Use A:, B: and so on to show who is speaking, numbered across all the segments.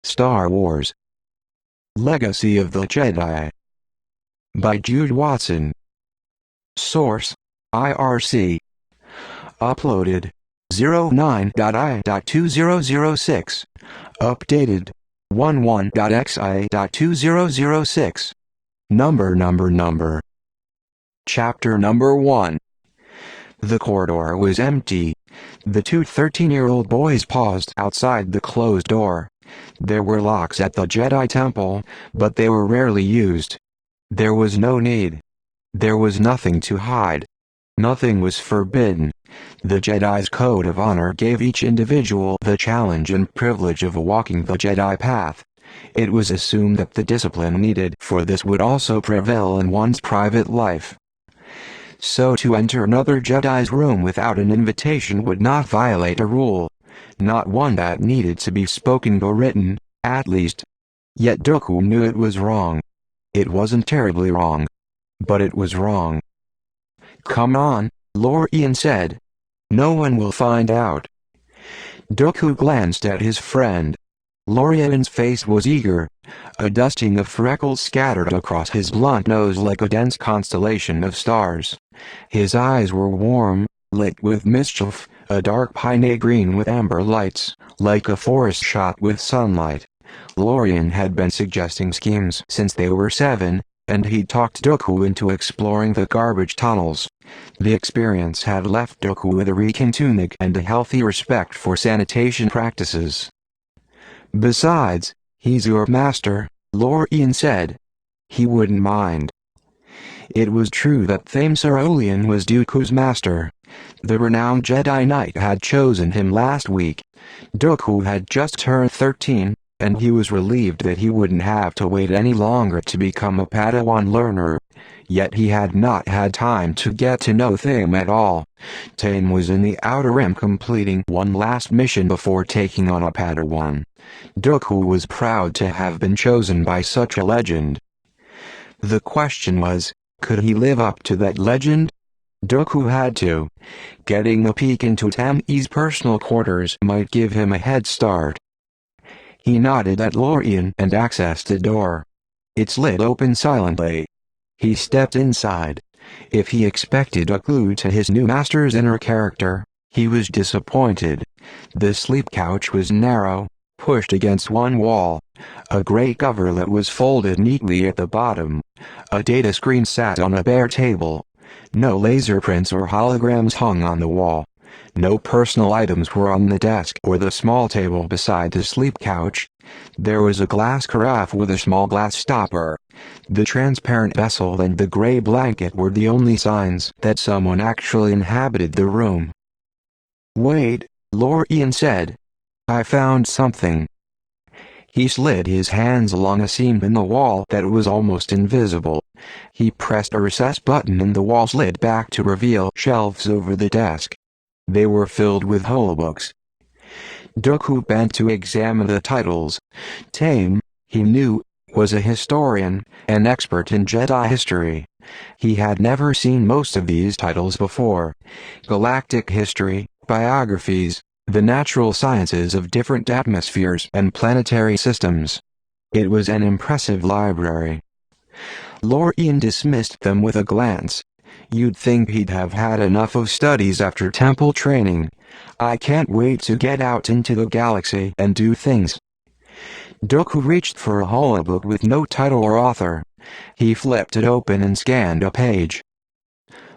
A: Star Wars: Legacy of the Jedi by Jude Watson. Source: IRC. Uploaded 09.I.2006. Updated 11.xi.2006. Number. Chapter number 1. The corridor was empty. The two 13-year-old boys paused outside the closed door. There were locks at the Jedi Temple, but they were rarely used. There was no need. There was nothing to hide. Nothing was forbidden. The Jedi's code of honor gave each individual the challenge and privilege of walking the Jedi path. It was assumed that the discipline needed for this would also prevail in one's private life. So to enter another Jedi's room without an invitation would not violate a rule. Not one that needed to be spoken or written, at least. Yet Dooku knew it was wrong. It wasn't terribly wrong. But it was wrong. "Come on," Lorian said. "No one will find out." Dooku glanced at his friend. Lorian's face was eager. A dusting of freckles scattered across his blunt nose like a dense constellation of stars. His eyes were warm, lit with mischief, a dark piney green with amber lights, like a forest shot with sunlight. Lorian had been suggesting schemes since they were 7, and he talked Dooku into exploring the garbage tunnels. The experience had left Dooku with a reeking tunic and a healthy respect for sanitation practices. "Besides, he's your master," Lorian said. He wouldn't mind. It was true that Thame Sarolian was Dooku's master. The renowned Jedi Knight had chosen him last week. Dooku had just turned 13, and he was relieved that he wouldn't have to wait any longer to become a Padawan learner. Yet he had not had time to get to know Thame at all. Thame was in the Outer Rim completing one last mission before taking on a Padawan. Dooku was proud to have been chosen by such a legend. The question was, could he live up to that legend? Dooku had to. Getting a peek into Tammy's personal quarters might give him a head start. He nodded at Lorian and accessed a door. It slid open silently. He stepped inside. If he expected a clue to his new master's inner character, he was disappointed. The sleep couch was narrow, pushed against one wall. A gray coverlet was folded neatly at the bottom. A data screen sat on a bare table. No laser prints or holograms hung on the wall. No personal items were on the desk or the small table beside the sleep couch. There was a glass carafe with a small glass stopper. The transparent vessel and the gray blanket were the only signs that someone actually inhabited the room. "Wait," Lorian said. "I found something." He slid his hands along a seam in the wall that was almost invisible. He pressed a recess button and the wall slid back to reveal shelves over the desk. They were filled with holobooks. Dooku bent to examine the titles. Thame, he knew, was a historian, an expert in Jedi history. He had never seen most of these titles before. Galactic history, biographies, the natural sciences of different atmospheres and planetary systems. It was an impressive library. Lorian dismissed them with a glance. You'd think he'd have had enough of studies after temple training. "I can't wait to get out into the galaxy and do things." Dooku reached for a holobook with no title or author. He flipped it open and scanned a page.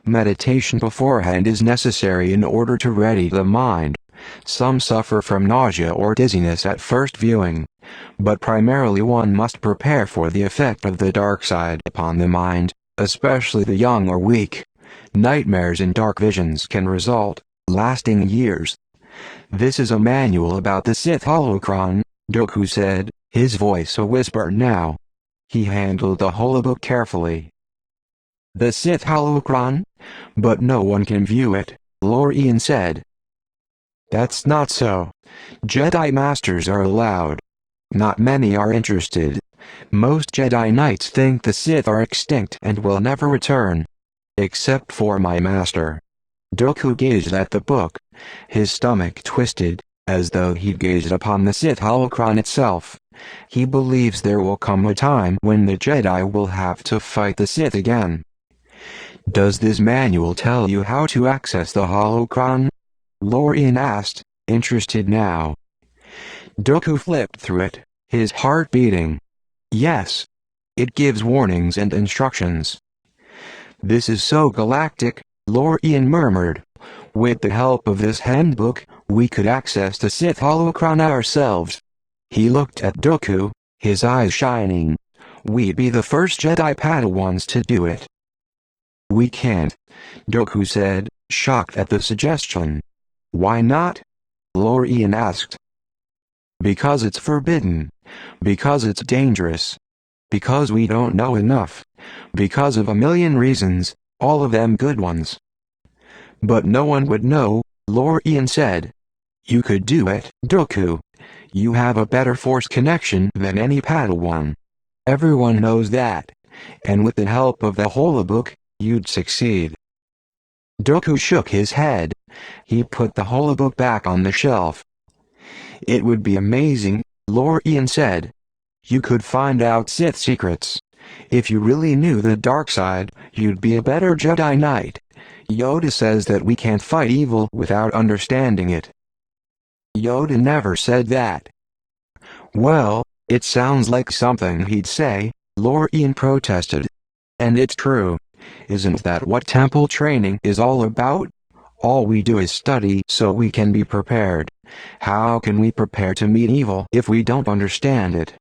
A: Meditation beforehand is necessary in order to ready the mind. Some suffer from nausea or dizziness at first viewing. But primarily one must prepare for the effect of the dark side upon the mind, especially the young or weak. Nightmares and dark visions can result, lasting years. "This is a manual about the Sith holocron," Dooku said, his voice a whisper now. He handled the holobook carefully. "The Sith holocron? But no one can view it," Lorian said. "That's not so. Jedi Masters are allowed. Not many are interested. Most Jedi Knights think the Sith are extinct and will never return. Except for my master." Dooku gazed at the book. His stomach twisted. as though he gazed upon the Sith holocron itself. He believes there will come a time when the Jedi will have to fight the Sith again. Does this manual tell you how to access the holocron? Lorian asked, interested now. Dooku flipped through it, his heart beating. Yes. It gives warnings and instructions. This is so galactic, Lorian murmured. With the help of this handbook, we could access the Sith holocron ourselves. He looked at Dooku, his eyes shining. We'd be the first Jedi Padawans to do it. We can't, Dooku said, shocked at the suggestion. Why not? Lorian asked. Because it's forbidden. Because it's dangerous. Because we don't know enough. Because of a million reasons, all of them good ones. But no one would know, Lorian said. You could do it, Dooku. You have a better Force connection than any Padawan. Everyone knows that. And with the help of the holobook, you'd succeed. Dooku shook his head. He put the holobook back on the shelf. It would be amazing, Lorian said. You could find out Sith secrets. If you really knew the dark side, you'd be a better Jedi Knight. Yoda says that we can't fight evil without understanding it. Yoda never said that. Well, it sounds like something he'd say, Lorian protested. And it's true. Isn't that what temple training is all about? All we do is study so we can be prepared. How can we prepare to meet evil if we don't understand it?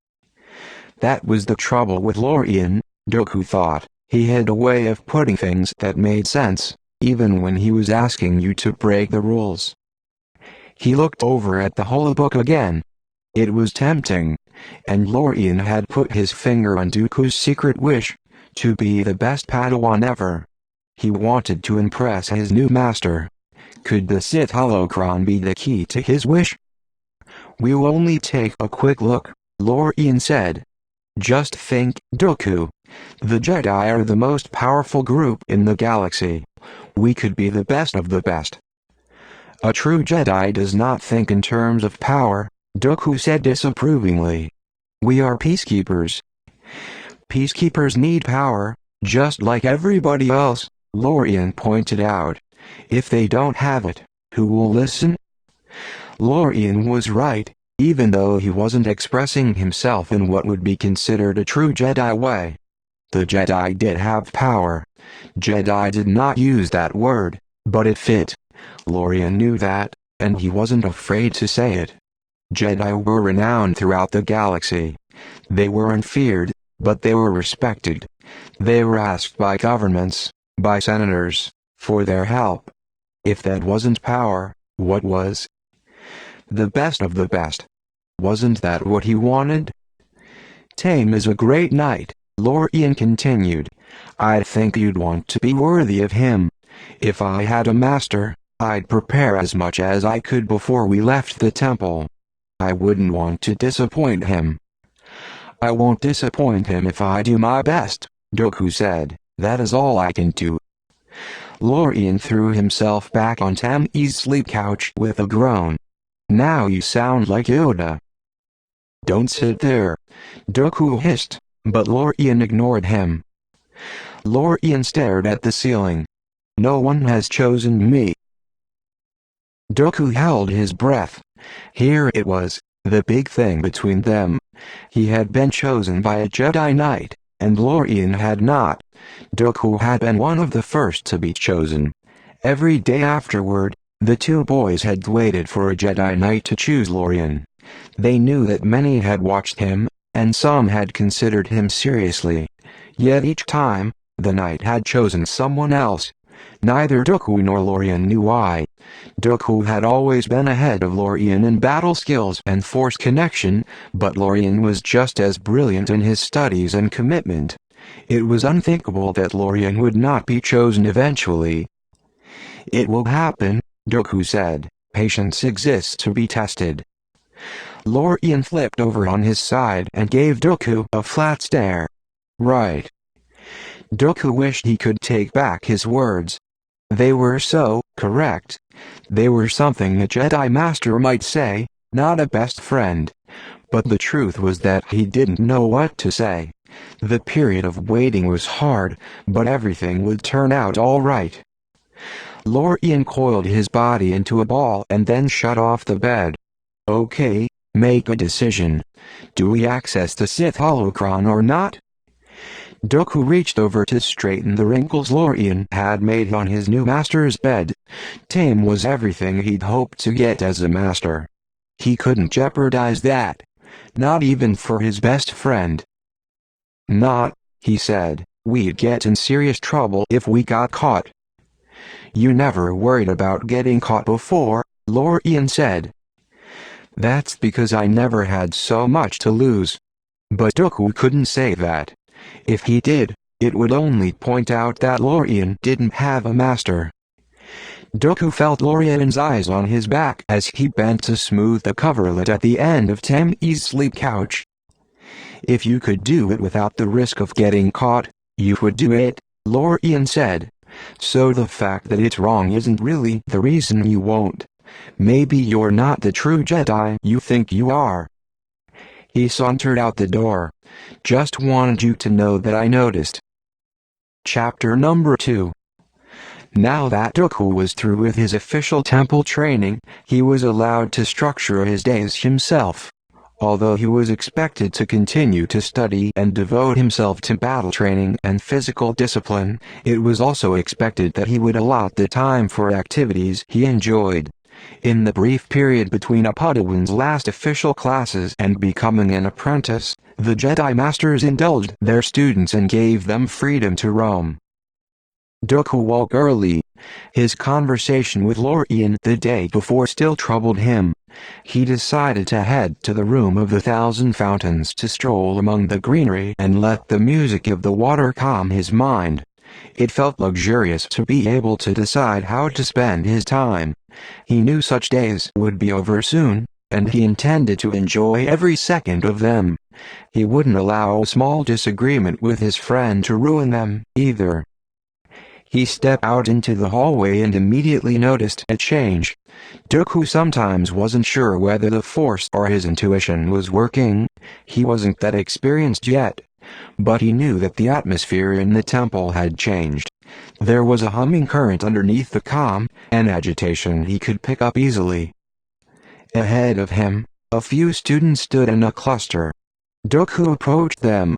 A: That was the trouble with Lorian, Dooku thought. He had a way of putting things that made sense, even when he was asking you to break the rules. He looked over at the holobook again. It was tempting, and Lorian had put his finger on Dooku's secret wish, to be the best Padawan ever. He wanted to impress his new master. Could the Sith holocron be the key to his wish? We'll only take a quick look, Lorian said. Just think, Dooku. The Jedi are the most powerful group in the galaxy. We could be the best of the best. A true Jedi does not think in terms of power, Dooku said disapprovingly. We are peacekeepers. Peacekeepers need power, just like everybody else, Lorian pointed out. If they don't have it, who will listen? Lorian was right, even though he wasn't expressing himself in what would be considered a true Jedi way. The Jedi did have power. Jedi did not use that word, but it fit. Lorian knew that, and he wasn't afraid to say it. Jedi were renowned throughout the galaxy. They weren't feared, but they were respected. They were asked by governments, by senators, for their help. If that wasn't power, what was? The best of the best. Wasn't that what he wanted? Tame is a great knight, Lorian continued. I think you'd want to be worthy of him. If I had a master, I'd prepare as much as I could before we left the temple. I wouldn't want to disappoint him. I won't disappoint him if I do my best, Dooku said. That is all I can do. Lorian threw himself back on Tammy's sleep couch with a groan. Now you sound like Yoda. Don't sit there, Dooku hissed, but Lorian ignored him. Lorian stared at the ceiling. No one has chosen me. Dooku held his breath. Here it was, the big thing between them. He had been chosen by a Jedi Knight, and Lorian had not. Dooku had been one of the first to be chosen. Every day afterward, the two boys had waited for a Jedi Knight to choose Lorian. They knew that many had watched him, and some had considered him seriously. Yet each time, the Knight had chosen someone else. Neither Dooku nor Lorian knew why. Dooku had always been ahead of Lorian in battle skills and Force connection, but Lorian was just as brilliant in his studies and commitment. It was unthinkable that Lorian would not be chosen eventually. It will happen, Dooku said. Patience exists to be tested. Lorian flipped over on his side and gave Dooku a flat stare. Right. Dooku wished he could take back his words. They were so correct. They were something a Jedi Master might say, not a best friend. But the truth was that he didn't know what to say. The period of waiting was hard, but everything would turn out all right. Lorian coiled his body into a ball and then shut off the bed. Okay, make a decision. Do we access the Sith holocron or not? Dooku reached over to straighten the wrinkles Lorian had made on his new master's bed. Tame was everything he'd hoped to get as a master. He couldn't jeopardize that. Not even for his best friend. Not, he said, we'd get in serious trouble if we got caught. You never worried about getting caught before, Lorian said. That's because I never had so much to lose. But Dooku couldn't say that. If he did, it would only point out that Lorian didn't have a master. Dooku felt Lorian's eyes on his back as he bent to smooth the coverlet at the end of Tammy's sleep couch. If you could do it without the risk of getting caught, you would do it, Lorian said. So the fact that it's wrong isn't really the reason you won't. Maybe you're not the true Jedi you think you are. He sauntered out the door. Just wanted you to know that I noticed. Chapter number 2. Now that Dooku was through with his official temple training, he was allowed to structure his days himself. Although he was expected to continue to study and devote himself to battle training and physical discipline, it was also expected that he would allot the time for activities he enjoyed. In the brief period between a Padawan's last official classes and becoming an apprentice, the Jedi Masters indulged their students and gave them freedom to roam. Dooku woke early. His conversation with Lorian the day before still troubled him. He decided to head to the Room of the Thousand Fountains to stroll among the greenery and let the music of the water calm his mind. It felt luxurious to be able to decide how to spend his time. He knew such days would be over soon, and he intended to enjoy every second of them. He wouldn't allow a small disagreement with his friend to ruin them, either. He stepped out into the hallway and immediately noticed a change. Dooku sometimes wasn't sure whether the Force or his intuition was working. He wasn't that experienced yet. But he knew that the atmosphere in the temple had changed. There was a humming current underneath the calm and agitation he could pick up easily. Ahead of him, a few students stood in a cluster. Dooku approached them.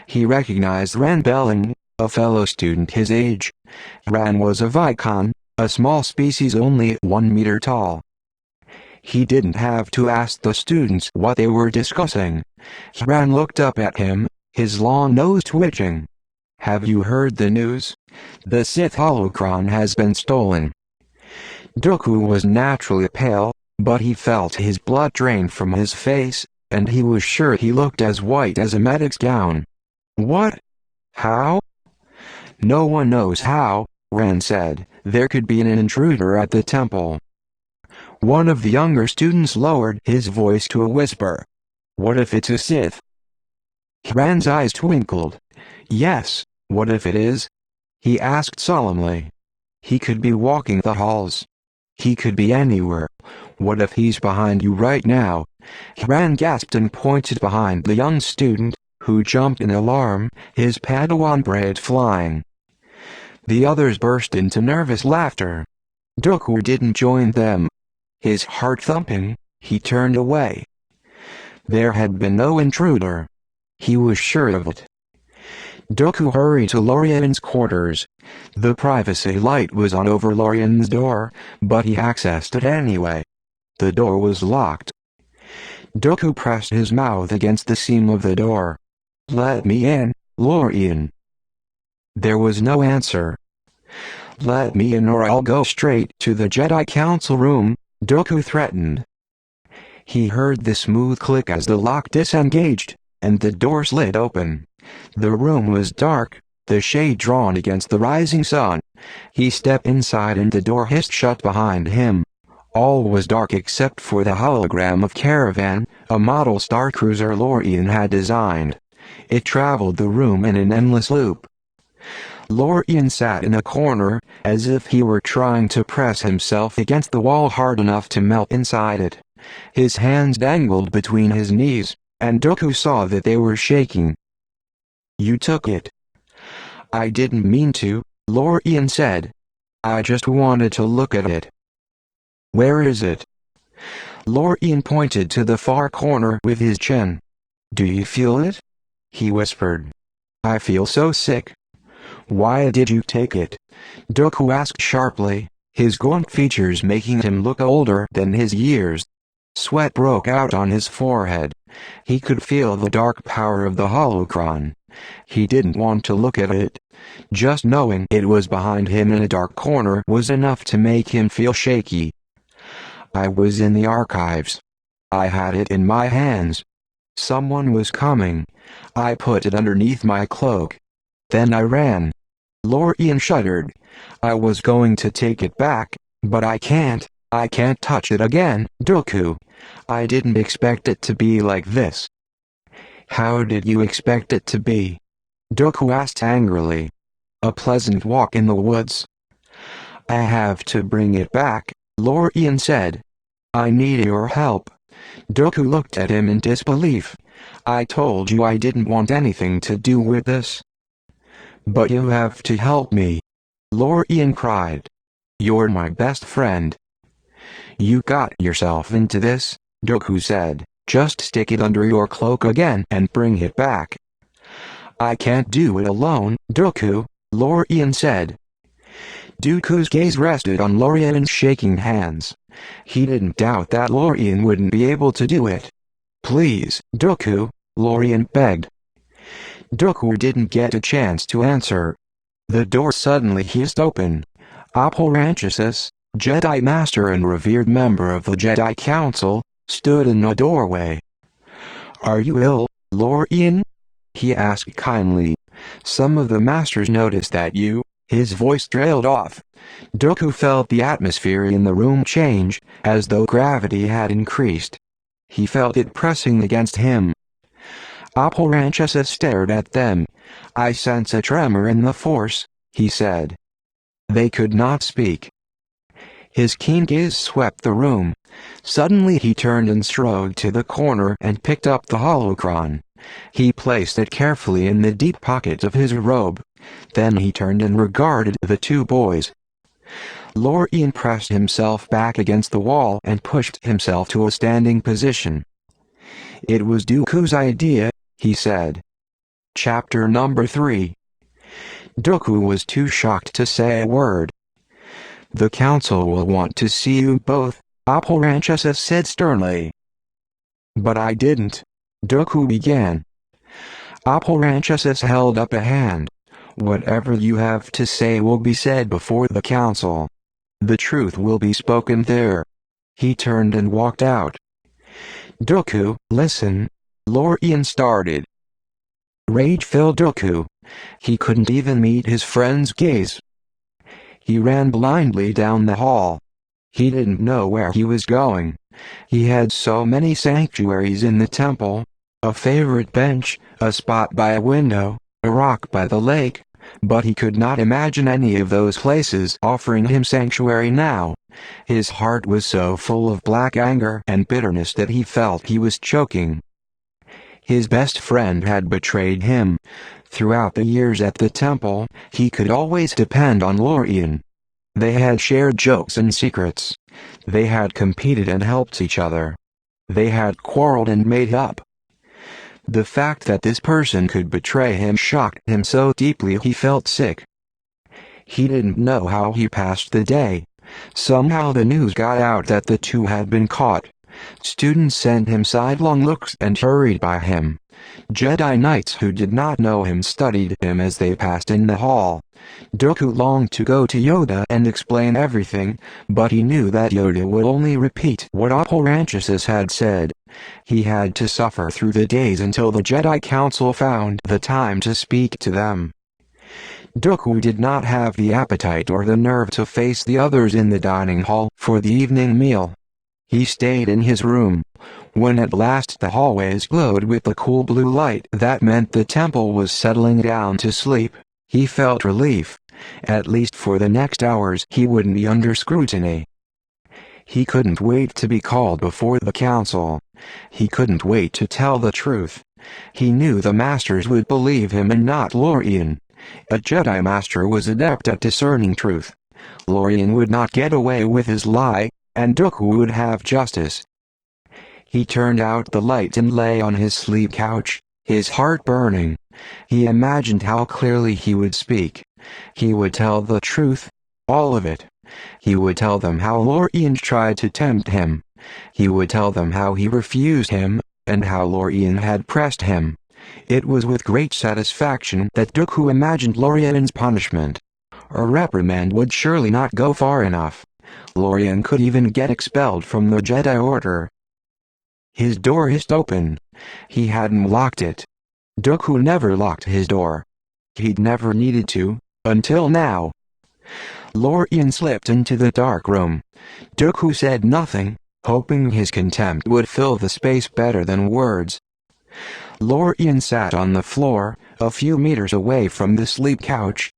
A: He recognized Ran Belling, a fellow student his age. Ran was a Vicon, a small species only 1 meter tall. He didn't have to ask the students what they were discussing. Ran looked up at him, his long nose twitching. Have you heard the news? The Sith holocron has been stolen. Dooku was naturally pale, but he felt his blood drain from his face, and he was sure he looked as white as a medic's gown. What? How? No one knows how, Ran said. There could be an intruder at the temple. One of the younger students lowered his voice to a whisper. What if it's a Sith? Ran's eyes twinkled. Yes, what if it is? He asked solemnly. He could be walking the halls. He could be anywhere. What if he's behind you right now? Ran gasped and pointed behind the young student, who jumped in alarm, his Padawan braid flying. The others burst into nervous laughter. Dooku didn't join them. His heart thumping, he turned away. There had been no intruder. He was sure of it. Dooku hurried to Lorian's quarters. The privacy light was on over Lorian's door, but he accessed it anyway. The door was locked. Dooku pressed his mouth against the seam of the door. Let me in, Lorian. There was no answer. Let me in or I'll go straight to the Jedi Council room, Dooku threatened. He heard the smooth click as the lock disengaged, and the door slid open. The room was dark, the shade drawn against the rising sun. He stepped inside and the door hissed shut behind him. All was dark except for the hologram of Caravan, a model starcruiser Lorian had designed. It traveled the room in an endless loop. Lorian sat in a corner, as if he were trying to press himself against the wall hard enough to melt inside it. His hands dangled between his knees, and Dooku saw that they were shaking. "You took it." "I didn't mean to," Lorian said. "I just wanted to look at it." "Where is it?" Lorian pointed to the far corner with his chin. "Do you feel it?" he whispered. "I feel so sick." "Why did you take it?" Dooku asked sharply, his gaunt features making him look older than his years. Sweat broke out on his forehead. He could feel the dark power of the holocron. He didn't want to look at it. Just knowing it was behind him in a dark corner was enough to make him feel shaky. "I was in the archives. I had it in my hands. Someone was coming. I put it underneath my cloak. Then I ran." Lorian shuddered. "I was going to take it back, but I can't. I can't touch it again, Dooku. I didn't expect it to be like this." "How did you expect it to be?" Dooku asked angrily. "A pleasant walk in the woods." "I have to bring it back," Lorian said. "I need your help." Dooku looked at him in disbelief. "I told you I didn't want anything to do with this." "But you have to help me," Lorian cried. "You're my best friend." "You got yourself into this," Dooku said. "Just stick it under your cloak again and bring it back." "I can't do it alone, Dooku," Lorian said. Dooku's gaze rested on Lorian's shaking hands. He didn't doubt that Lorian wouldn't be able to do it. "Please, Dooku," Lorian begged. Dooku didn't get a chance to answer. The door suddenly hissed open. Apparensis, Jedi Master and revered member of the Jedi Council, stood in the doorway. "Are you ill, Lorian?" he asked kindly. "Some of the Masters noticed that you—" His voice trailed off. Dooku felt the atmosphere in the room change, as though gravity had increased. He felt it pressing against him. Apparensis stared at them. "I sense a tremor in the Force," he said. They could not speak. His keen gaze swept the room. Suddenly he turned and strode to the corner and picked up the holocron. He placed it carefully in the deep pocket of his robe. Then he turned and regarded the two boys. Lorian pressed himself back against the wall and pushed himself to a standing position. "It was Dooku's idea," he said. Chapter number 3. Dooku was too shocked to say a word. "The council will want to see you both," Apparensis said sternly. "But I didn't," Dooku began. Apparensis held up a hand. "Whatever you have to say will be said before the council. The truth will be spoken there." He turned and walked out. "Dooku, listen," Lorian started. Rage filled Dooku. He couldn't even meet his friend's gaze. He ran blindly down the hall. He didn't know where he was going. He had so many sanctuaries in the temple. A favorite bench, a spot by a window, a rock by the lake, but he could not imagine any of those places offering him sanctuary now. His heart was so full of black anger and bitterness that he felt he was choking. His best friend had betrayed him. Throughout the years at the temple, he could always depend on Lorian. They had shared jokes and secrets. They had competed and helped each other. They had quarreled and made up. The fact that this person could betray him shocked him so deeply he felt sick. He didn't know how he passed the day. Somehow the news got out that the two had been caught. Students sent him sidelong looks and hurried by him. Jedi Knights who did not know him studied him as they passed in the hall. Dooku longed to go to Yoda and explain everything, but he knew that Yoda would only repeat what Apparensis had said. He had to suffer through the days until the Jedi Council found the time to speak to them. Dooku did not have the appetite or the nerve to face the others in the dining hall for the evening meal. He stayed in his room. When at last the hallways glowed with the cool blue light that meant the temple was settling down to sleep, He felt relief. At least for the next hours he wouldn't be under scrutiny. He couldn't wait to be called before the council. He couldn't wait to tell the truth. He knew the masters would believe him and not Lorien. A Jedi Master was adept at discerning truth. Lorien would not get away with his lie, and Dooku would have justice. He turned out the light and lay on his sleep couch, his heart burning. He imagined how clearly he would speak. He would tell the truth, all of it. He would tell them how Lorien tried to tempt him. He would tell them how he refused him, and how Lorien had pressed him. It was with great satisfaction that Dooku imagined Lorien's punishment. A reprimand would surely not go far enough. Lorien could even get expelled from the Jedi Order. His door hissed open. He hadn't locked it. Dooku never locked his door. He'd never needed to, until now. Lorien slipped into the dark room. Dooku said nothing, hoping his contempt would fill the space better than words. Lorien sat on the floor, a few meters away from the sleep couch.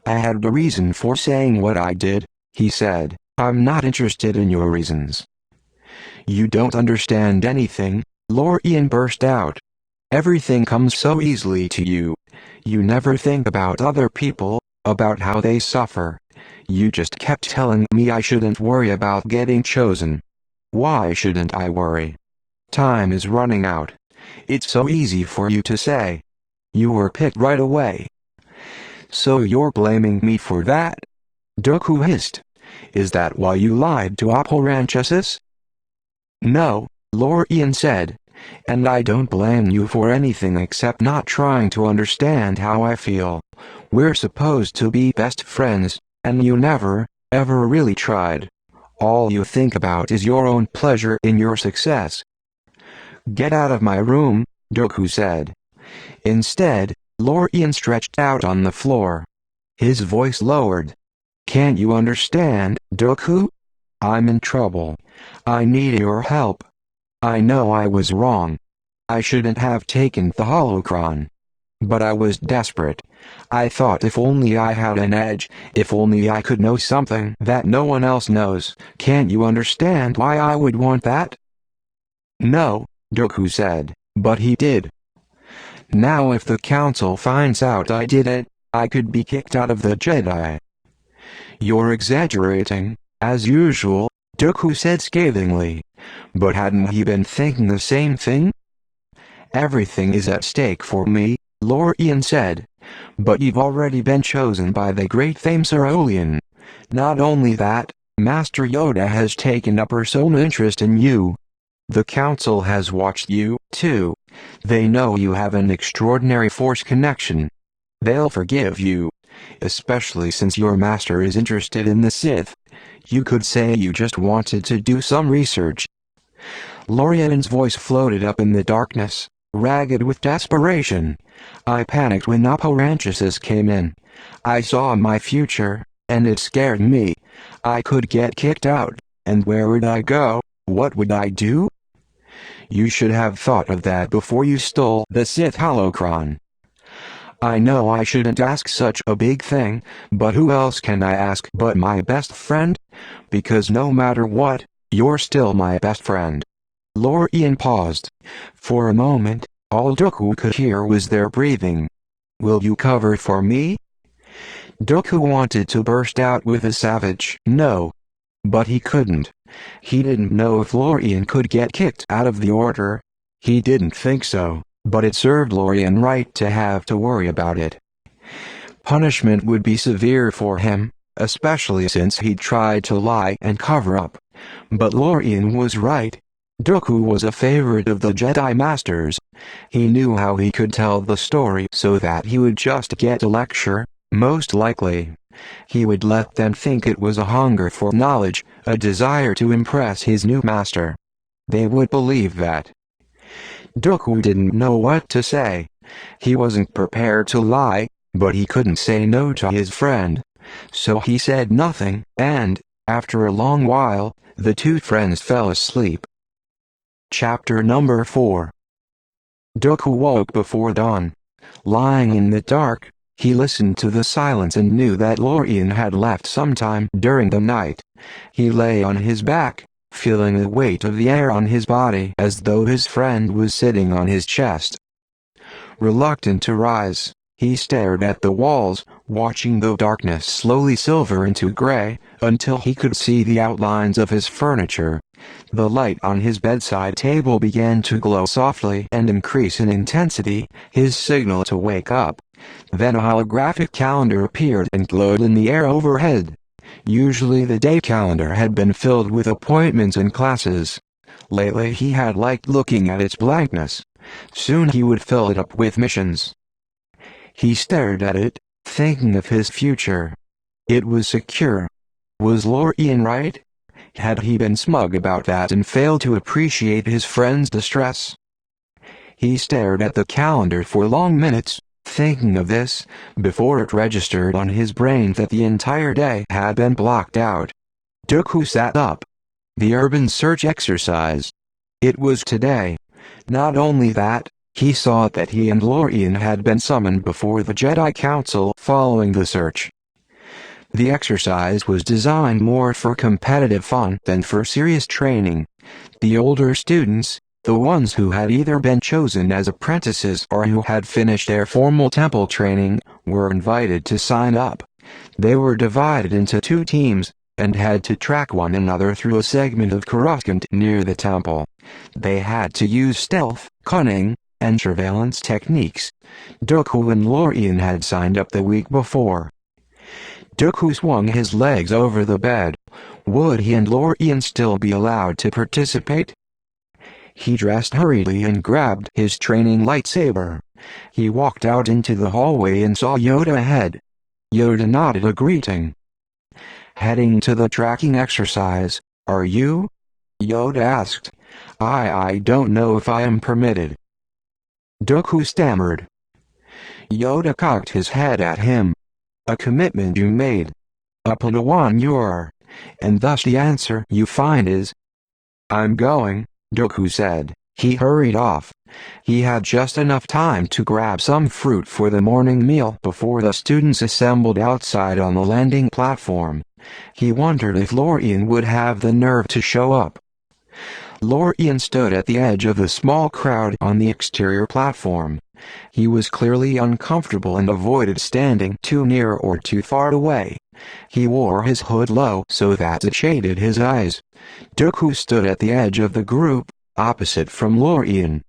A: "I had a reason for saying what I did," he said. "I'm not interested in your reasons." "You don't understand anything," Lorien burst out. "Everything comes so easily to you. You never think about other people, about how they suffer. You just kept telling me I shouldn't worry about getting chosen. Why shouldn't I worry? Time is running out. It's so easy for you to say. You were picked right away. So you're blaming me for that?" Dooku hissed. "Is that why you lied to Apparenchesis?" "No," Lorien said. "And I don't blame you for anything except not trying to understand how I feel. We're supposed to be best friends, and you never, ever really tried. All you think about is your own pleasure in your success." "Get out of my room," Dooku said. Instead, Lorien stretched out on the floor. His voice lowered. "Can't you understand, Dooku? I'm in trouble. I need your help. I know I was wrong. I shouldn't have taken the holocron. But I was desperate. I thought if only I had an edge, if only I could know something that no one else knows. Can't you understand why I would want that?" "No," Dooku said, "but he did. Now if the council finds out I did it, I could be kicked out of the Jedi." "You're exaggerating, as usual," Dooku said scathingly. But hadn't he been thinking the same thing? "Everything is at stake for me," Lorien said. "But you've already been chosen by the great Thamesarolian. Not only that, Master Yoda has taken a personal interest in you. The council has watched you, too. They know you have an extraordinary Force connection. They'll forgive you. Especially since your master is interested in the Sith. You could say you just wanted to do some research." Lorien's voice floated up in the darkness, ragged with desperation. "I panicked when Apparenchesis came in. I saw my future, and it scared me. I could get kicked out, and where would I go? What would I do?" "You should have thought of that before you stole the Sith holocron." "I know I shouldn't ask such a big thing, but who else can I ask but my best friend? Because no matter what, you're still my best friend." Lorien paused. For a moment, all Dooku could hear was their breathing. "Will you cover for me?" Dooku wanted to burst out with a savage "no." But he couldn't. He didn't know if Lorien could get kicked out of the Order. He didn't think so, but it served Lorien right to have to worry about it. Punishment would be severe for him, especially since he'd tried to lie and cover up. But Lorien was right. Dooku was a favorite of the Jedi Masters. He knew how he could tell the story so that he would just get a lecture, most likely. He would let them think it was a hunger for knowledge, a desire to impress his new master. They would believe that. Dooku didn't know what to say. He wasn't prepared to lie, but he couldn't say no to his friend. So he said nothing, and, after a long while, the two friends fell asleep. Chapter number 4. Dooku woke before dawn. Lying in the dark, He listened to the silence and knew that Lorian had left sometime during the night. He lay on his back, feeling the weight of the air on his body as though his friend was sitting on his chest. Reluctant to rise, he stared at the walls, watching the darkness slowly silver into gray, until he could see the outlines of his furniture. The light on his bedside table began to glow softly and increase in intensity, his signal to wake up. Then a holographic calendar appeared and glowed in the air overhead. Usually the day calendar had been filled with appointments and classes. Lately he had liked looking at its blankness. Soon he would fill it up with missions. He stared at it, thinking of his future. It was secure. Was Lorian right? Had he been smug about that and failed to appreciate his friend's distress? He stared at the calendar for long minutes, thinking of this, before it registered on his brain that the entire day had been blocked out. Dooku sat up. The urban search exercise. It was today. Not only that, he saw that he and Lorian had been summoned before the Jedi Council following the search. The exercise was designed more for competitive fun than for serious training. The older students, the ones who had either been chosen as apprentices or who had finished their formal temple training, were invited to sign up. They were divided into 2 teams, and had to track one another through a segment of Coruscant near the temple. They had to use stealth, cunning, and surveillance techniques. Dooku and Lorian had signed up the week before. Dooku swung his legs over the bed. Would he and Lorian still be allowed to participate? He dressed hurriedly and grabbed his training lightsaber. He walked out into the hallway and saw Yoda ahead. Yoda nodded a greeting. "Heading to the tracking exercise, are you?" Yoda asked. I don't know if I am permitted." Dooku stammered. Yoda cocked his head at him. "A commitment you made. A Padawan you are. And thus the answer you find is..." "I'm going," Dooku said. He hurried off. He had just enough time to grab some fruit for the morning meal before the students assembled outside on the landing platform. He wondered if Lorian would have the nerve to show up. Lorian stood at the edge of the small crowd on the exterior platform. He was clearly uncomfortable and avoided standing too near or too far away. He wore his hood low so that it shaded his eyes. Dooku stood at the edge of the group, opposite from Lorian.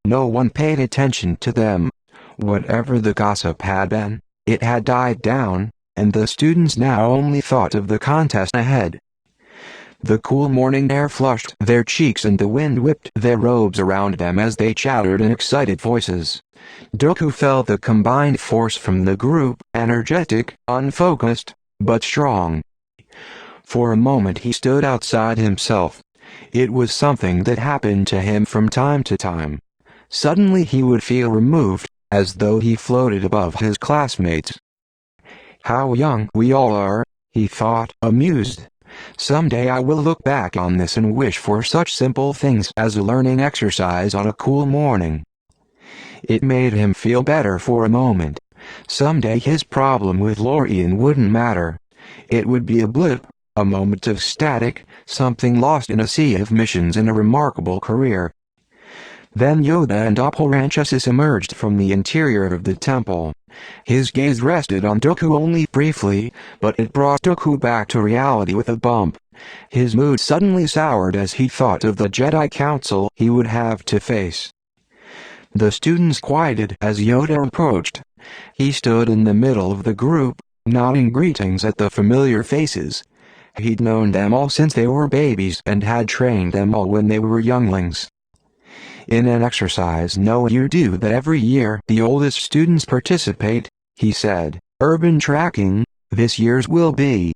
A: No one paid attention to them. Whatever the gossip had been, it had died down, and the students now only thought of the contest ahead. The cool morning air flushed their cheeks and the wind whipped their robes around them as they chattered in excited voices. Dooku felt the combined force from the group, energetic, unfocused, but strong. For a moment he stood outside himself. It was something that happened to him from time to time. Suddenly he would feel removed, as though he floated above his classmates. "How young we all are," he thought, amused. "Someday I will look back on this and wish for such simple things as a learning exercise on a cool morning." It made him feel better for a moment. Someday his problem with Lorian wouldn't matter. It would be a blip, a moment of static, something lost in a sea of missions in a remarkable career. Then Yoda and Apprentices emerged from the interior of the temple. His gaze rested on Dooku only briefly, but it brought Dooku back to reality with a bump. His mood suddenly soured as he thought of the Jedi Council he would have to face. The students quieted as Yoda approached. He stood in the middle of the group, nodding greetings at the familiar faces. He'd known them all since they were babies and had trained them all when they were younglings. "In an exercise you do that every year the oldest students participate," he said. "Urban tracking, this year's will be.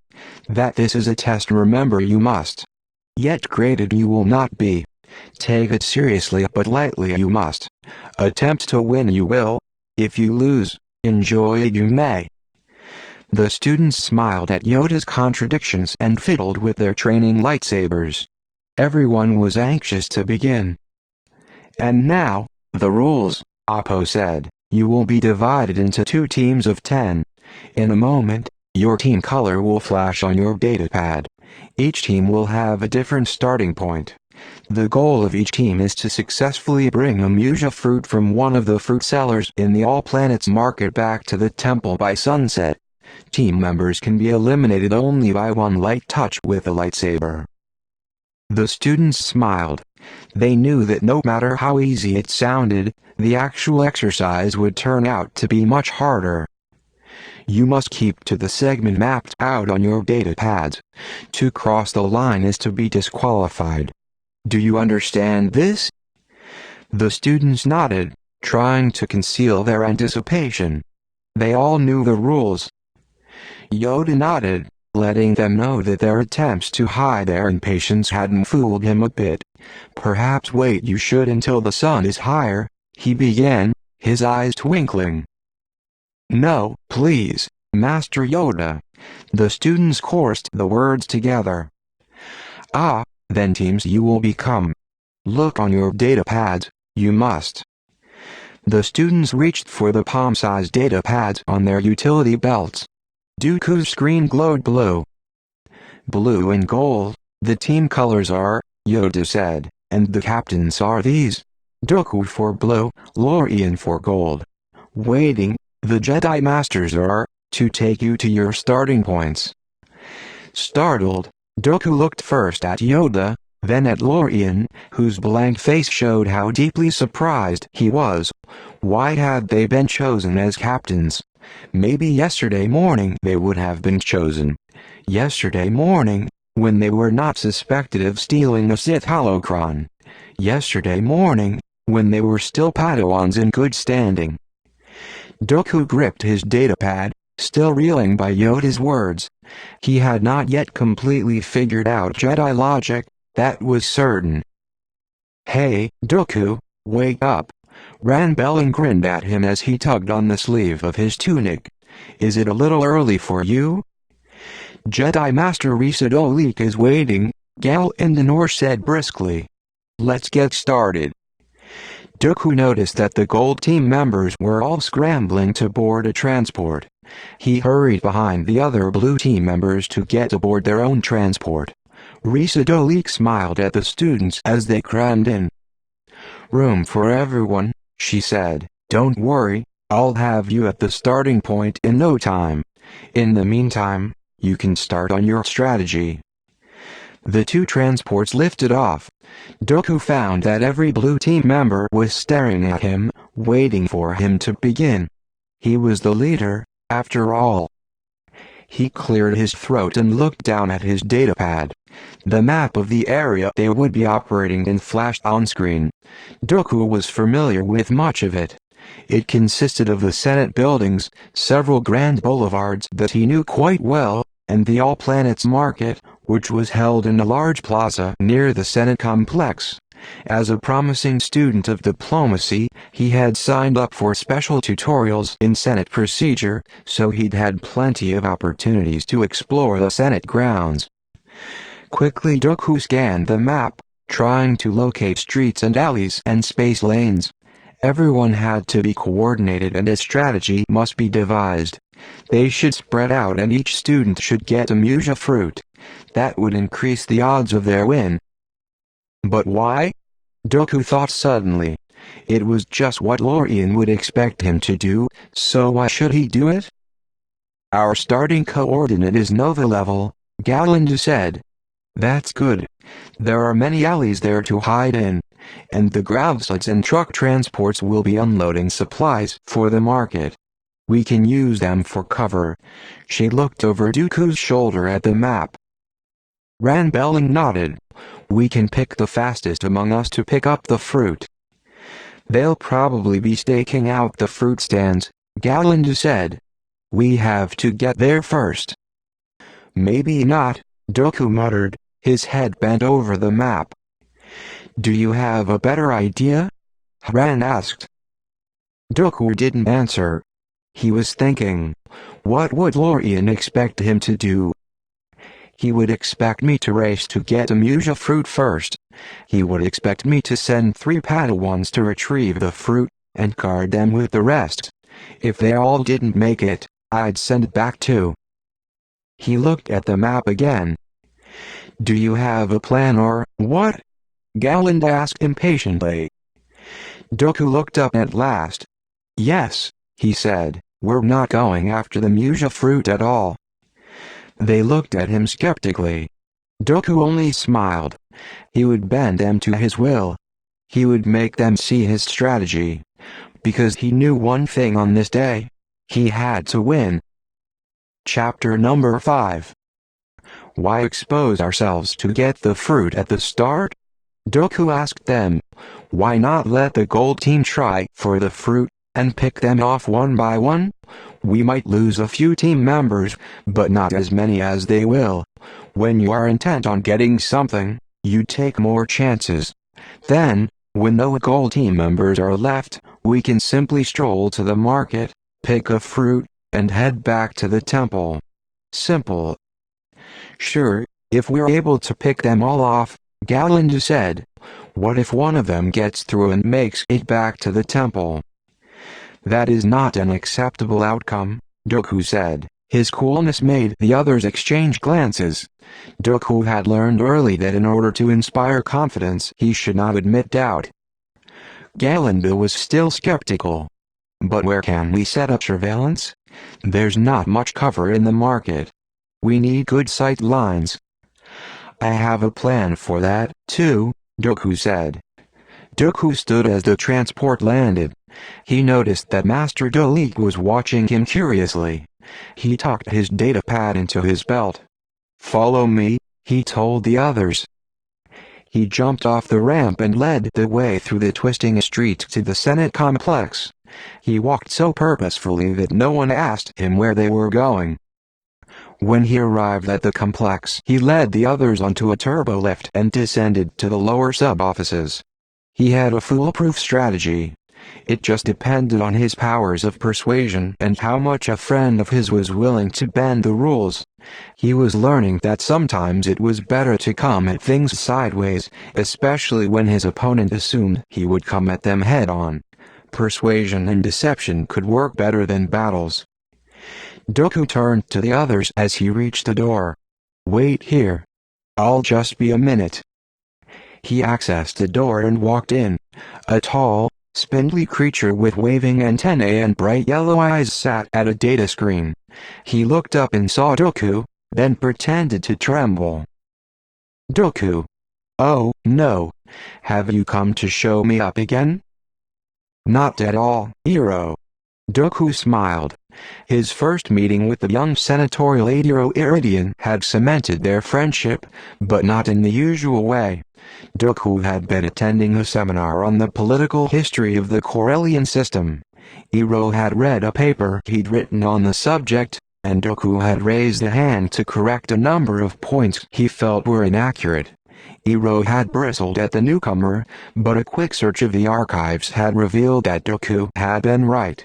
A: That this is a test, remember you must. Yet graded you will not be. Take it seriously but lightly you must. Attempt to win you will. If you lose, enjoy it you may." The students smiled at Yoda's contradictions and fiddled with their training lightsabers. Everyone was anxious to begin. "And now, the rules," Appo said. You will be divided into 2 teams of 10. In a moment, your team color will flash on your datapad. Each team will have a different starting point. The goal of each team is to successfully bring a Muja fruit from one of the fruit sellers in the All Planets market back to the temple by sunset. Team members can be eliminated only by one light touch with a lightsaber. The students smiled. They knew that no matter how easy it sounded, the actual exercise would turn out to be much harder. You must keep to the segment mapped out on your datapads. To cross the line is to be disqualified. Do you understand this? The students nodded, trying to conceal their anticipation. They all knew the rules. Yoda nodded, letting them know that their attempts to hide their impatience hadn't fooled him a bit. Perhaps wait you should until the sun is higher, he began, his eyes twinkling. No, please, Master Yoda. The students chorused the words together. Ah, then teams you will become. Look on your datapads, you must. The students reached for the palm-sized datapads on their utility belts. Dooku's screen glowed blue. Blue and gold, the team colors are, Yoda said, and the captains are these. Dooku for blue, Lorian for gold. Waiting, the Jedi Masters are, to take you to your starting points. Startled, Dooku looked first at Yoda, then at Lorian, whose blank face showed how deeply surprised he was. Why had they been chosen as captains? Maybe yesterday morning they would have been chosen. Yesterday morning, when they were not suspected of stealing a Sith holocron. Yesterday morning, when they were still Padawans in good standing. Dooku gripped his datapad, still reeling by Yoda's words. He had not yet completely figured out Jedi logic, that was certain. Hey, Dooku, wake up. Ran Bellin grinned at him as he tugged on the sleeve of his tunic. Is it a little early for you? Jedi Master Risadolik is waiting, Gal Indanor said briskly. Let's get started. Dooku noticed that the gold team members were all scrambling to board a transport. He hurried behind the other blue team members to get aboard their own transport. Risadolik smiled at the students as they crammed in. Room for everyone, she said. Don't worry, I'll have you at the starting point in no time. In the meantime, you can start on your strategy. The 2 transports lifted off. Dooku found that every blue team member was staring at him, waiting for him to begin. He was the leader, after all. He cleared his throat and looked down at his datapad. The map of the area they would be operating in flashed on screen. Dooku was familiar with much of it. It consisted of the Senate buildings, several grand boulevards that he knew quite well, and the All Planets market, which was held in a large plaza near the Senate complex. As a promising student of diplomacy, he had signed up for special tutorials in Senate procedure, so he'd had plenty of opportunities to explore the Senate grounds. Quickly Dooku scanned the map, trying to locate streets and alleys and space lanes. Everyone had to be coordinated and a strategy must be devised. They should spread out and each student should get a Muja fruit. That would increase the odds of their win. But why? Dooku thought suddenly. It was just what Lorian would expect him to do, so why should he do it? Our starting coordinate is Nova level, Galandu said. That's good. There are many alleys there to hide in, and the gravsites and truck transports will be unloading supplies for the market. We can use them for cover. She looked over Dooku's shoulder at the map. Ran Belling nodded. We can pick the fastest among us to pick up the fruit. They'll probably be staking out the fruit stands, Galandu said. We have to get there first. Maybe not, Dooku muttered, his head bent over the map. Do you have a better idea? Ran asked. Dooku didn't answer. He was thinking, what would Lorian expect him to do? He would expect me to race to get a Muja fruit first. He would expect me to send 3 Padawans to retrieve the fruit, and card them with the rest. If they all didn't make it, I'd send it back too. He looked at the map again. Do you have a plan or what? Gowland asked impatiently. Dooku looked up at last. Yes, he said, we're not going after the Muja fruit at all. They looked at him skeptically. Dooku only smiled. He would bend them to his will. He would make them see his strategy. Because he knew one thing on this day. He had to win. Chapter number 5. Why expose ourselves to get the fruit at the start? Dooku asked them. Why not let the gold team try for the fruit, and pick them off one by one? We might lose a few team members, but not as many as they will. When you are intent on getting something, you take more chances. Then, when no gold team members are left, we can simply stroll to the market, pick a fruit, and head back to the temple. Simple. Sure, if we're able to pick them all off, Gowland said. What if one of them gets through and makes it back to the temple? That is not an acceptable outcome, Dooku said. His coolness made the others exchange glances. Dooku had learned early that in order to inspire confidence he should not admit doubt. Gowland was still skeptical. But where can we set up surveillance? There's not much cover in the market. We need good sight lines. I have a plan for that, too, Dooku said. Dooku stood as the transport landed. He noticed that Master Dolik was watching him curiously. He tucked his data pad into his belt. Follow me, he told the others. He jumped off the ramp and led the way through the twisting streets to the Senate complex. He walked so purposefully that no one asked him where they were going. When he arrived at the complex, he led the others onto a turbo lift and descended to the lower sub-offices. He had a foolproof strategy. It just depended on his powers of persuasion and how much a friend of his was willing to bend the rules. He was learning that sometimes it was better to come at things sideways, especially when his opponent assumed he would come at them head-on. Persuasion and deception could work better than battles. Dooku turned to the others as he reached the door. Wait here. I'll just be a minute. He accessed the door and walked in. A tall, spindly creature with waving antennae and bright yellow eyes sat at a data screen. He looked up and saw Dooku, then pretended to tremble. Dooku. Oh, no. Have you come to show me up again? Not at all, hero. Dooku smiled. His first meeting with the young senatorial aide Iridian had cemented their friendship, but not in the usual way. Dooku had been attending a seminar on the political history of the Corellian system. Iro had read a paper he'd written on the subject, and Dooku had raised a hand to correct a number of points he felt were inaccurate. Iro had bristled at the newcomer, but a quick search of the archives had revealed that Dooku had been right.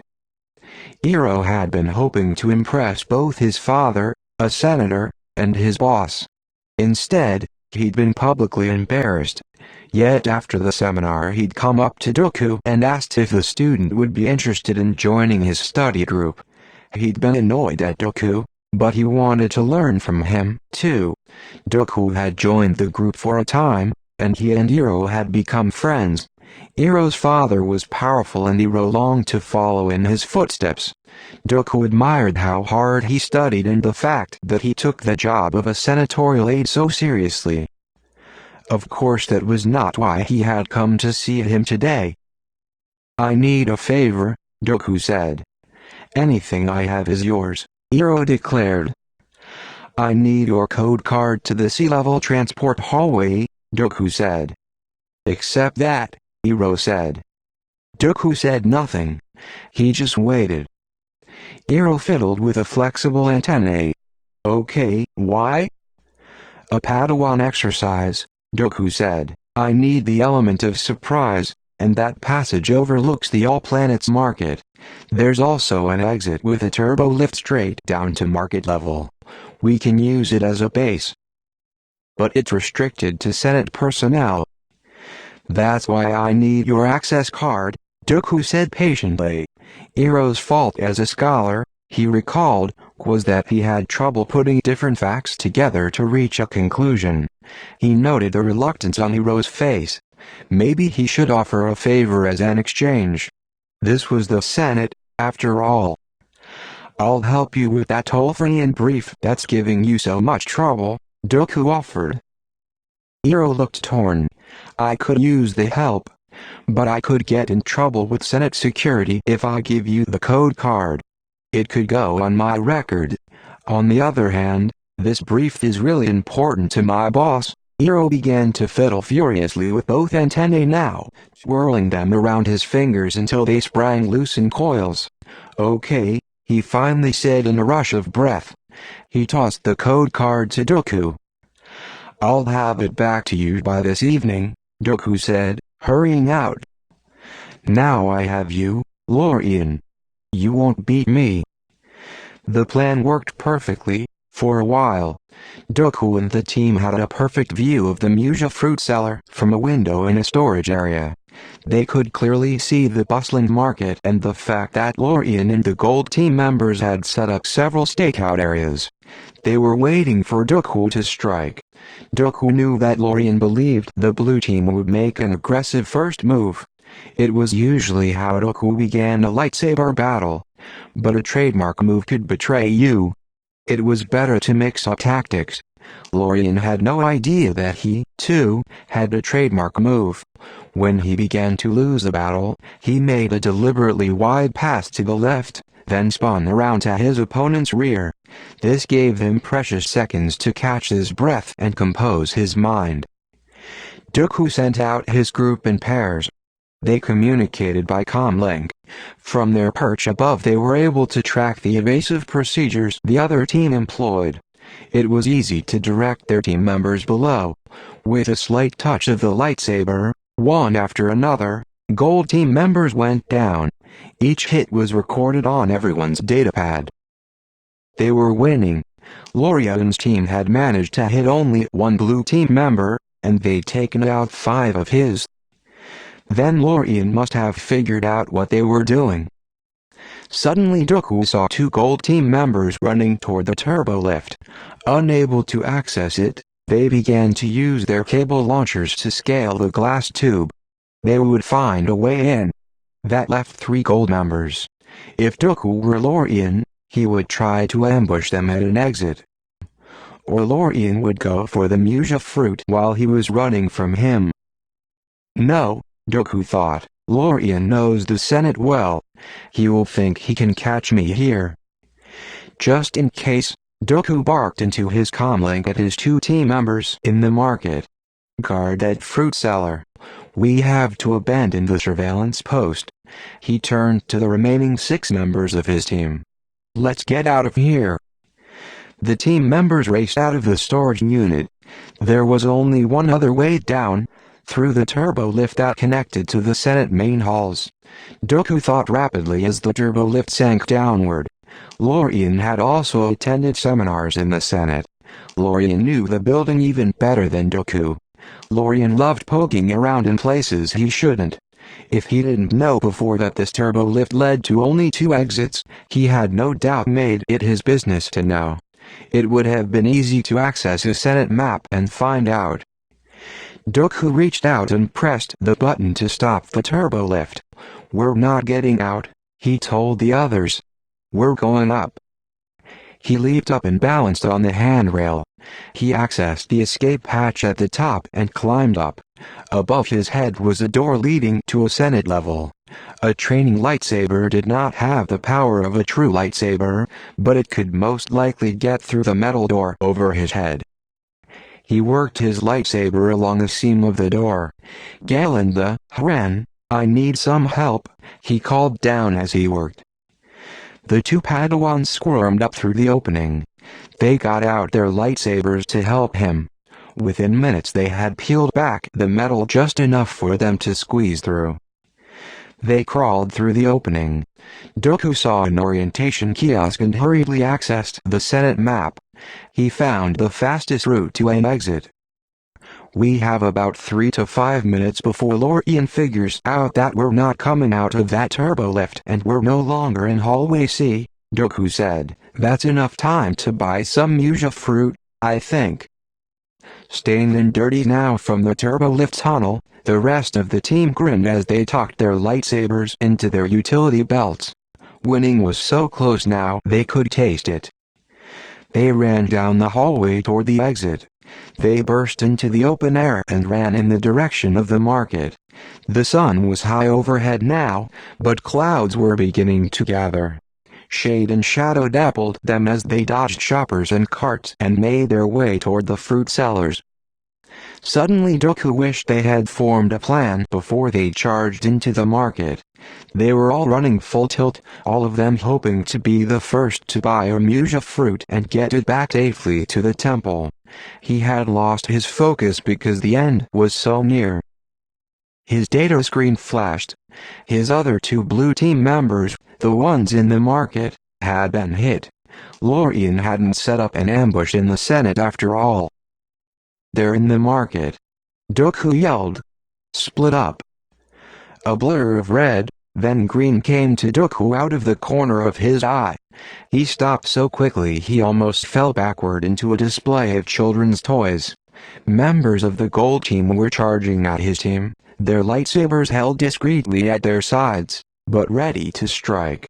A: Iro had been hoping to impress both his father, a senator, and his boss. Instead, he'd been publicly embarrassed. Yet after the seminar he'd come up to Dooku and asked if the student would be interested in joining his study group. He'd been annoyed at Dooku, but he wanted to learn from him, too. Dooku had joined the group for a time, and he and Iro had become friends. Iroh's father was powerful and Iro longed to follow in his footsteps. Dooku admired how hard he studied and the fact that he took the job of a senatorial aide so seriously. Of course that was not why he had come to see him today. I need a favor, Dooku said. Anything I have is yours, Iro declared. I need your code card to the sea-level transport hallway, Dooku said. Accept that, Iro said. Dooku said nothing. He just waited. Iro fiddled with a flexible antennae. Okay, why? A Padawan exercise, Dooku said. I need the element of surprise, and that passage overlooks the all-planets market. There's also an exit with a turbo lift straight down to market level. We can use it as a base. But it's restricted to Senate personnel. That's why I need your access card, Dooku said patiently. Iroh's fault as a scholar, he recalled, was that he had trouble putting different facts together to reach a conclusion. He noted the reluctance on Iroh's face. Maybe he should offer a favor as an exchange. This was the Senate, after all. I'll help you with that toll-free and brief that's giving you so much trouble, Dooku offered. Iroh looked torn. I could use the help, but I could get in trouble with Senate security if I give you the code card. It could go on my record. On the other hand, this brief is really important to my boss. Iroh began to fiddle furiously with both antennae now, swirling them around his fingers until they sprang loose in coils. Okay, he finally said in a rush of breath. He tossed the code card to Dooku. I'll have it back to you by this evening, Dooku said, hurrying out. Now I have you, Lorian. You won't beat me. The plan worked perfectly. For a while, Dooku and the team had a perfect view of the Muja fruit cellar from a window in a storage area. They could clearly see the bustling market and the fact that Lorian and the Gold Team members had set up several stakeout areas. They were waiting for Dooku to strike. Dooku knew that Lorian believed the Blue Team would make an aggressive first move. It was usually how Dooku began a lightsaber battle. But a trademark move could betray you. It was better to mix up tactics. Lorian had no idea that he, too, had a trademark move. When he began to lose a battle, he made a deliberately wide pass to the left, then spun around to his opponent's rear. This gave him precious seconds to catch his breath and compose his mind. Dooku sent out his group in pairs. They communicated by comlink. From their perch above they were able to track the evasive procedures the other team employed. It was easy to direct their team members below. With a slight touch of the lightsaber, one after another, Gold Team members went down. Each hit was recorded on everyone's datapad. They were winning. Lorian's team had managed to hit only one Blue Team member, and they'd taken out 5 of his. Then Lorian must have figured out what they were doing. Suddenly Dooku saw 2 Gold Team members running toward the turbo lift. Unable to access it, they began to use their cable launchers to scale the glass tube. They would find a way in. That left 3 Gold members. If Dooku were Lorian, he would try to ambush them at an exit. Or Lorian would go for the Muja fruit while he was running from him. No, Dooku thought, Lorian knows the Senate well. He will think he can catch me here. Just in case, Dooku barked into his comlink at his 2 team members in the market. Guard that fruit cellar. We have to abandon the surveillance post. He turned to the remaining 6 members of his team. Let's get out of here. The team members raced out of the storage unit. There was only one other way down, through the turbo lift that connected to the Senate main halls. Dooku thought rapidly as the turbo lift sank downward. Lorian had also attended seminars in the Senate. Lorian knew the building even better than Dooku. Lorian loved poking around in places he shouldn't. If he didn't know before that this turbo lift led to only 2 exits, he had no doubt made it his business to know. It would have been easy to access a Senate map and find out. Dooku reached out and pressed the button to stop the turbo lift. We're not getting out, he told the others. We're going up. He leaped up and balanced on the handrail. He accessed the escape hatch at the top and climbed up. Above his head was a door leading to a Senate level. A training lightsaber did not have the power of a true lightsaber, but it could most likely get through the metal door over his head. He worked his lightsaber along the seam of the door. Galanda, Hran, I need some help, he called down as he worked. The 2 Padawans squirmed up through the opening. They got out their lightsabers to help him. Within minutes they had peeled back the metal just enough for them to squeeze through. They crawled through the opening. Dooku saw an orientation kiosk and hurriedly accessed the Senate map. He found the fastest route to an exit. We have about 3 to 5 minutes before Lorien figures out that we're not coming out of that turbo lift and we're no longer in hallway C, Dooku said. That's enough time to buy some Muja fruit, I think. Stained and dirty now from the turbo lift tunnel, the rest of the team grinned as they tucked their lightsabers into their utility belts. Winning was so close now they could taste it. They ran down the hallway toward the exit. They burst into the open air and ran in the direction of the market. The sun was high overhead now, but clouds were beginning to gather. Shade and shadow dappled them as they dodged shoppers and carts and made their way toward the fruit sellers. Suddenly Dooku wished they had formed a plan before they charged into the market. They were all running full tilt, all of them hoping to be the first to buy a Muja fruit and get it back safely to the temple. He had lost his focus because the end was so near. His data screen flashed. His other 2 blue team members, the ones in the market, had been hit. Lorien hadn't set up an ambush in the Senate after all. They're in the market. Dooku yelled. Split up. A blur of red, then green came to Dooku out of the corner of his eye. He stopped so quickly he almost fell backward into a display of children's toys. Members of the gold team were charging at his team, their lightsabers held discreetly at their sides, but ready to strike.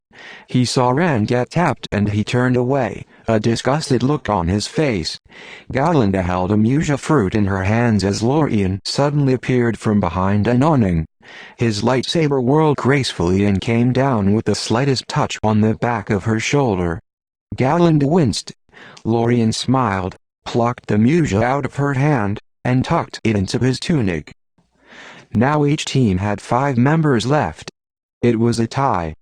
A: He saw Ren get tapped and he turned away, a disgusted look on his face. Galinda held a Muja fruit in her hands as Lorien suddenly appeared from behind an awning. His lightsaber whirled gracefully and came down with the slightest touch on the back of her shoulder. Galinda winced. Lorien smiled, plucked the Muja out of her hand, and tucked it into his tunic. Now each team had 5 members left. It was a tie.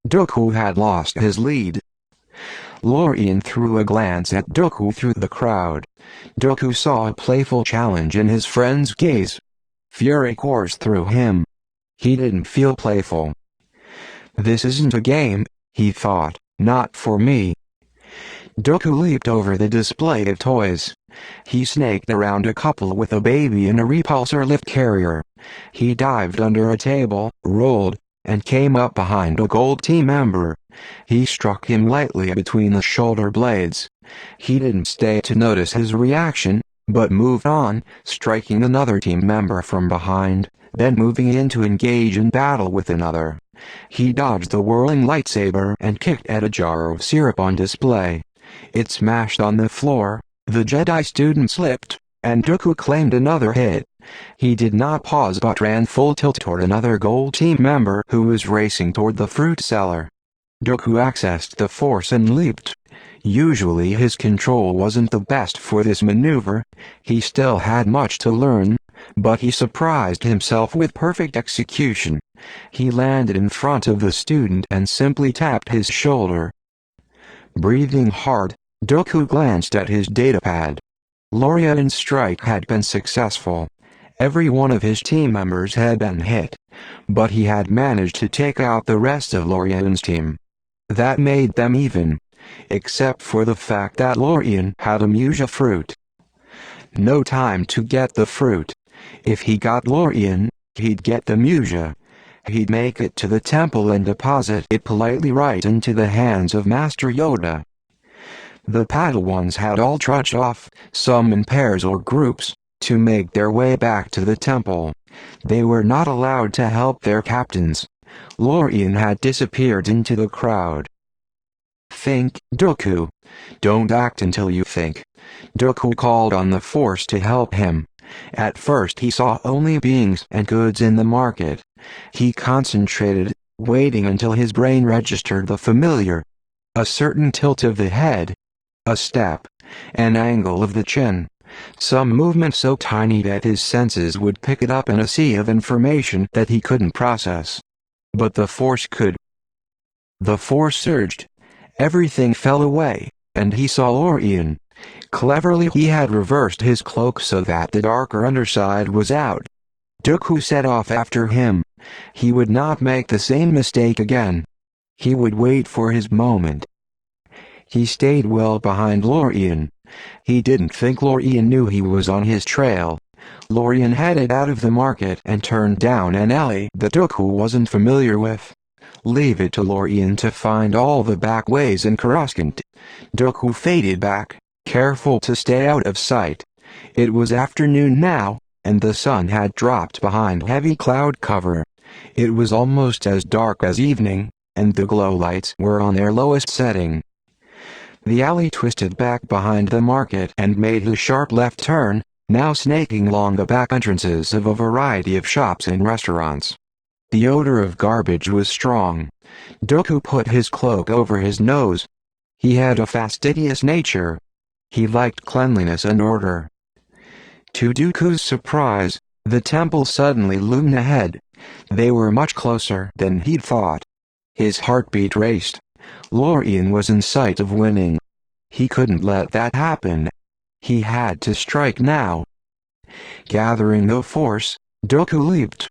A: Dooku had lost his lead. Lorien threw a glance at Dooku through the crowd. Dooku saw a playful challenge in his friend's gaze. Fury coursed through him. He didn't feel playful. This isn't a game, he thought, not for me. Dooku leaped over the display of toys. He snaked around a couple with a baby in a repulsor lift carrier. He dived under a table, rolled, and came up behind a gold team member. He struck him lightly between the shoulder blades. He didn't stay to notice his reaction, but moved on, striking another team member from behind, then moving in to engage in battle with another. He dodged the whirling lightsaber and kicked at a jar of syrup on display. It smashed on the floor, the Jedi student slipped, and Dooku claimed another hit. He did not pause but ran full tilt toward another gold team member who was racing toward the fruit seller. Dooku accessed the Force and leaped. Usually his control wasn't the best for this maneuver. He still had much to learn, but he surprised himself with perfect execution. He landed in front of the student and simply tapped his shoulder. Breathing hard, Dooku glanced at his datapad. Lorien's strike had been successful. Every one of his team members had been hit, but he had managed to take out the rest of Lorien's team. That made them even, except for the fact that Lorien had a Muja fruit. No time to get the fruit. If he got Lorien, he'd get the Muja. He'd make it to the temple and deposit it politely right into the hands of Master Yoda. The Padawans had all trudged off, some in pairs or groups, to make their way back to the temple. They were not allowed to help their captains. Lorien had disappeared into the crowd. Think, Dooku. Don't act until you think. Dooku called on the Force to help him. At first he saw only beings and goods in the market. He concentrated, waiting until his brain registered the familiar. A certain tilt of the head. A step. An angle of the chin. Some movement so tiny that his senses would pick it up in a sea of information that he couldn't process. But the Force could. The Force surged. Everything fell away, and he saw Lorien. Cleverly he had reversed his cloak so that the darker underside was out. Dooku set off after him. He would not make the same mistake again. He would wait for his moment. He stayed well behind Lorien. He didn't think Lorien knew he was on his trail. Lorian headed out of the market and turned down an alley that Dooku wasn't familiar with. Leave it to Lorian to find all the back ways in Coruscant. Dooku faded back, careful to stay out of sight. It was afternoon now, and the sun had dropped behind heavy cloud cover. It was almost as dark as evening, and the glow lights were on their lowest setting. The alley twisted back behind the market and made a sharp left turn, now snaking along the back entrances of a variety of shops and restaurants. The odor of garbage was strong. Dooku put his cloak over his nose. He had a fastidious nature. He liked cleanliness and order. To Dooku's surprise, the temple suddenly loomed ahead. They were much closer than he'd thought. His heartbeat raced. Lorian was in sight of winning. He couldn't let that happen. He had to strike now. Gathering no force, Dooku leaped.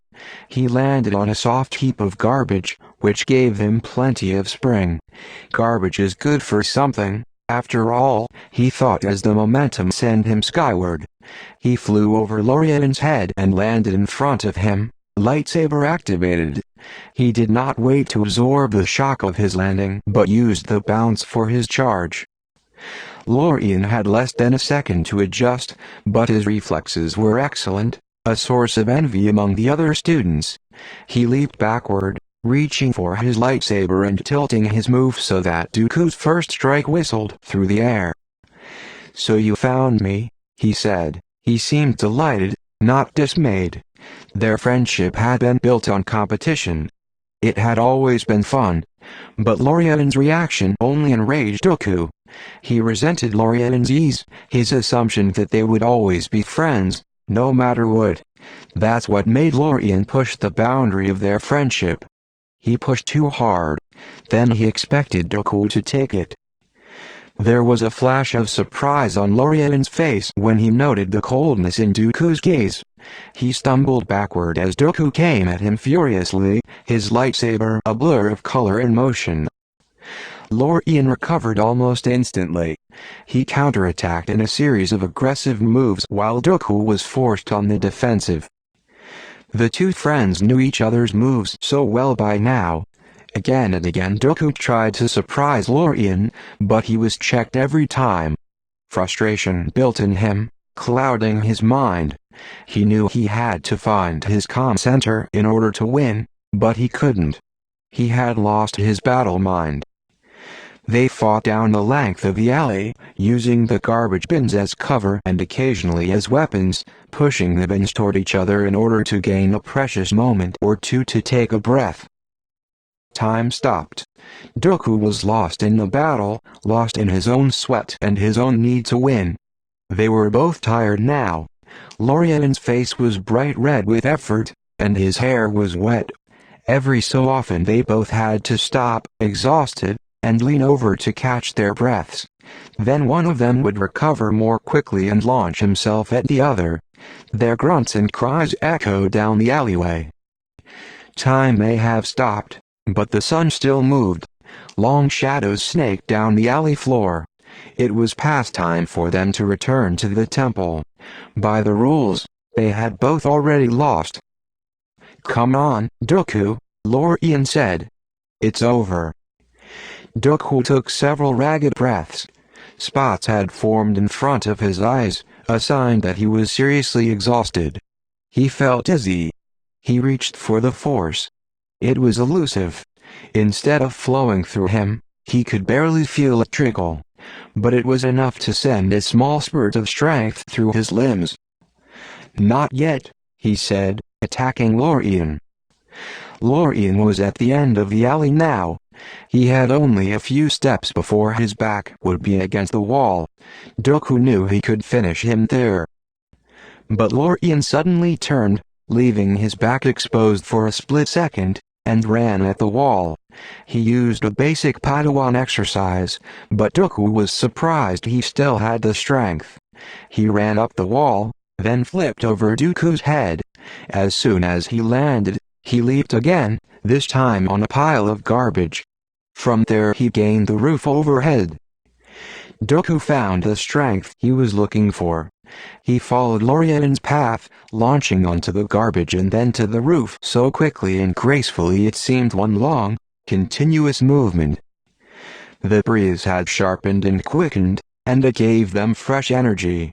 A: He landed on a soft heap of garbage, which gave him plenty of spring. Garbage is good for something, after all, he thought as the momentum sent him skyward. He flew over Lorian's head and landed in front of him, lightsaber activated. He did not wait to absorb the shock of his landing but used the bounce for his charge. Lorian had less than a second to adjust, but his reflexes were excellent, a source of envy among the other students. He leaped backward, reaching for his lightsaber and tilting his move so that Dooku's first strike whistled through the air. "So you found me," he said. He seemed delighted, not dismayed. Their friendship had been built on competition. It had always been fun. But Lorian's reaction only enraged Dooku. He resented Lorian's ease, his assumption that they would always be friends, no matter what. That's what made Lorian push the boundary of their friendship. He pushed too hard. Then he expected Dooku to take it. There was a flash of surprise on Lorian's face when he noted the coldness in Dooku's gaze. He stumbled backward as Dooku came at him furiously, his lightsaber a blur of color and motion. Lorian recovered almost instantly. He counterattacked in a series of aggressive moves while Dooku was forced on the defensive. The two friends knew each other's moves so well by now. Again and again Dooku tried to surprise Lorian, but he was checked every time. Frustration built in him, clouding his mind. He knew he had to find his calm center in order to win, but he couldn't. He had lost his battle mind. They fought down the length of the alley, using the garbage bins as cover and occasionally as weapons, pushing the bins toward each other in order to gain a precious moment or two to take a breath. Time stopped. Dooku was lost in the battle, lost in his own sweat and his own need to win. They were both tired now. Lorian's face was bright red with effort, and his hair was wet. Every so often they both had to stop, exhausted, and lean over to catch their breaths. Then one of them would recover more quickly and launch himself at the other. Their grunts and cries echoed down the alleyway. Time may have stopped, but the sun still moved. Long shadows snaked down the alley floor. It was past time for them to return to the temple. By the rules, they had both already lost. "Come on, Dooku," Lorian said. "It's over." Dooku took several ragged breaths. Spots had formed in front of his eyes, a sign that he was seriously exhausted. He felt dizzy. He reached for the Force. It was elusive. Instead of flowing through him, he could barely feel it trickle. But it was enough to send a small spurt of strength through his limbs. "Not yet," he said, attacking Lorian. Lorian was at the end of the alley now. He had only a few steps before his back would be against the wall. Dooku knew he could finish him there. But Lorian suddenly turned, leaving his back exposed for a split second, and ran at the wall. He used a basic Padawan exercise, but Dooku was surprised he still had the strength. He ran up the wall, then flipped over Dooku's head. As soon as he landed, he leaped again, this time on a pile of garbage. From there he gained the roof overhead. Dooku found the strength he was looking for. He followed Lorian's path, launching onto the garbage and then to the roof so quickly and gracefully it seemed one long, continuous movement. The breeze had sharpened and quickened, and it gave them fresh energy.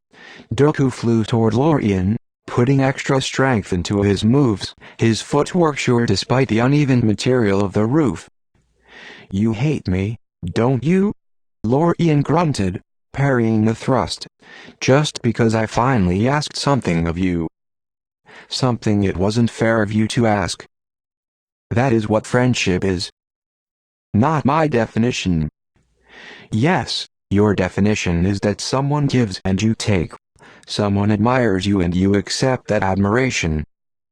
A: Dooku flew toward Lorian, putting extra strength into his moves, his footwork sure despite the uneven material of the roof. "You hate me, don't you?" Lorian grunted, parrying the thrust. "Just because I finally asked something of you. Something it wasn't fair of you to ask. That is what friendship is. Not my definition." "Yes, your definition is that someone gives and you take. Someone admires you and you accept that admiration."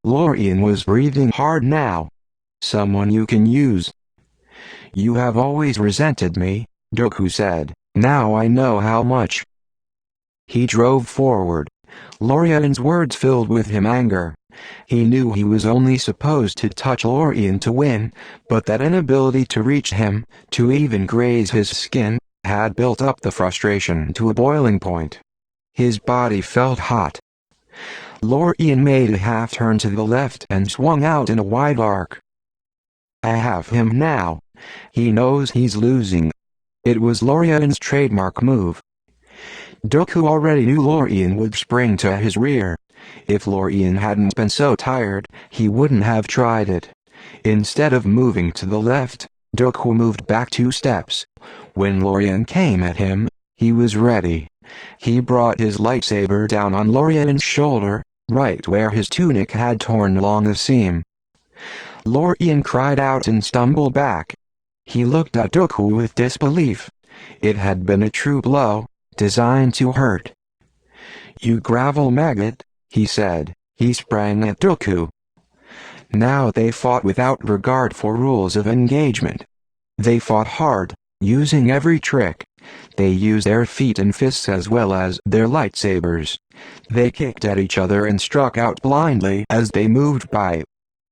A: Lorian was breathing hard now. "Someone you can use." "You have always resented me," Dooku said. "Now I know how much." He drove forward. Lorian's words filled with him anger. He knew he was only supposed to touch Lorian to win, but that inability to reach him, to even graze his skin, had built up the frustration to a boiling point. His body felt hot. Lorian made a half-turn to the left and swung out in a wide arc. "I have him now." He knows he's losing. It was Lorian's trademark move. Dooku already knew Lorian would spring to his rear. If Lorian hadn't been so tired, he wouldn't have tried it. Instead of moving to the left, Dooku moved back 2 steps. When Lorian came at him, he was ready. He brought his lightsaber down on Lorian's shoulder, right where his tunic had torn along the seam. Lorian cried out and stumbled back. He looked at Dooku with disbelief. It had been a true blow, designed to hurt. "You gravel maggot," he said. He sprang at Dooku. Now they fought without regard for rules of engagement. They fought hard, using every trick. They used their feet and fists as well as their lightsabers. They kicked at each other and struck out blindly as they moved by.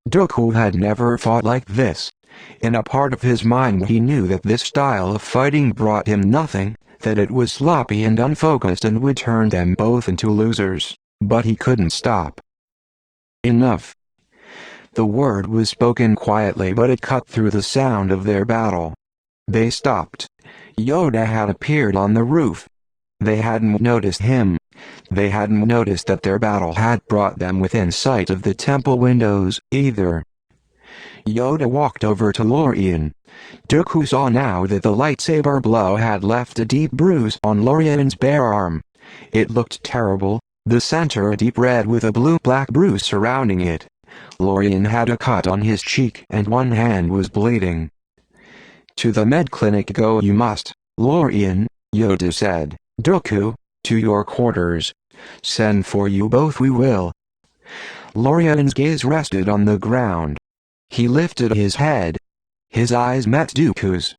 A: Dooku had never fought like this. In a part of his mind he knew that this style of fighting brought him nothing, that it was sloppy and unfocused and would turn them both into losers, but he couldn't stop. Enough. The word was spoken quietly but it cut through the sound of their battle. They stopped. Yoda had appeared on the roof. They hadn't noticed him. They hadn't noticed that their battle had brought them within sight of the temple windows, either. Yoda walked over to Lorian. Dooku saw now that the lightsaber blow had left a deep bruise on Lorian's bare arm. It looked terrible, the center a deep red with a blue-black bruise surrounding it. Lorian had a cut on his cheek and one hand was bleeding. "To the med clinic go you must, Lorian," Yoda said. "Dooku, to your quarters. Send for you both we will." Lorian's gaze rested on the ground. He lifted his head. His eyes met Dooku's.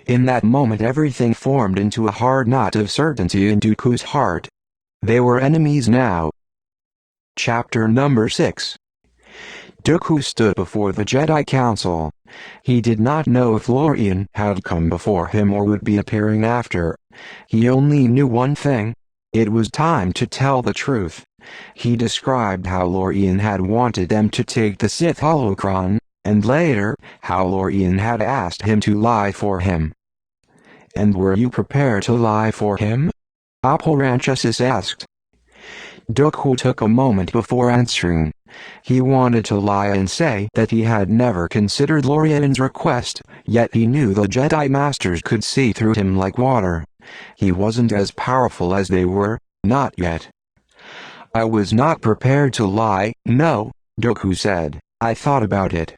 A: In that moment everything formed into a hard knot of certainty in Dooku's heart. They were enemies now. Chapter number 6. Dooku stood before the Jedi Council. He did not know if Lorian had come before him or would be appearing after. He only knew one thing. It was time to tell the truth. He described how Lorian had wanted them to take the Sith holocron, and later, how Lorian had asked him to lie for him. "And were you prepared to lie for him?" Apparensis asked. Dooku took a moment before answering. He wanted to lie and say that he had never considered Lorian's request, yet he knew the Jedi Masters could see through him like water. He wasn't as powerful as they were, not yet. "I was not prepared to lie, no," Dooku said. "I thought about it.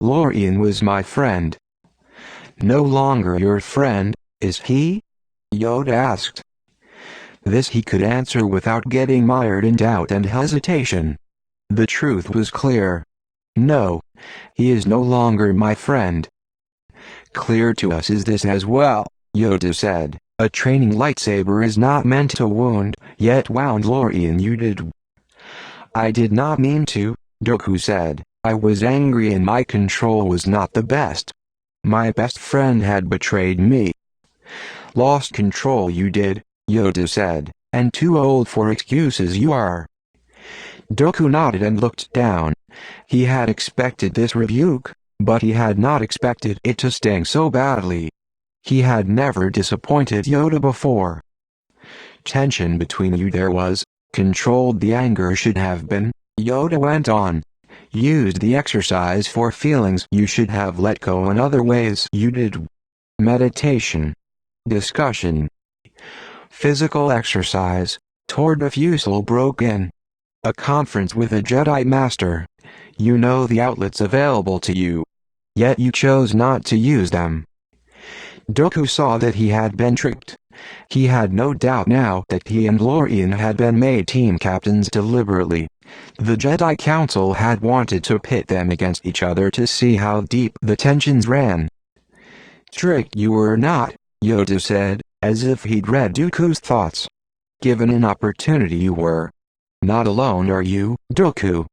A: Lorian was my friend." "No longer your friend, is he?" Yoda asked. This he could answer without getting mired in doubt and hesitation. The truth was clear. "No, he is no longer my friend." "Clear to us is this as well," Yoda said. "A training lightsaber is not meant to wound, yet wound Lorian you did." "I did not mean to," Dooku said. "I was angry and my control was not the best. My best friend had betrayed me." "Lost control you did," Yoda said, and too old for excuses you are." Dooku nodded and looked down. He had expected this rebuke, but he had not expected it to sting so badly. He had never disappointed Yoda before. "Tension between you there was, controlled the anger should have been," Yoda went on. "Used the exercise for feelings you should have let go in other ways you did. Meditation. Discussion. Physical exercise." Toward Fusel broke in. "A conference with a Jedi Master. You know the outlets available to you. Yet you chose not to use them." Dooku saw that he had been tricked. He had no doubt now that he and Lorian had been made team captains deliberately. The Jedi Council had wanted to pit them against each other to see how deep the tensions ran. "Tricked you were not," Yoda said, as if he'd read Dooku's thoughts. "Given an opportunity you were. Not alone are you, Dooku.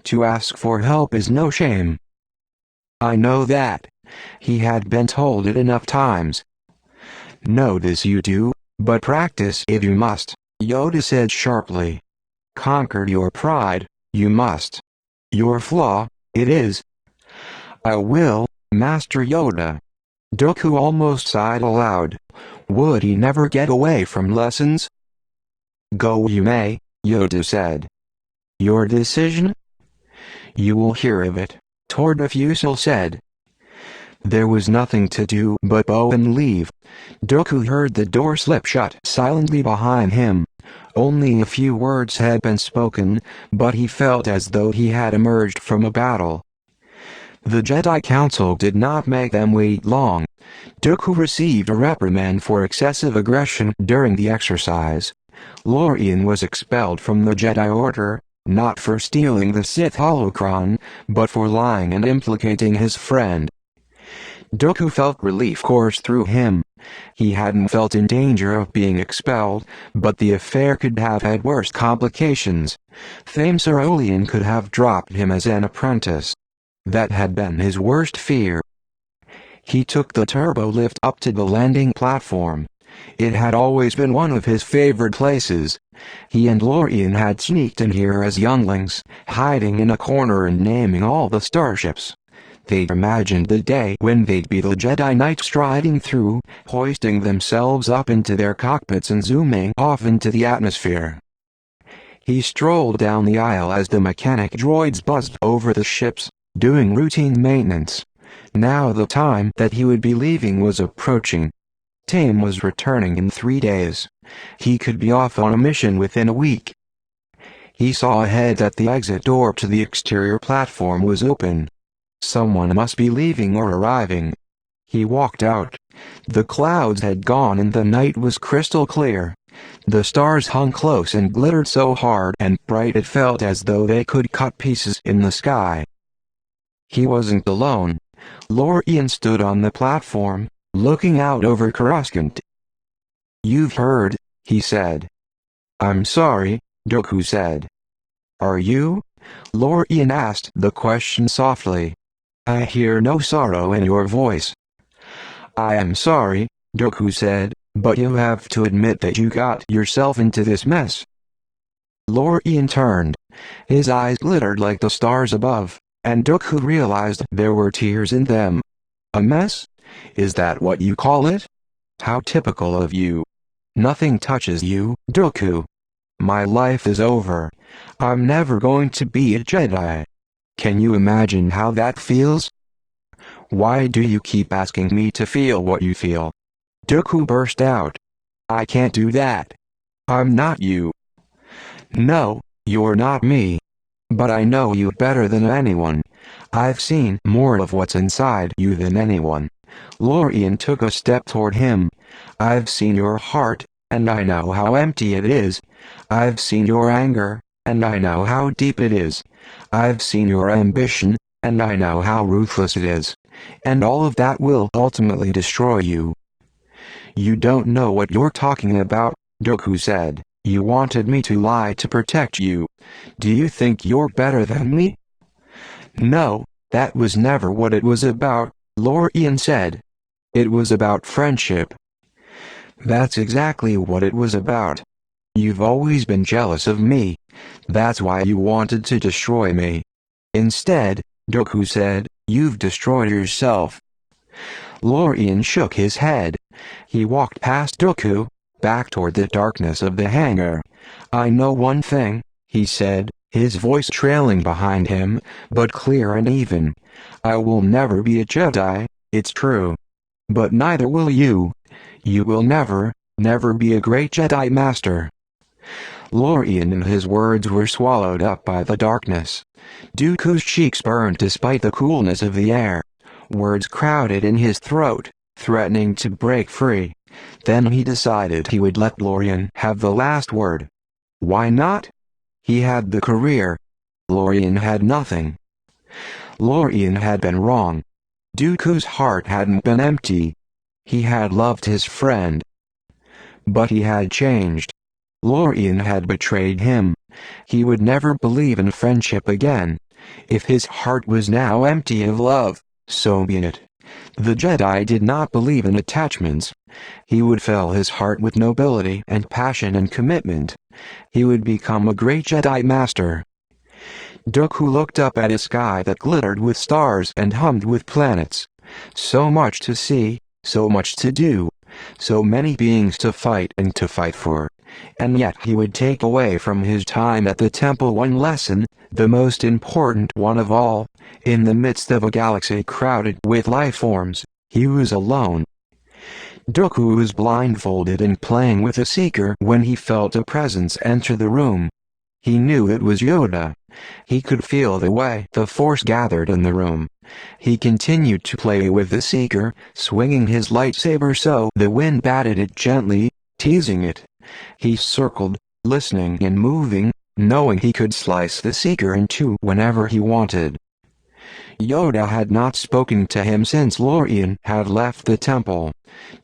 A: To ask for help is no shame." "I know that." He had been told it enough times. "Know this you do, but practice it you must," Yoda said sharply. "Conquer your pride, you must. Your flaw, it is." "I will, Master Yoda." Dooku almost sighed aloud. Would he never get away from lessons? "Go you may," Yoda said. "Your decision?" "You will hear of it," Tordafusel said. There was nothing to do but bow and leave. Dooku heard the door slip shut silently behind him. Only a few words had been spoken, but he felt as though he had emerged from a battle. The Jedi Council did not make them wait long. Dooku received a reprimand for excessive aggression during the exercise. Lorian was expelled from the Jedi Order, not for stealing the Sith holocron, but for lying and implicating his friend. Dooku felt relief course through him. He hadn't felt in danger of being expelled, but the affair could have had worse complications. Thame Sarolian could have dropped him as an apprentice. That had been his worst fear. He took the turbo lift up to the landing platform. It had always been one of his favorite places. He and Lorian had sneaked in here as younglings, hiding in a corner and naming all the starships. They'd imagined the day when they'd be the Jedi Knights striding through, hoisting themselves up into their cockpits and zooming off into the atmosphere. He strolled down the aisle as the mechanic droids buzzed over the ships, doing routine maintenance. Now the time that he would be leaving was approaching. Thame was returning in 3 days. He could be off on a mission within a week. He saw ahead that the exit door to the exterior platform was open. Someone must be leaving or arriving. He walked out. The clouds had gone and the night was crystal clear. The stars hung close and glittered so hard and bright it felt as though they could cut pieces in the sky. He wasn't alone. Lorian stood on the platform, looking out over Coruscant. "You've heard," he said. "I'm sorry," Dooku said. "Are you?" Lorian asked the question softly. "I hear no sorrow in your voice." "I am sorry," Dooku said, "but you have to admit that you got yourself into this mess." Lorian turned. His eyes glittered like the stars above, and Dooku realized there were tears in them. "A mess? Is that what you call it? How typical of you. Nothing touches you, Dooku. My life is over. I'm never going to be a Jedi. Can you imagine how that feels? Why do you keep asking me to feel what you feel?" Dooku burst out. "I can't do that. I'm not you." "No, you're not me. But I know you better than anyone. I've seen more of what's inside you than anyone." Lorian took a step toward him. "I've seen your heart, and I know how empty it is. I've seen your anger, and I know how deep it is. I've seen your ambition, and I know how ruthless it is. And all of that will ultimately destroy you." "You don't know what you're talking about," Dooku said. "You wanted me to lie to protect you. Do you think you're better than me?" "No, that was never what it was about," Lorian said. "It was about friendship." "That's exactly what it was about. You've always been jealous of me. That's why you wanted to destroy me. Instead, Dooku said, you've destroyed yourself. Lorian shook his head. He walked past Dooku, back toward the darkness of the hangar. I know one thing, he said, his voice trailing behind him, but clear and even. I will never be a Jedi, it's true. But neither will you. You will never, never be a great Jedi Master. Lorian and his words were swallowed up by the darkness. Dooku's cheeks burned despite the coolness of the air. Words crowded in his throat, threatening to break free. Then he decided he would let Lorian have the last word. Why not? He had the career. Lorian had nothing. Lorian had been wrong. Dooku's heart hadn't been empty. He had loved his friend. But he had changed. Lorian had betrayed him. He would never believe in friendship again. If his heart was now empty of love, so be it. The Jedi did not believe in attachments. He would fill his heart with nobility and passion and commitment. He would become a great Jedi Master. Dooku looked up at a sky that glittered with stars and hummed with planets. So much to see, so much to do, so many beings to fight and to fight for. And yet he would take away from his time at the temple one lesson, the most important one of all. In the midst of a galaxy crowded with life forms, he was alone. Dooku was blindfolded and playing with a seeker when he felt a presence enter the room. He knew it was Yoda. He could feel the way the Force gathered in the room. He continued to play with the seeker, swinging his lightsaber so the wind batted it gently, teasing it. He circled, listening and moving, knowing he could slice the seeker in two whenever he wanted. Yoda had not spoken to him since Lorian had left the temple.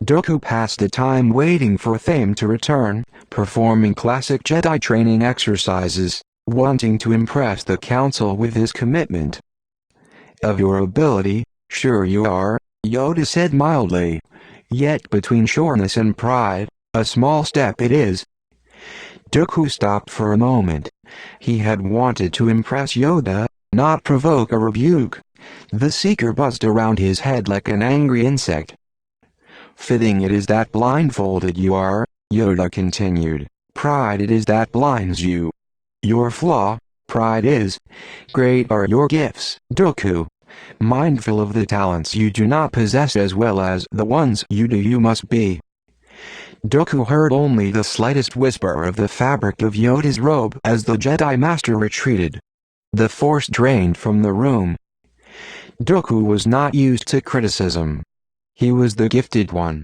A: Dooku passed the time waiting for Thame to return, performing classic Jedi training exercises, wanting to impress the Council with his commitment. Of your ability, sure you are, Yoda said mildly. Yet between sureness and pride, a small step it is. Dooku stopped for a moment. He had wanted to impress Yoda, not provoke a rebuke. The seeker buzzed around his head like an angry insect. Fitting it is that blindfolded you are, Yoda continued. Pride it is that blinds you. Your flaw, pride is. Great are your gifts, Dooku. Mindful of the talents you do not possess as well as the ones you do you must be. Dooku heard only the slightest whisper of the fabric of Yoda's robe as the Jedi Master retreated. The Force drained from the room. Dooku was not used to criticism. He was the gifted one.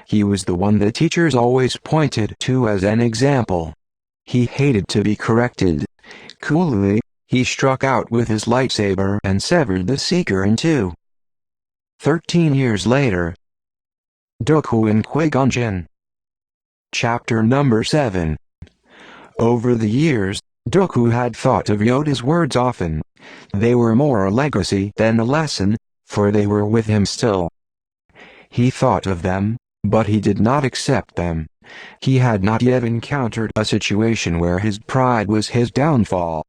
A: He was the one the teachers always pointed to as an example. He hated to be corrected. Coolly, he struck out with his lightsaber and severed the seeker in two. 13 years later. Dooku and Qui-Gon Jinn. Chapter number 7. Over the years, Dooku had thought of Yoda's words often. They were more a legacy than a lesson, for they were with him still. He thought of them, but he did not accept them. He had not yet encountered a situation where his pride was his downfall.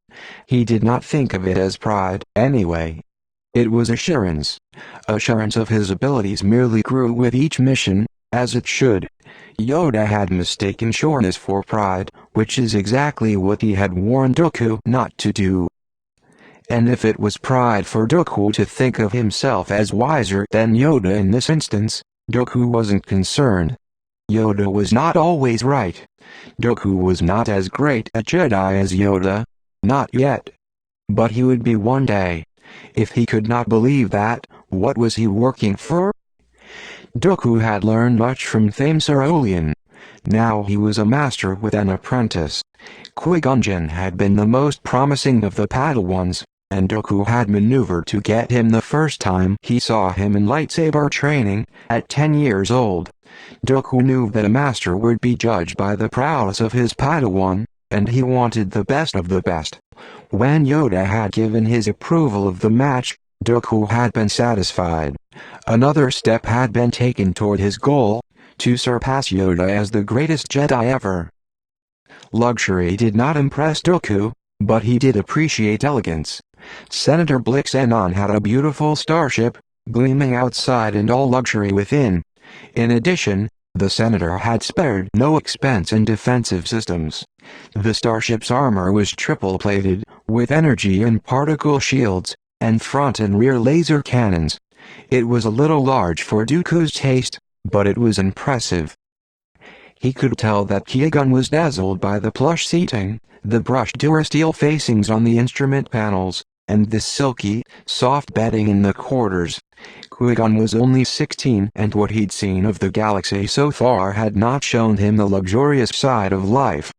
A: He did not think of it as pride, anyway. It was assurance. Assurance of his abilities merely grew with each mission, as it should. Yoda had mistaken sureness for pride, which is exactly what he had warned Dooku not to do. And if it was pride for Dooku to think of himself as wiser than Yoda in this instance, Dooku wasn't concerned. Yoda was not always right. Dooku was not as great a Jedi as Yoda. Not yet. But he would be one day. If he could not believe that, what was he working for? Dooku had learned much from Thame Cerulean. Now he was a master with an apprentice. Qui-Gon Jinn had been the most promising of the Padawans, and Dooku had maneuvered to get him the first time he saw him in lightsaber training, at 10 years old. Dooku knew that a master would be judged by the prowess of his Padawan, and he wanted the best of the best. When Yoda had given his approval of the match, Dooku had been satisfied. Another step had been taken toward his goal, to surpass Yoda as the greatest Jedi ever. Luxury did not impress Dooku, but he did appreciate elegance. Senator Blix-Enon had a beautiful starship, gleaming outside and all luxury within. In addition, the senator had spared no expense in defensive systems. The starship's armor was triple-plated, with energy and particle shields, and front and rear laser cannons. It was a little large for Dooku's taste, but it was impressive. He could tell that Qui-Gon was dazzled by the plush seating, the brushed durasteel facings on the instrument panels, and the silky, soft bedding in the quarters. Qui-Gon was only 16, and what he'd seen of the galaxy so far had not shown him the luxurious side of life.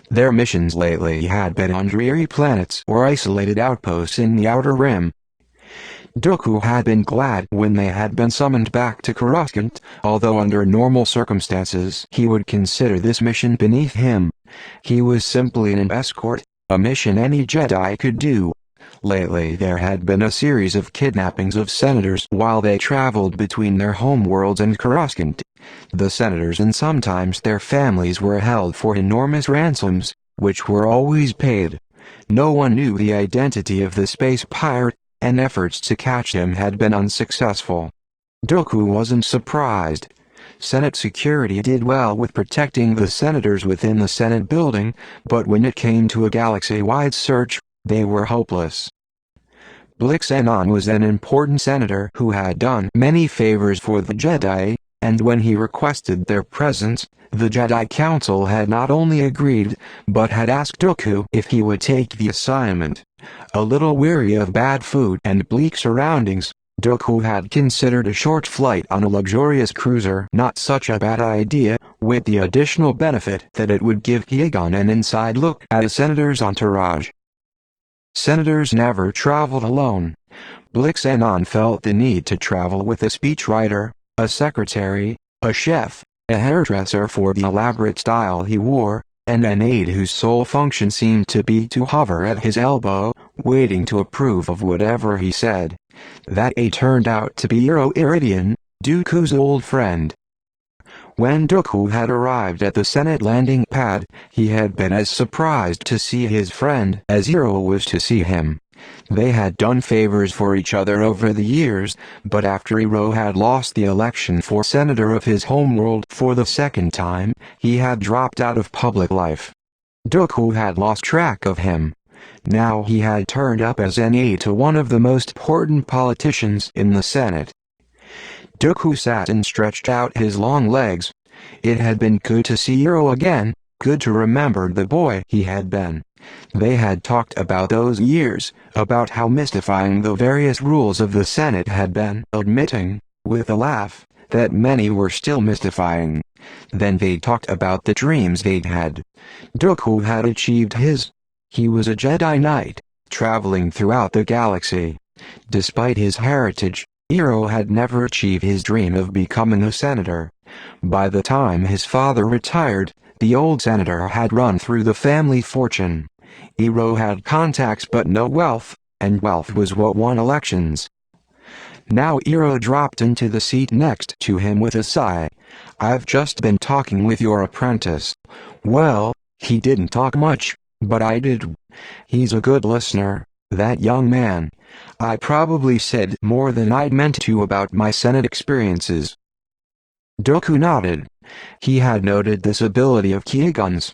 A: Their missions lately had been on dreary planets or isolated outposts in the Outer Rim. Dooku had been glad when they had been summoned back to Coruscant, although under normal circumstances he would consider this mission beneath him. He was simply an escort, a mission any Jedi could do. Lately there had been a series of kidnappings of senators while they traveled between their homeworlds and Coruscant. The senators and sometimes their families were held for enormous ransoms, which were always paid. No one knew the identity of the space pirate, and efforts to catch him had been unsuccessful. Dooku wasn't surprised. Senate security did well with protecting the senators within the Senate building, but when it came to a galaxy-wide search, they were hopeless. Blix-Enon was an important senator who had done many favors for the Jedi, and when he requested their presence, the Jedi Council had not only agreed, but had asked Dooku if he would take the assignment. A little weary of bad food and bleak surroundings, Dooku had considered a short flight on a luxurious cruiser not such a bad idea, with the additional benefit that it would give Qui-Gon an inside look at a senator's entourage. Senators never traveled alone. Blix-Enon felt the need to travel with a speechwriter, a secretary, a chef, a hairdresser for the elaborate style he wore, and an aide whose sole function seemed to be to hover at his elbow, waiting to approve of whatever he said. That aide turned out to be Eero Iridian, Dooku's old friend. When Dooku had arrived at the Senate landing pad, he had been as surprised to see his friend as Eero was to see him. They had done favors for each other over the years, but after Eero had lost the election for senator of his homeworld for the second time, he had dropped out of public life. Dooku had lost track of him. Now he had turned up as an aide to one of the most important politicians in the Senate. Dooku sat and stretched out his long legs. It had been good to see Eero again, good to remember the boy he had been. They had talked about those years, about how mystifying the various rules of the Senate had been, admitting, with a laugh, that many were still mystifying. Then they talked about the dreams they'd had. Dooku had achieved his. He was a Jedi Knight, traveling throughout the galaxy. Despite his heritage, Eero had never achieved his dream of becoming a senator. By the time his father retired, the old senator had run through the family fortune. Eero had contacts but no wealth, and wealth was what won elections. Now Eero dropped into the seat next to him with a sigh. "I've just been talking with your apprentice." Well, he didn't talk much, but I did. He's a good listener, that young man. I probably said more than I'd meant to about my Senate experiences. Dooku nodded. He had noted this ability of Qui-Gon's.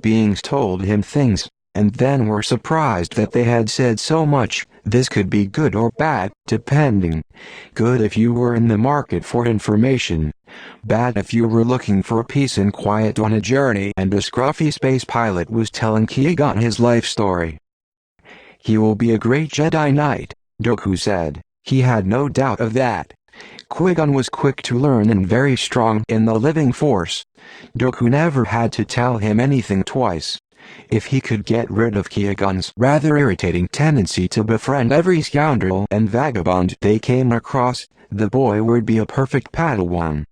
A: Beings told him things, and then were surprised that they had said so much. This could be good or bad, depending. Good if you were in the market for information. Bad if you were looking for peace and quiet on a journey and a scruffy space pilot was telling Qui-Gon his life story. "He will be a great Jedi Knight," Dooku said. He had no doubt of that. Qui-Gon was quick to learn and very strong in the living force. Dooku never had to tell him anything twice. If he could get rid of Qui-Gon's rather irritating tendency to befriend every scoundrel and vagabond they came across, the boy would be a perfect Padawan.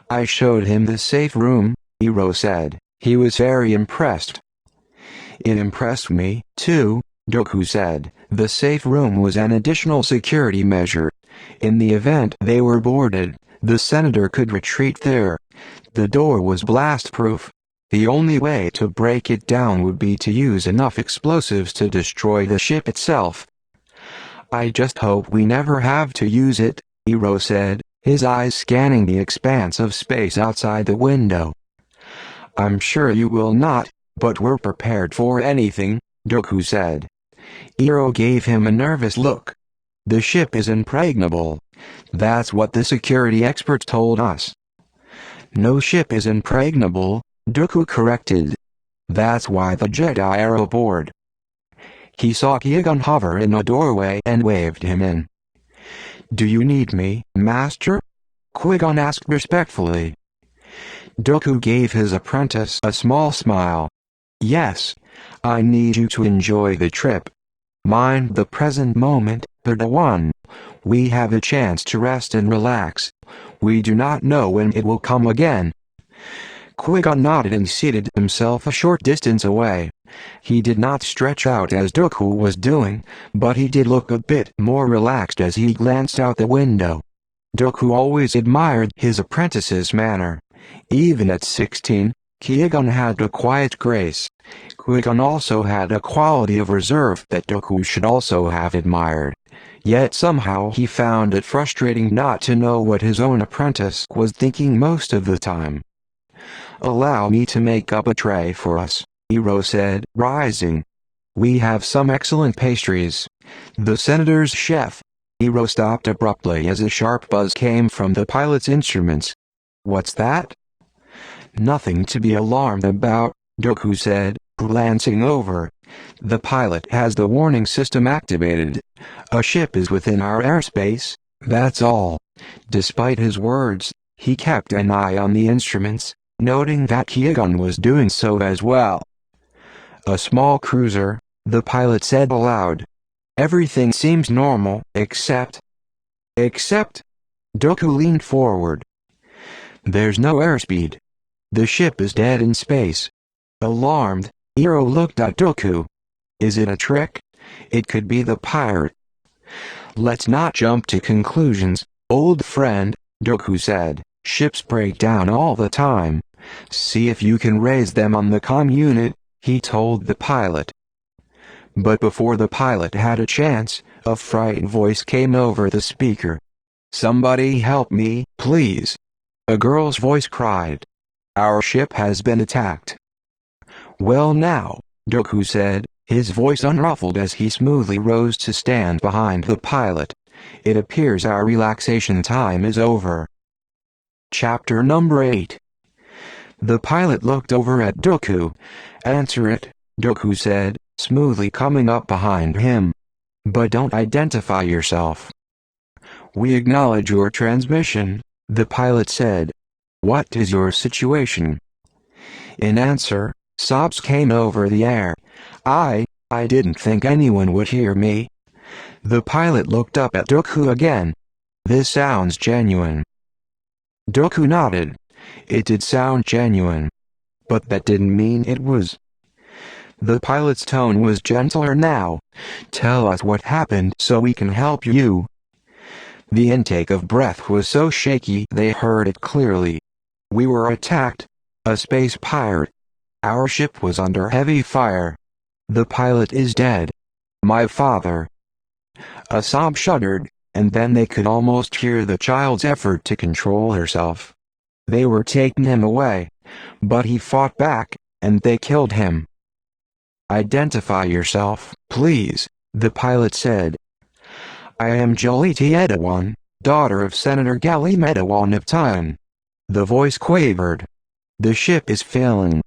A: "I showed him the safe room," Eero said. "He was very impressed." "It impressed me, too," Dooku said. The safe room was an additional security measure. In the event they were boarded, the senator could retreat there. The door was blast-proof. The only way to break it down would be to use enough explosives to destroy the ship itself. I just hope we never have to use it, Hiro said, his eyes scanning the expanse of space outside the window. I'm sure you will not, but we're prepared for anything, Dooku said. Hiro gave him a nervous look. The ship is impregnable. That's what the security experts told us. No ship is impregnable, Dooku corrected. That's why the Jedi are aboard. He saw Qui-Gon hover in a doorway and waved him in. Do you need me, Master? Qui-Gon asked respectfully. Dooku gave his apprentice a small smile. Yes, I need you to enjoy the trip. Mind the present moment, Padawan. We have a chance to rest and relax. We do not know when it will come again. Qui-Gon nodded and seated himself a short distance away. He did not stretch out as Dooku was doing, but he did look a bit more relaxed as he glanced out the window. Dooku always admired his apprentice's manner. Even at 16, Qui-Gon had a quiet grace. Qui-Gon also had a quality of reserve that Dooku should also have admired. Yet somehow he found it frustrating not to know what his own apprentice was thinking most of the time. Allow me to make up a tray for us, Hiro said, rising. We have some excellent pastries. The Senator's chef. Hiro stopped abruptly as a sharp buzz came from the pilot's instruments. What's that? Nothing to be alarmed about, Dooku said, glancing over. The pilot has the warning system activated. A ship is within our airspace, that's all. Despite his words, he kept an eye on the instruments, noting that Qui-Gon was doing so as well. A small cruiser, the pilot said aloud. Everything seems normal, except... Dooku leaned forward. There's no airspeed. The ship is dead in space. Alarmed, Hiro looked at Dooku. Is it a trick? It could be the pirate. Let's not jump to conclusions, old friend, Dooku said. Ships break down all the time. See if you can raise them on the comm unit, he told the pilot. But before the pilot had a chance, a frightened voice came over the speaker. Somebody help me, please. A girl's voice cried. Our ship has been attacked. Well now, Dooku said, his voice unruffled as he smoothly rose to stand behind the pilot. It appears our relaxation time is over. Chapter number 8. The pilot looked over at Dooku. Answer it, Dooku said, smoothly coming up behind him. But don't identify yourself. We acknowledge your transmission, the pilot said. What is your situation? In answer, sobs came over the air. I didn't think anyone would hear me. The pilot looked up at Dooku again. This sounds genuine. Dooku nodded. It did sound genuine. But that didn't mean it was. The pilot's tone was gentler now. Tell us what happened so we can help you. The intake of breath was so shaky they heard it clearly. We were attacked. A space pirate. Our ship was under heavy fire. The pilot is dead. My father. A sob shuddered, and then they could almost hear the child's effort to control herself. They were taking him away, but he fought back, and they killed him. Identify yourself, please, the pilot said. I am Joliti Edawan, daughter of Senator Gali Medawan of Tion. The voice quavered. The ship is failing.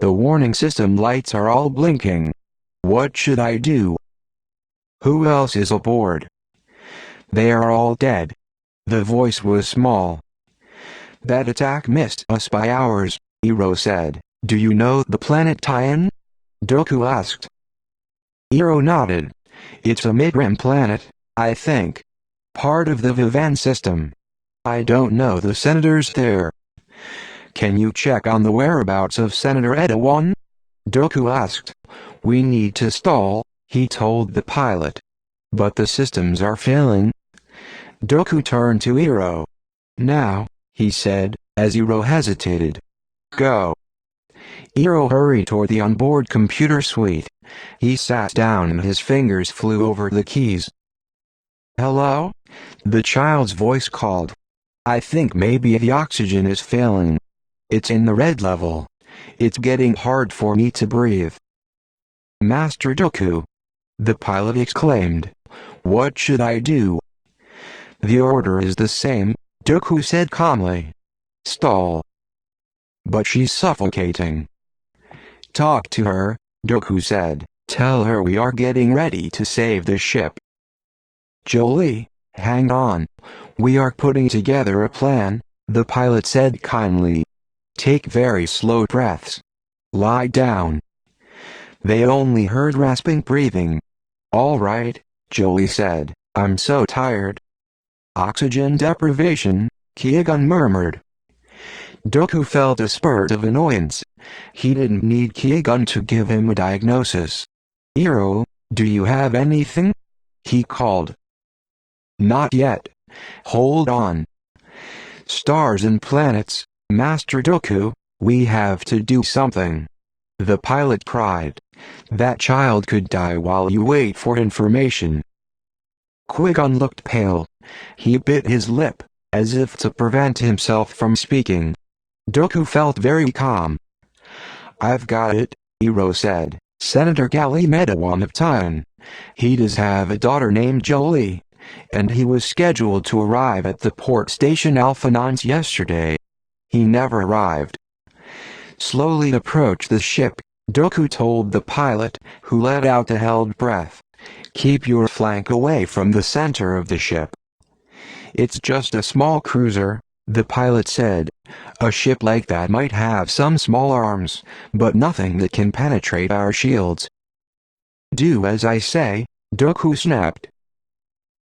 A: The warning system lights are all blinking. What should I do? Who else is aboard? They are all dead. The voice was small. That attack missed us by hours, Hiro said. Do you know the planet Tion? Dooku asked. Hiro nodded. It's a mid-rim planet, I think. Part of the Vivan system. I don't know the senators there. Can you check on the whereabouts of Senator Edawan? Dooku asked. We need to stall, he told the pilot. But the systems are failing. Dooku turned to Hiro. Now, he said, as Hiro hesitated. Go. Iro hurried toward the onboard computer suite. He sat down and his fingers flew over the keys. "Hello?" The child's voice called. "I think maybe the oxygen is failing. It's in the red level. It's getting hard for me to breathe." "Master Dooku!" the pilot exclaimed. "What should I do?" "The order is the same," Dooku said calmly. "Stall." "But she's suffocating." "Talk to her," Dooku said. "Tell her we are getting ready to save the ship." "Jolie, hang on. We are putting together a plan," the pilot said kindly. "Take very slow breaths. Lie down." They only heard rasping breathing. "All right," Jolie said. "I'm so tired." "Oxygen deprivation," Qui-Gon murmured. Dooku felt a spurt of annoyance. He didn't need Qui-Gon to give him a diagnosis. "Iro, do you have anything?" he called. "Not yet. Hold on." "Stars and planets, Master Dooku, we have to do something," the pilot cried. "That child could die while you wait for information." Qui-Gon looked pale. He bit his lip, as if to prevent himself from speaking. Dooku felt very calm. "I've got it," Iro said. "Senator Gali Medawamaptian. He does have a daughter named Jolie, and he was scheduled to arrive at the port station Alpha 9 yesterday. He never arrived." "Slowly approach the ship," Dooku told the pilot, who let out a held breath. "Keep your flank away from the center of the ship." "It's just a small cruiser," the pilot said. "A ship like that might have some small arms, but nothing that can penetrate our shields." "Do as I say," Dooku snapped.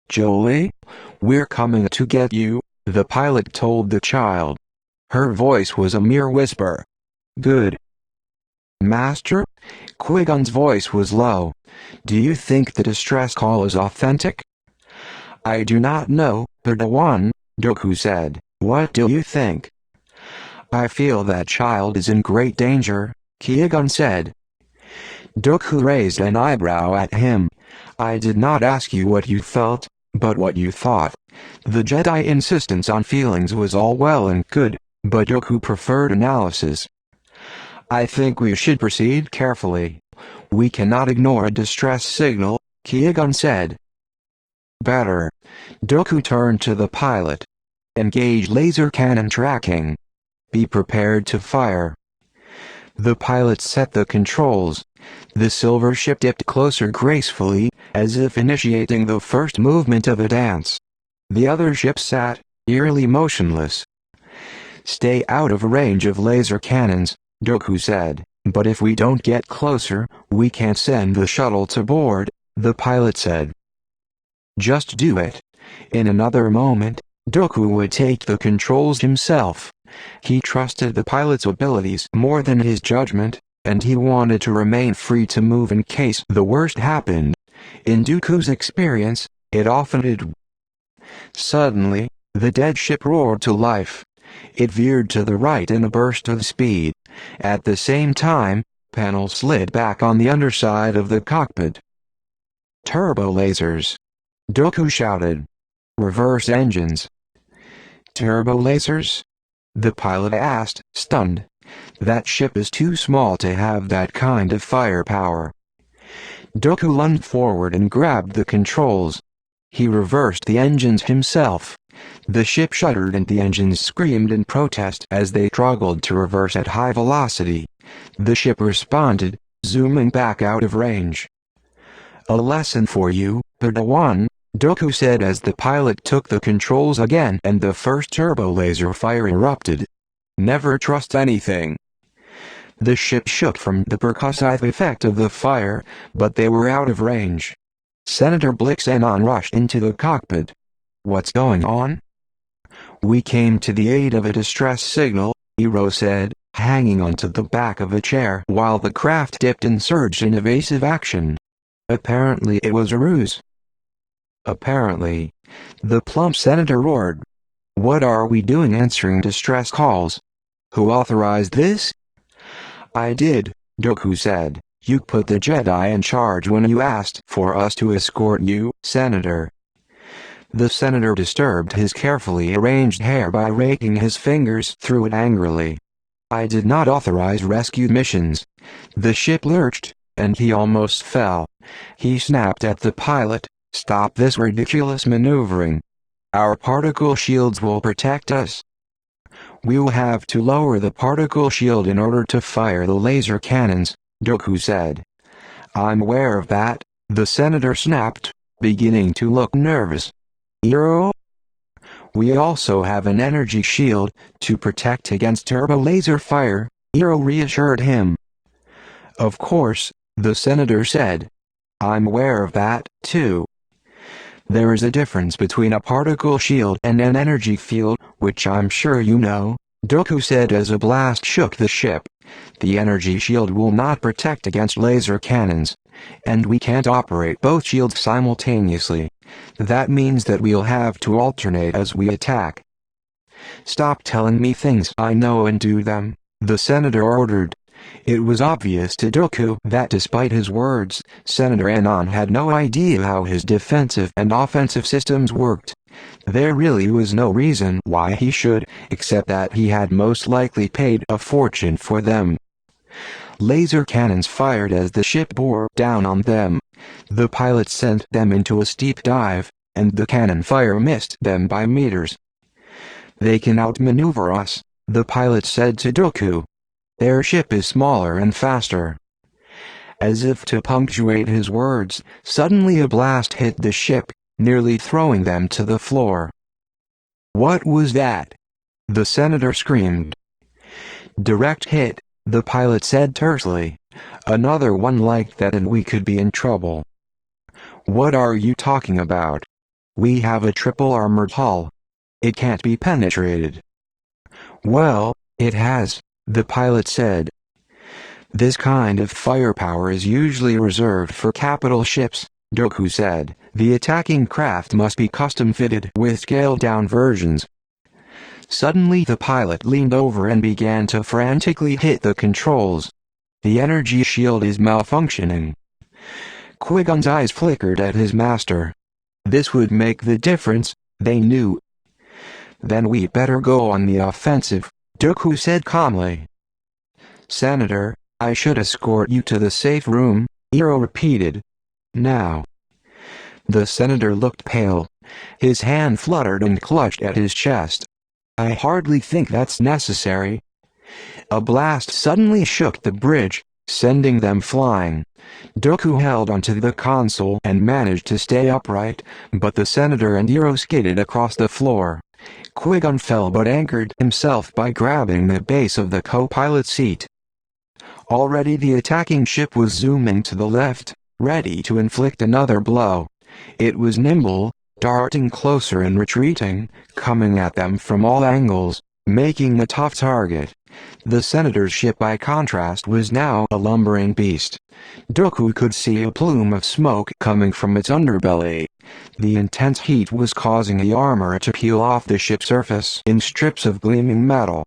A: "Jolie, we're coming to get you," the pilot told the child. Her voice was a mere whisper. "Good." "Master?" Qui-Gon's voice was low. "Do you think the distress call is authentic?" "I do not know, Padawan," Dooku said. "What do you think?" "I feel that child is in great danger," Qui-Gon said. Dooku raised an eyebrow at him. "I did not ask you what you felt, but what you thought." The Jedi insistence on feelings was all well and good, but Dooku preferred analysis. "I think we should proceed carefully. We cannot ignore a distress signal," Qui-Gon said. "Better." Dooku turned to the pilot. "Engage laser cannon tracking. Be prepared to fire." The pilot set the controls. The silver ship dipped closer gracefully, as if initiating the first movement of a dance. The other ship sat, eerily motionless. "Stay out of range of laser cannons," Dooku said. "But if we don't get closer, we can't send the shuttle to board," the pilot said. "Just do it." In another moment, Dooku would take the controls himself. He trusted the pilot's abilities more than his judgment, and he wanted to remain free to move in case the worst happened. In Dooku's experience, it often did. Suddenly, the dead ship roared to life. It veered to the right in a burst of speed. At the same time, panels slid back on the underside of the cockpit. "Turbo lasers!" Dooku shouted. "Reverse engines." "Turbo lasers?" the pilot asked, stunned. "That ship is too small to have that kind of firepower." Dooku lunged forward and grabbed the controls. He reversed the engines himself. The ship shuddered and the engines screamed in protest as they struggled to reverse at high velocity. The ship responded, zooming back out of range. "A lesson for you, Padawan," Dooku said as the pilot took the controls again and the first turbo laser fire erupted. "Never trust anything." The ship shook from the percussive effect of the fire, but they were out of range. Senator Blixenon rushed into the cockpit. "What's going on?" "We came to the aid of a distress signal," Iro said, hanging onto the back of a chair while the craft dipped and surged in evasive action. "Apparently it was a ruse." "Apparently," the plump senator roared. "What are we doing answering distress calls? Who authorized this?" I did, Dooku said. You put the Jedi in charge when you asked for us to escort you, Senator. The senator disturbed his carefully arranged hair by raking his fingers through it angrily. I did not authorize rescue missions. The ship lurched, and he almost fell. He snapped at the pilot. Stop this ridiculous maneuvering. Our particle shields will protect us. We'll have to lower the particle shield in order to fire the laser cannons, Dooku said. I'm aware of that, the senator snapped, beginning to look nervous. Eero? We also have an energy shield to protect against turbo laser fire, Eero reassured him. Of course, the senator said. I'm aware of that, too. There is a difference between a particle shield and an energy field, which I'm sure you know, Dooku said as a blast shook the ship. The energy shield will not protect against laser cannons, and we can't operate both shields simultaneously. That means that we'll have to alternate as we attack. Stop telling me things I know and do them, the senator ordered. It was obvious to Dooku that despite his words, Senator Anon had no idea how his defensive and offensive systems worked. There really was no reason why he should, except that he had most likely paid a fortune for them. Laser cannons fired as the ship bore down on them. The pilot sent them into a steep dive, and the cannon fire missed them by meters. They can outmaneuver us, the pilot said to Dooku. Their ship is smaller and faster. As if to punctuate his words, suddenly a blast hit the ship, nearly throwing them to the floor. What was that? The senator screamed. Direct hit, the pilot said tersely. Another one like that and we could be in trouble. What are you talking about? We have a triple armored hull. It can't be penetrated. Well, it has, the pilot said. This kind of firepower is usually reserved for capital ships, Dooku said. The attacking craft must be custom-fitted with scaled-down versions. Suddenly the pilot leaned over and began to frantically hit the controls. The energy shield is malfunctioning. Qui-Gon's eyes flickered at his master. This would make the difference, they knew. Then we'd better go on the offensive, Dooku said calmly. Senator, I should escort you to the safe room, Eero repeated. Now. The senator looked pale. His hand fluttered and clutched at his chest. I hardly think that's necessary. A blast suddenly shook the bridge, sending them flying. Dooku held onto the console and managed to stay upright, but the senator and Eero skidded across the floor. Qui-Gon fell but anchored himself by grabbing the base of the co-pilot seat. Already the attacking ship was zooming to the left, ready to inflict another blow. It was nimble, darting closer and retreating, coming at them from all angles, making a tough target. The senator's ship by contrast was now a lumbering beast. Dooku could see a plume of smoke coming from its underbelly. The intense heat was causing the armor to peel off the ship's surface in strips of gleaming metal.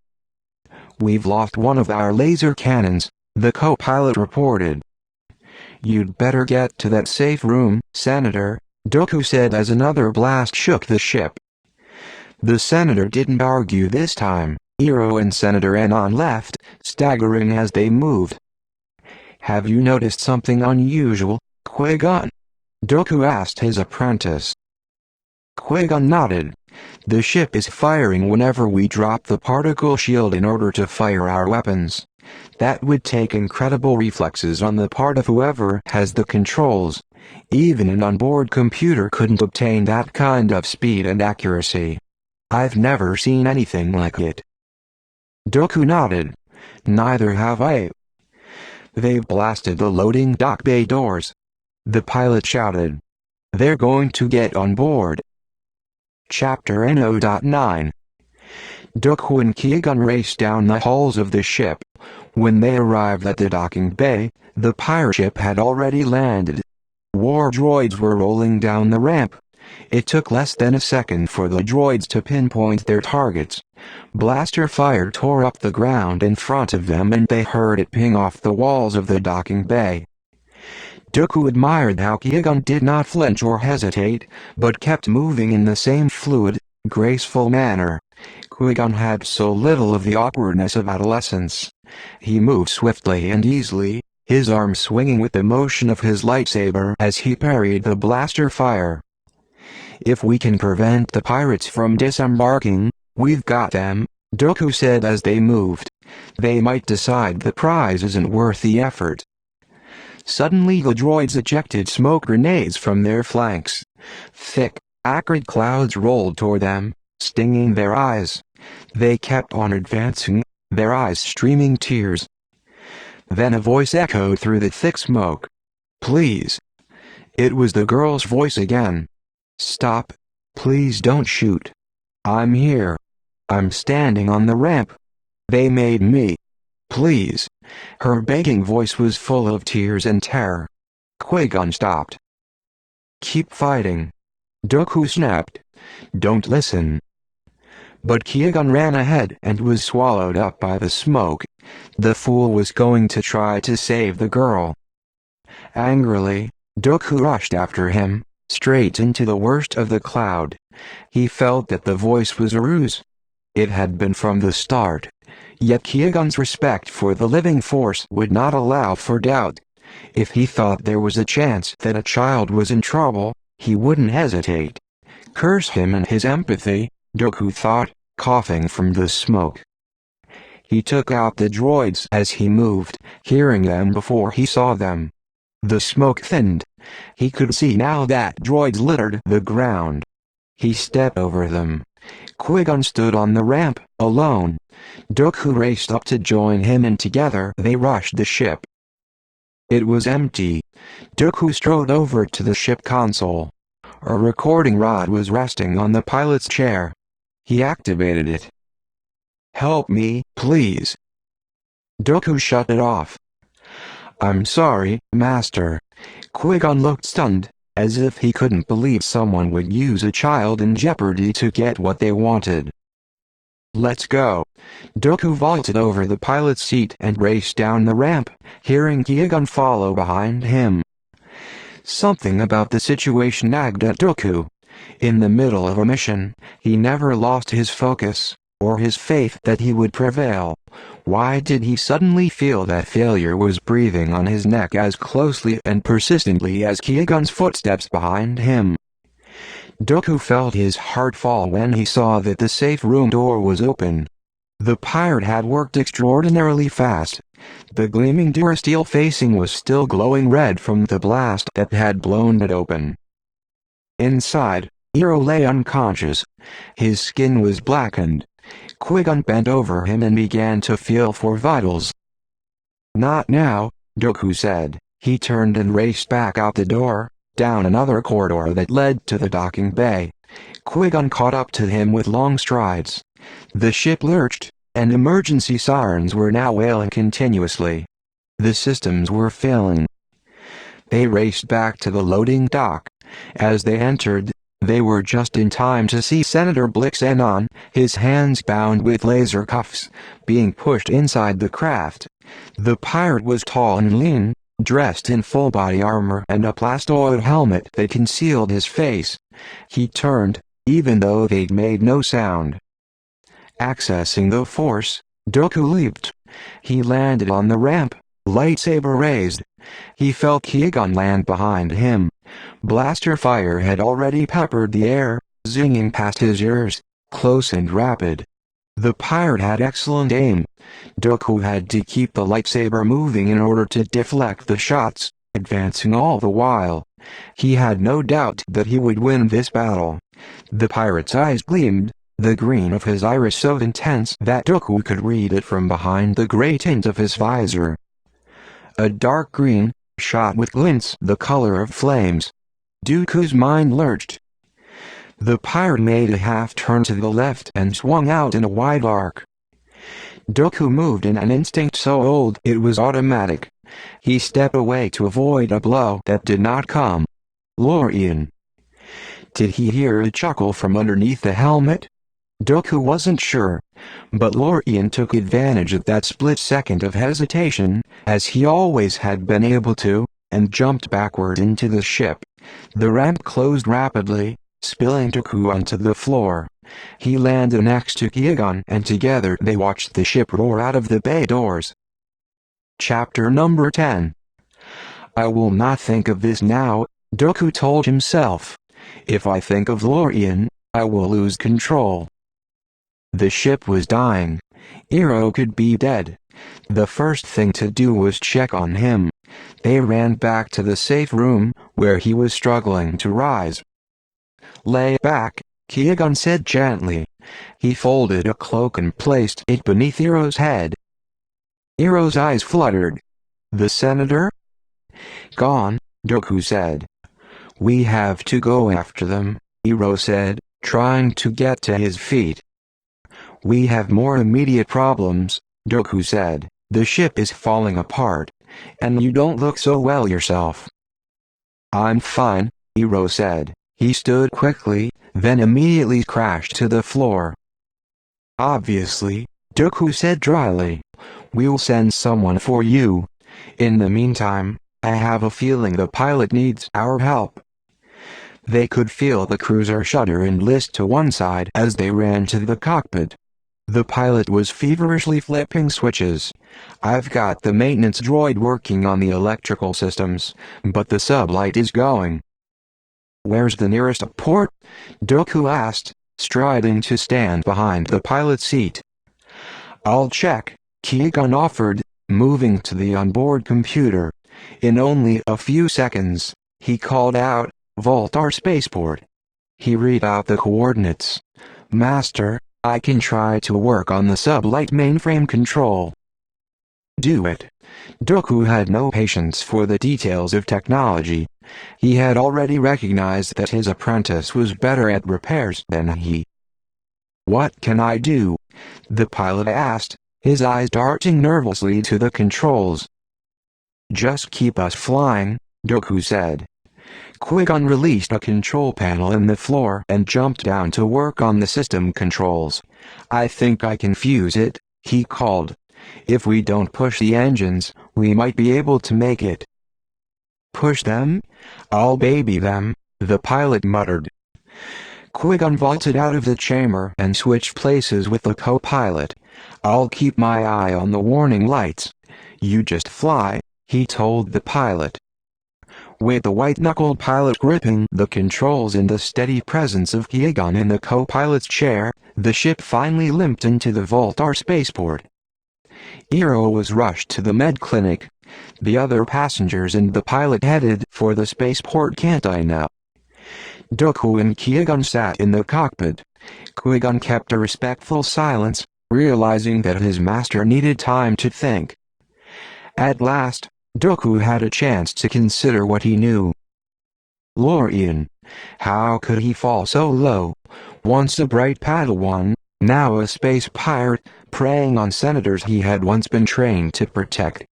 A: We've lost one of our laser cannons, the co-pilot reported. You'd better get to that safe room, Senator, Dooku said as another blast shook the ship. The senator didn't argue this time. Eero and Senator Anon left, staggering as they moved. Have you noticed something unusual, Qui-Gon? Dooku asked his apprentice. Qui-Gon nodded. The ship is firing whenever we drop the particle shield in order to fire our weapons. That would take incredible reflexes on the part of whoever has the controls. Even an onboard computer couldn't obtain that kind of speed and accuracy. I've never seen anything like it. Dooku nodded. Neither have I. They've blasted the loading dock bay doors. The pilot shouted. They're going to get on board. Chapter No.9. Dooku and Qui-Gon raced down the halls of the ship. When they arrived at the docking bay, the pirate ship had already landed. War droids were rolling down the ramp. It took less than a second for the droids to pinpoint their targets. Blaster fire tore up the ground in front of them and they heard it ping off the walls of the docking bay. Dooku admired how Qui-Gon did not flinch or hesitate, but kept moving in the same fluid, graceful manner. Qui-Gon had so little of the awkwardness of adolescence. He moved swiftly and easily, his arm swinging with the motion of his lightsaber as he parried the blaster fire. "If we can prevent the pirates from disembarking, we've got them," Dooku said as they moved. "They might decide the prize isn't worth the effort." Suddenly the droids ejected smoke grenades from their flanks. Thick, acrid clouds rolled toward them, stinging their eyes. They kept on advancing, their eyes streaming tears. Then a voice echoed through the thick smoke. "Please." It was the girl's voice again. "Stop. Please don't shoot. I'm here. I'm standing on the ramp. They made me. Please." Her begging voice was full of tears and terror. Qui-Gon stopped. "Keep fighting." Dooku snapped. "Don't listen." But Qui-Gon ran ahead and was swallowed up by the smoke. The fool was going to try to save the girl. Angrily, Dooku rushed after him, straight into the worst of the cloud. He felt that the voice was a ruse. It had been from the start. Yet Qui-Gon's respect for the living force would not allow for doubt. If he thought there was a chance that a child was in trouble, he wouldn't hesitate. Curse him and his empathy, Dooku thought, coughing from the smoke. He took out the droids as he moved, hearing them before he saw them. The smoke thinned. He could see now that droids littered the ground. He stepped over them. Qui-Gon stood on the ramp, alone. Dooku raced up to join him and together they rushed the ship. It was empty. Dooku strode over to the ship console. A recording rod was resting on the pilot's chair. He activated it. "Help me, please." Dooku shut it off. "I'm sorry, Master." Qui-Gon looked stunned, as if he couldn't believe someone would use a child in jeopardy to get what they wanted. "Let's go." Dooku vaulted over the pilot's seat and raced down the ramp, hearing Qui-Gon follow behind him. Something about the situation nagged at Dooku. In the middle of a mission, he never lost his focus, or his faith that he would prevail. Why did he suddenly feel that failure was breathing on his neck as closely and persistently as Qui-Gon's footsteps behind him? Dooku felt his heart fall when he saw that the safe room door was open. The pirate had worked extraordinarily fast. The gleaming durasteel facing was still glowing red from the blast that had blown it open. Inside, Eero lay unconscious. His skin was blackened. Qui-Gon bent over him and began to feel for vitals. "Not now," Dooku said. He turned and raced back out the door, down another corridor that led to the docking bay. Qui-Gon caught up to him with long strides. The ship lurched, and emergency sirens were now wailing continuously. The systems were failing. They raced back to the loading dock. As they entered, they were just in time to see Senator Blix-Enon, his hands bound with laser cuffs, being pushed inside the craft. The pirate was tall and lean, dressed in full-body armor and a plastoid helmet that concealed his face. He turned, even though they'd made no sound. Accessing the force, Dooku leaped. He landed on the ramp, lightsaber raised. He felt Qui-Gon land behind him. Blaster fire had already peppered the air, zinging past his ears, close and rapid. The pirate had excellent aim. Dooku had to keep the lightsaber moving in order to deflect the shots, advancing all the while. He had no doubt that he would win this battle. The pirate's eyes gleamed, the green of his iris so intense that Dooku could read it from behind the gray tint of his visor. A dark green, shot with glints the color of flames. Dooku's mind lurched. The pirate made a half-turn to the left and swung out in a wide arc. Dooku moved in an instinct so old it was automatic. He stepped away to avoid a blow that did not come. Lorian. Did he hear a chuckle from underneath the helmet? Dooku wasn't sure, but Lorian took advantage of that split second of hesitation, as he always had been able to, and jumped backward into the ship. The ramp closed rapidly, spilling Dooku onto the floor. He landed next to Qui-Gon and together they watched the ship roar out of the bay doors. Chapter number 10. I will not think of this now, Dooku told himself. If I think of Lorian, I will lose control. The ship was dying. Eero could be dead. The first thing to do was check on him. They ran back to the safe room, where he was struggling to rise. Lay back, Qui-Gon said gently. He folded a cloak and placed it beneath Eero's head. Eero's eyes fluttered. The senator? Gone, Dooku said. We have to go after them, Eero said, trying to get to his feet. We have more immediate problems, Dooku said. The ship is falling apart, and you don't look so well yourself. I'm fine, Eero said. He stood quickly, then immediately crashed to the floor. Obviously, Dooku said dryly. We'll send someone for you. In the meantime, I have a feeling the pilot needs our help. They could feel the cruiser shudder and list to one side as they ran to the cockpit. The pilot was feverishly flipping switches. I've got the maintenance droid working on the electrical systems, but the sublight is going. Where's the nearest port? Dooku asked, striding to stand behind the pilot's seat. I'll check, Qui-Gon offered, moving to the onboard computer. In only a few seconds, he called out, Voltar spaceport. He read out the coordinates. Master, I can try to work on the sublight mainframe control. Do it. Dooku had no patience for the details of technology. He had already recognized that his apprentice was better at repairs than he. What can I do? The pilot asked, his eyes darting nervously to the controls. Just keep us flying, Dooku said. Qui-Gon released a control panel in the floor and jumped down to work on the system controls. I think I can fuse it, he called. If we don't push the engines, we might be able to make it. Push them? I'll baby them, the pilot muttered. Qui-Gon vaulted out of the chamber and switched places with the co-pilot. I'll keep my eye on the warning lights. You just fly, he told the pilot. With the white-knuckled pilot gripping the controls and the steady presence of Qui-Gon in the co-pilot's chair, the ship finally limped into the Voltar spaceport. Eero was rushed to the med clinic. The other passengers and the pilot headed for the spaceport cantina. Dooku and Qui-Gon sat in the cockpit. Qui-Gon kept a respectful silence, realizing that his master needed time to think. At last, Dooku had a chance to consider what he knew. Lorian. How could he fall so low? Once a bright Padawan, now a space pirate, preying on senators he had once been trained to protect.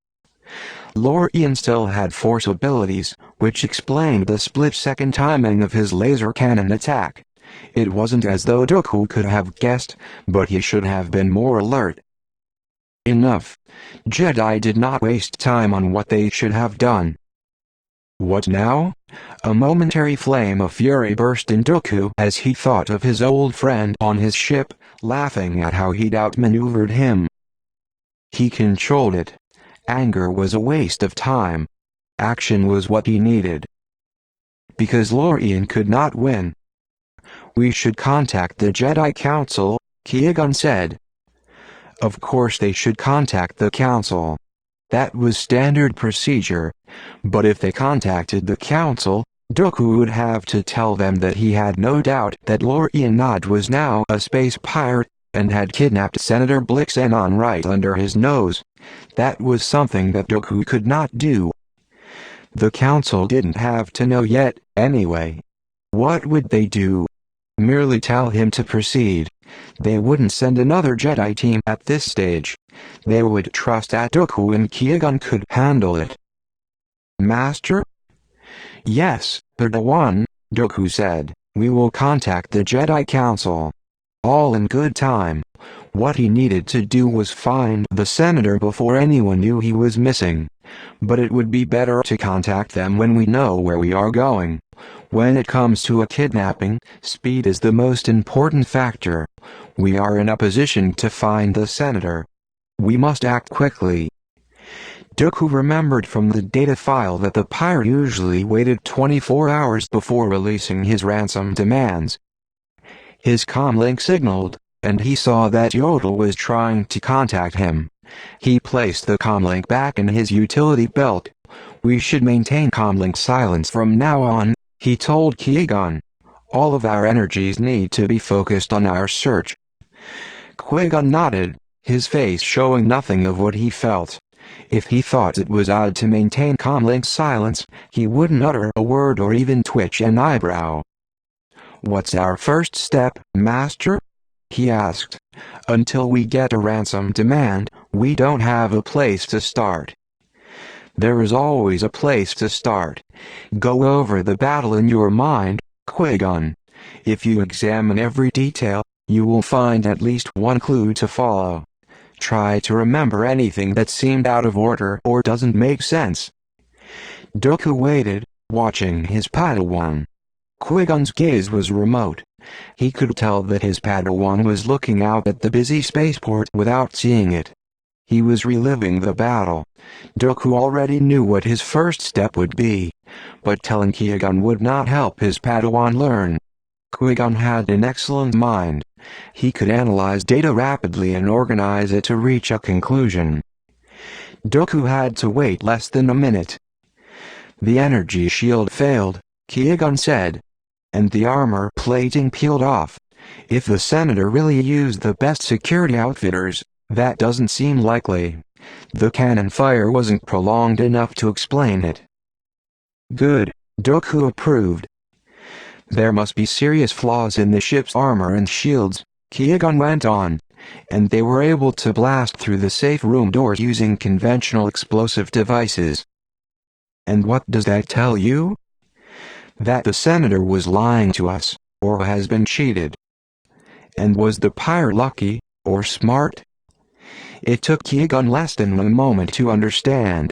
A: Lorian still had force abilities, which explained the split-second timing of his laser cannon attack. It wasn't as though Dooku could have guessed, but he should have been more alert. Enough. Jedi did not waste time on what they should have done. What now? A momentary flame of fury burst in Dooku as he thought of his old friend on his ship, laughing at how he'd outmaneuvered him. He controlled it. Anger was a waste of time. Action was what he needed. Because Lorian could not win. We should contact the Jedi Council, Qui-Gon said. Of course they should contact the Council. That was standard procedure. But if they contacted the Council, Dooku would have to tell them that he had no doubt that Lorian Nod was now a space pirate, and had kidnapped Senator Blixenon right under his nose. That was something that Dooku could not do. The Council didn't have to know yet, anyway. What would they do? Merely tell him to proceed. They wouldn't send another Jedi team at this stage. They would trust that Dooku and Qui-Gon could handle it. Master? Yes, Padawan, Dooku said. We will contact the Jedi Council. all in good time. What he needed to do was find the senator before anyone knew he was missing. But it would be better to contact them when we know where we are going. When it comes to a kidnapping, speed is the most important factor. We are in a position to find the senator. We must act quickly. Dooku remembered from the data file that the pirate usually waited 24 hours before releasing his ransom demands. His comlink signaled, and he saw that Yodel was trying to contact him. He placed the comlink back in his utility belt. "We should maintain comlink silence from now on," he told Qui-Gon. "All of our energies need to be focused on our search." Qui-Gon nodded, his face showing nothing of what he felt. If he thought it was odd to maintain comlink silence, he wouldn't utter a word or even twitch an eyebrow. "What's our first step, Master?" he asked. "Until we get a ransom demand, we don't have a place to start." "There is always a place to start. Go over the battle in your mind, Qui-Gon. If you examine every detail, you will find at least one clue to follow. Try to remember anything that seemed out of order or doesn't make sense." Dooku waited, watching his Padawan. Qui-Gon's gaze was remote. He could tell that his Padawan was looking out at the busy spaceport without seeing it. He was reliving the battle. Dooku already knew what his first step would be, but telling Qui-Gon would not help his Padawan learn. Qui-Gon had an excellent mind. He could analyze data rapidly and organize it to reach a conclusion. Dooku had to wait less than a minute. "The energy shield failed," Qui-Gon said, "and the armor plating peeled off. If the senator really used the best security outfitters, that doesn't seem likely. The cannon fire wasn't prolonged enough to explain it." "Good," Dooku approved. "There must be serious flaws in the ship's armor and shields," Qui-Gon went on, "and they were able to blast through the safe room doors using conventional explosive devices." "And what does that tell you?" "That the senator was lying to us, or has been cheated." "And was the pirate lucky, or smart?" It took Qui-Gon less than a moment to understand.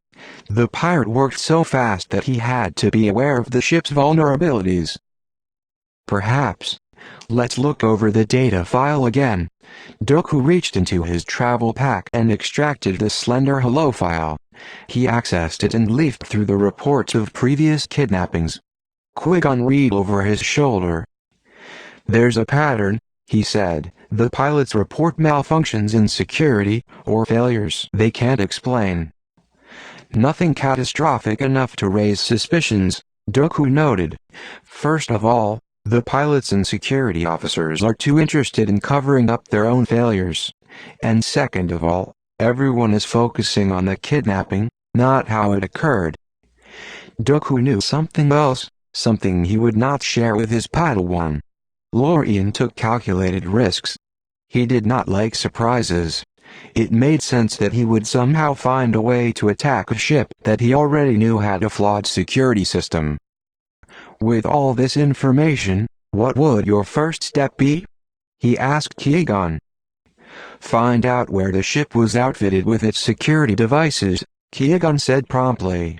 A: The pirate worked so fast that he had to be aware of the ship's vulnerabilities. "Perhaps. Let's look over the data file again." Dooku reached into his travel pack and extracted the slender hello file. He accessed it and leafed through the reports of previous kidnappings. Qui-Gon read over his shoulder. "There's a pattern," he said. "The pilots report malfunctions in security, or failures they can't explain. Nothing catastrophic enough to raise suspicions," Dooku noted. "First of all, the pilots and security officers are too interested in covering up their own failures. And second of all, everyone is focusing on the kidnapping, not how it occurred." Dooku knew something else, something he would not share with his Padawan. Lorian took calculated risks. He did not like surprises. It made sense that he would somehow find a way to attack a ship that he already knew had a flawed security system. "With all this information, what would your first step be?" he asked Qui-Gon. "Find out where the ship was outfitted with its security devices," Qui-Gon said promptly.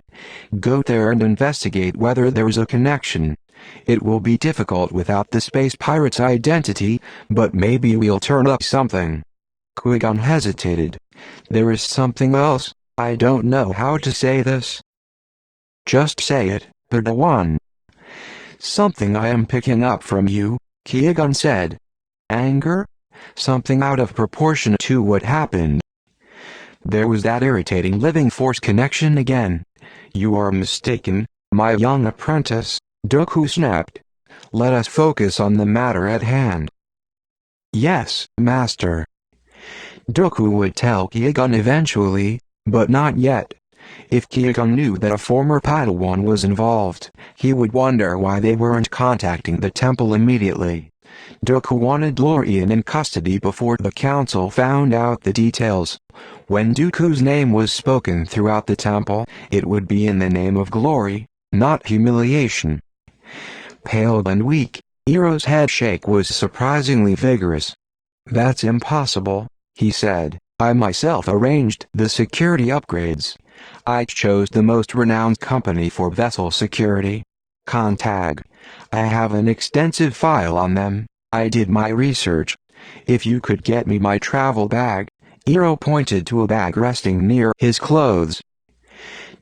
A: "Go there and investigate whether there's a connection. It will be difficult without the space pirate's identity, but maybe we'll turn up something." Qui-Gon hesitated. "There is something else. I don't know how to say this." "Just say it, Padawan." "Something I am picking up from you," Qui-Gon said. "Anger? Something out of proportion to what happened." There was that irritating living force connection again. "You are mistaken, my young apprentice," Dooku snapped. "Let us focus on the matter at hand." "Yes, Master." Dooku would tell Qui-Gon eventually, but not yet. If Qui-Gon knew that a former Padawan was involved, he would wonder why they weren't contacting the temple immediately. Dooku wanted Lorian in custody before the council found out the details. When Dooku's name was spoken throughout the temple, it would be in the name of glory, not humiliation. Pale and weak, Iroh's head shake was surprisingly vigorous. "That's impossible," he said. "I myself arranged the security upgrades. I chose the most renowned company for vessel security. CONTAG. I have an extensive file on them. I did my research. If you could get me my travel bag." Iroh pointed to a bag resting near his clothes.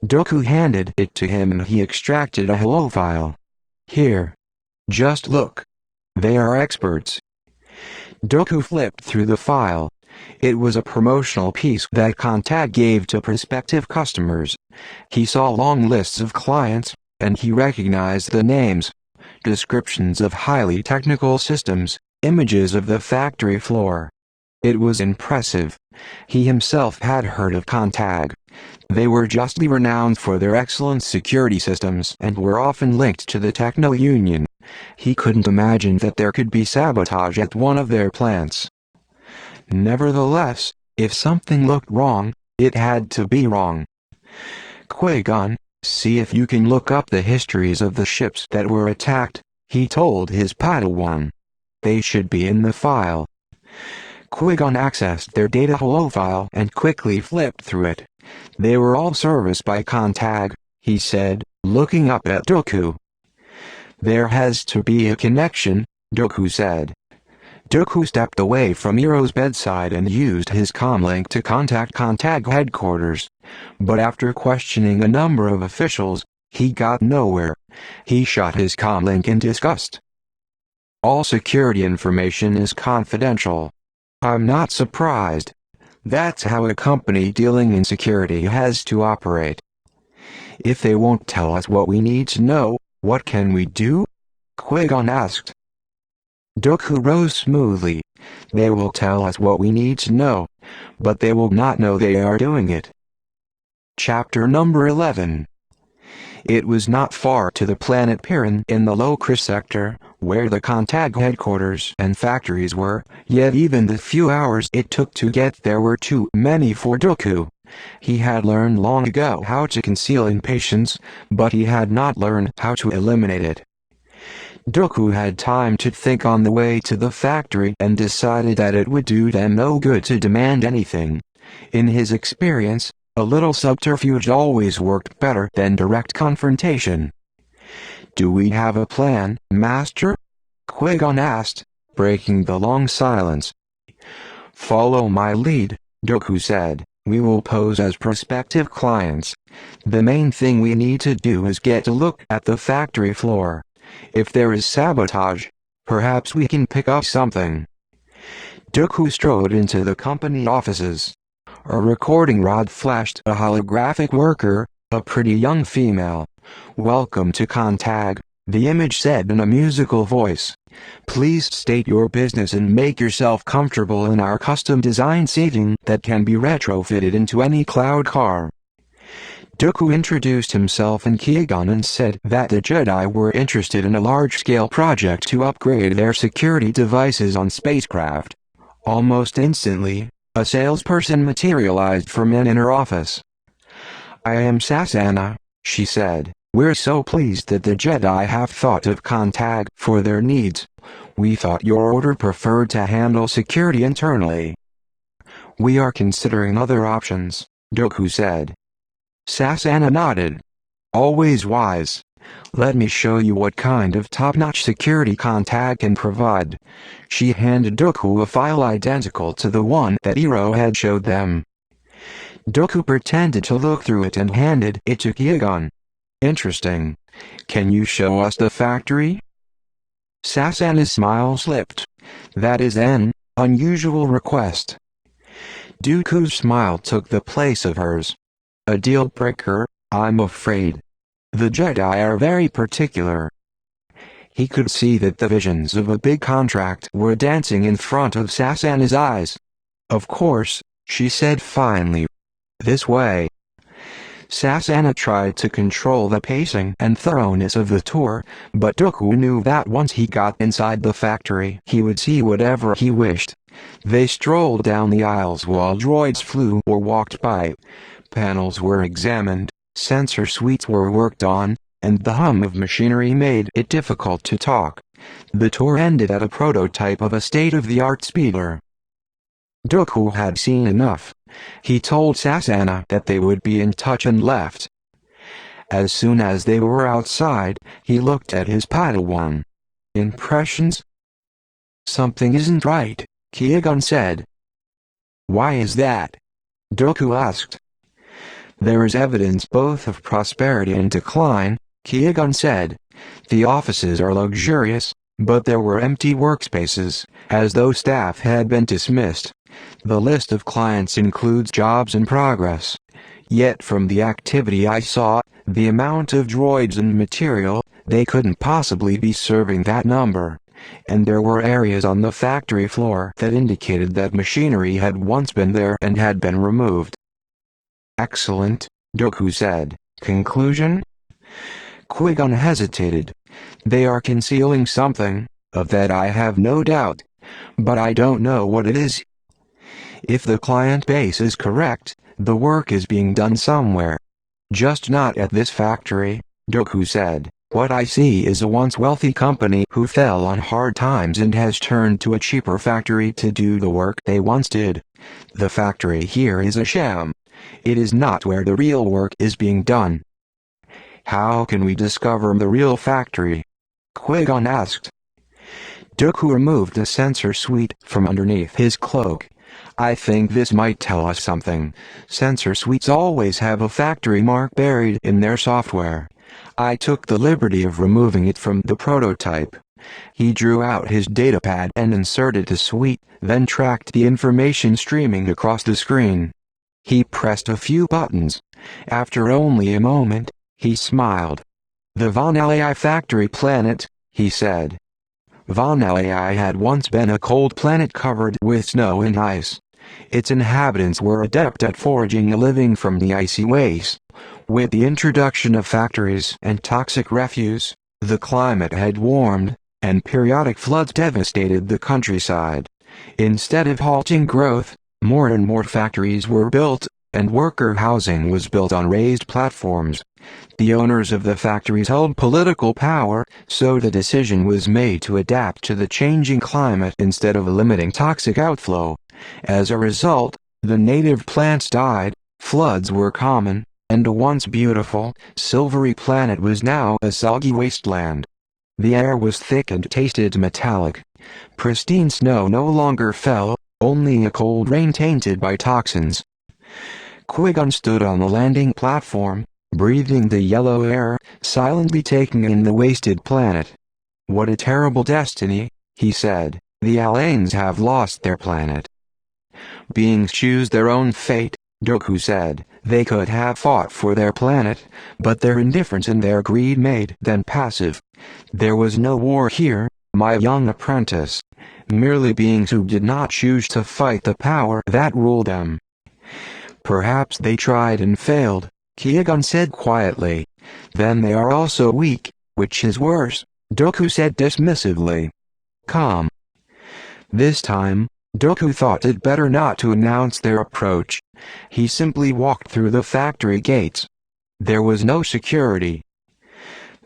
A: Dooku handed it to him and he extracted a hello file. "Here. Just look. They are experts." Dooku flipped through the file. It was a promotional piece that CONTAG gave to prospective customers. He saw long lists of clients, and he recognized the names. Descriptions of highly technical systems, images of the factory floor. It was impressive. He himself had heard of CONTAG. They were justly renowned for their excellent security systems and were often linked to the Techno Union. He couldn't imagine that there could be sabotage at one of their plants. Nevertheless, if something looked wrong, it had to be wrong. "Qui-Gon, see if you can look up the histories of the ships that were attacked," he told his Padawan. "They should be in the file." Qui-Gon accessed their data hello file and quickly flipped through it. "They were all serviced by CONTAG," he said, looking up at Dooku. "There has to be a connection," Dooku said. Dooku stepped away from Iroh's bedside and used his comlink to contact CONTAG headquarters. But after questioning a number of officials, he got nowhere. He shut his comlink in disgust. "All security information is confidential." "I'm not surprised. That's how a company dealing in security has to operate." "If they won't tell us what we need to know, what can we do?" Qui-Gon asked. Dooku rose smoothly. "They will tell us what we need to know, but they will not know they are doing it." Chapter number 11. It was not far to the planet Piran in the Low-Cris sector, where the CONTAG headquarters and factories were, yet even the few hours it took to get there were too many for Dooku. He had learned long ago how to conceal impatience, but he had not learned how to eliminate it. Dooku had time to think on the way to the factory and decided that it would do them no good to demand anything. In his experience, a little subterfuge always worked better than direct confrontation. "Do we have a plan, Master?" Qui-Gon asked, breaking the long silence. "Follow my lead," Dooku said. "We will pose as prospective clients. The main thing we need to do is get a look at the factory floor. If there is sabotage, perhaps we can pick up something." Dooku strode into the company offices. A recording rod flashed a holographic worker, a pretty young female. "Welcome to CONTAG," the image said in a musical voice. "Please state your business and make yourself comfortable in our custom-designed seating that can be retrofitted into any cloud car." Dooku introduced himself and Qui-Gon and said that the Jedi were interested in a large-scale project to upgrade their security devices on spacecraft. Almost instantly, a salesperson materialized from an inner office. "I am Sasana," she said. "We're so pleased that the Jedi have thought of CONTAG for their needs. We thought your order preferred to handle security internally." "We are considering other options," Dooku said. Sasana nodded. "Always wise. Let me show you what kind of top-notch security CONTAG can provide." She handed Dooku a file identical to the one that Iroh had showed them. Dooku pretended to look through it and handed it to Qui-Gon. "Interesting. Can you show us the factory?" Sasana's smile slipped. "That is an unusual request." Dooku's smile took the place of hers. "A deal breaker, I'm afraid. The Jedi are very particular." He could see that the visions of a big contract were dancing in front of Sasana's eyes. "Of course," she said finally. "This way." Sasana tried to control the pacing and thoroughness of the tour, but Dooku knew that once he got inside the factory he would see whatever he wished. They strolled down the aisles while droids flew or walked by. Panels were examined, sensor suites were worked on, and the hum of machinery made it difficult to talk. The tour ended at a prototype of a state-of-the-art speeder. Dooku had seen enough. He told Sasana that they would be in touch and left. As soon as they were outside, he looked at his Padawan. Impressions? Something isn't right, Qui-Gon said. Why is that? Dooku asked. There is evidence both of prosperity and decline, Qui-Gon said. The offices are luxurious, but there were empty workspaces, as though staff had been dismissed. The list of clients includes jobs in progress. Yet from the activity I saw, the amount of droids and material, they couldn't possibly be serving that number. And there were areas on the factory floor that indicated that machinery had once been there and had been removed. Excellent, Dooku said. Conclusion? Qui-Gon hesitated. They are concealing something, of that I have no doubt. But I don't know what it is. If the client base is correct, the work is being done somewhere. Just not at this factory, Dooku said. What I see is a once wealthy company who fell on hard times and has turned to a cheaper factory to do the work they once did. The factory here is a sham. It is not where the real work is being done. How can we discover the real factory? Qui-Gon asked. Dooku removed the sensor suite from underneath his cloak. I think this might tell us something. Sensor suites always have a factory mark buried in their software. I took the liberty of removing it from the prototype. He drew out his datapad and inserted the suite, then tracked the information streaming across the screen. He pressed a few buttons. After only a moment, he smiled. The Vanalai factory planet, he said. Vanalai had once been a cold planet covered with snow and ice. Its inhabitants were adept at foraging a living from the icy waste. With the introduction of factories and toxic refuse, the climate had warmed, and periodic floods devastated the countryside. Instead of halting growth, more and more factories were built, and worker housing was built on raised platforms. The owners of the factories held political power, so the decision was made to adapt to the changing climate instead of limiting toxic outflow. As a result, the native plants died, floods were common, and a once beautiful, silvery planet was now a soggy wasteland. The air was thick and tasted metallic. Pristine snow no longer fell, only a cold rain tainted by toxins. Qui-Gon stood on the landing platform, breathing the yellow air, silently taking in the wasted planet. What a terrible destiny, he said. The Alains have lost their planet. Beings choose their own fate, Dooku said. They could have fought for their planet, but their indifference and their greed made them passive. There was no war here, my young apprentice. Merely beings who did not choose to fight the power that ruled them. Perhaps they tried and failed, Qui-Gon said quietly. Then they are also weak, which is worse, Dooku said dismissively. Calm. This time, Dooku thought it better not to announce their approach. He simply walked through the factory gates. There was no security.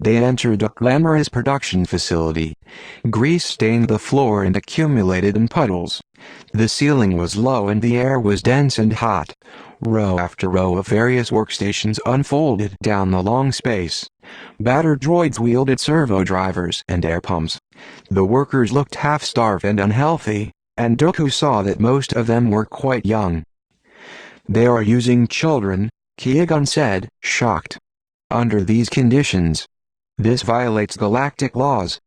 A: They entered a glamorous production facility. Grease stained the floor and accumulated in puddles. The ceiling was low and the air was dense and hot. Row after row of various workstations unfolded down the long space. Battered droids wielded servo drivers and air pumps. The workers looked half-starved and unhealthy, and Dooku saw that most of them were quite young. They are using children, Qui-Gon said, shocked. Under these conditions, this violates galactic laws.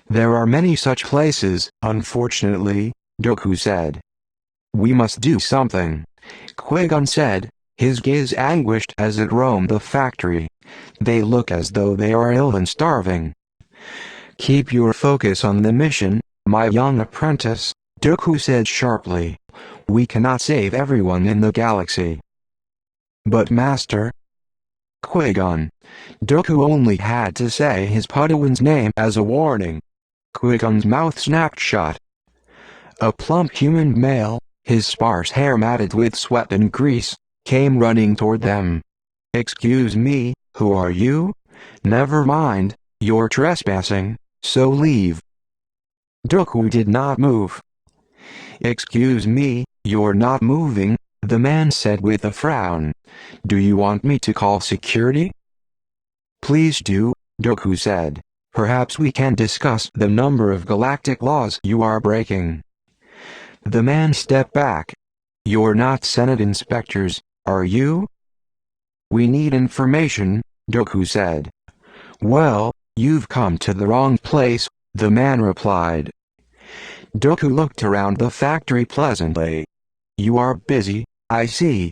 A: There are many such places, unfortunately, Dooku said. We must do something, Qui-Gon said, his gaze anguished as it roamed the factory. They look as though they are ill and starving. Keep your focus on the mission, my young apprentice, Dooku said sharply. We cannot save everyone in the galaxy. But Master Qui-Gon. Dooku only had to say his Padawan's name as a warning. Qui-Gon's mouth snapped shut. A plump human male, his sparse hair matted with sweat and grease, came running toward them. Excuse me, who are you? Never mind, you're trespassing, so leave." Dooku did not move. "Excuse me, you're not moving," the man said with a frown. "Do you want me to call security?" "Please do," Dooku said. "Perhaps we can discuss the number of galactic laws you are breaking." The man stepped back. "You're not Senate inspectors, are you?" "We need information," Dooku said. "Well, you've come to the wrong place," the man replied. Dooku looked around the factory pleasantly. "You are busy, I see."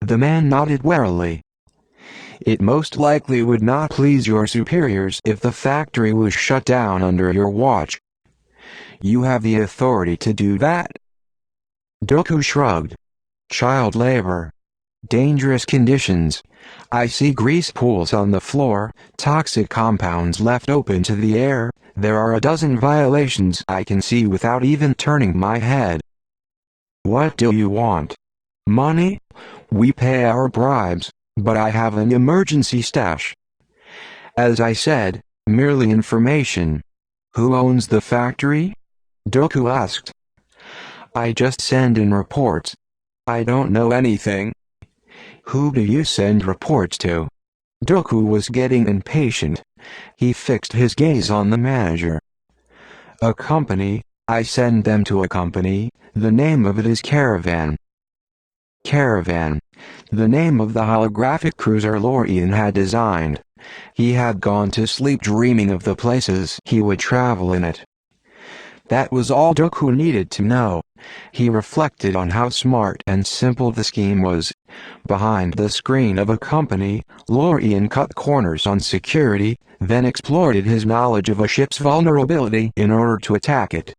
A: The man nodded warily. "It most likely would not please your superiors if the factory was shut down under your watch. You have the authority to do that?" Dooku shrugged. "Child labor. Dangerous conditions. I see grease pools on the floor, toxic compounds left open to the air. There are a dozen violations I can see without even turning my head." "What do you want?" "Money? We pay our bribes, but I have an emergency stash." "As I said, merely information." "Who owns the factory?" Dooku asked. "I just send in reports. I don't know anything." "Who do you send reports to?" Dooku was getting impatient. He fixed his gaze on the manager. "A company. I send them to a company. The name of it is Caravan." Caravan. The name of the holographic cruiser Lorian had designed. He had gone to sleep dreaming of the places he would travel in it. That was all Dooku needed to know. He reflected on how smart and simple the scheme was. Behind the screen of a company, Lorian cut corners on security, then exploited his knowledge of a ship's vulnerability in order to attack it.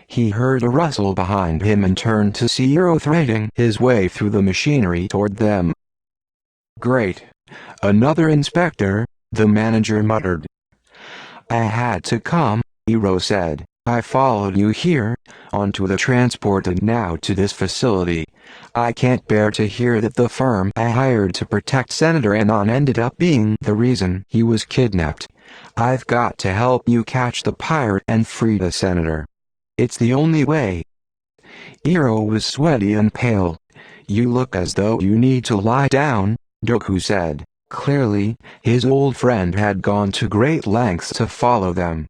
A: He heard a rustle behind him and turned to see Eero threading his way through the machinery toward them. "Great. Another inspector," the manager muttered. "I had to come," Eero said. "I followed you here, onto the transport and now to this facility. I can't bear to hear that the firm I hired to protect Senator Anon ended up being the reason he was kidnapped. I've got to help you catch the pirate and free the senator. It's the only way." Eero was sweaty and pale. "You look as though you need to lie down," Dooku said. Clearly, his old friend had gone to great lengths to follow them.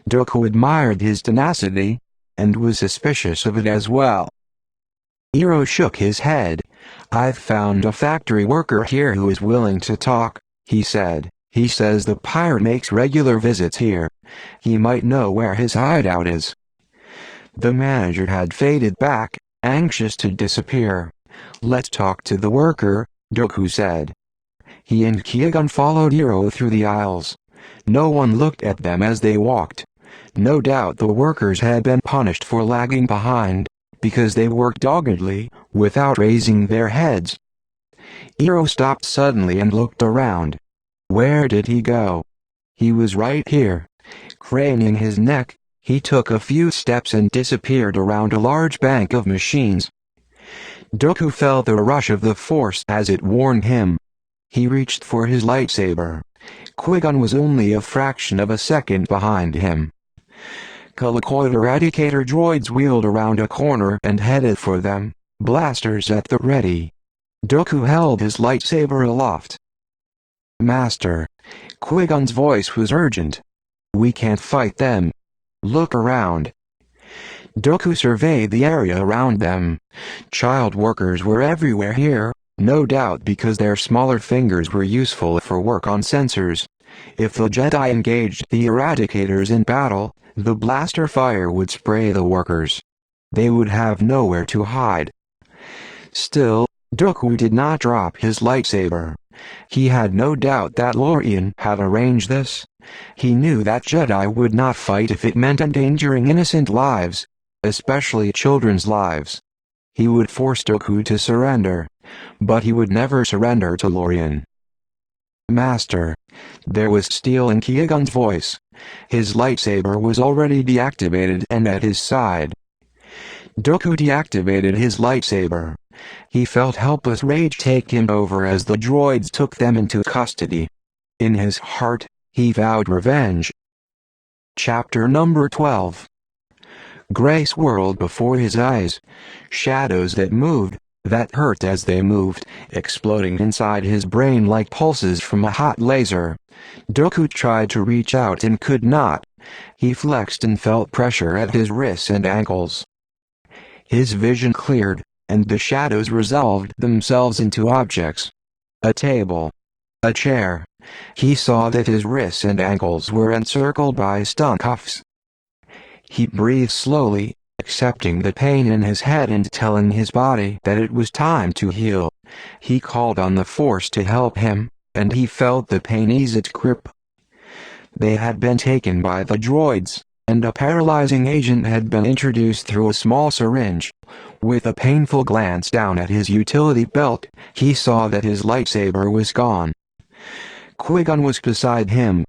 A: Dooku admired his tenacity, and was suspicious of it as well. Eero shook his head. "I've found a factory worker here who is willing to talk," he said. "He says the pirate makes regular visits here. He might know where his hideout is." The manager had faded back, anxious to disappear. "Let's talk to the worker," Dooku said. He and Qui-Gon followed Eero through the aisles. No one looked at them as they walked. No doubt the workers had been punished for lagging behind, because they worked doggedly, without raising their heads. Eero stopped suddenly and looked around. Where did he go? He was right here. Craning his neck, he took a few steps and disappeared around a large bank of machines. Dooku felt the rush of the Force as it warned him. He reached for his lightsaber. Qui-Gon was only a fraction of a second behind him. Calicoid Eradicator droids wheeled around a corner and headed for them, blasters at the ready. Dooku held his lightsaber aloft. "Master." Qui-Gon's voice was urgent. "We can't fight them. Look around." Dooku surveyed the area around them. Child workers were everywhere here, no doubt because their smaller fingers were useful for work on sensors. If the Jedi engaged the Eradicators in battle, the blaster fire would spray the workers. They would have nowhere to hide. Still, Dooku did not drop his lightsaber. He had no doubt that Lorian had arranged this. He knew that Jedi would not fight if it meant endangering innocent lives, especially children's lives. He would force Dooku to surrender, but he would never surrender to Lorian. "Master." There was steel in Qui-Gon's voice. His lightsaber was already deactivated and at his side. Dooku deactivated his lightsaber. He felt helpless rage take him over as the droids took them into custody. In his heart, he vowed revenge. Chapter number 12. Gray swirled before his eyes. Shadows that moved, that hurt as they moved, exploding inside his brain like pulses from a hot laser. Dooku tried to reach out and could not. He flexed and felt pressure at his wrists and ankles. His vision cleared, and the shadows resolved themselves into objects. A table. A chair. He saw that his wrists and ankles were encircled by stun cuffs. He breathed slowly, accepting the pain in his head and telling his body that it was time to heal. He called on the Force to help him, and he felt the pain ease its grip. They had been taken by the droids, and a paralyzing agent had been introduced through a small syringe. With a painful glance down at his utility belt, he saw that his lightsaber was gone. Qui-Gon was beside him.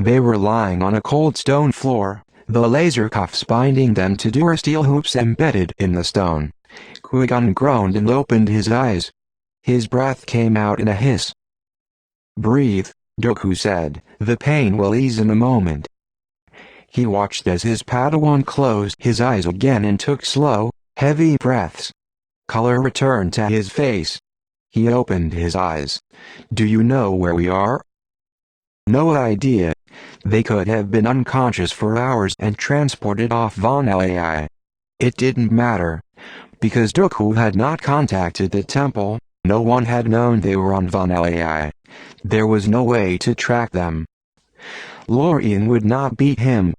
A: They were lying on a cold stone floor, the laser cuffs binding them to durasteel hoops embedded in the stone. Qui-Gon groaned and opened his eyes. His breath came out in a hiss. "Breathe," Dooku said. "The pain will ease in a moment." He watched as his Padawan closed his eyes again and took slow, heavy breaths. Color returned to his face. He opened his eyes. "Do you know where we are?" "No idea. They could have been unconscious for hours and transported off Von Lai. It didn't matter. Because Dooku had not contacted the temple, no one had known they were on Von Lai. There was no way to track them. Lorian would not beat him.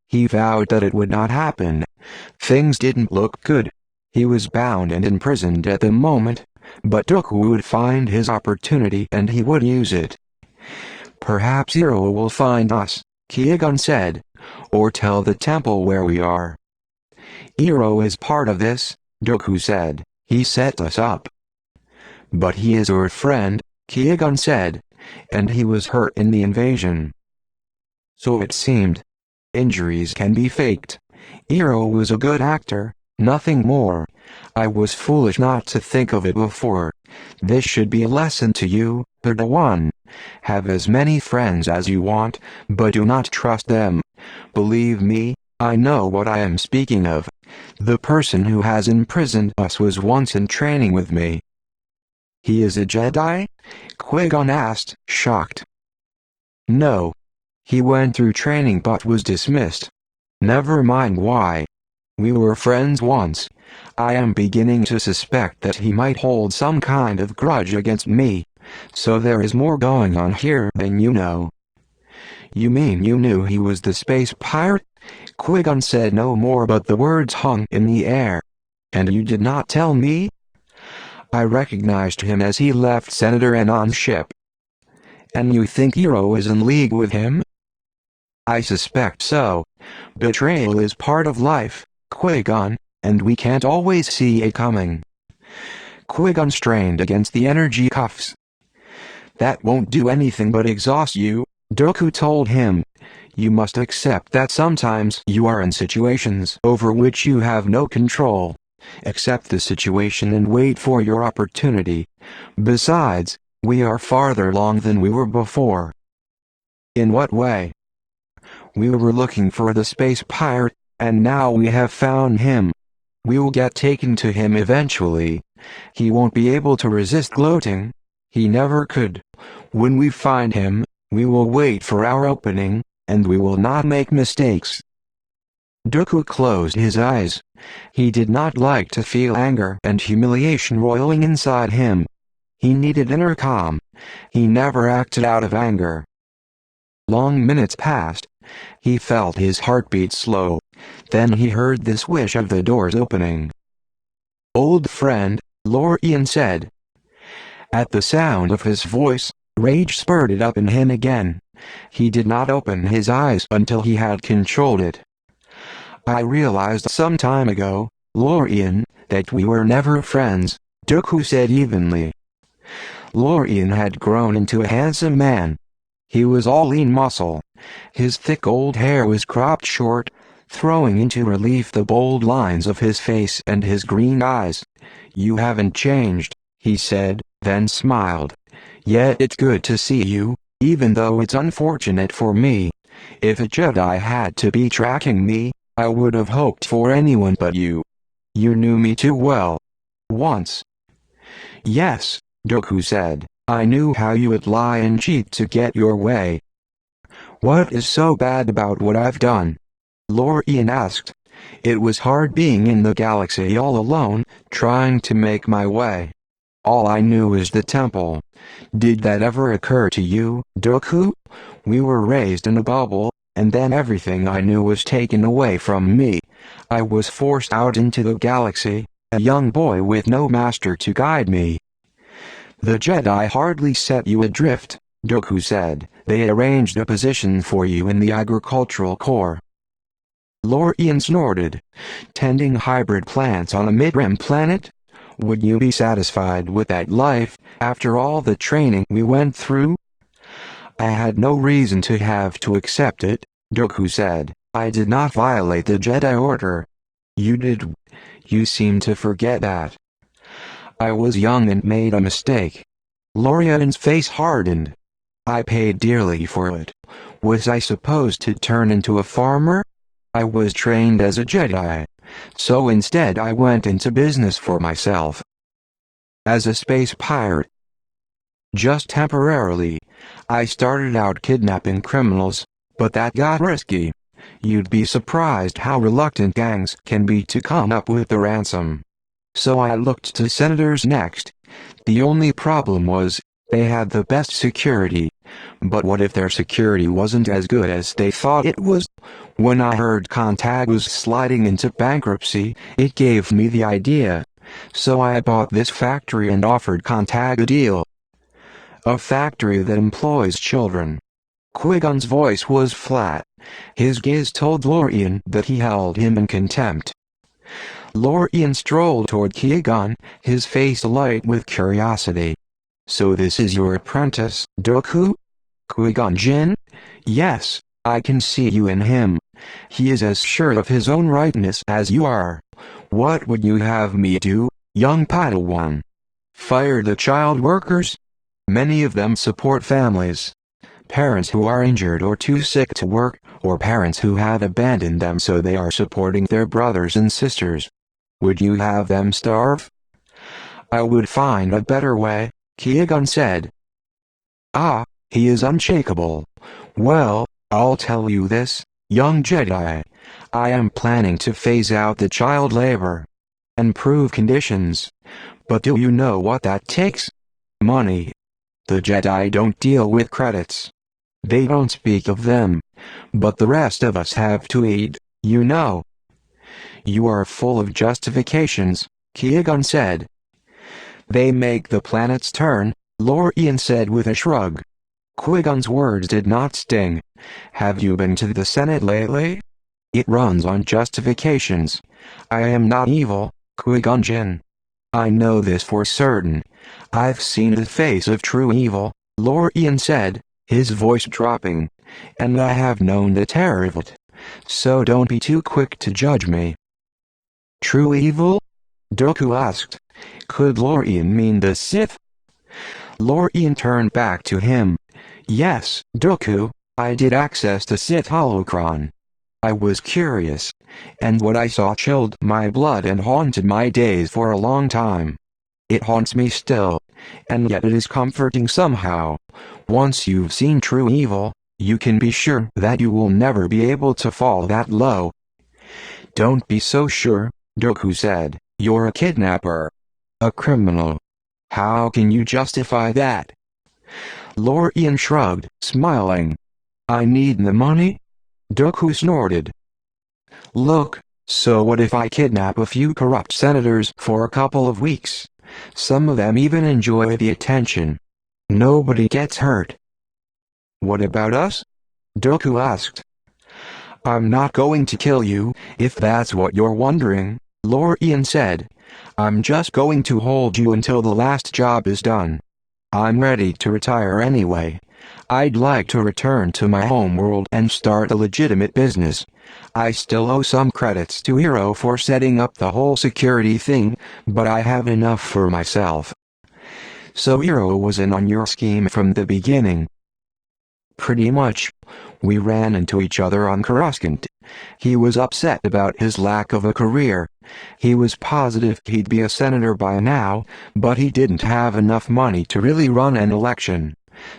A: He vowed that it would not happen. Things didn't look good. He was bound and imprisoned at the moment, but Dooku would find his opportunity and he would use it. "Perhaps Hero will find us," Qui-Gon said, "or tell the temple where we are." "Hero is part of this," Dooku said. "He set us up." "But he is our friend," Qui-Gon said, "and he was hurt in the invasion." "So it seemed. Injuries can be faked. Hero was a good actor, nothing more. I was foolish not to think of it before. This should be a lesson to you, Padawan. Have as many friends as you want, but do not trust them. Believe me, I know what I am speaking of. The person who has imprisoned us was once in training with me." "He is a Jedi?" Qui-Gon asked, shocked. "No. He went through training but was dismissed. Never mind why. We were friends once. I am beginning to suspect that he might hold some kind of grudge against me. So there is more going on here than you know." "You mean you knew he was the space pirate?" Qui-Gon said no more but the words hung in the air. "And you did not tell me?" "I recognized him as he left Senator Anon's ship." "And you think Hero is in league with him?" "I suspect so. Betrayal is part of life, Qui-Gon, and we can't always see it coming." Qui-Gon strained against the energy cuffs. "That won't do anything but exhaust you," Dooku told him. "You must accept that sometimes you are in situations over which you have no control. Accept the situation and wait for your opportunity. Besides, we are farther along than we were before." "In what way?" "We were looking for the space pirate, and now we have found him. We will get taken to him eventually. He won't be able to resist gloating. He never could. When we find him, we will wait for our opening, and we will not make mistakes." Dooku closed his eyes. He did not like to feel anger and humiliation roiling inside him. He needed inner calm. He never acted out of anger. Long minutes passed. He felt his heartbeat slow. Then he heard the swish of the doors opening. "Old friend," Lorian said. At the sound of his voice, rage spurted up in him again. He did not open his eyes until he had controlled it. "I realized some time ago, Lorian, that we were never friends," Dooku said evenly. Lorian had grown into a handsome man. He was all lean muscle. His thick old hair was cropped short, throwing into relief the bold lines of his face and his green eyes. "You haven't changed," he said, then smiled. "Yet it's good to see you, even though it's unfortunate for me. If a Jedi had to be tracking me, I would have hoped for anyone but you. You knew me too well. Once. Yes, Dooku said. I knew how you would lie and cheat to get your way. What is so bad about what I've done? Lorian asked. It was hard being in the galaxy all alone, trying to make my way. All I knew is the temple. Did that ever occur to you, Dooku? We were raised in a bubble, and then everything I knew was taken away from me. I was forced out into the galaxy, a young boy with no master to guide me. The Jedi hardly set you adrift, Dooku said. They arranged a position for you in the agricultural corps. Lorian snorted. Tending hybrid plants on a mid-rim planet? Would you be satisfied with that life, after all the training we went through? I had no reason to have to accept it, Dooku said. I did not violate the Jedi Order. You did. You seem to forget that. I was young and made a mistake. Lorian's face hardened. I paid dearly for it. Was I supposed to turn into a farmer? I was trained as a Jedi. So instead I went into business for myself. As a space pirate. Just temporarily. I started out kidnapping criminals, but that got risky. You'd be surprised how reluctant gangs can be to come up with the ransom. So I looked to senators next. The only problem was, they had the best security. But what if their security wasn't as good as they thought it was? When I heard Contag was sliding into bankruptcy, it gave me the idea. So I bought this factory and offered Contag a deal. A factory that employs children. Qui-Gon's voice was flat. His gaze told Lorian that he held him in contempt. Lorian strolled toward Qui-Gon, his face alight with curiosity. So this is your apprentice, Dooku? Qui-Gon Jinn? Yes, I can see you in him. He is as sure of his own rightness as you are. What would you have me do, young Padawan? Fire the child workers? Many of them support families. Parents who are injured or too sick to work, or parents who have abandoned them so they are supporting their brothers and sisters. Would you have them starve? I would find a better way, Qui-Gon said. Ah, he is unshakable. Well, I'll tell you this, young Jedi. I am planning to phase out the child labor. Improve conditions. But do you know what that takes? Money. The Jedi don't deal with credits. They don't speak of them. But the rest of us have to eat, you know. You are full of justifications, Qui-Gon said. They make the planets turn, Lorian said with a shrug. Qui-Gon's words did not sting. Have you been to the Senate lately? It runs on justifications. I am not evil, Qui-Gon Jinn. I know this for certain. I've seen the face of true evil, Lorian said, his voice dropping. And I have known the terror of it. So don't be too quick to judge me. True evil? Dooku asked. Could Lorian mean the Sith? Lorian turned back to him. Yes, Dooku, I did access the Sith holocron. I was curious, and what I saw chilled my blood and haunted my days for a long time. It haunts me still, and yet it is comforting somehow. Once you've seen true evil, you can be sure that you will never be able to fall that low. Don't be so sure, Dooku said. You're a kidnapper. A criminal. How can you justify that? Lorian shrugged, smiling. I need the money? Dooku snorted. Look, so what if I kidnap a few corrupt senators for a couple of weeks? Some of them even enjoy the attention. Nobody gets hurt. What about us? Dooku asked. I'm not going to kill you, if that's what you're wondering, Lorian said. I'm just going to hold you until the last job is done. I'm ready to retire anyway. I'd like to return to my homeworld and start a legitimate business. I still owe some credits to Hero for setting up the whole security thing, but I have enough for myself. So Hero was in on your scheme from the beginning. Pretty much. We ran into each other on Coruscant. He was upset about his lack of a career. He was positive he'd be a senator by now, but he didn't have enough money to really run an election.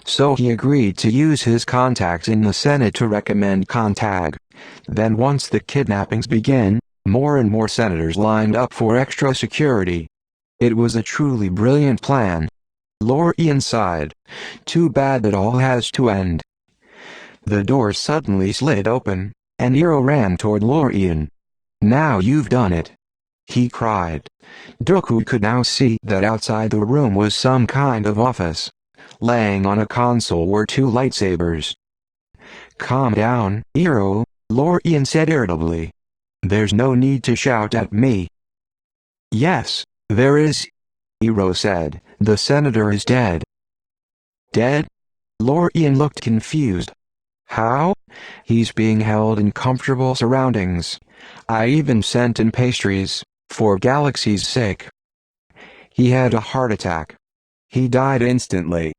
A: So he agreed to use his contacts in the Senate to recommend Contag. Then once the kidnappings began, more and more senators lined up for extra security. It was a truly brilliant plan. Lorian sighed. Too bad it all has to end. The door suddenly slid open, and Eero ran toward Lorian. Now you've done it, he cried. Dooku could now see that outside the room was some kind of office. Laying on a console were two lightsabers. Calm down, Eero, Lorian said irritably. There's no need to shout at me. Yes, there is, Eero said. The senator is dead. Dead? Lorian looked confused. How? He's being held in comfortable surroundings. I even sent in pastries, for Galaxy's sake. He had a heart attack. He died instantly.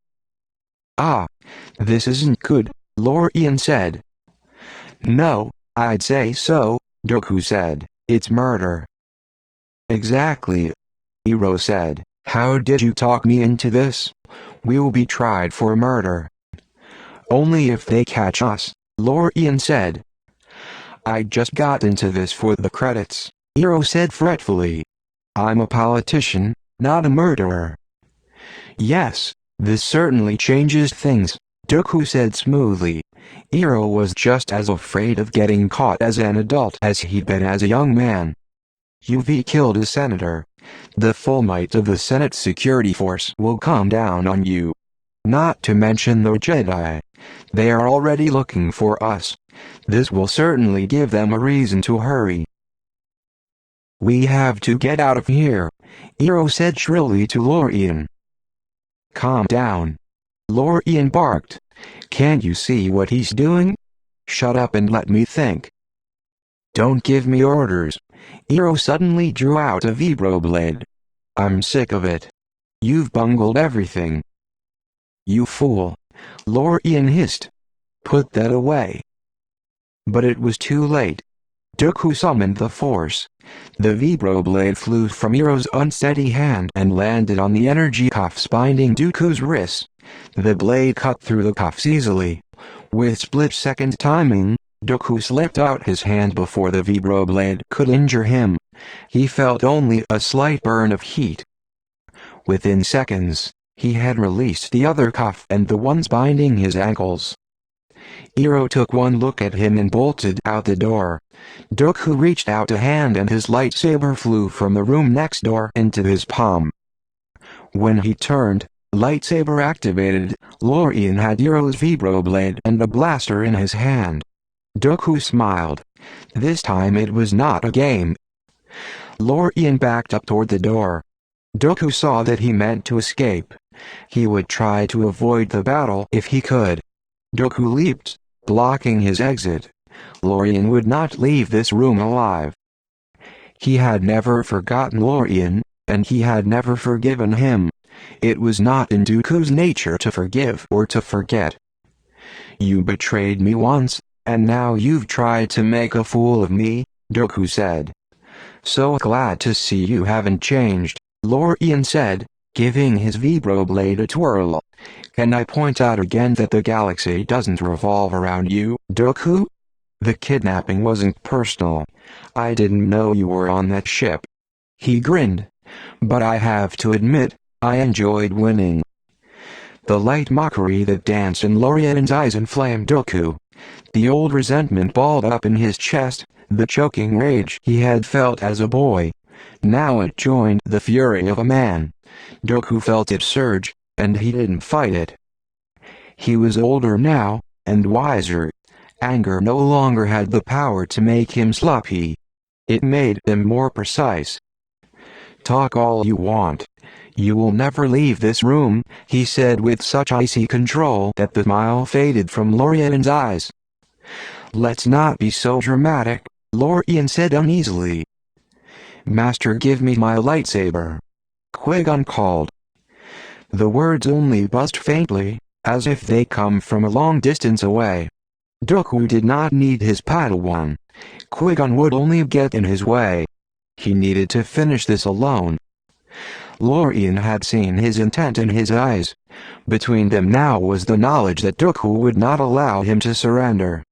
A: Ah, this isn't good, Lorian said. No, I'd say so, Dooku said. It's murder. Exactly, Eero said. How did you talk me into this? We'll be tried for murder. Only if they catch us, Lorian said. I just got into this for the credits, Eero said fretfully. I'm a politician, not a murderer. Yes, this certainly changes things, Dooku said smoothly. Eero was just as afraid of getting caught as an adult as he'd been as a young man. You've killed a senator. The full might of the Senate security force will come down on you. Not to mention the Jedi. They are already looking for us. This will certainly give them a reason to hurry. We have to get out of here, Eero said shrilly to Lorian. Calm down. Lorian barked. Can't you see what he's doing? Shut up and let me think. Don't give me orders. Eero suddenly drew out a vibroblade. I'm sick of it. You've bungled everything. You fool. Lorian hissed. Put that away. But it was too late. Dooku summoned the Force. The vibroblade flew from Eero's unsteady hand and landed on the energy cuffs binding Dooku's wrists. The blade cut through the cuffs easily. With split-second timing, Dooku slipped out his hand before the vibroblade could injure him. He felt only a slight burn of heat. Within seconds, he had released the other cuff and the ones binding his ankles. Eero took one look at him and bolted out the door. Dooku reached out a hand and his lightsaber flew from the room next door into his palm. When he turned, lightsaber activated, Lorian had Eero's vibroblade and a blaster in his hand. Dooku smiled. This time it was not a game. Lorian backed up toward the door. Dooku saw that he meant to escape. He would try to avoid the battle if he could. Dooku leaped, blocking his exit. Lorian would not leave this room alive. He had never forgotten Lorian, and he had never forgiven him. It was not in Dooku's nature to forgive or to forget. You betrayed me once, and now you've tried to make a fool of me, Dooku said. So glad to see you haven't changed, Lorian said, giving his vibroblade a twirl. Can I point out again that the galaxy doesn't revolve around you, Dooku? The kidnapping wasn't personal. I didn't know you were on that ship. He grinned. But I have to admit, I enjoyed winning. The light mockery that danced in Lorian's eyes inflamed Dooku. The old resentment balled up in his chest, the choking rage he had felt as a boy. Now it joined the fury of a man. Dooku felt it surge, and he didn't fight it. He was older now, and wiser. Anger no longer had the power to make him sloppy. It made him more precise. Talk all you want. You will never leave this room, he said with such icy control that the smile faded from Lorian's eyes. Let's not be so dramatic, Lorian said uneasily. Master, give me my lightsaber, Qui-Gon called. The words only buzzed faintly, as if they come from a long distance away. Dooku did not need his Padawan. Qui-Gon would only get in his way. He needed to finish this alone. Lorian had seen his intent in his eyes. Between them now was the knowledge that Dooku would not allow him to surrender.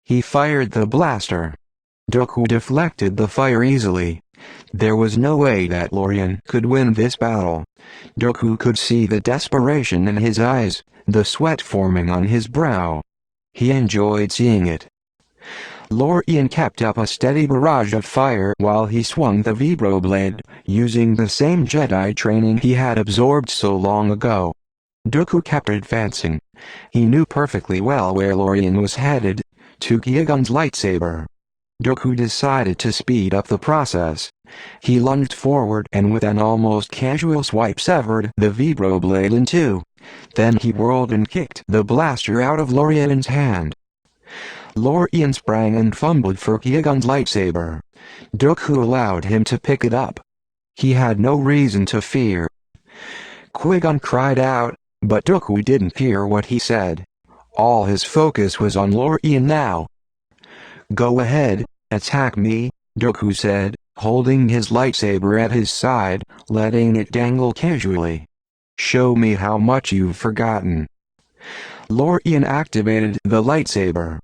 A: He fired the blaster. Dooku deflected the fire easily. There was no way that Lorian could win this battle. Dooku could see the desperation in his eyes, the sweat forming on his brow. He enjoyed seeing it. Lorian kept up a steady barrage of fire while he swung the vibroblade, using the same Jedi training he had absorbed so long ago. Dooku kept advancing. He knew perfectly well where Lorian was headed, to Qui-Gon's lightsaber. Dooku decided to speed up the process. He lunged forward and with an almost casual swipe severed the vibroblade in two. Then he whirled and kicked the blaster out of Lorian's hand. Lorian sprang and fumbled for Qui-Gon's lightsaber. Dooku allowed him to pick it up. He had no reason to fear. Qui-Gon cried out, but Dooku didn't hear what he said. All his focus was on Lorian now. "Go ahead, attack me," Dooku said, holding his lightsaber at his side, letting it dangle casually. "Show me how much you've forgotten." Lorian activated the lightsaber.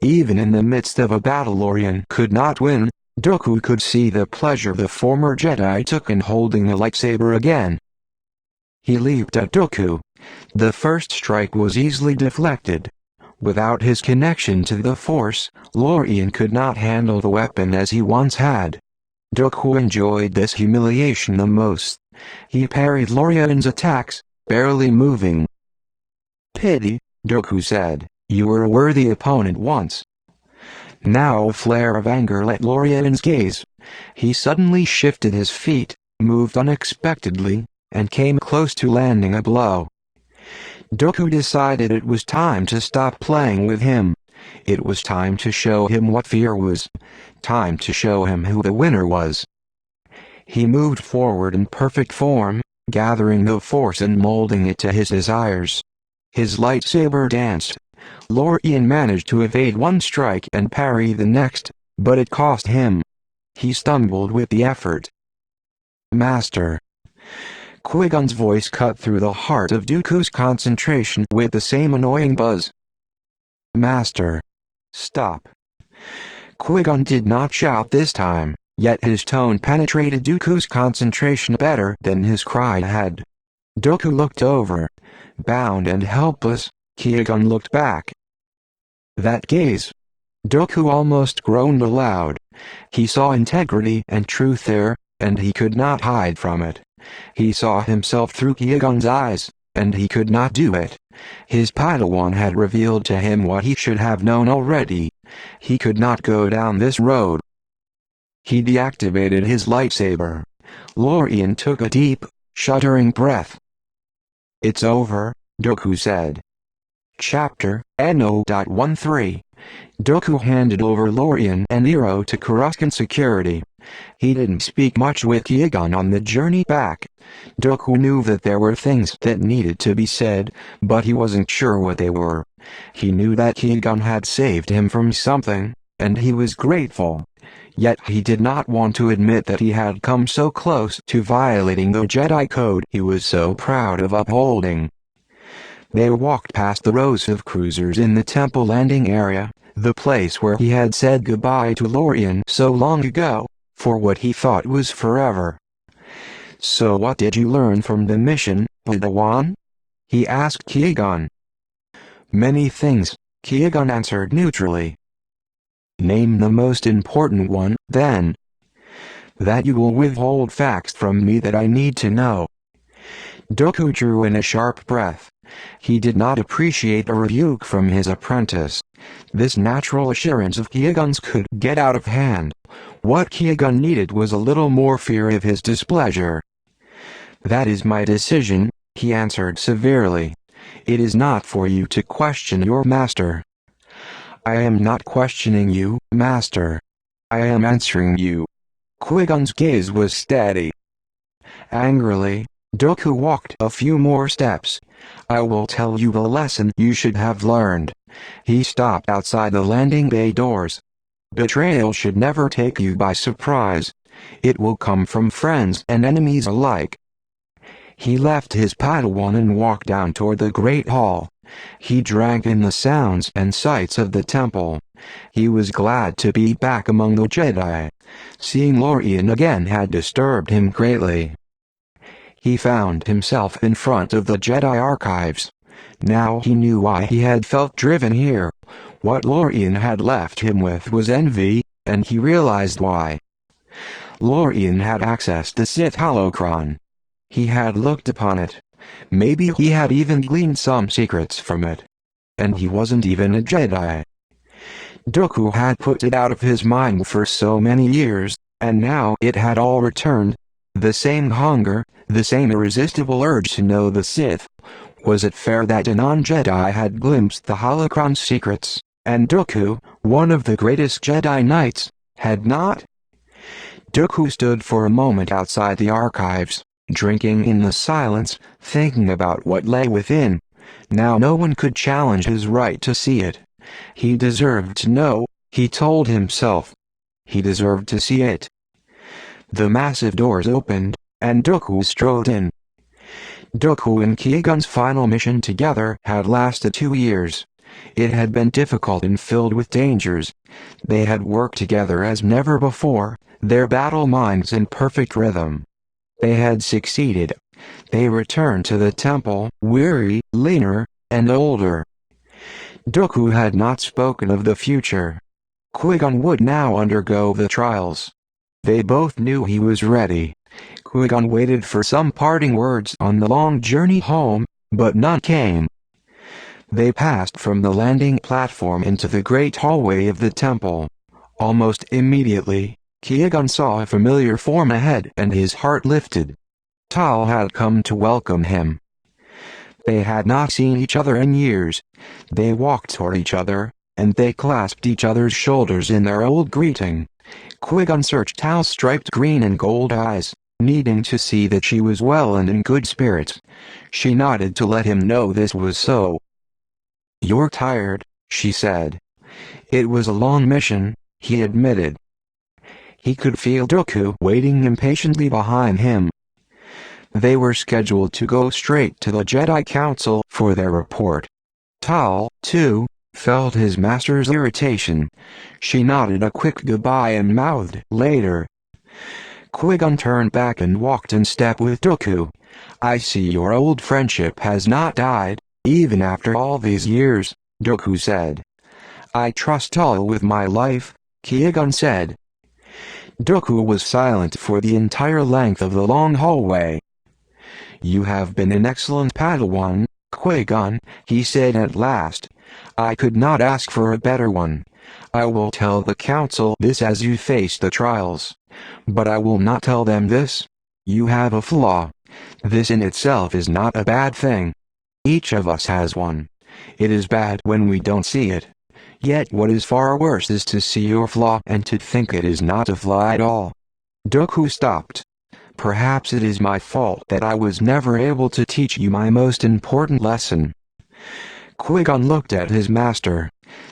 A: Even in the midst of a battle Lorian could not win. Dooku could see the pleasure the former Jedi took in holding the lightsaber again. He leaped at Dooku. The first strike was easily deflected. Without his connection to the Force, Lorian could not handle the weapon as he once had. Dooku enjoyed this humiliation the most. He parried Lorian's attacks, barely moving. "Pity," Dooku said. "You were a worthy opponent once." Now a flare of anger lit Lorian's gaze. He suddenly shifted his feet, moved unexpectedly, and came close to landing a blow. Dooku decided it was time to stop playing with him. It was time to show him what fear was. Time to show him who the winner was. He moved forward in perfect form, gathering the Force and molding it to his desires. His lightsaber danced. Lorian managed to evade one strike and parry the next, but it cost him. He stumbled with the effort. "Master." Qui-Gon's voice cut through the heart of Dooku's concentration with the same annoying buzz. "Master. Stop." Qui-Gon did not shout this time, yet his tone penetrated Dooku's concentration better than his cry had. Dooku looked over. Bound and helpless, Qui-Gon looked back. That gaze. Dooku almost groaned aloud. He saw integrity and truth there, and he could not hide from it. He saw himself through Qui-Gon's eyes, and he could not do it. His Padawan had revealed to him what he should have known already. He could not go down this road. He deactivated his lightsaber. Lorian took a deep, shuddering breath. "It's over," Dooku said. Chapter No.13. Dooku handed over Lorian and Nero to Coruscant security. He didn't speak much with Qui-Gon on the journey back. Dooku knew that there were things that needed to be said, but he wasn't sure what they were. He knew that Qui-Gon had saved him from something, and he was grateful. Yet he did not want to admit that he had come so close to violating the Jedi code he was so proud of upholding. They walked past the rows of cruisers in the temple landing area, the place where he had said goodbye to Lorian so long ago, for what he thought was forever. "So what did you learn from the mission, Padawan?" he asked Qui-Gon. "Many things," Qui-Gon answered neutrally. "Name the most important one, then." "That you will withhold facts from me that I need to know." Dooku drew in a sharp breath. He did not appreciate a rebuke from his apprentice. This natural assurance of Qui-Gon's could get out of hand. What Qui-Gon needed was a little more fear of his displeasure. "That is my decision," he answered severely. "It is not for you to question your master." "I am not questioning you, master. I am answering you." Qui-Gon's gaze was steady. Angrily, Dooku walked a few more steps. I will tell you the lesson you should have learned. He stopped outside the landing bay doors. Betrayal should never take you by surprise. It will come from friends and enemies alike. He left his Padawan and walked down toward the Great Hall. He drank in the sounds and sights of the temple. He was glad to be back among the Jedi. Seeing Lorien again had disturbed him greatly. He found himself in front of the Jedi archives. Now he knew why he had felt driven here. What Lorien had left him with was envy, and he realized why. Lorien had accessed the Sith holocron. He had looked upon it. Maybe he had even gleaned some secrets from it. And he wasn't even a Jedi. Dooku had put it out of his mind for so many years, and now it had all returned. The same hunger, the same irresistible urge to know the Sith. Was it fair that a non-Jedi had glimpsed the holocron's secrets, and Dooku, one of the greatest Jedi Knights, had not? Dooku stood for a moment outside the archives, drinking in the silence, thinking about what lay within. Now no one could challenge his right to see it. He deserved to know, he told himself. He deserved to see it. The massive doors opened, and Dooku strode in. Dooku and Qui-Gon's final mission together had lasted 2 years. It had been difficult and filled with dangers. They had worked together as never before, their battle minds in perfect rhythm. They had succeeded. They returned to the temple, weary, leaner, and older. Dooku had not spoken of the future. Qui-Gon would now undergo the trials. They both knew he was ready. Qui-Gon waited for some parting words on the long journey home, but none came. They passed from the landing platform into the great hallway of the temple. Almost immediately, Qui-Gon saw a familiar form ahead and his heart lifted. Tal had come to welcome him. They had not seen each other in years. They walked toward each other, and they clasped each other's shoulders in their old greeting. Qui-Gon searched Tal's striped green and gold eyes, needing to see that she was well and in good spirits. She nodded to let him know this was so. "You're tired," she said. It was a long mission, he admitted. He could feel Dooku waiting impatiently behind him. They were scheduled to go straight to the Jedi Council for their report. Tal, too, felt his master's irritation. She nodded a quick goodbye and mouthed, "Later." Qui-Gon turned back and walked in step with Dooku. "I see your old friendship has not died, even after all these years," Dooku said. "I trust Tal with my life," Qui-Gon said. Dooku was silent for the entire length of the long hallway. "You have been an excellent Padawan, Qui-Gon," he said at last. "I could not ask for a better one. I will tell the Council this as you face the trials. But I will not tell them this. You have a flaw. This in itself is not a bad thing. Each of us has one. It is bad when we don't see it. Yet what is far worse is to see your flaw and to think it is not a flaw at all." Dooku stopped. "Perhaps it is my fault that I was never able to teach you my most important lesson." Qui-Gon looked at his master.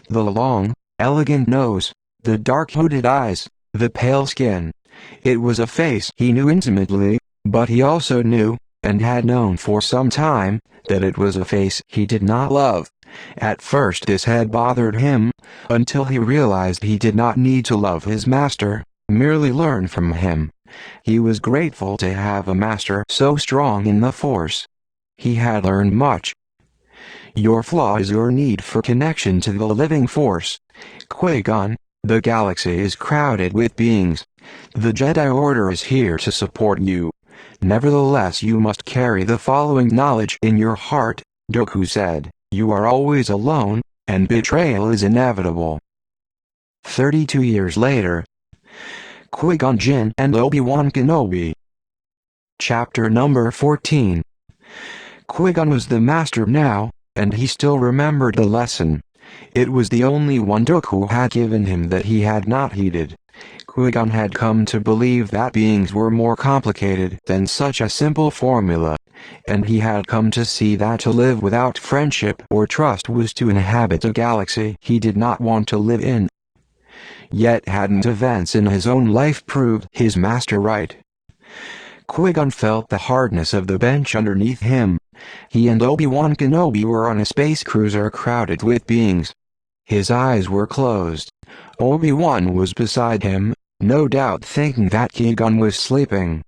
A: The long, elegant nose, the dark hooded eyes, the pale skin. It was a face he knew intimately, but he also knew, and had known for some time, that it was a face he did not love. At first this had bothered him, until he realized he did not need to love his master, merely learn from him. He was grateful to have a master so strong in the Force. He had learned much. Your flaw is your need for connection to the living Force. Qui-Gon, the galaxy is crowded with beings. The Jedi Order is here to support you. Nevertheless, you must carry the following knowledge in your heart, Dooku said. You are always alone, and betrayal is inevitable. 32 years later. Qui-Gon Jinn and Obi-Wan Kenobi. Chapter number 14. Qui-Gon was the master now, and he still remembered the lesson. It was the only one Dooku had given him that he had not heeded. Qui-Gon had come to believe that beings were more complicated than such a simple formula. and he had come to see that to live without friendship or trust was to inhabit a galaxy he did not want to live in. Yet hadn't events in his own life proved his master right? Qui-Gon felt the hardness of the bench underneath him. He and Obi-Wan Kenobi were on a space cruiser crowded with beings. His eyes were closed. Obi-Wan was beside him, no doubt thinking that Qui-Gon was sleeping.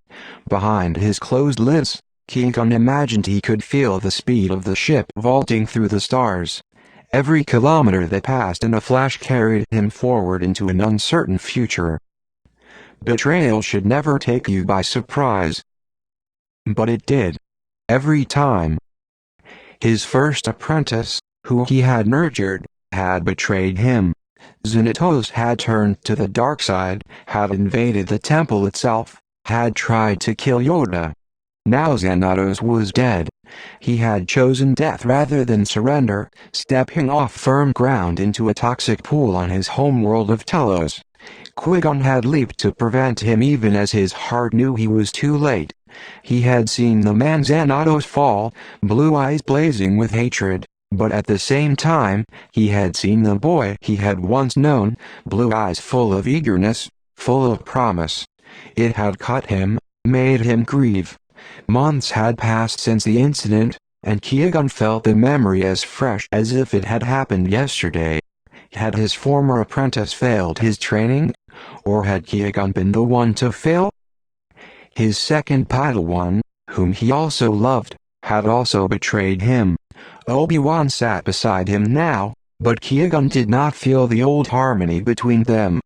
A: Behind his closed lids, Qui-Gon imagined he could feel the speed of the ship vaulting through the stars. Every kilometer that passed in a flash carried him forward into an uncertain future. Betrayal should never take you by surprise. But it did. Every time. His first apprentice, who he had nurtured, had betrayed him. Xanatos had turned to the dark side, had invaded the temple itself, had tried to kill Yoda. Now Xanatos was dead. He had chosen death rather than surrender, stepping off firm ground into a toxic pool on his homeworld of Telos. Qui-Gon had leaped to prevent him even as his heart knew he was too late. He had seen the man Xanatos fall, blue eyes blazing with hatred, but at the same time, he had seen the boy he had once known, blue eyes full of eagerness, full of promise. It had cut him, made him grieve. Months had passed since the incident, and Qui-Gon felt the memory as fresh as if it had happened yesterday. Had his former apprentice failed his training? Or had Qui-Gon been the one to fail? His second Padawan, whom he also loved, had also betrayed him. Obi-Wan sat beside him now, but Qui-Gon did not feel the old harmony between them.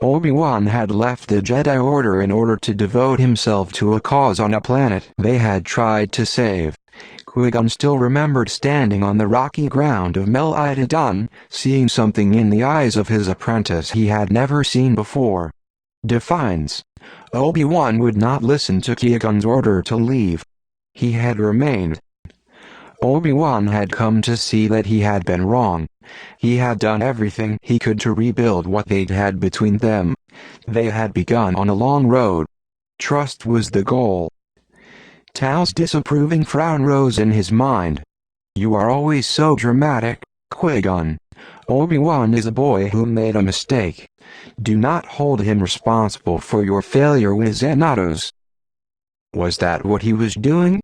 A: Obi-Wan had left the Jedi Order in order to devote himself to a cause on a planet they had tried to save. Qui-Gon still remembered standing on the rocky ground of Mel Idadun, seeing something in the eyes of his apprentice he had never seen before. Defiance. Obi-Wan would not listen to Qui-Gon's order to leave. He had remained. Obi-Wan had come to see that he had been wrong. He had done everything he could to rebuild what they'd had between them. They had begun on a long road. Trust was the goal. Tal's disapproving frown rose in his mind. "You are always so dramatic, Qui-Gon. Obi-Wan is a boy who made a mistake. Do not hold him responsible for your failure with Xanatos." Was that what he was doing?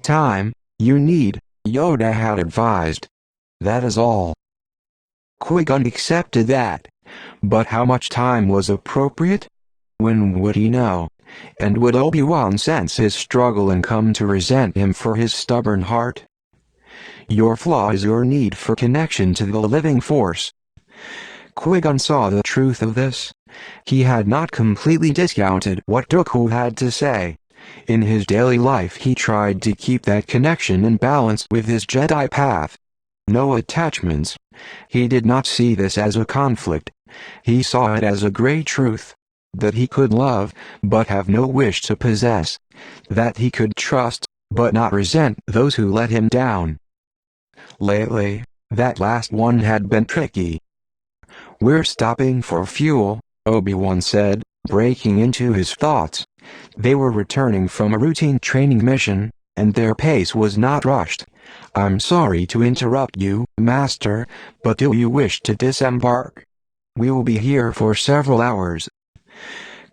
A: "Time, you need," Yoda had advised. "That is all." Qui-Gon accepted that. But how much time was appropriate? When would he know? And would Obi-Wan sense his struggle and come to resent him for his stubborn heart? Your flaw is your need for connection to the living force. Qui-Gon saw the truth of this. He had not completely discounted what Dooku had to say. In his daily life he tried to keep that connection in balance with his Jedi path. No attachments. He did not see this as a conflict. He saw it as a great truth. That he could love, but have no wish to possess. That he could trust, but not resent those who let him down. Lately, that last one had been tricky. "We're stopping for fuel," Obi-Wan said, breaking into his thoughts. They were returning from a routine training mission, and their pace was not rushed. "I'm sorry to interrupt you, Master, but do you wish to disembark? We will be here for several hours."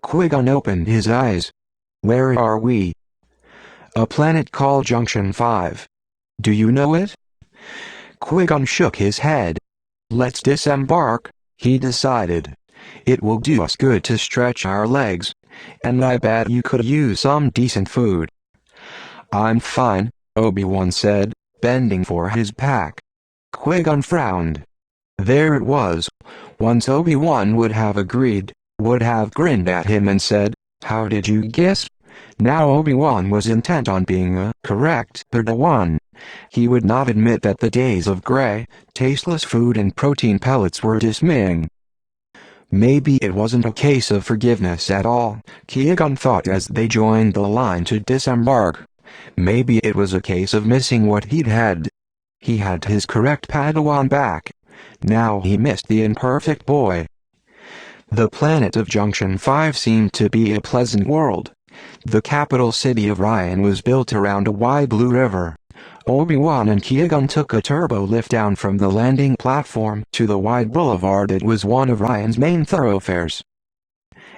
A: Qui-Gon opened his eyes. "Where are we?" "A planet called Junction 5. Do you know it?" Qui-Gon shook his head. "Let's disembark," he decided. "It will do us good to stretch our legs. And I bet you could use some decent food." "I'm fine," Obi-Wan said, bending for his pack. Qui-Gon frowned. There it was. Once Obi-Wan would have agreed, would have grinned at him and said, "How did you guess?" Now Obi-Wan was intent on being a correct Padawan. He would not admit that the days of gray, tasteless food and protein pellets were dismaying. Maybe it wasn't a case of forgiveness at all, Qui-Gon thought as they joined the line to disembark. Maybe it was a case of missing what he'd had. He had his correct Padawan back. Now he missed the imperfect boy. The planet of Junction 5 seemed to be a pleasant world. The capital city of Ryan was built around a wide blue river. Obi-Wan and Qui-Gon took a turbo lift down from the landing platform to the wide boulevard that was one of Ryan's main thoroughfares.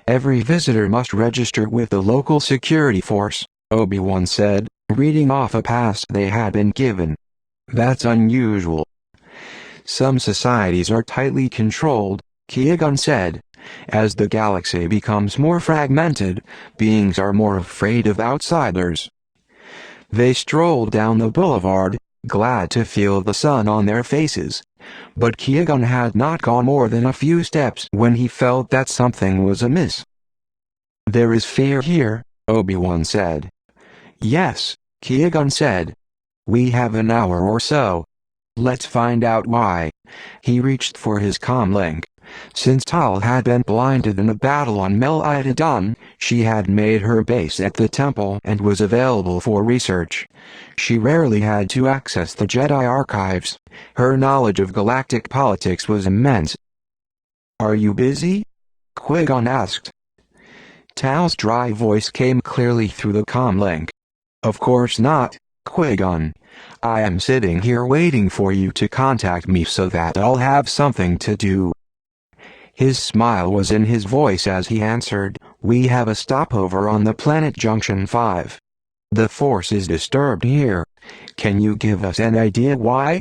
A: "Every visitor must register with the local security force," Obi-Wan said, reading off a pass they had been given. "That's unusual. Some societies are tightly controlled," Qui-Gon said. "As the galaxy becomes more fragmented, beings are more afraid of outsiders." They strolled down the boulevard, glad to feel the sun on their faces. But Qui-Gon had not gone more than a few steps when he felt that something was amiss. "There is fear here," Obi-Wan said. "Yes," Qui-Gon said. "We have an hour or so. Let's find out why." He reached for his comlink. Since Tal had been blinded in a battle on Mel Idadon, she had made her base at the temple and was available for research. She rarely had to access the Jedi archives. Her knowledge of galactic politics was immense. "Are you busy?" Qui-Gon asked. Tal's dry voice came clearly through the comlink. "Of course not, Qui-Gon. I am sitting here waiting for you to contact me so that I'll have something to do." His smile was in his voice as he answered, "We have a stopover on the planet Junction 5. The force is disturbed here. Can you give us an idea why?"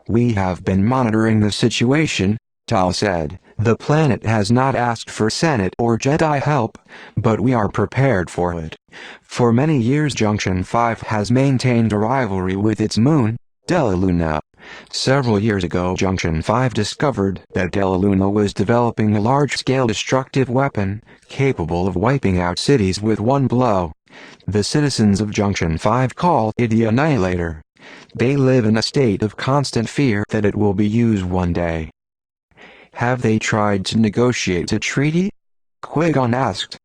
A: "We have been monitoring the situation," Tal said. "The planet has not asked for Senate or Jedi help, but we are prepared for it. For many years Junction 5 has maintained a rivalry with its moon, Della Luna. Several years ago Junction 5 discovered that Della Luna was developing a large-scale destructive weapon, capable of wiping out cities with one blow. The citizens of Junction 5 call it the Annihilator. They live in a state of constant fear that it will be used one day." "Have they tried to negotiate a treaty?" Qui-Gon asked.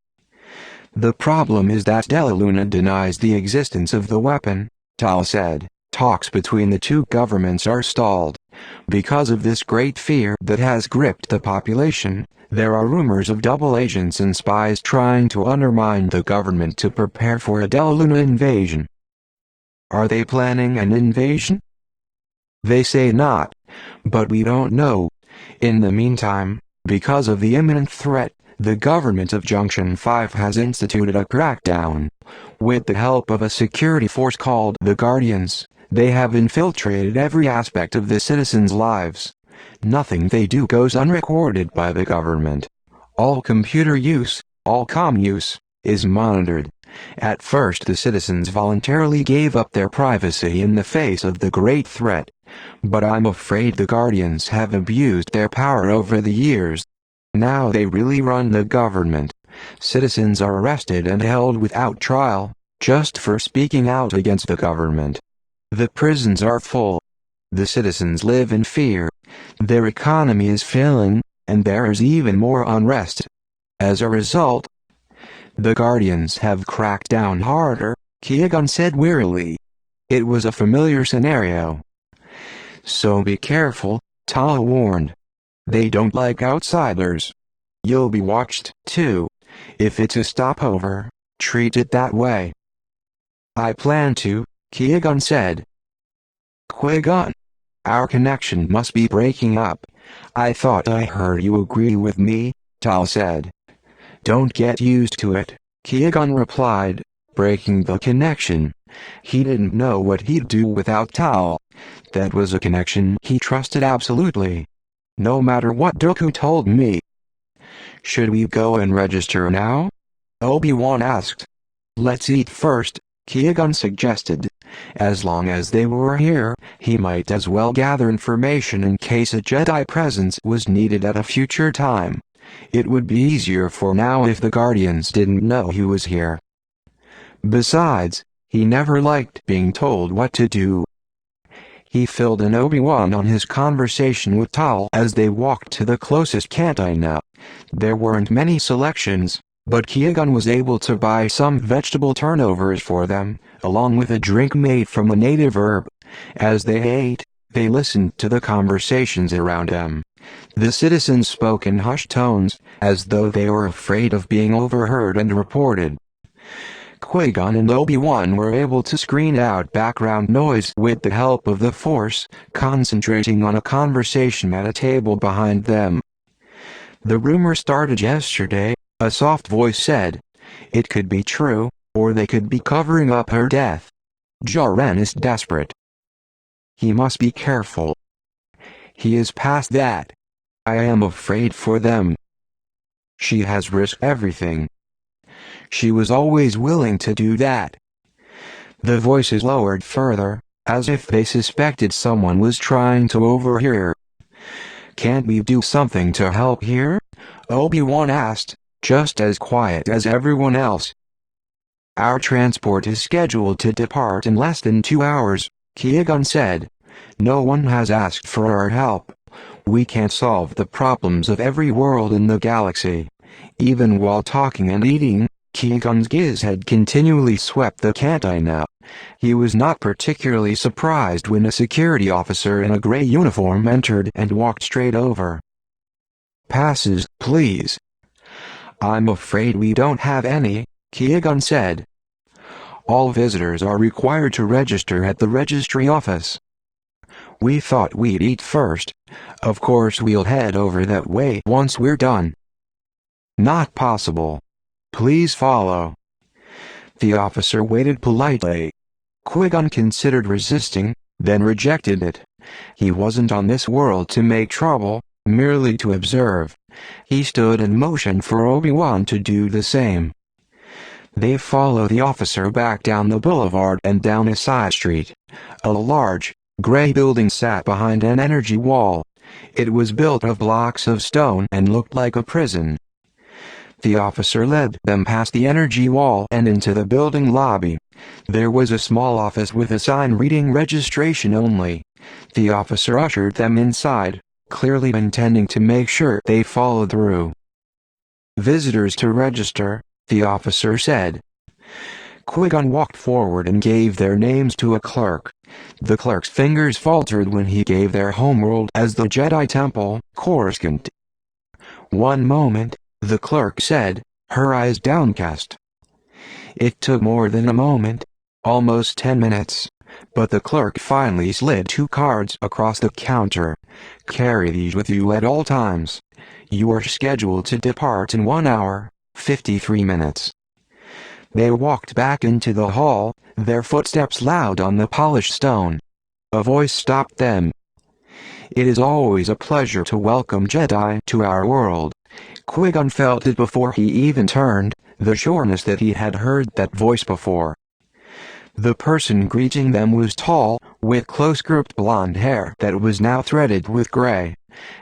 A: "The problem is that Della Luna denies the existence of the weapon," Tal said. "Talks between the two governments are stalled. Because of this great fear that has gripped the population, there are rumors of double agents and spies trying to undermine the government to prepare for a Della Luna invasion." "Are they planning an invasion?" "They say not, but we don't know. In the meantime, because of the imminent threat, the government of Junction 5 has instituted a crackdown. With the help of a security force called the Guardians, they have infiltrated every aspect of the citizens' lives. Nothing they do goes unrecorded by the government. All computer use, all comm use, is monitored. At first the citizens voluntarily gave up their privacy in the face of the great threat. But I'm afraid the Guardians have abused their power over the years. Now they really run the government. Citizens are arrested and held without trial, just for speaking out against the government. The prisons are full. The citizens live in fear. Their economy is failing, and there is even more unrest. As a result, the Guardians have cracked down harder," Qui-Gon said wearily. It was a familiar scenario. "So be careful," Tal warned. "They don't like outsiders. You'll be watched, too. If it's a stopover, treat it that way." "I plan to," Qui-Gon said. "Qui-Gon, our connection must be breaking up. I thought I heard you agree with me," Tal said. "Don't get used to it," Qui-Gon replied, breaking the connection. He didn't know what he'd do without Tal. That was a connection he trusted absolutely. No matter what Dooku told me. "Should we go and register now?" Obi-Wan asked. "Let's eat first," Qui-Gon suggested. As long as they were here, he might as well gather information in case a Jedi presence was needed at a future time. It would be easier for now if the Guardians didn't know he was here. Besides, he never liked being told what to do. He filled in Obi-Wan on his conversation with Tal as they walked to the closest cantina. There weren't many selections, but Qui-Gon was able to buy some vegetable turnovers for them, along with a drink made from a native herb. As they ate, they listened to the conversations around them. The citizens spoke in hushed tones, as though they were afraid of being overheard and reported. Qui-Gon and Obi-Wan were able to screen out background noise with the help of the Force, concentrating on a conversation at a table behind them. "The rumor started yesterday," a soft voice said. "It could be true, or they could be covering up her death. Jaren is desperate. He must be careful. He is past that. I am afraid for them. She has risked everything. She was always willing to do that." The voices lowered further, as if they suspected someone was trying to overhear. "Can't we do something to help here?" Obi-Wan asked, just as quiet as everyone else. "Our transport is scheduled to depart in less than 2 hours," Qui-Gon said. "No one has asked for our help. We can't solve the problems of every world in the galaxy." Even while talking and eating, Qui-Gon's gaze had continually swept the cantina. He was not particularly surprised when a security officer in a gray uniform entered and walked straight over. "Passes, please." "I'm afraid we don't have any," Qui-Gon said. "All visitors are required to register at the registry office." "We thought we'd eat first. Of course we'll head over that way once we're done." "Not possible. Please follow." The officer waited politely. Qui-Gon considered resisting, then rejected it. He wasn't on this world to make trouble, merely to observe. He stood and motioned for Obi-Wan to do the same. They followed the officer back down the boulevard and down a side street. A large, gray building sat behind an energy wall. It was built of blocks of stone and looked like a prison. The officer led them past the energy wall and into the building lobby. There was a small office with a sign reading "Registration Only." The officer ushered them inside, clearly intending to make sure they followed through. "Visitors to register," the officer said. Qui-Gon walked forward and gave their names to a clerk. The clerk's fingers faltered when he gave their homeworld as the Jedi Temple, Coruscant. "One moment," the clerk said, her eyes downcast. It took more than a moment, almost 10 minutes, but the clerk finally slid 2 cards across the counter. "Carry these with you at all times. You are scheduled to depart in 1 hour, 53 minutes. They walked back into the hall, their footsteps loud on the polished stone. A voice stopped them. "It is always a pleasure to welcome Jedi to our world." Qui-Gon felt it before he even turned, the sureness that he had heard that voice before. The person greeting them was tall, with close-cropped blonde hair that was now threaded with gray.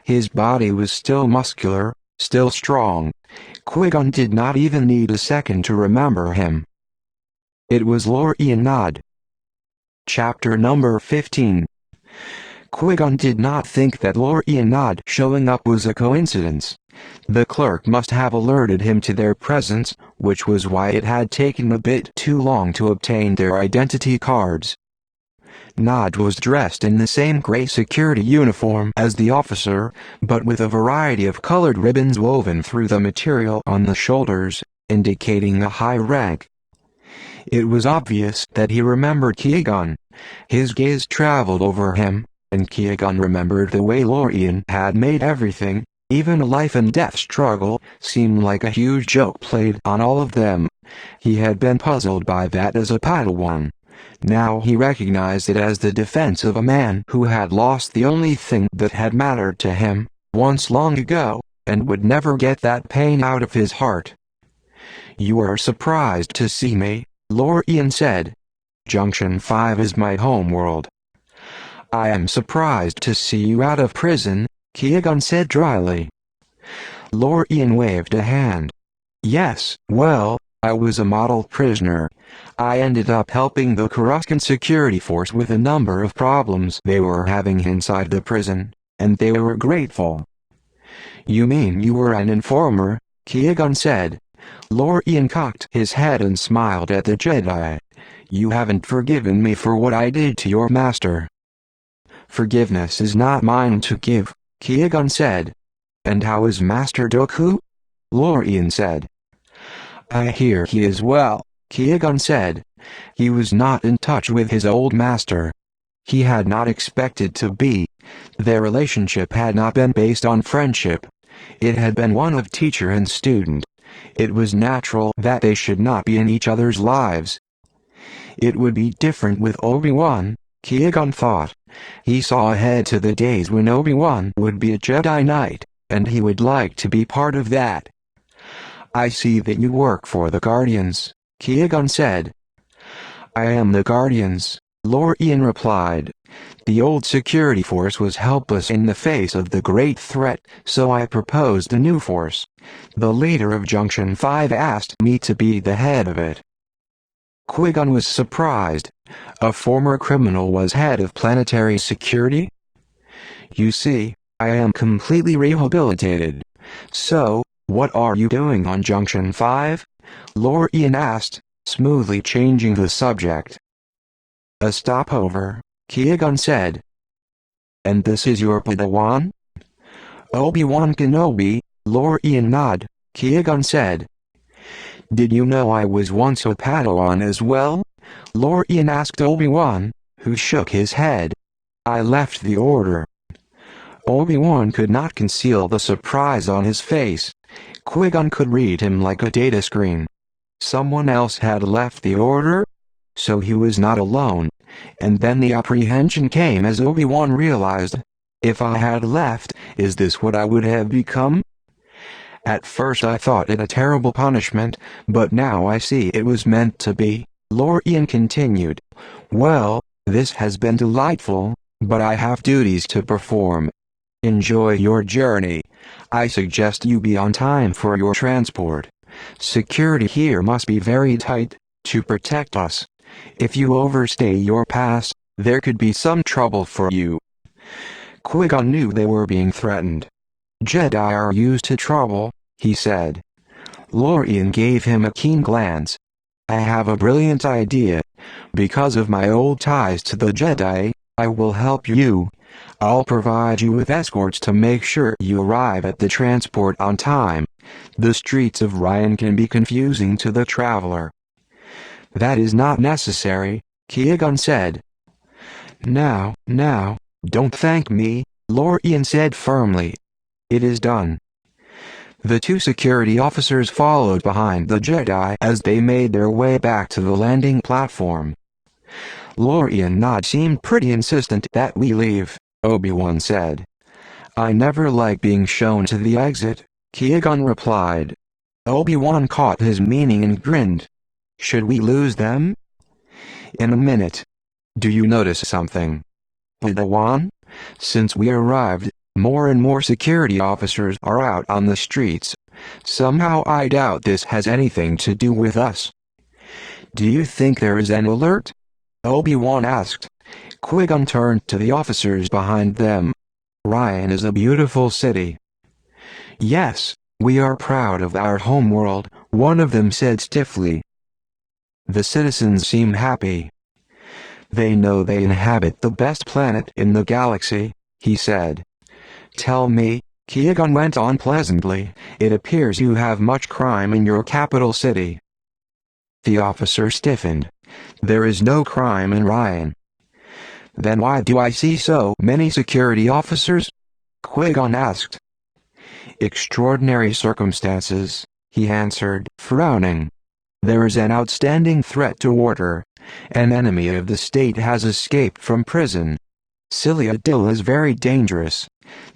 A: His body was still muscular, still strong. Qui-Gon did not even need a second to remember him. It was Lor-Ian Nod. Chapter number 15. Qui-Gon did not think that Lor-Ian Nod showing up was a coincidence. The clerk must have alerted him to their presence, which was why it had taken a bit too long to obtain their identity cards. Nod was dressed in the same gray security uniform as the officer, but with a variety of colored ribbons woven through the material on the shoulders, indicating a high rank. It was obvious that he remembered Qui-Gon. His gaze traveled over him, and Qui-Gon remembered the way Lor-Ian had made everything, even a life-and-death struggle, seem like a huge joke played on all of them. He had been puzzled by that as a Padawan. Now he recognized it as the defense of a man who had lost the only thing that had mattered to him, once long ago, and would never get that pain out of his heart. "You are surprised to see me," Lor-Ian said. "Junction 5 is my homeworld." "I am surprised to see you out of prison," Qui-Gon said dryly. Lor-Ian waved a hand. "Yes, well, I was a model prisoner. I ended up helping the Coruscant security force with a number of problems they were having inside the prison, and they were grateful." "You mean you were an informer?" Qui-Gon said. Lor-Ian cocked his head and smiled at the Jedi. "You haven't forgiven me for what I did to your master." "Forgiveness is not mine to give," Qui-Gon said. "And how is Master Dooku?" Lor-Ian said. "I hear he is well. Qui-Gon said. He was not in touch with his old master. He had not expected to be. Their relationship had not been based on friendship. It had been one of teacher and student. It was natural that they should not be in each other's lives. It would be different with Obi-Wan, Qui-Gon thought. He saw ahead to the days when Obi-Wan would be a Jedi Knight, and he would like to be part of that. I see that you work for the Guardians, Qui-Gon said. I am the Guardians, Lorian replied. The old security force was helpless in the face of the great threat, so I proposed a new force. The leader of Junction 5 asked me to be the head of it. Qui-Gon was surprised. A former criminal was head of planetary security? You see, I am completely rehabilitated. So, what are you doing on Junction 5? Lorian asked, smoothly changing the subject. A stopover, Qui-Gon said. And this is your Padawan? Obi-Wan Kenobi, Lorian nodded, Qui-Gon said. Did you know I was once a Padawan as well? Lorian asked Obi-Wan, who shook his head. I left the order. Obi-Wan could not conceal the surprise on his face. Qui-Gon could read him like a data screen. Someone else had left the order? So he was not alone. And then the apprehension came as Obi-Wan realized. If I had left, is this what I would have become? At first I thought it a terrible punishment, but now I see it was meant to be, Lorian continued. Well, this has been delightful, but I have duties to perform. Enjoy your journey. I suggest you be on time for your transport. Security here must be very tight, to protect us. If you overstay your pass, there could be some trouble for you. Qui-Gon knew they were being threatened. Jedi are used to trouble, he said. Lorian gave him a keen glance. I have a brilliant idea. Because of my old ties to the Jedi, I will help you. I'll provide you with escorts to make sure you arrive at the transport on time. The streets of Ryan can be confusing to the traveler. That is not necessary, Qui-Gon said. Now, don't thank me, Lorian said firmly. It is done. The two security officers followed behind the Jedi as they made their way back to the landing platform. Lorian Nod seemed pretty insistent that we leave, Obi-Wan said. I never like being shown to the exit, Qui-Gon replied. Obi-Wan caught his meaning and grinned. Should we lose them? In a minute. Do you notice something? Padawan? Since we arrived, more and more security officers are out on the streets. Somehow I doubt this has anything to do with us. Do you think there is an alert? Obi-Wan asked. Qui-Gon turned to the officers behind them. Ryan is a beautiful city. Yes, we are proud of our homeworld, one of them said stiffly. The citizens seem happy. They know they inhabit the best planet in the galaxy, he said. Tell me, Qui-Gon went on pleasantly, it appears you have much crime in your capital city. The officer stiffened. There is no crime in Ryan. Then why do I see so many security officers? Qui-Gon asked. Extraordinary circumstances, he answered, frowning. There is an outstanding threat to order. An enemy of the state has escaped from prison. Cilia Dill is very dangerous.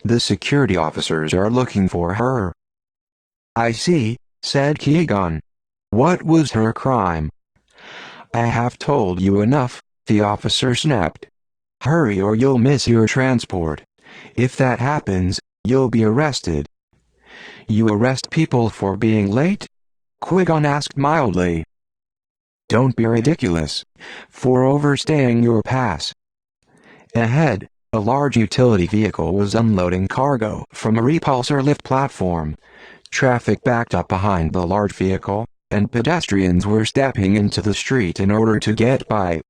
A: The security officers are looking for her. I see, said Qui-Gon. What was her crime? I have told you enough, the officer snapped. Hurry or you'll miss your transport. If that happens, you'll be arrested. You arrest people for being late? Qui-Gon asked mildly. Don't be ridiculous. For overstaying your pass. Ahead, a large utility vehicle was unloading cargo from a repulsor lift platform. Traffic backed up behind the large vehicle, and pedestrians were stepping into the street in order to get by.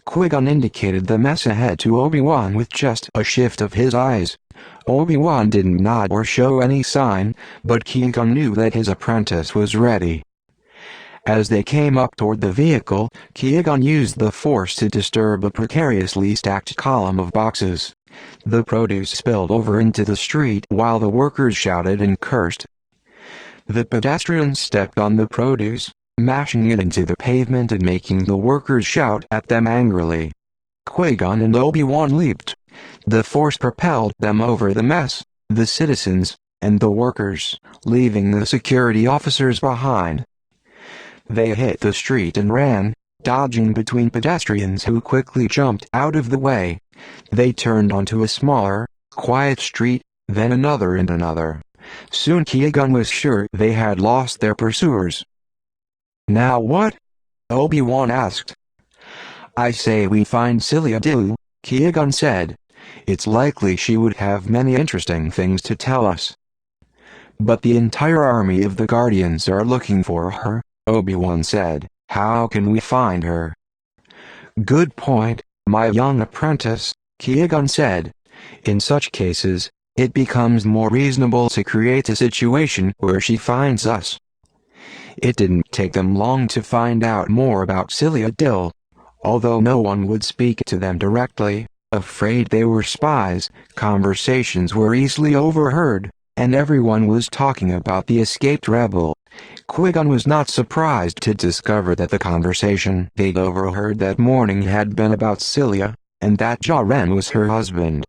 A: Qui-Gon indicated the mess ahead to Obi-Wan with just a shift of his eyes. Obi-Wan didn't nod or show any sign, but Qui-Gon knew that his apprentice was ready. As they came up toward the vehicle, Qui-Gon used the Force to disturb a precariously stacked column of boxes. The produce spilled over into the street while the workers shouted and cursed. The pedestrians stepped on the produce, mashing it into the pavement and making the workers shout at them angrily. Qui-Gon and Obi-Wan leaped. The Force propelled them over the mess, the citizens, and the workers, leaving the security officers behind. They hit the street and ran, dodging between pedestrians who quickly jumped out of the way. They turned onto a smaller, quiet street, then another and another. Soon Qui-Gon was sure they had lost their pursuers. "Now what?" Obi-Wan asked. "I say we find Celia Dill," Qui-Gon said. "It's likely she would have many interesting things to tell us." "But the entire army of the Guardians are looking for her," Obi-Wan said. "How can we find her?" "Good point, my young apprentice," Qui-Gon said. "In such cases, it becomes more reasonable to create a situation where she finds us." It didn't take them long to find out more about Celia Dill. Although no one would speak to them directly, afraid they were spies, conversations were easily overheard, and everyone was talking about the escaped rebel. Qui-Gon was not surprised to discover that the conversation they'd overheard that morning had been about Celia, and that Jaren was her husband.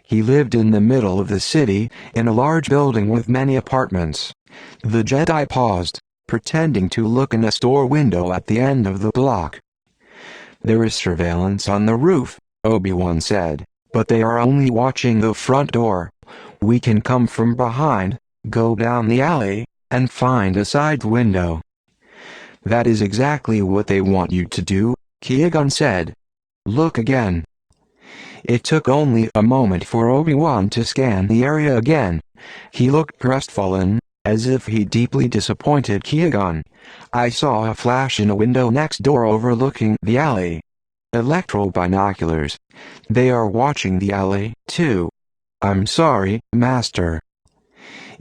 A: He lived in the middle of the city, in a large building with many apartments. The Jedi paused, pretending to look in a store window at the end of the block. "There is surveillance on the roof," Obi-Wan said, "but they are only watching the front door. We can come from behind, go down the alley, and find a side window." "That is exactly what they want you to do," Qui-Gon said. "Look again." It took only a moment for Obi-Wan to scan the area again. He looked crestfallen, as if he deeply disappointed Qui-Gon. "I saw a flash in a window next door overlooking the alley. Electro-binoculars. They are watching the alley, too." "I'm sorry, Master."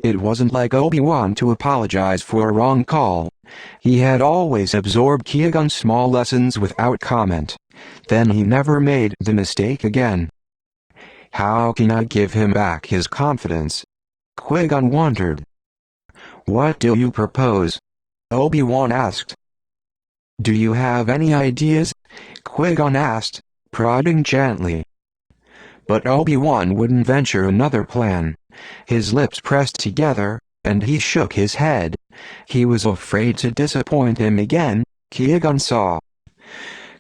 A: It wasn't like Obi-Wan to apologize for a wrong call. He had always absorbed Qui-Gon's small lessons without comment. Then he never made the mistake again. "How can I give him back his confidence?" Qui-Gon wondered. "What do you propose?" Obi-Wan asked. "Do you have any ideas?" Qui-Gon asked, prodding gently. But Obi-Wan wouldn't venture another plan. His lips pressed together, and he shook his head. He was afraid to disappoint him again, Qui-Gon saw.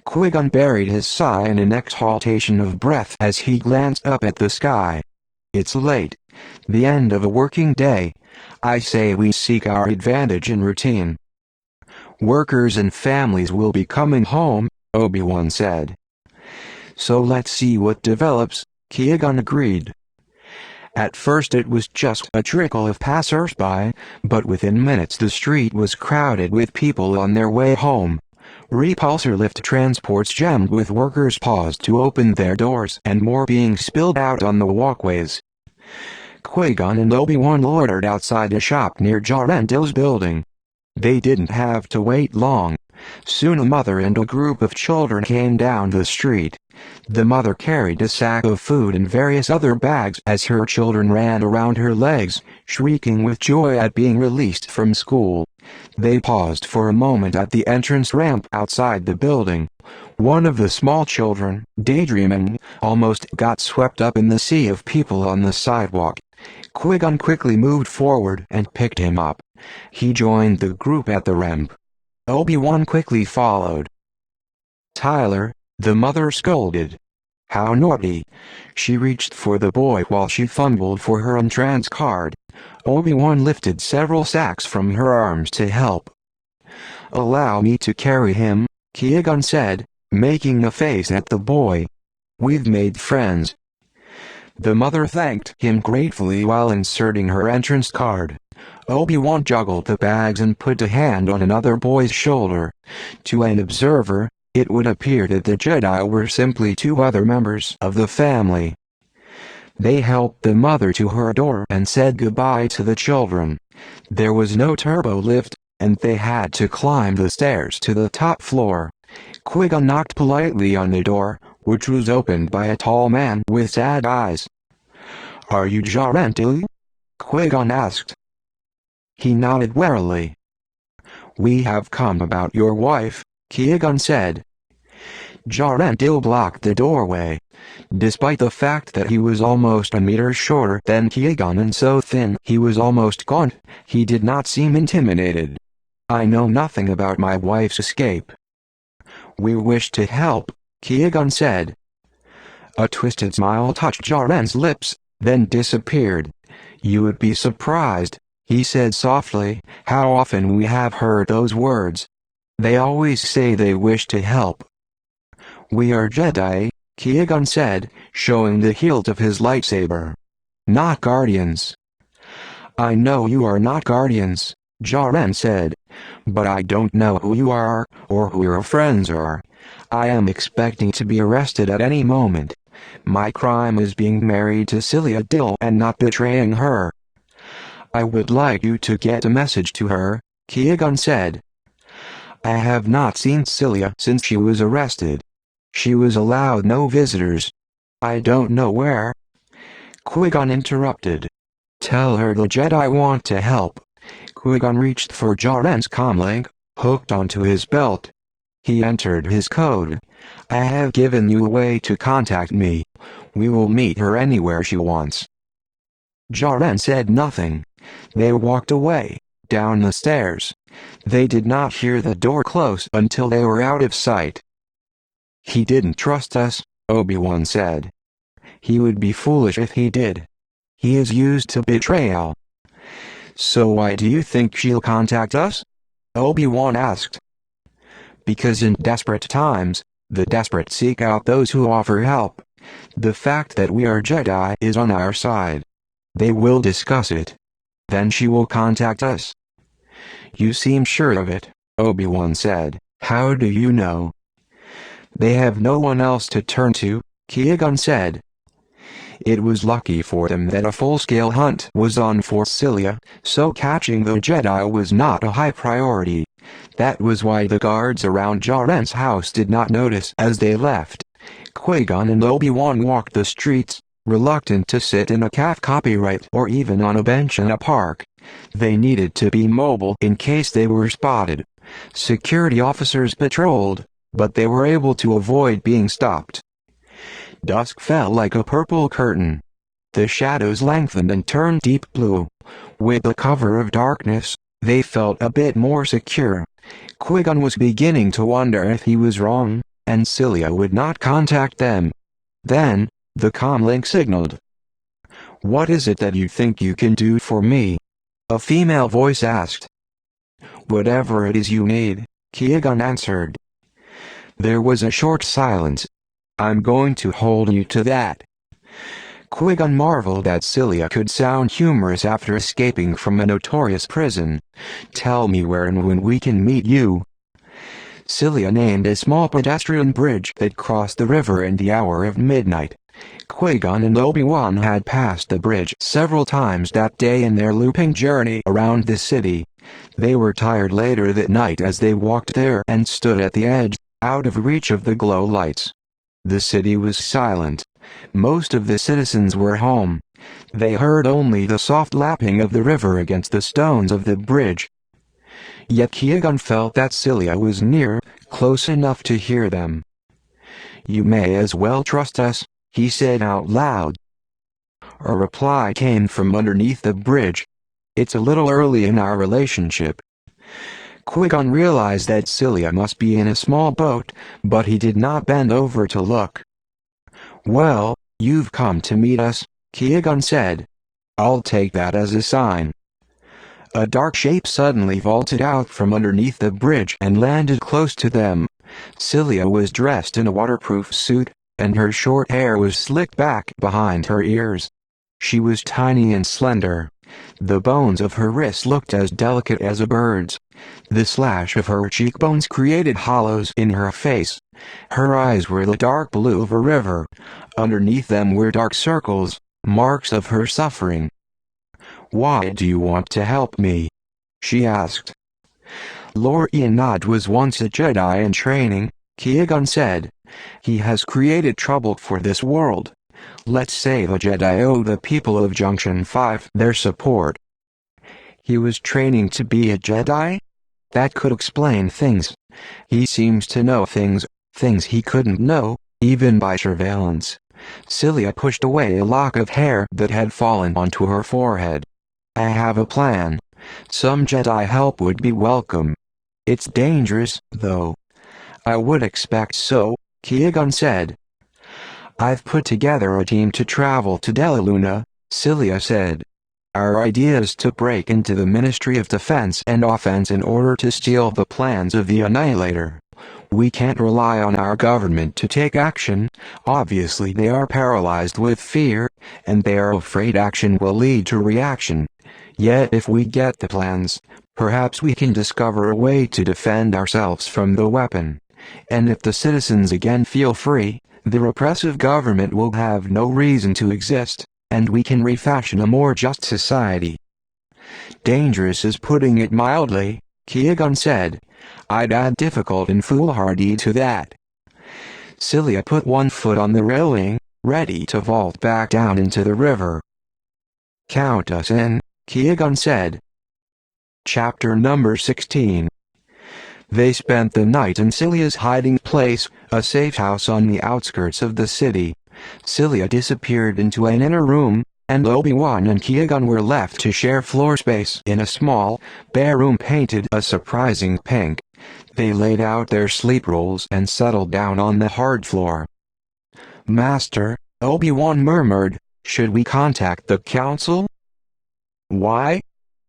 A: Qui-Gon buried his sigh in an exhalation of breath as he glanced up at the sky. "It's late. The end of a working day. I say we seek our advantage in routine. Workers and families will be coming home," Obi-Wan said. "So let's see what develops," Qui-Gon agreed. At first it was just a trickle of passers-by, but within minutes the street was crowded with people on their way home. Repulsor lift transports jammed with workers paused to open their doors and more being spilled out on the walkways. Qui-Gon and Obi-Wan loitered outside a shop near Jaren Dill's building. They didn't have to wait long. Soon a mother and a group of children came down the street. The mother carried a sack of food and various other bags as her children ran around her legs, shrieking with joy at being released from school. They paused for a moment at the entrance ramp outside the building. One of the small children, daydreaming, almost got swept up in the sea of people on the sidewalk. Qui-Gon quickly moved forward and picked him up. He joined the group at the ramp. Obi-Wan quickly followed. "Tyler," the mother scolded. "How naughty." She reached for the boy while she fumbled for her entrance card. Obi-Wan lifted several sacks from her arms to help. "Allow me to carry him," Qui-Gon said, making a face at the boy. "We've made friends." The mother thanked him gratefully while inserting her entrance card. Obi-Wan juggled the bags and put a hand on another boy's shoulder. To an observer, it would appear that the Jedi were simply two other members of the family. They helped the mother to her door and said goodbye to the children. There was no turbo lift, and they had to climb the stairs to the top floor. Qui-Gon knocked politely on the door, which was opened by a tall man with sad eyes. "Are you Jarentili?" Qui-Gon asked. He nodded warily. "We have come about your wife," Qui-Gon said. Jarentil blocked the doorway. Despite the fact that he was almost a meter shorter than Qui-Gon and so thin he was almost gaunt, he did not seem intimidated. "I know nothing about my wife's escape." "We wish to help," Qui-Gon said. A twisted smile touched Jaren's lips, then disappeared. "You would be surprised," he said softly, "how often we have heard those words. They always say they wish to help." "We are Jedi," Qui-Gon said, showing the hilt of his lightsaber. "Not guardians." "I know you are not guardians," Jaren said. "But I don't know who you are, or who your friends are. I am expecting to be arrested at any moment. My crime is being married to Celia Dill and not betraying her." "I would like you to get a message to her," Qui-Gon said. "I have not seen Celia since she was arrested. She was allowed no visitors. I don't know where." Qui-Gon interrupted. "Tell her the Jedi want to help." Qui-Gon reached for Jaren's comlink, hooked onto his belt. He entered his code. "I have given you a way to contact me. We will meet her anywhere she wants." Jaren said nothing. They walked away, down the stairs. They did not hear the door close until they were out of sight. "He didn't trust us," Obi-Wan said. "He would be foolish if he did. He is used to betrayal." "So why do you think she'll contact us?" Obi-Wan asked. "Because in desperate times, the desperate seek out those who offer help. The fact that we are Jedi is on our side. They will discuss it. Then she will contact us." "You seem sure of it," Obi-Wan said. "How do you know?" "They have no one else to turn to," Qui-Gon said. "It was lucky for them that a full-scale hunt was on for Celia, so catching the Jedi was not a high priority. That was why the guards around Jaren's house did not notice as they left." Qui-Gon and Obi-Wan walked the streets, reluctant to sit in a copyright or even on a bench in a park. They needed to be mobile in case they were spotted. Security officers patrolled, but they were able to avoid being stopped. Dusk fell like a purple curtain. The shadows lengthened and turned deep blue. With the cover of darkness, they felt a bit more secure. Qui-Gon was beginning to wonder if he was wrong, and Celia would not contact them. Then, the comlink signaled. "What is it that you think you can do for me?" a female voice asked. "Whatever it is you need," Qui-Gon answered. There was a short silence. "I'm going to hold you to that." Qui-Gon marveled that Celia could sound humorous after escaping from a notorious prison. "Tell me where and when we can meet you." Celia named a small pedestrian bridge that crossed the river in the hour of midnight. Qui-Gon and Obi-Wan had passed the bridge several times that day in their looping journey around the city. They were tired later that night as they walked there and stood at the edge, out of reach of the glow lights. The city was silent. Most of the citizens were home. They heard only the soft lapping of the river against the stones of the bridge. Yet Qui-Gon felt that Celia was near, close enough to hear them. "You may as well trust us," he said out loud. A reply came from underneath the bridge. "It's a little early in our relationship." Qui-Gon realized that Celia must be in a small boat, but he did not bend over to look. "Well, you've come to meet us," Qui-Gon said. "I'll take that as a sign." A dark shape suddenly vaulted out from underneath the bridge and landed close to them. Celia was dressed in a waterproof suit, and her short hair was slicked back behind her ears. She was tiny and slender. The bones of her wrists looked as delicate as a bird's. The slash of her cheekbones created hollows in her face. Her eyes were the dark blue of a river. Underneath them were dark circles, marks of her suffering. "Why do you want to help me?" she asked. Lord Ionod was once a Jedi in training, Qui-Gon said. He has created trouble for this world. Let's say the Jedi owe the people of Junction 5 their support. He was training to be a Jedi? That could explain things. He seems to know things he couldn't know, even by surveillance. Celia pushed away a lock of hair that had fallen onto her forehead. I have a plan. Some Jedi help would be welcome. It's dangerous, though. I would expect so, Qui-Gon said. I've put together a team to travel to Deliluna, Celia said. Our idea is to break into the Ministry of Defense and Offense in order to steal the plans of the Annihilator. We can't rely on our government to take action. Obviously they are paralyzed with fear, and they are afraid action will lead to reaction. Yet if we get the plans, perhaps we can discover a way to defend ourselves from the weapon. And if the citizens again feel free, the repressive government will have no reason to exist, and we can refashion a more just society. Dangerous is putting it mildly, Qui-Gon said. I'd add difficult and foolhardy to that. Celia put one foot on the railing, ready to vault back down into the river. Count us in, Qui-Gon said. Chapter number 16. They spent the night in Celia's hiding place, a safe house on the outskirts of the city. Celia disappeared into an inner room, and Obi-Wan and Qui-Gon were left to share floor space in a small, bare room painted a surprising pink. They laid out their sleep rolls and settled down on the hard floor. Master, Obi-Wan murmured, should we contact the council? Why?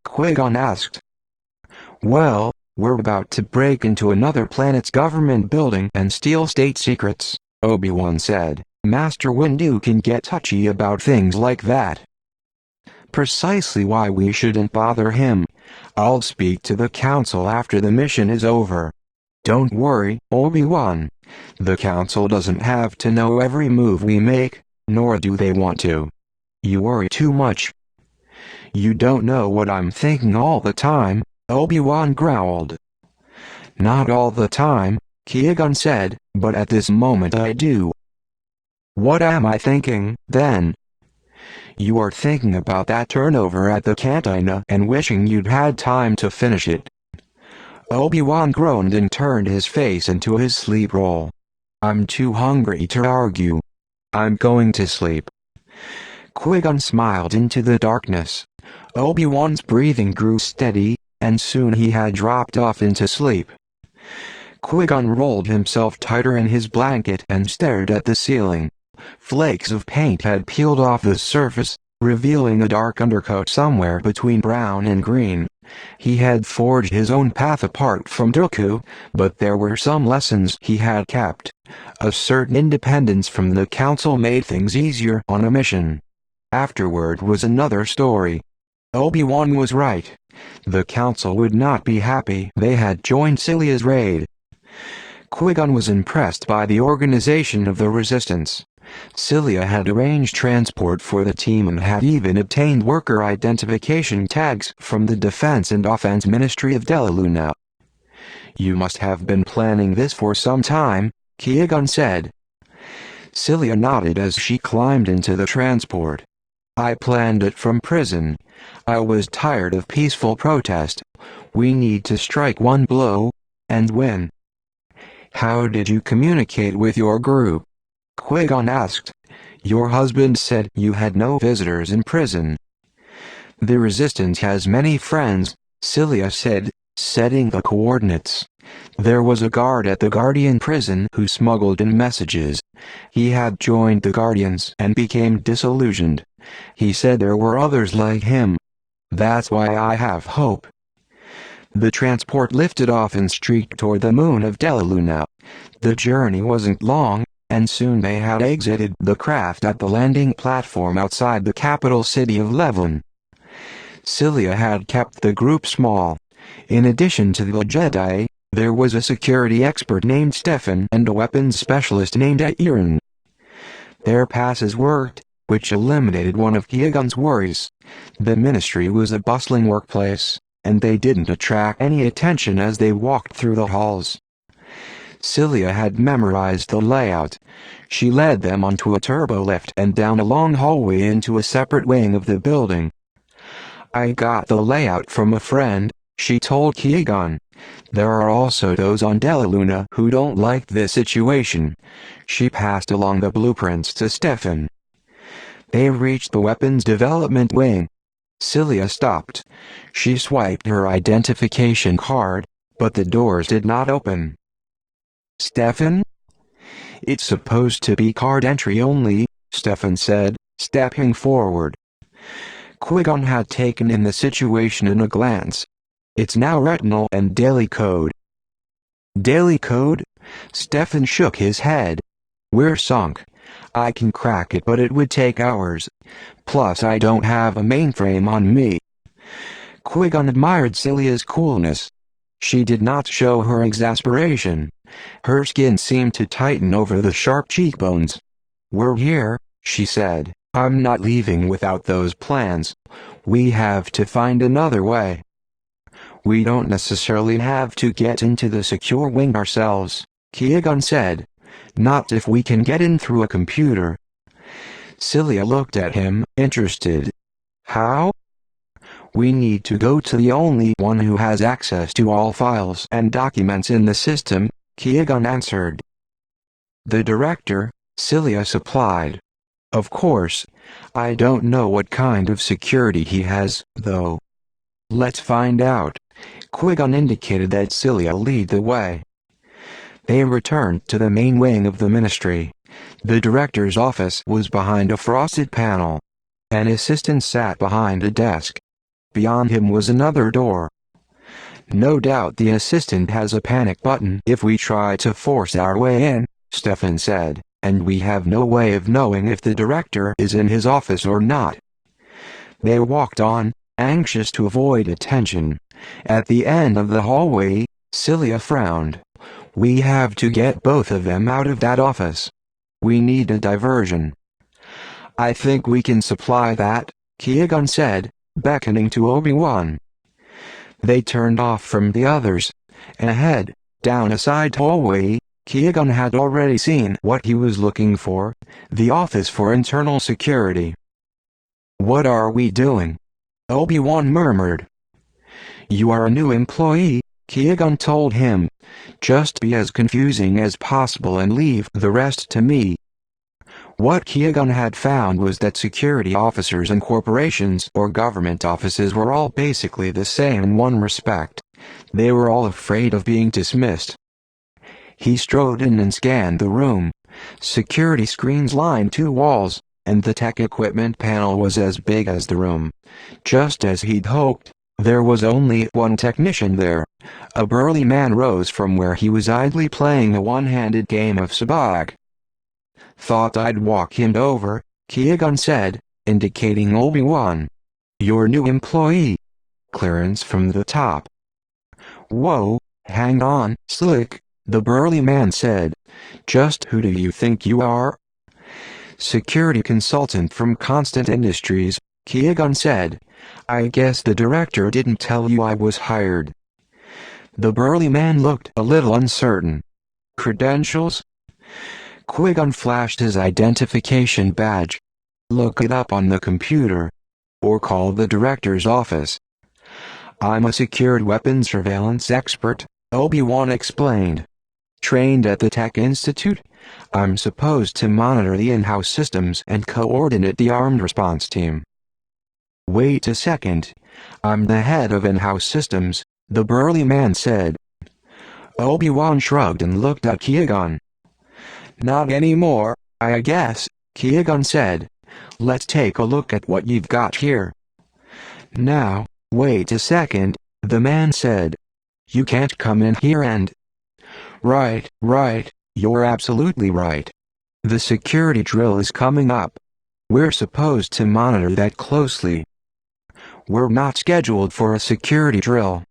A: Qui-Gon asked. Well, we're about to break into another planet's government building and steal state secrets, Obi-Wan said. Master Windu can get touchy about things like that. Precisely why we shouldn't bother him. I'll speak to the council after the mission is over. Don't worry, Obi-Wan. The council doesn't have to know every move we make, nor do they want to. You worry too much. You don't know what I'm thinking all the time, Obi-Wan growled. Not all the time, Qui-Gon said, but at this moment I do. What am I thinking, then? You are thinking about that turnover at the cantina and wishing you'd had time to finish it. Obi-Wan groaned and turned his face into his sleep roll. I'm too hungry to argue. I'm going to sleep. Qui-Gon smiled into the darkness. Obi-Wan's breathing grew steady, and soon he had dropped off into sleep. Qui-Gon rolled himself tighter in his blanket and stared at the ceiling. Flakes of paint had peeled off the surface, revealing a dark undercoat somewhere between brown and green. He had forged his own path apart from Dooku, but there were some lessons he had kept. A certain independence from the council made things easier on a mission. Afterward was another story. Obi-Wan was right. The council would not be happy they had joined Celia's raid. Qui-Gon was impressed by the organization of the resistance. Celia had arranged transport for the team and had even obtained worker identification tags from the Defense and Offense Ministry of Deliluna. You must have been planning this for some time, Qui-Gon said. Celia nodded as she climbed into the transport. I planned it from prison. I was tired of peaceful protest. We need to strike one blow, and win. How did you communicate with your group? Qui-Gon asked. Your husband said you had no visitors in prison. The resistance has many friends, Celia said, setting the coordinates. There was a guard at the Guardian prison who smuggled in messages. He had joined the Guardians and became disillusioned. He said there were others like him. That's why I have hope. The transport lifted off and streaked toward the moon of Deliluna. The journey wasn't long, and soon they had exited the craft at the landing platform outside the capital city of Levin. Celia had kept the group small. In addition to the Jedi, there was a security expert named Stefan and a weapons specialist named Aaron. Their passes worked, which eliminated one of Qui-Gon's worries. The ministry was a bustling workplace, and they didn't attract any attention as they walked through the halls. Celia had memorized the layout. She led them onto a turbo lift and down a long hallway into a separate wing of the building. "I got the layout from a friend," she told Keegan. "There are also those on Deliluna who don't like this situation." She passed along the blueprints to Stefan. They reached the weapons development wing. Celia stopped. She swiped her identification card, but the doors did not open. "Stefan? It's supposed to be card entry only," Stefan said, stepping forward. Qui-Gon had taken in the situation in a glance. "It's now retinal and daily code." "Daily code?" Stefan shook his head. "We're sunk. I can crack it, but it would take hours. Plus I don't have a mainframe on me." Qui-Gon admired Celia's coolness. She did not show her exasperation. Her skin seemed to tighten over the sharp cheekbones. "We're here," she said. "I'm not leaving without those plans. We have to find another way." "We don't necessarily have to get into the secure wing ourselves," Keegan said. "Not if we can get in through a computer." Celia looked at him, interested. "How?" "We need to go to the only one who has access to all files and documents in the system," Keegan answered. "The director," Celia supplied. "Of course. I don't know what kind of security he has, though." "Let's find out." Qui-Gon indicated that Celia lead the way. They returned to the main wing of the ministry. The director's office was behind a frosted panel. An assistant sat behind a desk. Beyond him was another door. "No doubt the assistant has a panic button if we try to force our way in," Stefan said, "and we have no way of knowing if the director is in his office or not." They walked on, anxious to avoid attention. At the end of the hallway, Celia frowned. "We have to get both of them out of that office. We need a diversion." "I think we can supply that," Keegan said, beckoning to Obi-Wan. They turned off from the others. Ahead, down a side hallway, Keegan had already seen what he was looking for, the Office for Internal Security. "What are we doing?" Obi-Wan murmured. "You are a new employee," Keegan told him. "Just be as confusing as possible and leave the rest to me." What Keegan had found was that security officers in corporations or government offices were all basically the same in one respect. They were all afraid of being dismissed. He strode in and scanned the room. Security screens lined two walls, and the tech equipment panel was as big as the room. Just as he'd hoped, there was only one technician there. A burly man rose from where he was idly playing a one-handed game of sabacc. "Thought I'd walk him over," Keegan said, indicating Obi-Wan. "Your new employee." Clearance from the top. "Whoa, hang on, Slick," the burly man said. "Just who do you think you are?" "Security consultant from Constant Industries," Keegan said. "I guess the director didn't tell you I was hired." The burly man looked a little uncertain. "Credentials?" Qui-Gon flashed his identification badge. "Look it up on the computer. Or call the director's office." "I'm a secured weapons surveillance expert," Obi-Wan explained. "Trained at the Tech Institute. I'm supposed to monitor the in-house systems and coordinate the armed response team." "Wait a second. I'm the head of in-house systems," the burly man said. Obi-Wan shrugged and looked at Keegan. "Not anymore, I guess," Keegan said. "Let's take a look at what you've got here." "Now, wait a second," the man said. "You can't come in here and—" Right, you're absolutely right. The security drill is coming up. We're supposed to monitor that closely." "We're not scheduled for a security drill."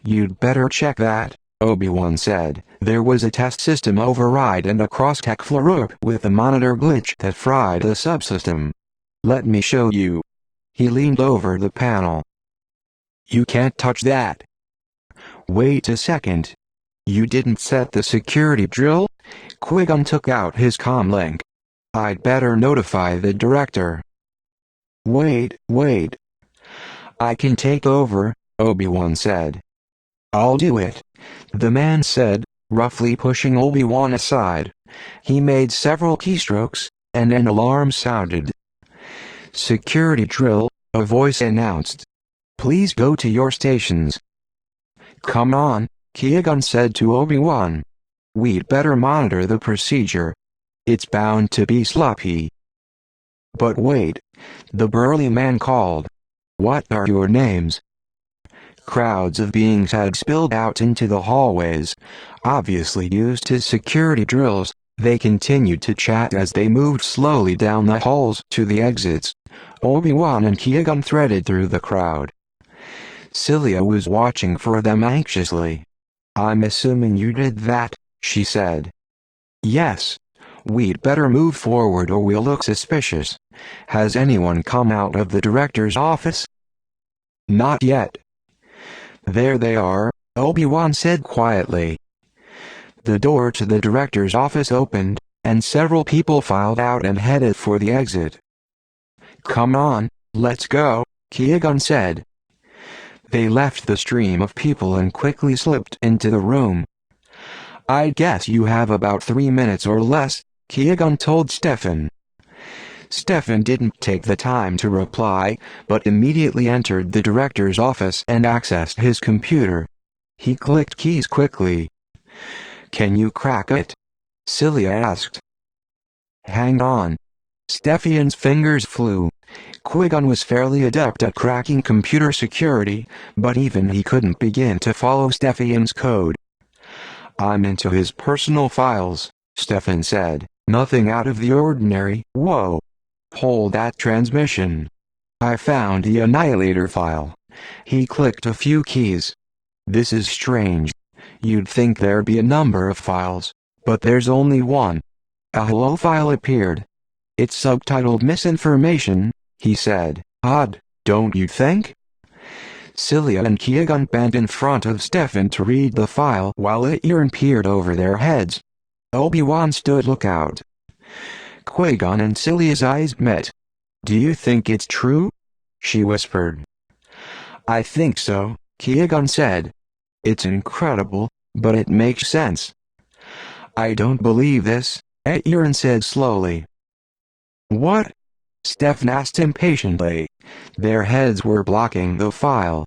A: "You'd better check that," Obi-Wan said. "There was a test system override and a cross-tech flare-up with a monitor glitch that fried the subsystem. Let me show you." He leaned over the panel. You can't touch that. Wait a second. You didn't set the security drill? Qui-Gon took out his comlink. I'd better notify the director. Wait. I can take over, Obi-Wan said. I'll do it, the man said, roughly pushing Obi-Wan aside. He made several keystrokes, and an alarm sounded. Security drill, a voice announced. Please go to your stations. Come on, Qui-Gon said to Obi-Wan. We'd better monitor the procedure. It's bound to be sloppy. But wait, the burly man called. What are your names? Crowds of beings had spilled out into the hallways, obviously used to security drills. They continued to chat as they moved slowly down the halls to the exits. Obi-Wan and Qui-Gon threaded through the crowd. Celia was watching for them anxiously. I'm assuming you did that, she said. Yes. We'd better move forward or we'll look suspicious. Has anyone come out of the director's office? Not yet. There they are, Obi-Wan said quietly. The door to the director's office opened, and several people filed out and headed for the exit. Come on, let's go, Qui-Gon said. They left the stream of people and quickly slipped into the room. I guess you have about 3 minutes or less, Qui-Gon told Stefan. Stefan didn't take the time to reply, but immediately entered the director's office and accessed his computer. He clicked keys quickly. Can you crack it? Celia asked. Hang on. Stefan's fingers flew. Qui-Gon was fairly adept at cracking computer security, but even he couldn't begin to follow Stefan's code. I'm into his personal files, Stefan said. Nothing out of the ordinary. Whoa. Hold that transmission. I found the Annihilator file. He clicked a few keys. This is strange. You'd think there'd be a number of files, but there's only one. A hello file appeared. It's subtitled Misinformation, he said. Odd, don't you think? Celia and Qui-Gon bent in front of Stefan to read the file while Aaron peered over their heads. Obi-Wan stood lookout. Qui-Gon and Celia's eyes met. Do you think it's true? She whispered. I think so, Qui-Gon said. It's incredible, but it makes sense. I don't believe this, Aaron said slowly. What? Stefan asked impatiently. Their heads were blocking the file.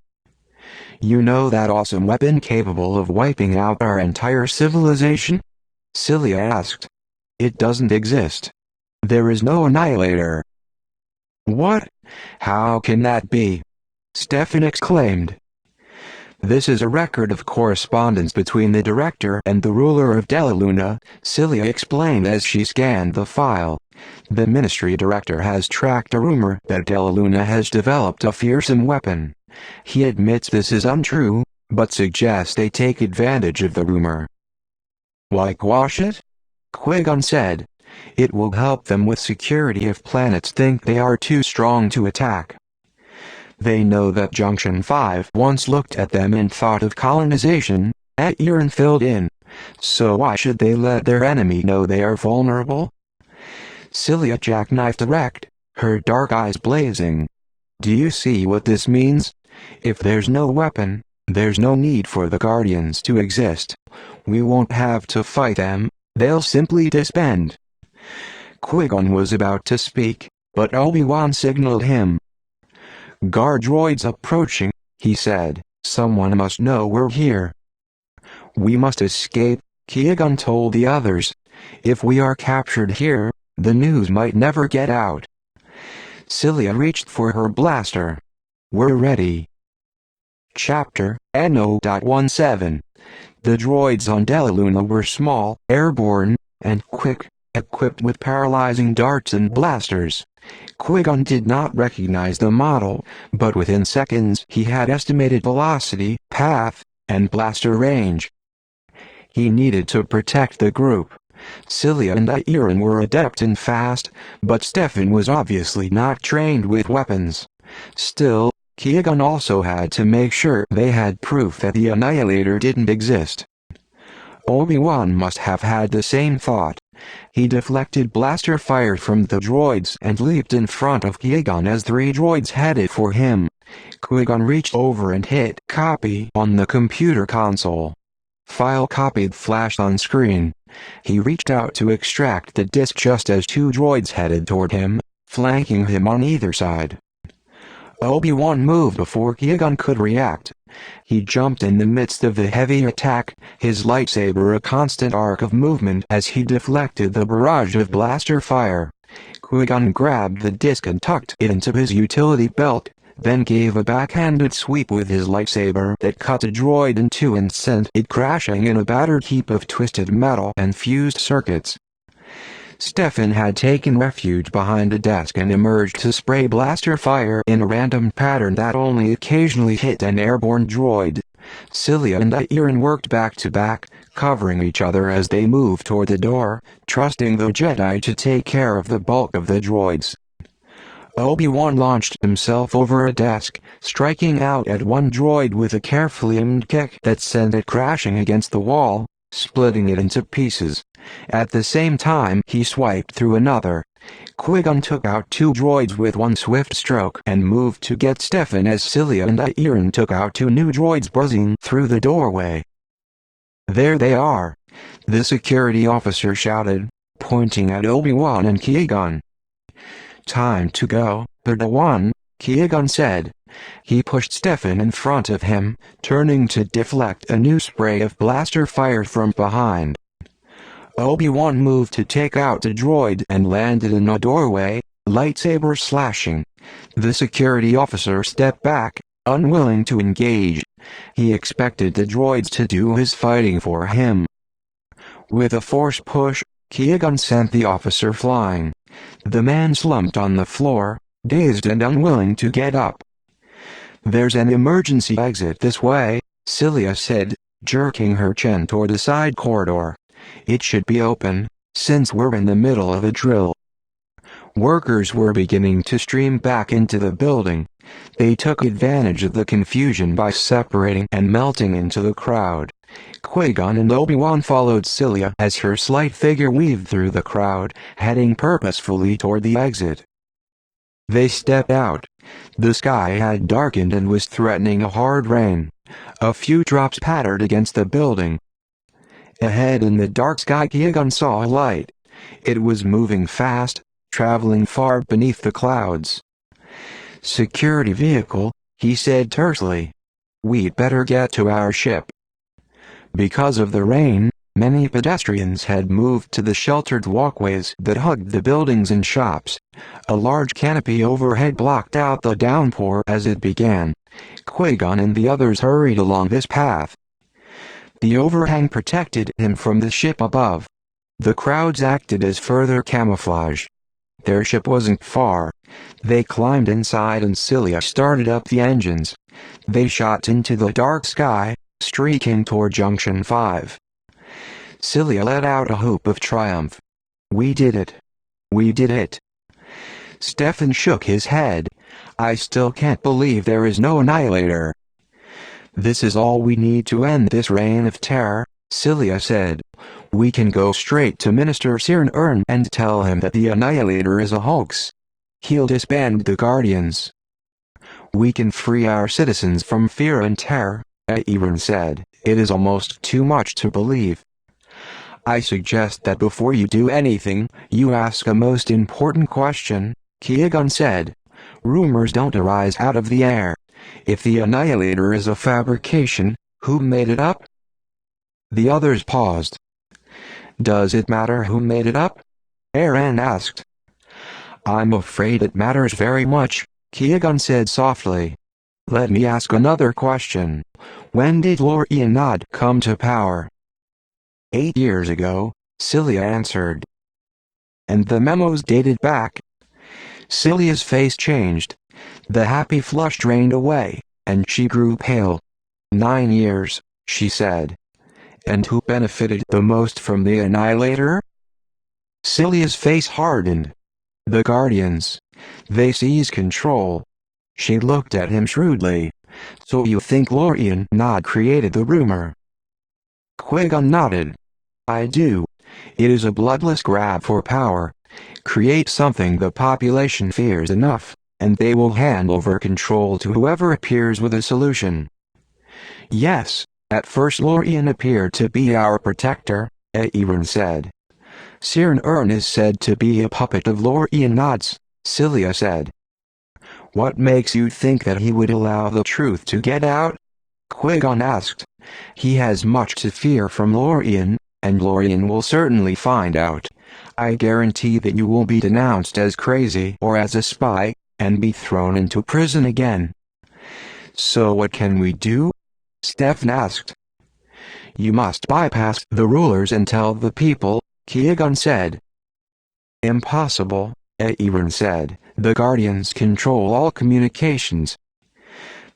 A: You know that awesome weapon capable of wiping out our entire civilization? Celia asked. It doesn't exist. There is no Annihilator. What? How can that be? Stefan exclaimed. This is a record of correspondence between the director and the ruler of Deliluna, Celia explained as she scanned the file. The ministry director has tracked a rumor that Deliluna has developed a fearsome weapon. He admits this is untrue, but suggests they take advantage of the rumor. Whitewash it? Qui-Gon said. It will help them with security if planets think they are too strong to attack. They know that Junction 5 once looked at them and thought of colonization, Aaron filled in. So why should they let their enemy know they are vulnerable? Celia jackknifed erect, her dark eyes blazing. Do you see what this means? If there's no weapon, there's no need for the Guardians to exist. We won't have to fight them, they'll simply disband. Qui-Gon was about to speak, but Obi-Wan signaled him. Guard droids approaching, he said. Someone must know we're here. We must escape, Qui-Gon told the others. If we are captured here, the news might never get out. Celia reached for her blaster. We're ready. Chapter No.17. The droids on Deliluna were small, airborne, and quick, equipped with paralyzing darts and blasters. Qui-Gon did not recognize the model, but within seconds he had estimated velocity, path, and blaster range. He needed to protect the group. Celia and Aaron were adept and fast, but Stefan was obviously not trained with weapons. Still, Qui-Gon also had to make sure they had proof that the Annihilator didn't exist. Obi-Wan must have had the same thought. He deflected blaster fire from the droids and leaped in front of Qui-Gon as 3 droids headed for him. Qui-Gon reached over and hit copy on the computer console. File copied flashed on screen. He reached out to extract the disk just as 2 droids headed toward him, flanking him on either side. Obi-Wan moved before Qui-Gon could react. He jumped in the midst of the heavy attack, his lightsaber a constant arc of movement as he deflected the barrage of blaster fire. Qui-Gon grabbed the disc and tucked it into his utility belt, then gave a backhanded sweep with his lightsaber that cut a droid in 2 and sent it crashing in a battered heap of twisted metal and fused circuits. Stefan had taken refuge behind a desk and emerged to spray blaster fire in a random pattern that only occasionally hit an airborne droid. Cilia and Iron worked back to back, covering each other as they moved toward the door, trusting the Jedi to take care of the bulk of the droids. Obi-Wan launched himself over a desk, striking out at one droid with a carefully aimed kick that sent it crashing against the wall, splitting it into pieces. At the same time he swiped through another. Qui-Gon took out 2 droids with one swift stroke and moved to get Stefan as Cilia and Iron took out 2 new droids buzzing through the doorway. "There they are," the security officer shouted, pointing at Obi-Wan and Qui-Gon. "Time to go, Padawan," Qui-Gon said. He pushed Stefan in front of him, turning to deflect a new spray of blaster fire from behind. Obi-Wan moved to take out the droid and landed in a doorway, lightsaber slashing. The security officer stepped back, unwilling to engage. He expected the droids to do his fighting for him. With a force push, Qui-Gon sent the officer flying. The man slumped on the floor, dazed and unwilling to get up. "There's an emergency exit this way," Cilia said, jerking her chin toward the side corridor. "It should be open, since we're in the middle of a drill." Workers were beginning to stream back into the building. They took advantage of the confusion by separating and melting into the crowd. Qui-Gon and Obi-Wan followed Cilia as her slight figure weaved through the crowd, heading purposefully toward the exit. They stepped out. The sky had darkened and was threatening a hard rain. A few drops pattered against the building. Ahead in the dark sky Qui-Gon saw a light. It was moving fast, traveling far beneath the clouds. "Security vehicle," he said tersely. "We'd better get to our ship." Because of the rain, many pedestrians had moved to the sheltered walkways that hugged the buildings and shops. A large canopy overhead blocked out the downpour as it began. Qui-Gon and the others hurried along this path. The overhang protected him from the ship above. The crowds acted as further camouflage. Their ship wasn't far. They climbed inside and Cilia started up the engines. They shot into the dark sky, streaking toward Junction 5. Cilia let out a whoop of triumph. "We did it. We did it." Stefan shook his head. "I still can't believe there is no Annihilator." "This is all we need to end this reign of terror," Cilia said. "We can go straight to Minister Cern and tell him that the Annihilator is a hoax. He'll disband the Guardians. We can free our citizens from fear and terror," Aaron said. "It is almost too much to believe." "I suggest that before you do anything, you ask a most important question," Qui-Gon said. "Rumors don't arise out of the air. If the Annihilator is a fabrication, who made it up?" The others paused. "Does it matter who made it up?" Aaron asked. "I'm afraid it matters very much," Qui-Gon said softly. "Let me ask another question. When did Lord Ionad come to power?" 8 years ago, Cilia answered. "And the memos dated back?" Cilia's face changed. The happy flush drained away, and she grew pale. 9 years, she said. "And who benefited the most from the Annihilator?" Cilia's face hardened. "The Guardians. They seized control." She looked at him shrewdly. "So you think Lorian Nod created the rumor?" Qui-Gon nodded. "I do. It is a bloodless grab for power. Create something the population fears enough, and they will hand over control to whoever appears with a solution." "Yes, at first Lorian appeared to be our protector," Aaron said. "Cyrn Ern is said to be a puppet of Lorian Nod's," Cilia said. "What makes you think that he would allow the truth to get out?" Qui-Gon asked. "He has much to fear from Lorian, and Lorian will certainly find out. I guarantee that you will be denounced as crazy or as a spy, and be thrown into prison again." "So what can we do?" Stefan asked. "You must bypass the rulers and tell the people," Qui-Gon said. "Impossible," Aaron said. "The Guardians control all communications."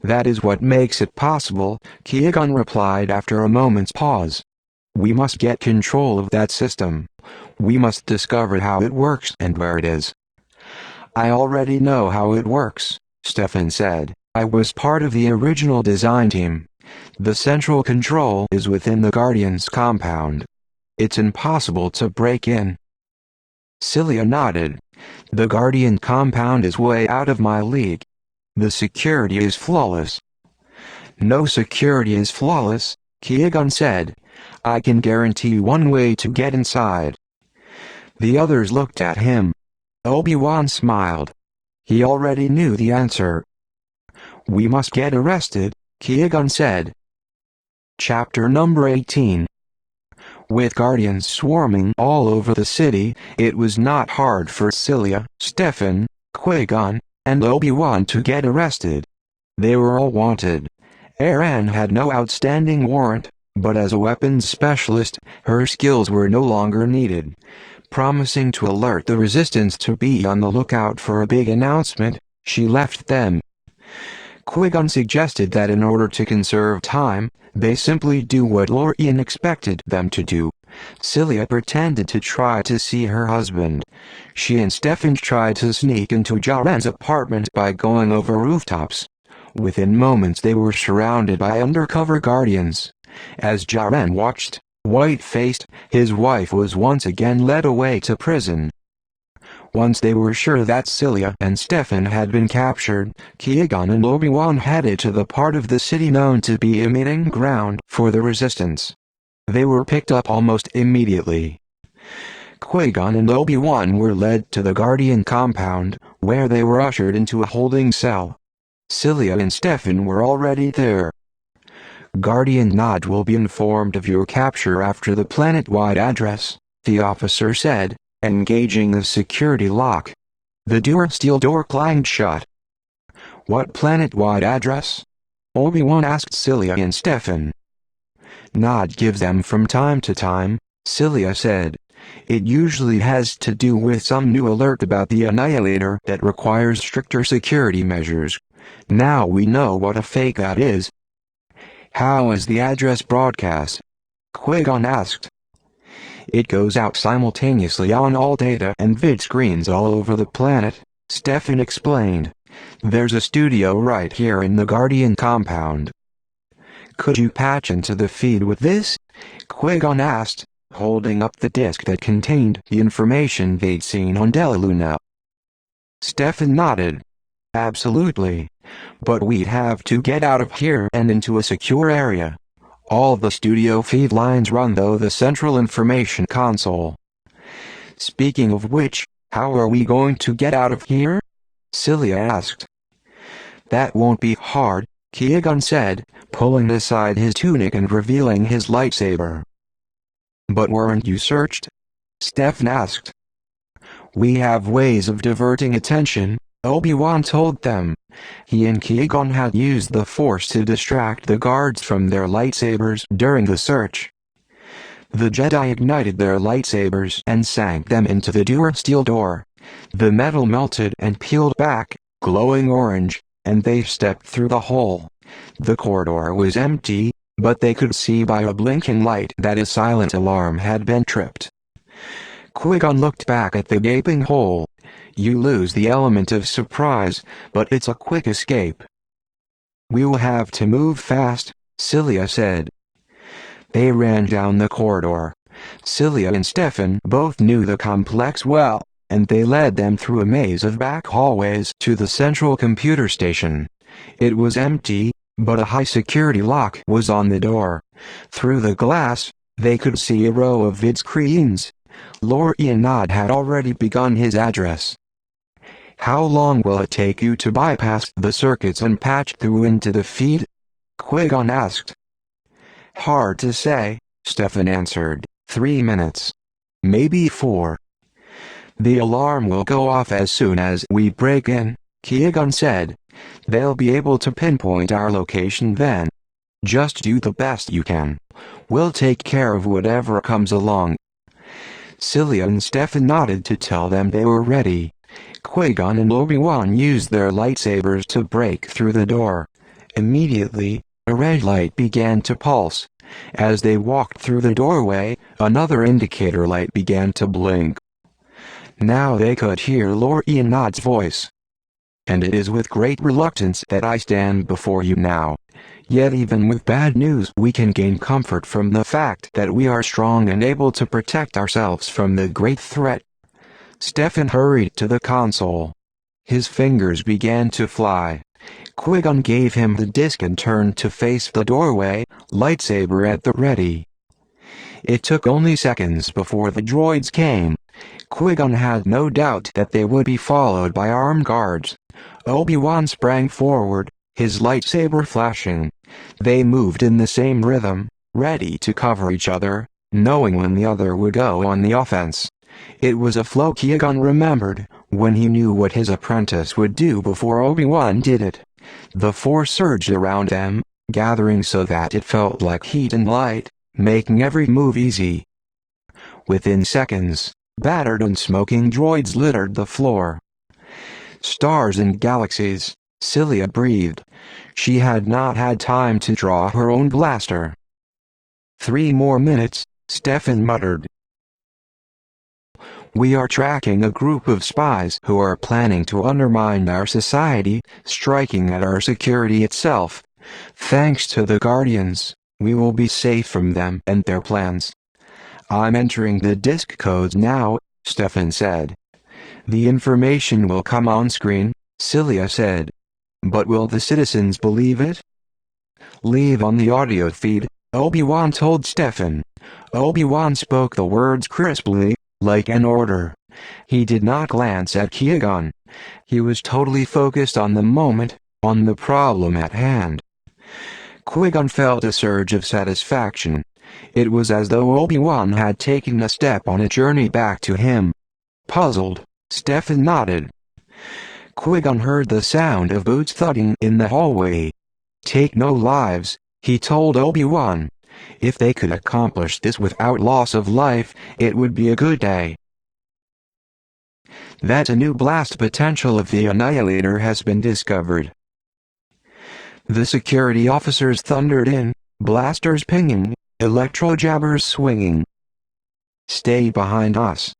A: "That is what makes it possible," Qui-Gon replied after a moment's pause. "We must get control of that system. We must discover how it works and where it is." "I already know how it works," Stefan said. "I was part of the original design team. The central control is within the Guardians' compound. It's impossible to break in." Cilia nodded. "The Guardian compound is way out of my league. The security is flawless." "No security is flawless," Qui-Gon said. "I can guarantee one way to get inside." The others looked at him. Obi-Wan smiled. He already knew the answer. "We must get arrested," Qui-Gon said. Chapter number 18. With Guardians swarming all over the city, it was not hard for Cilia, Stefan, Qui-Gon, and Obi-Wan to get arrested. They were all wanted. Aaron had no outstanding warrant, but as a weapons specialist, her skills were no longer needed. Promising to alert the resistance to be on the lookout for a big announcement, she left them. Qui-Gon suggested that in order to conserve time, they simply do what Lorian expected them to do. Cilia pretended to try to see her husband. She and Stefan tried to sneak into Jaren's apartment by going over rooftops. Within moments they were surrounded by undercover guardians. As Jaren watched, white-faced, his wife was once again led away to prison. Once they were sure that Cilia and Stefan had been captured, Qui-Gon and Obi-Wan headed to the part of the city known to be a meeting ground for the resistance. They were picked up almost immediately. Qui-Gon and Obi-Wan were led to the Guardian compound, where they were ushered into a holding cell. Cilia and Stefan were already there. "Guardian Nod will be informed of your capture after the planet-wide address," the officer said, engaging the security lock. The steel door clanged shut. "What planet-wide address?" Obi-Wan asked Cilia and Stefan. "Nod gives them from time to time," Cilia said. "It usually has to do with some new alert about the Annihilator that requires stricter security measures. Now we know what a fake that is." "How is the address broadcast?" Qui-Gon asked. "It goes out simultaneously on all data and vid screens all over the planet," Stefan explained. "There's a studio right here in the Guardian compound." "Could you patch into the feed with this?" Qui-Gon asked, holding up the disk that contained the information they'd seen on Deluna. Stefan nodded. "Absolutely. But we'd have to get out of here and into a secure area. All the studio feed lines run through the central information console." "Speaking of which, how are we going to get out of here?" Cilia asked. "That won't be hard," Qui-Gon said, pulling aside his tunic and revealing his lightsaber. "But weren't you searched?" Stefan asked. "We have ways of diverting attention," Obi-Wan told them. He and Qui-Gon had used the Force to distract the guards from their lightsabers during the search. The Jedi ignited their lightsabers and sank them into the steel door. The metal melted and peeled back, glowing orange, and they stepped through the hole. The corridor was empty, but they could see by a blinking light that a silent alarm had been tripped. Qui-Gon looked back at the gaping hole. You lose the element of surprise, but it's a quick escape. We will have to move fast, Celia said. They ran down the corridor. Celia and Stefan both knew the complex well, and they led them through a maze of back hallways to the central computer station. It was empty, but a high-security lock was on the door. Through the glass, they could see a row of vid screens. Lorienad had already begun his address. How long will it take you to bypass the circuits and patch through into the feed? Qui-Gon asked. Hard to say, Stefan answered. 3 minutes. Maybe 4. The alarm will go off as soon as we break in, Qui-Gon said. They'll be able to pinpoint our location then. Just do the best you can. We'll take care of whatever comes along. Celia and Stefan nodded to tell them they were ready. Qui-Gon and Obi-Wan used their lightsabers to break through the door. Immediately, a red light began to pulse. As they walked through the doorway, another indicator light began to blink. Now they could hear Lorienad's voice. And it is with great reluctance that I stand before you now. Yet even with bad news we can gain comfort from the fact that we are strong and able to protect ourselves from the great threat. Stefan hurried to the console. His fingers began to fly. Qui-Gon gave him the disc and turned to face the doorway, lightsaber at the ready. It took only seconds before the droids came. Qui-Gon had no doubt that they would be followed by armed guards. Obi-Wan sprang forward, his lightsaber flashing. They moved in the same rhythm, ready to cover each other, knowing when the other would go on the offense. It was a flow Qui-Gon remembered, when he knew what his apprentice would do before Obi-Wan did it. The Force surged around them, gathering so that it felt like heat and light, making every move easy. Within seconds, battered and smoking droids littered the floor. Stars and galaxies, Celia breathed. She had not had time to draw her own blaster. 3 more minutes, Stefan muttered. We are tracking a group of spies who are planning to undermine our society, striking at our security itself. Thanks to the Guardians, we will be safe from them and their plans. I'm entering the disk codes now, Stefan said. The information will come on screen, Celia said. But will the citizens believe it? Leave on the audio feed, Obi-Wan told Stefan. Obi-Wan spoke the words crisply, like an order. He did not glance at Qui-Gon. He was totally focused on the moment, on the problem at hand. Qui-Gon felt a surge of satisfaction. It was as though Obi-Wan had taken a step on a journey back to him. Puzzled, Stefan nodded. Qui-Gon heard the sound of boots thudding in the hallway. Take no lives, he told Obi-Wan. If they could accomplish this without loss of life, it would be a good day. That a new blast potential of the Annihilator has been discovered. The security officers thundered in, blasters pinging, electro-jabbers swinging. Stay behind us,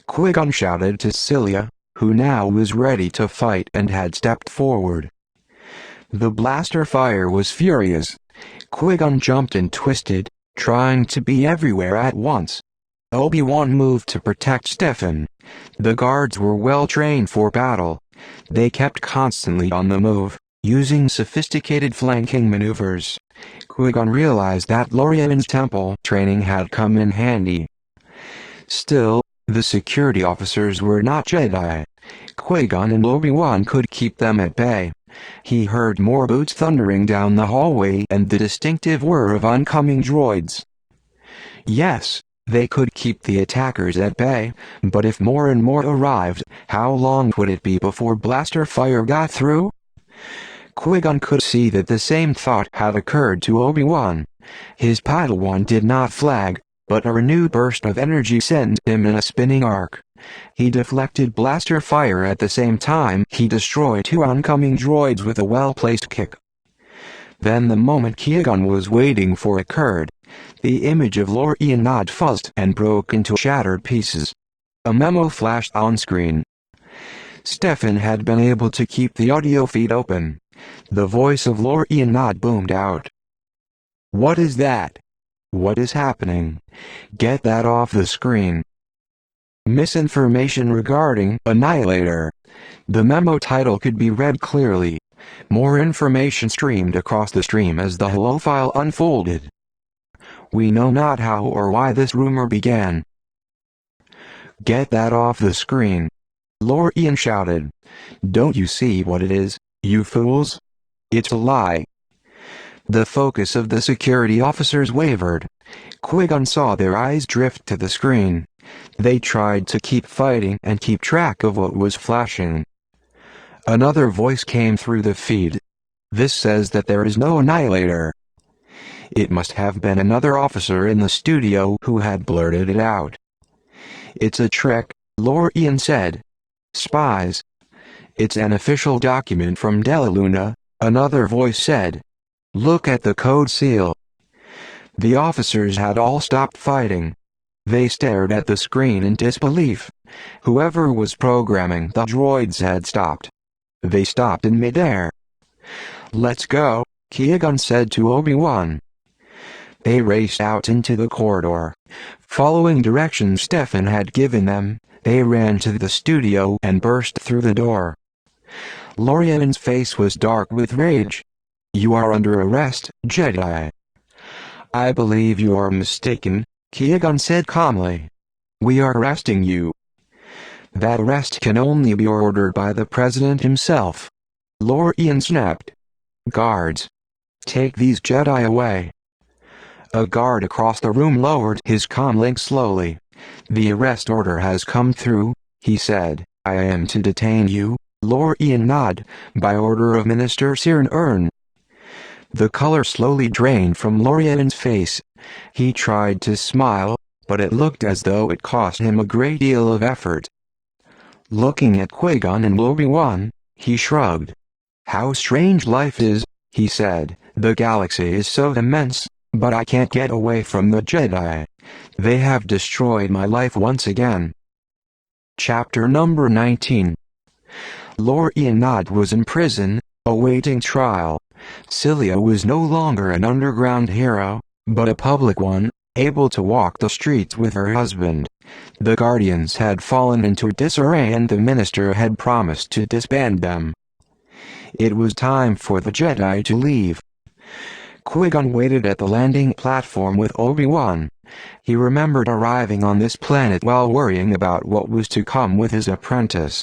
A: Qui-Gon shouted to Celia, who now was ready to fight and had stepped forward. The blaster fire was furious. Qui-Gon jumped and twisted, trying to be everywhere at once. Obi-Wan moved to protect Stefan. The guards were well trained for battle. They kept constantly on the move, using sophisticated flanking maneuvers. Qui-Gon realized that Lorien's temple training had come in handy. Still, the security officers were not Jedi. Qui-Gon and Obi-Wan could keep them at bay. He heard more boots thundering down the hallway and the distinctive whir of oncoming droids. Yes, they could keep the attackers at bay, but if more and more arrived, how long would it be before blaster fire got through? Qui-Gon could see that the same thought had occurred to Obi-Wan. His Padawan did not flag, but a renewed burst of energy sent him in a spinning arc. He deflected blaster fire at the same time he destroyed 2 oncoming droids with a well-placed kick. Then the moment Qui-Gon was waiting for occurred. The image of Lorienad fuzzed and broke into shattered pieces. A memo flashed on screen. Stefan had been able to keep the audio feed open. The voice of Lorian Nod boomed out. "What is that? What is happening? Get that off the screen." Misinformation regarding Annihilator. The memo title could be read clearly. More information streamed across the stream as the hello file unfolded. "We know not how or why this rumor began." "Get that off the screen," Lorian shouted. "Don't you see what it is, you fools? It's a lie." The focus of the security officers wavered. Qui-Gon saw their eyes drift to the screen. They tried to keep fighting and keep track of what was flashing. Another voice came through the feed. "This says that there is no Annihilator." It must have been another officer in the studio who had blurted it out. "It's a trick," Lorian said. "Spies." "It's an official document from Della Luna," another voice said. "Look at the code seal." The officers had all stopped fighting. They stared at the screen in disbelief. Whoever was programming the droids had stopped. They stopped in midair. "Let's go," Qui-Gon said to Obi-Wan. They raced out into the corridor. Following directions Stefan had given them, they ran to the studio and burst through the door. Lorian's face was dark with rage. "You are under arrest, Jedi." "I believe you are mistaken," Qui-Gon said calmly. "We are arresting you." "That arrest can only be ordered by the President himself," Lorian snapped. "Guards, take these Jedi away." A guard across the room lowered his comlink slowly. "The arrest order has come through," he said. "I am to detain you, Lorian Nod, by order of Minister Cyrn Ern." The color slowly drained from Lorian's face. He tried to smile, but it looked as though it cost him a great deal of effort. Looking at Qui-Gon and Obi-Wan, he shrugged. "How strange life is," he said. "The galaxy is so immense, but I can't get away from the Jedi. They have destroyed my life once again." Chapter number 19. Lorian Nod was in prison, awaiting trial. Cilia was no longer an underground hero, but a public one, able to walk the streets with her husband. The Guardians had fallen into disarray and the minister had promised to disband them. It was time for the Jedi to leave. Qui-Gon waited at the landing platform with Obi-Wan. He remembered arriving on this planet while worrying about what was to come with his apprentice.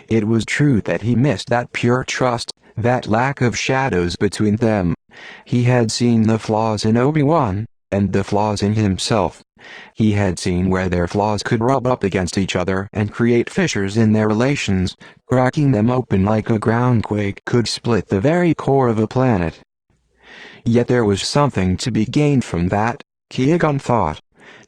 A: It was true that he missed that pure trust, that lack of shadows between them. He had seen the flaws in Obi-Wan, and the flaws in himself. He had seen where their flaws could rub up against each other and create fissures in their relations, cracking them open like a groundquake could split the very core of a planet. Yet there was something to be gained from that, Qui-Gon thought.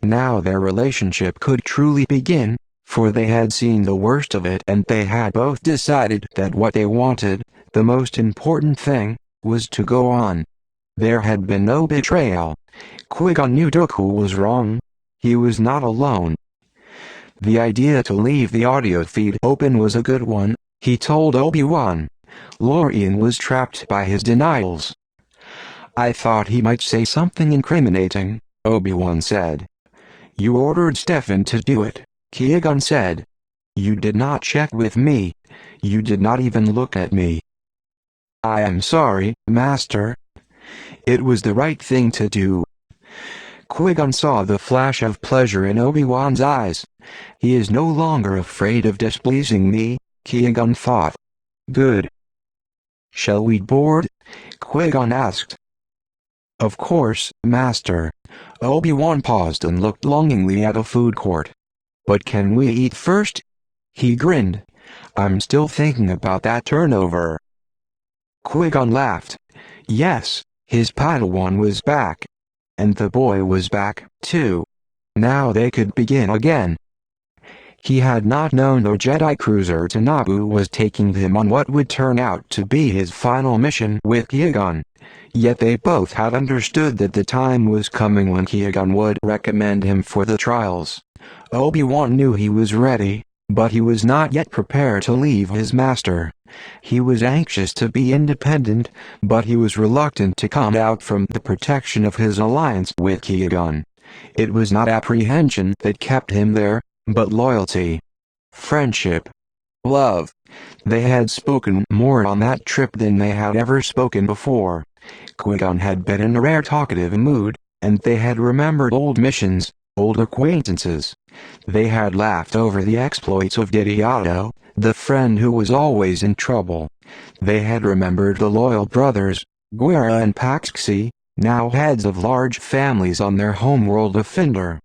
A: Now their relationship could truly begin, for they had seen the worst of it and they had both decided that what they wanted, the most important thing, was to go on. There had been no betrayal. Qui-Gon knew Dooku was wrong. He was not alone. The idea to leave the audio feed open was a good one, he told Obi-Wan. Lorian was trapped by his denials. "I thought he might say something incriminating," Obi-Wan said. "You ordered Stefan to do it," Qui-Gon said. "You did not check with me. You did not even look at me." "I am sorry, Master. It was the right thing to do." Qui-Gon saw the flash of pleasure in Obi-Wan's eyes. He is no longer afraid of displeasing me, Qui-Gon thought. Good. "Shall we board?" Qui-Gon asked. "Of course, Master." Obi-Wan paused and looked longingly at a food court. "But can we eat first?" He grinned. "I'm still thinking about that turnover." Qui-Gon laughed. Yes, his Padawan was back. And the boy was back, too. Now they could begin again. He had not known the Jedi cruiser to Naboo was taking him on what would turn out to be his final mission with Qui-Gon. Yet they both had understood that the time was coming when Qui-Gon would recommend him for the trials. Obi-Wan knew he was ready, but he was not yet prepared to leave his master. He was anxious to be independent, but he was reluctant to come out from the protection of his alliance with Qui-Gon. It was not apprehension that kept him there, but loyalty, friendship, love. They had spoken more on that trip than they had ever spoken before. Qui-Gon had been in a rare talkative mood, and they had remembered old missions, old acquaintances. They had laughed over the exploits of Didioto, the friend who was always in trouble. They had remembered the loyal brothers, Guerra and Paxi, now heads of large families on their homeworld of Findor.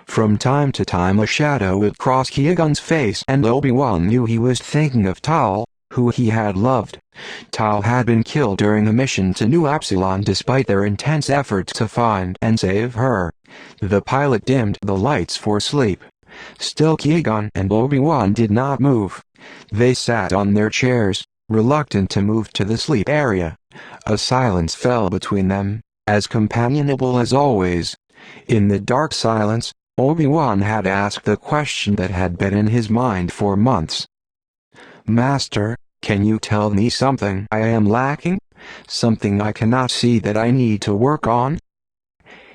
A: From time to time a shadow would cross Qui-Gon's face, and Obi-Wan knew he was thinking of Tal, who he had loved. Tal had been killed during the mission to New Epsilon despite their intense efforts to find and save her. The pilot dimmed the lights for sleep. Still Qui-Gon and Obi-Wan did not move. They sat on their chairs, reluctant to move to the sleep area. A silence fell between them, as companionable as always. In the dark silence, Obi-Wan had asked the question that had been in his mind for months. "Master, can you tell me something I am lacking? Something I cannot see that I need to work on?"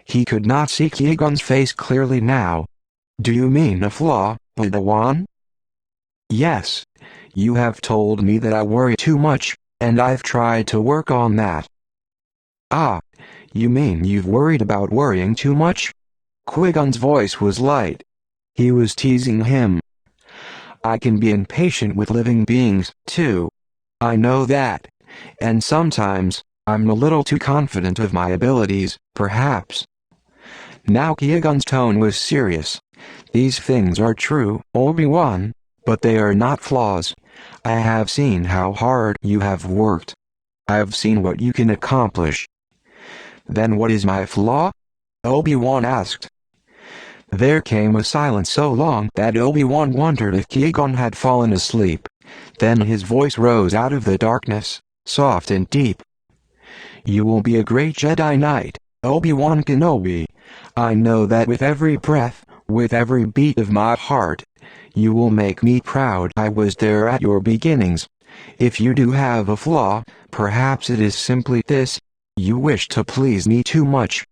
A: He could not see Qui-Gon's face clearly now. "Do you mean a flaw, Padawan?" "Yes. You have told me that I worry too much, and I've tried to work on that." "Ah, you mean you've worried about worrying too much?" Qui-Gon's voice was light. He was teasing him. "I can be impatient with living beings, too. I know that. And sometimes, I'm a little too confident of my abilities, perhaps." Now Qui-Gon's tone was serious. "These things are true, Obi-Wan, but they are not flaws. I have seen how hard you have worked. I've seen what you can accomplish." "Then what is my flaw?" Obi-Wan asked. There came a silence so long that Obi-Wan wondered if Qui-Gon had fallen asleep. Then his voice rose out of the darkness, soft and deep. "You will be a great Jedi Knight, Obi-Wan Kenobi. I know that with every breath, with every beat of my heart. You will make me proud I was there at your beginnings. If you do have a flaw, perhaps it is simply this: you wish to please me too much."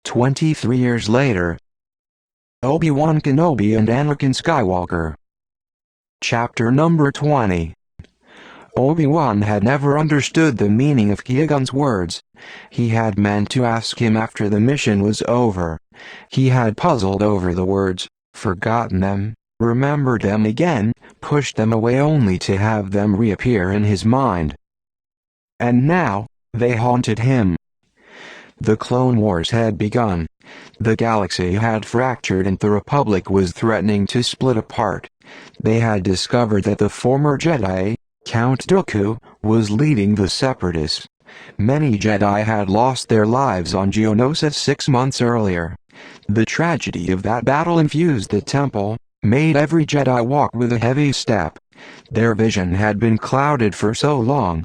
A: 23 years later. Obi-Wan Kenobi and Anakin Skywalker. Chapter number 20. Obi-Wan had never understood the meaning of Qui-Gon's words. He had meant to ask him after the mission was over. He had puzzled over the words, forgotten them, remembered them again, pushed them away only to have them reappear in his mind. And now, they haunted him. The Clone Wars had begun. The galaxy had fractured and the Republic was threatening to split apart. They had discovered that the former Jedi, Count Dooku, was leading the Separatists. Many Jedi had lost their lives on Geonosis 6 months earlier. The tragedy of that battle infused the temple, made every Jedi walk with a heavy step. Their vision had been clouded for so long.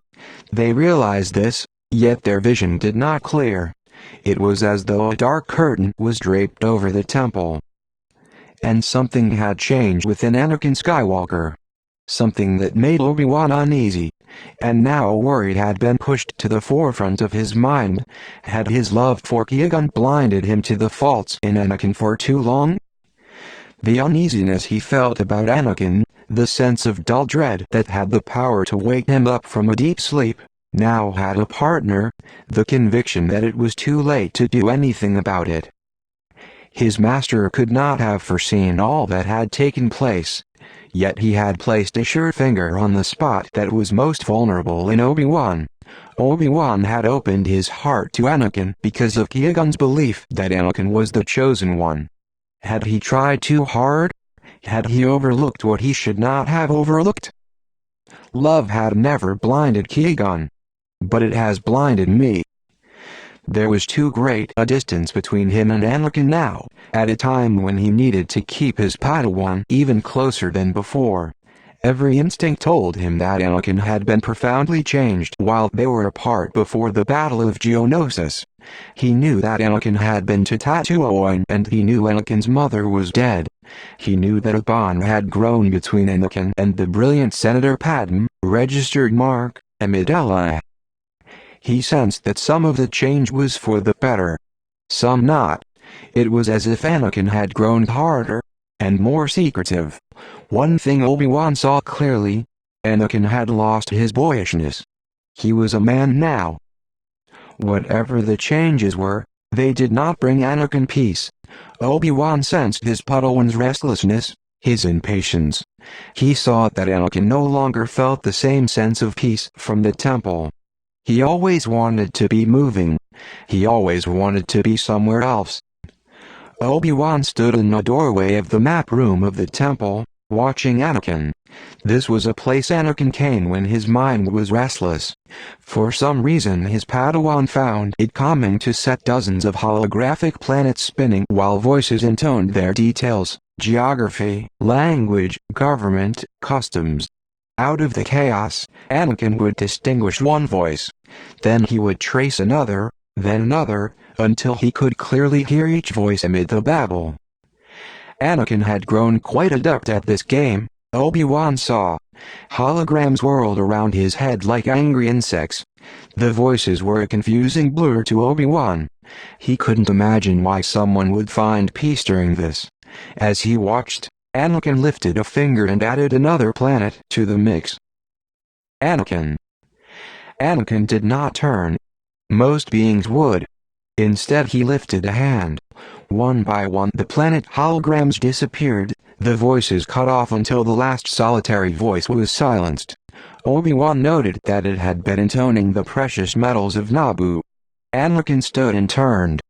A: They realized this, yet their vision did not clear. It was as though a dark curtain was draped over the temple. And something had changed within Anakin Skywalker. Something that made Obi-Wan uneasy. And now a worry had been pushed to the forefront of his mind. Had his love for Qui-Gon blinded him to the faults in Anakin for too long? The uneasiness he felt about Anakin, the sense of dull dread that had the power to wake him up from a deep sleep, now had a partner, the conviction that it was too late to do anything about it. His master could not have foreseen all that had taken place, yet he had placed a sure finger on the spot that was most vulnerable in Obi-Wan. Obi-Wan had opened his heart to Anakin because of Qui-Gon's belief that Anakin was the chosen one. Had he tried too hard? Had he overlooked what he should not have overlooked? Love had never blinded Qui-Gon. But it has blinded me. There was too great a distance between him and Anakin now, at a time when he needed to keep his Padawan even closer than before. Every instinct told him that Anakin had been profoundly changed while they were apart before the Battle of Geonosis. He knew that Anakin had been to Tatooine and he knew Anakin's mother was dead. He knew that a bond had grown between Anakin and the brilliant Senator Padme, registered Mark, Amidala. He sensed that some of the change was for the better, some not. It was as if Anakin had grown harder and more secretive. One thing Obi-Wan saw clearly: Anakin had lost his boyishness. He was a man now. Whatever the changes were, they did not bring Anakin peace. Obi-Wan sensed his Padawan's restlessness, his impatience. He saw that Anakin no longer felt the same sense of peace from the temple. He always wanted to be moving. He always wanted to be somewhere else. Obi-Wan stood in the doorway of the map room of the temple, watching Anakin. This was a place Anakin came when his mind was restless. For some reason his Padawan found it calming to set dozens of holographic planets spinning while voices intoned their details: geography, language, government, customs. Out of the chaos, Anakin would distinguish one voice. Then he would trace another, then another, until he could clearly hear each voice amid the babble. Anakin had grown quite adept at this game, Obi-Wan saw. Holograms whirled around his head like angry insects. The voices were a confusing blur to Obi-Wan. He couldn't imagine why someone would find peace during this. As he watched, Anakin lifted a finger and added another planet to the mix. Anakin. Anakin did not turn. Most beings would. Instead he lifted a hand. One by one the planet holograms disappeared, the voices cut off until the last solitary voice was silenced. Obi-Wan noted that it had been intoning the precious metals of Naboo. Anakin stood and turned.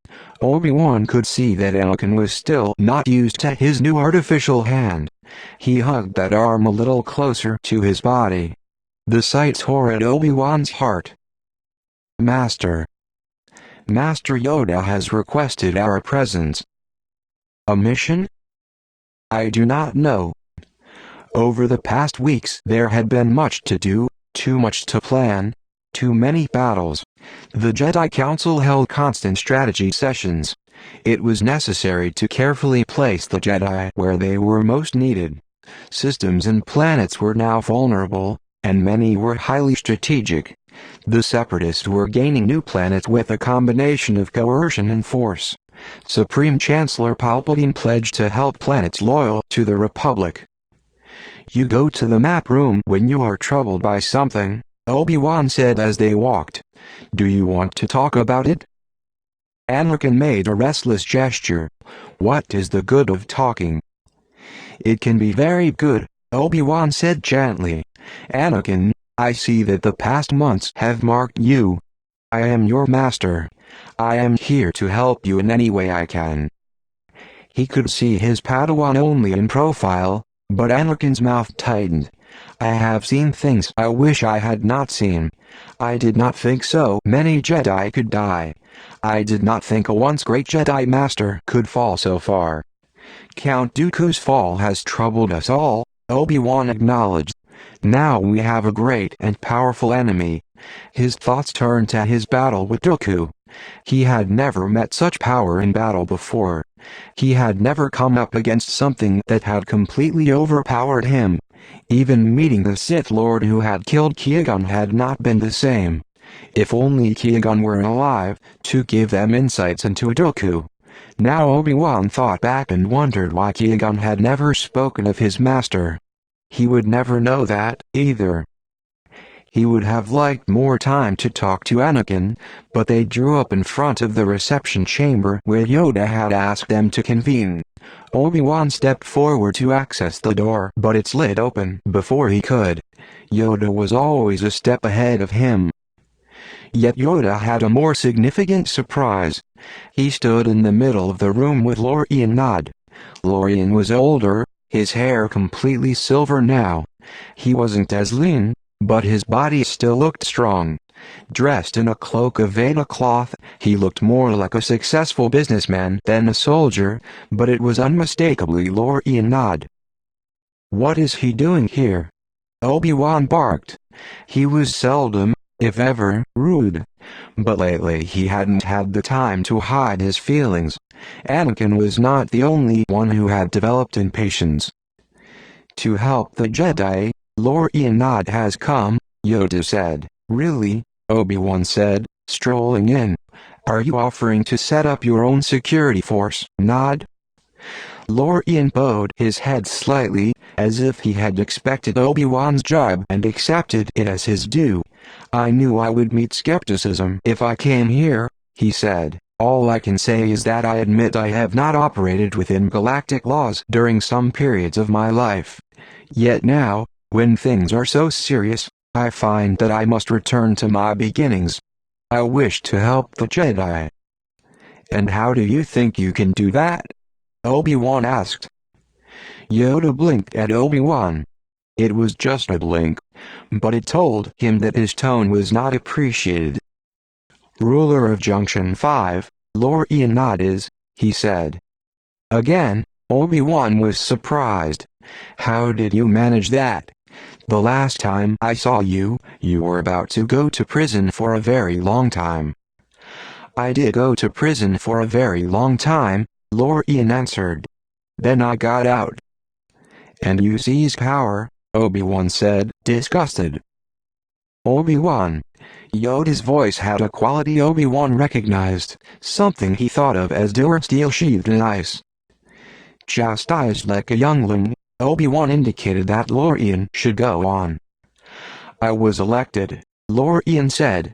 A: Obi-Wan could see that Anakin was still not used to his new artificial hand. He hugged that arm a little closer to his body. The sight tore at Obi-Wan's heart. Master. Master Yoda has requested our presence. A mission? I do not know. Over the past weeks there had been much to do, too much to plan, too many battles. The Jedi Council held constant strategy sessions. It was necessary to carefully place the Jedi where they were most needed. Systems and planets were now vulnerable, and many were highly strategic. The Separatists were gaining new planets with a combination of coercion and force. Supreme Chancellor Palpatine pledged to help planets loyal to the Republic. You go to the map room when you are troubled by something, Obi-Wan said as they walked. Do you want to talk about it? Anakin made a restless gesture. What is the good of talking? It can be very good, Obi-Wan said gently. Anakin, I see that the past months have marked you. I am your master. I am here to help you in any way I can. He could see his Padawan only in profile, but Anakin's mouth tightened. I have seen things I wish I had not seen. I did not think so many Jedi could die. I did not think a once great Jedi Master could fall so far. Count Dooku's fall has troubled us all, Obi-Wan acknowledged. Now we have a great and powerful enemy. His thoughts turned to his battle with Dooku. He had never met such power in battle before. He had never come up against something that had completely overpowered him. Even meeting the Sith Lord who had killed Qui-Gon had not been the same. If only Qui-Gon were alive, to give them insights into Dooku. Now Obi-Wan thought back and wondered why Qui-Gon had never spoken of his master. He would never know that, either. He would have liked more time to talk to Anakin, but they drew up in front of the reception chamber where Yoda had asked them to convene. Obi-Wan stepped forward to access the door, but it slid open before he could. Yoda was always a step ahead of him. Yet Yoda had a more significant surprise. He stood in the middle of the room with Lorian Nod. Lorian was older, his hair completely silver now. He wasn't as lean, but his body still looked strong. Dressed in a cloak of Veda cloth, he looked more like a successful businessman than a soldier, but it was unmistakably Lorian Nod. What is he doing here? Obi-Wan barked. He was seldom if ever, rude. But lately he hadn't had the time to hide his feelings. Anakin was not the only one who had developed impatience. To help the Jedi, Lorian has come, Yoda said. Really? Obi-Wan said, strolling in. Are you offering to set up your own security force? Nod. Lorian bowed his head slightly, as if he had expected Obi-Wan's job and accepted it as his due. I knew I would meet skepticism if I came here, he said. All I can say is that I admit I have not operated within galactic laws during some periods of my life. Yet now, when things are so serious, I find that I must return to my beginnings. I wish to help the Jedi. And how do you think you can do that? Obi-Wan asked. Yoda blinked at Obi-Wan. It was just a blink, but it told him that his tone was not appreciated. Ruler of Junction 5, Lorian is, he said. Again, Obi-Wan was surprised. How did you manage that? The last time I saw you, you were about to go to prison for a very long time. I did go to prison for a very long time, Lorian answered. Then I got out. And you seized power, Obi-Wan said, disgusted. Obi-Wan. Yoda's voice had a quality Obi-Wan recognized, something he thought of as dour steel sheathed in ice. Chastised like a youngling, Obi-Wan indicated that Lorian should go on. I was elected, Lorian said.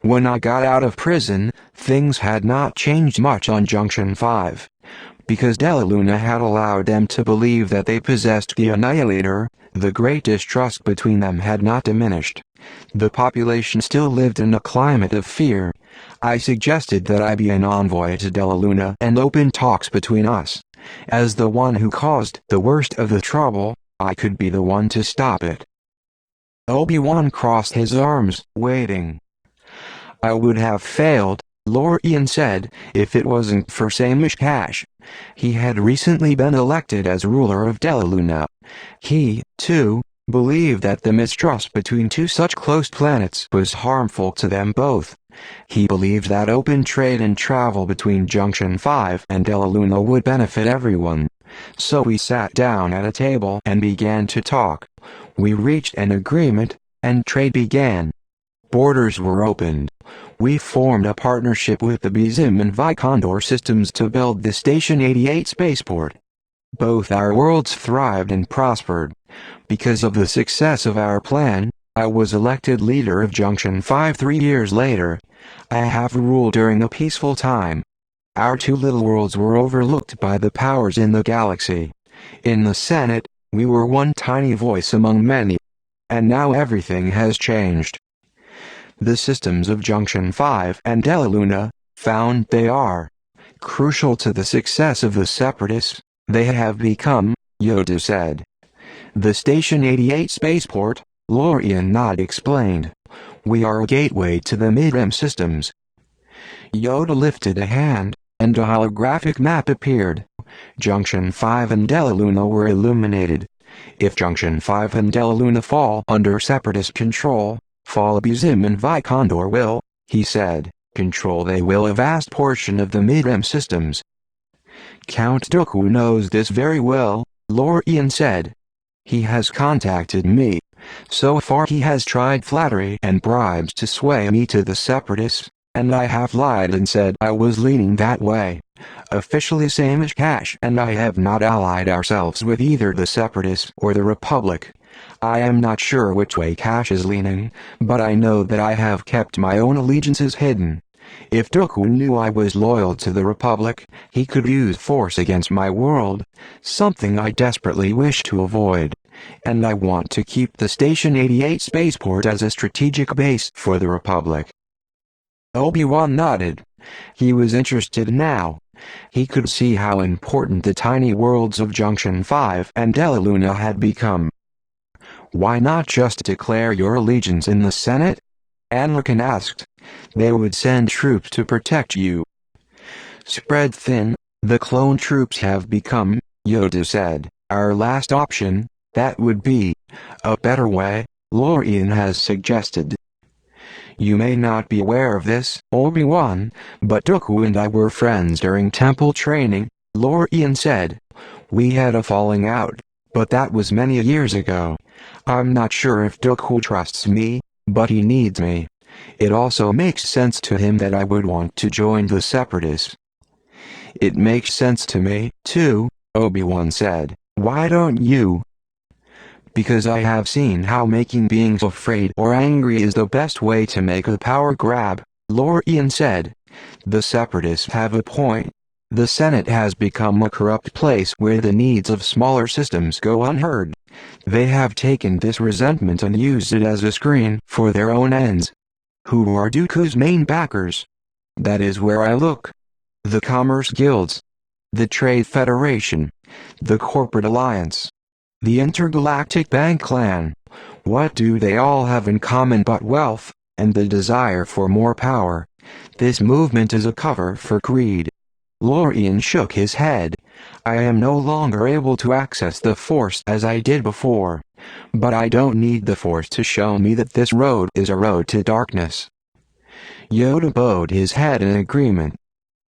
A: When I got out of prison, things had not changed much on Junction 5. Because Della Luna had allowed them to believe that they possessed the Annihilator, the great distrust between them had not diminished. The population still lived in a climate of fear. I suggested that I be an envoy to Della Luna and open talks between us. As the one who caused the worst of the trouble, I could be the one to stop it. Obi-Wan crossed his arms, waiting. I would have failed, Lorian said, if it wasn't for Samish Cash. He had recently been elected as ruler of Della Luna. He, too, believed that the mistrust between two such close planets was harmful to them both. He believed that open trade and travel between Junction 5 and Della Luna would benefit everyone. So we sat down at a table and began to talk. We reached an agreement, and trade began. Borders were opened. We formed a partnership with the Bizim and Vicondor systems to build the Station 88 spaceport. Both our worlds thrived and prospered. Because of the success of our plan, I was elected leader of Junction 5 3 years later. I have ruled during a peaceful time. Our two little worlds were overlooked by the powers in the galaxy. In the Senate, we were one tiny voice among many. And now everything has changed. The systems of Junction 5 and Della Luna found they are crucial to the success of the Separatists. They have become, Yoda said. The Station 88 spaceport, Lorian explained. We are a gateway to the mid-rem systems. Yoda lifted a hand, and a holographic map appeared. Junction 5 and Della Luna were illuminated. If Junction 5 and Della Luna fall under Separatist control, Bizim and Vicondor will, he said, control they will a vast portion of the mid-rem systems. Count Dooku knows this very well, Lorian said. He has contacted me. So far he has tried flattery and bribes to sway me to the Separatists, and I have lied and said I was leaning that way. Officially Samish Cash and I have not allied ourselves with either the Separatists or the Republic. I am not sure which way Cash is leaning, but I know that I have kept my own allegiances hidden. If Dooku knew I was loyal to the Republic, he could use force against my world, something I desperately wish to avoid. And I want to keep the Station 88 spaceport as a strategic base for the Republic. Obi-Wan nodded. He was interested now. He could see how important the tiny worlds of Junction 5 and Della Luna had become. Why not just declare your allegiance in the Senate? Anakin asked. They would send troops to protect you. Spread thin, the clone troops have become, Yoda said, our last option. That would be a better way, Lorian has suggested. You may not be aware of this, Obi-Wan, but Dooku and I were friends during temple training, Lorian said. We had a falling out, but that was many years ago. I'm not sure if Dooku trusts me, but he needs me. It also makes sense to him that I would want to join the Separatists. It makes sense to me, too, Obi-Wan said. Why don't you? Because I have seen how making beings afraid or angry is the best way to make a power grab, Lorian said. The Separatists have a point. The Senate has become a corrupt place where the needs of smaller systems go unheard. They have taken this resentment and used it as a screen for their own ends. Who are Dooku's main backers? That is where I look. The Commerce Guilds. The Trade Federation. The Corporate Alliance. The Intergalactic Bank Clan. What do they all have in common but wealth, and the desire for more power? This movement is a cover for greed. Lorian shook his head. I am no longer able to access the Force as I did before. But I don't need the Force to show me that this road is a road to darkness. Yoda bowed his head in agreement.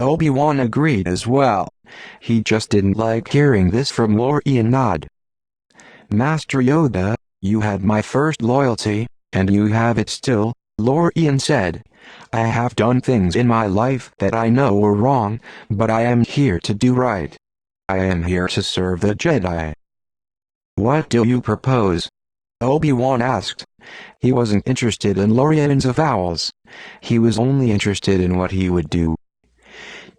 A: Obi-Wan agreed as well. He just didn't like hearing this from Lorian Nod. Master Yoda, you had my first loyalty, and you have it still, Lorian said. I have done things in my life that I know were wrong, but I am here to do right. I am here to serve the Jedi. What do you propose? Obi-Wan asked. He wasn't interested in Lorian's avowals. He was only interested in what he would do.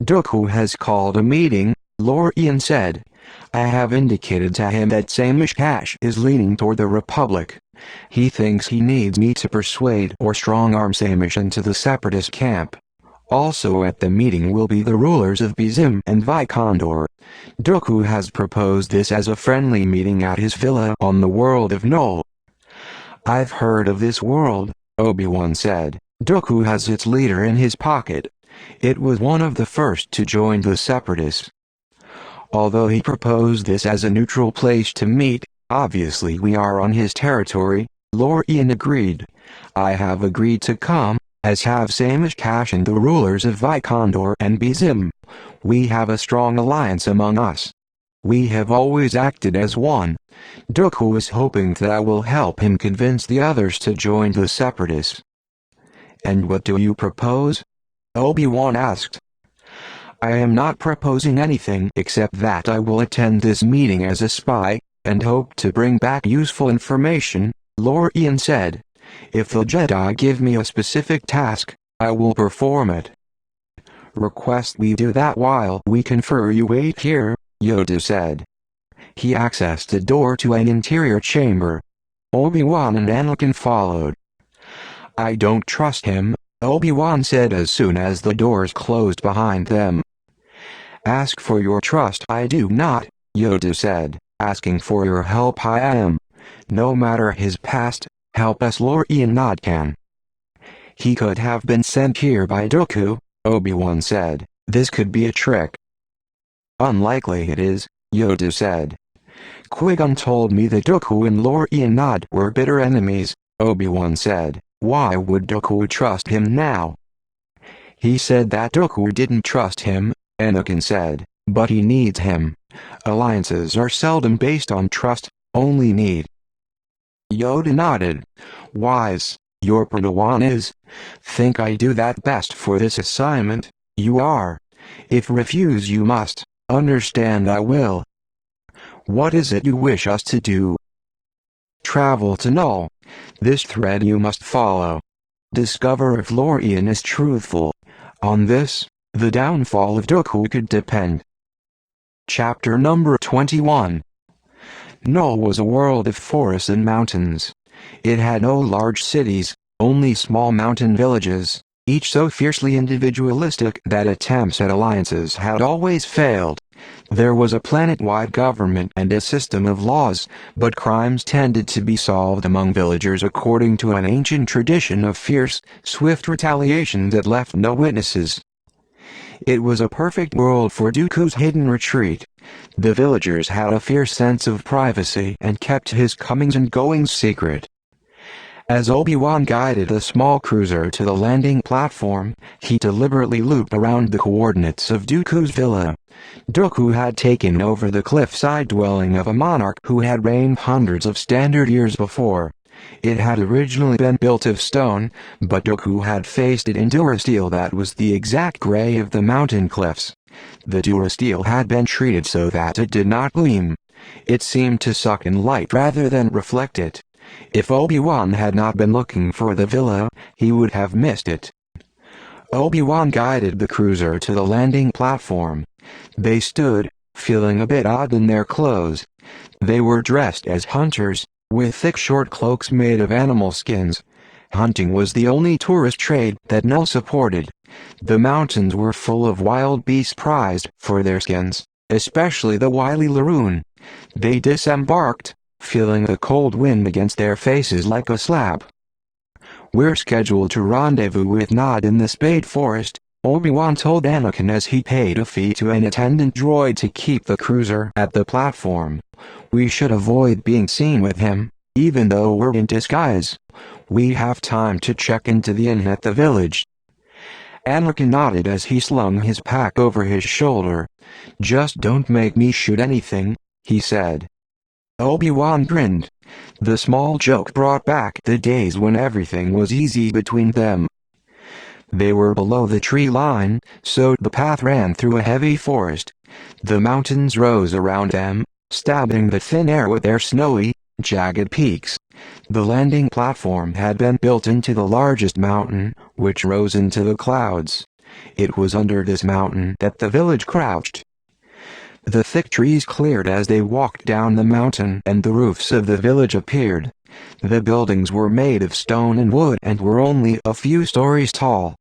A: Dooku has called a meeting, Lorian said. I have indicated to him that Samish Cash is leaning toward the Republic. He thinks he needs me to persuade or strong-arm Samish into the Separatist camp. Also at the meeting will be the rulers of Bizim and Vicondor. Dooku has proposed this as a friendly meeting at his villa on the world of Null. I've heard of this world, Obi-Wan said. Dooku has its leader in his pocket. It was one of the first to join the Separatists. Although he proposed this as a neutral place to meet, obviously we are on his territory, Lorian agreed. I have agreed to come, as have Samish Cash and the rulers of Vicondor and Bizim. We have a strong alliance among us. We have always acted as one. Dooku is hoping that I will help him convince the others to join the Separatists. And what do you propose? Obi-Wan asked. I am not proposing anything except that I will attend this meeting as a spy, and hope to bring back useful information, Lorian said. If the Jedi give me a specific task, I will perform it. Request we do that while we confer. You wait here, Yoda said. He accessed a door to an interior chamber. Obi-Wan and Anakin followed. I don't trust him, Obi-Wan said as soon as the doors closed behind them. Ask for your trust. I do not, Yoda said. Asking for your help I am. No matter his past, help us Lorian Nod can. He could have been sent here by Dooku, Obi-Wan said. This could be a trick. Unlikely it is, Yoda said. Qui-Gon told me that Dooku and Lorian Nod were bitter enemies, Obi-Wan said. Why would Dooku trust him now? He said that Dooku didn't trust him, Anakin said, but he needs him. Alliances are seldom based on trust, only need. Yoda nodded. Wise, your Padawan is. Think I do that best for this assignment? You are. If refuse you must, understand I will. What is it you wish us to do? Travel to Null. This thread you must follow. Discover if Lorian is truthful. On this, the downfall of Dooku could depend. Chapter number 21. Null was a world of forests and mountains. It had no large cities, only small mountain villages, each so fiercely individualistic that attempts at alliances had always failed. There was a planet-wide government and a system of laws, but crimes tended to be solved among villagers according to an ancient tradition of fierce, swift retaliation that left no witnesses. It was a perfect world for Dooku's hidden retreat. The villagers had a fierce sense of privacy and kept his comings and goings secret. As Obi-Wan guided the small cruiser to the landing platform, he deliberately looped around the coordinates of Dooku's villa. Dooku had taken over the cliffside dwelling of a monarch who had reigned hundreds of standard years before. It had originally been built of stone, but Dooku had faced it in durasteel that was the exact gray of the mountain cliffs. The durasteel had been treated so that it did not gleam. It seemed to suck in light rather than reflect it. If Obi-Wan had not been looking for the villa, he would have missed it. Obi-Wan guided the cruiser to the landing platform. They stood, feeling a bit odd in their clothes. They were dressed as hunters, with thick short cloaks made of animal skins. Hunting was the only tourist trade that Null supported. The mountains were full of wild beasts prized for their skins, especially the wily Laroon. They disembarked, feeling the cold wind against their faces like a slap. "We're scheduled to rendezvous with Nod in the Spade Forest," Obi-Wan told Anakin as he paid a fee to an attendant droid to keep the cruiser at the platform. "We should avoid being seen with him, even though we're in disguise. We have time to check into the inn at the village." Anakin nodded as he slung his pack over his shoulder. "Just don't make me shoot anything," he said. Obi-Wan grinned. The small joke brought back the days when everything was easy between them. They were below the tree line, so the path ran through a heavy forest. The mountains rose around them, stabbing the thin air with their snowy, jagged peaks. The landing platform had been built into the largest mountain, which rose into the clouds. It was under this mountain that the village crouched. The thick trees cleared as they walked down the mountain and the roofs of the village appeared. The buildings were made of stone and wood and were only a few stories tall.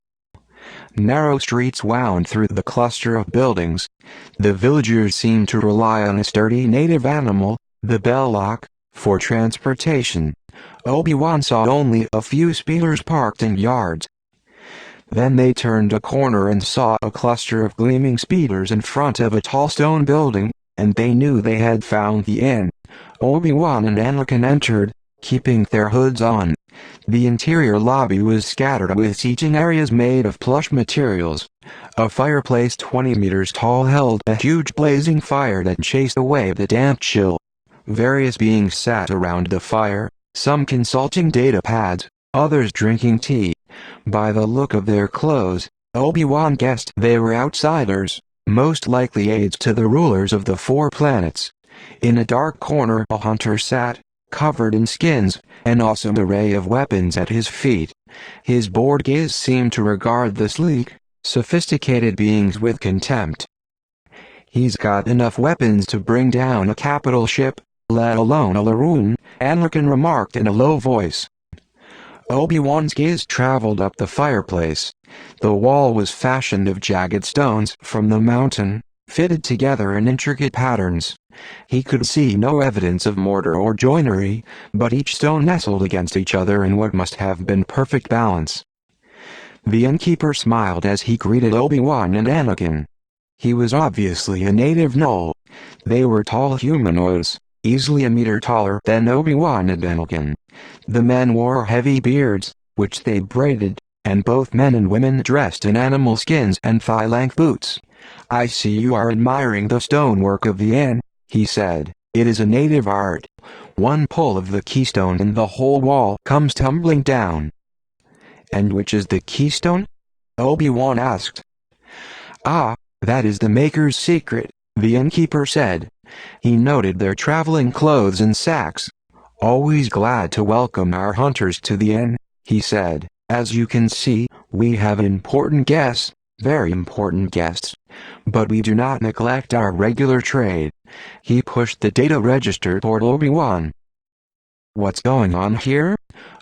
A: Narrow streets wound through the cluster of buildings. The villagers seemed to rely on a sturdy native animal, the Belloc, for transportation. Obi-Wan saw only a few speeders parked in yards. Then they turned a corner and saw a cluster of gleaming speeders in front of a tall stone building, and they knew they had found the inn. Obi-Wan and Anakin entered, keeping their hoods on. The interior lobby was scattered with seating areas made of plush materials. A fireplace 20 meters tall held a huge blazing fire that chased away the damp chill. Various beings sat around the fire, some consulting data pads, others drinking tea. By the look of their clothes, Obi-Wan guessed they were outsiders, most likely aides to the rulers of the 4 planets. In a dark corner a hunter sat, covered in skins, an awesome array of weapons at his feet. His bored gaze seemed to regard the sleek, sophisticated beings with contempt. "He's got enough weapons to bring down a capital ship, let alone a Laroon," Anakin remarked in a low voice. Obi-Wan's gaze traveled up the fireplace. The wall was fashioned of jagged stones from the mountain, fitted together in intricate patterns. He could see no evidence of mortar or joinery, but each stone nestled against each other in what must have been perfect balance. The innkeeper smiled as he greeted Obi-Wan and Anakin. He was obviously a native Null. They were tall humanoids, easily a meter taller than Obi-Wan and Anakin. The men wore heavy beards, which they braided, and both men and women dressed in animal skins and thigh-length boots. "I see you are admiring the stonework of the inn," he said. "It is a native art. One pull of the keystone and the whole wall comes tumbling down." "And which is the keystone?" Obi-Wan asked. "Ah, that is the maker's secret," the innkeeper said. He noted their traveling clothes and sacks. "Always glad to welcome our hunters to the inn," he said. "As you can see, we have important guests, very important guests. But we do not neglect our regular trade." He pushed the data register toward Obi-Wan. "What's going on here?"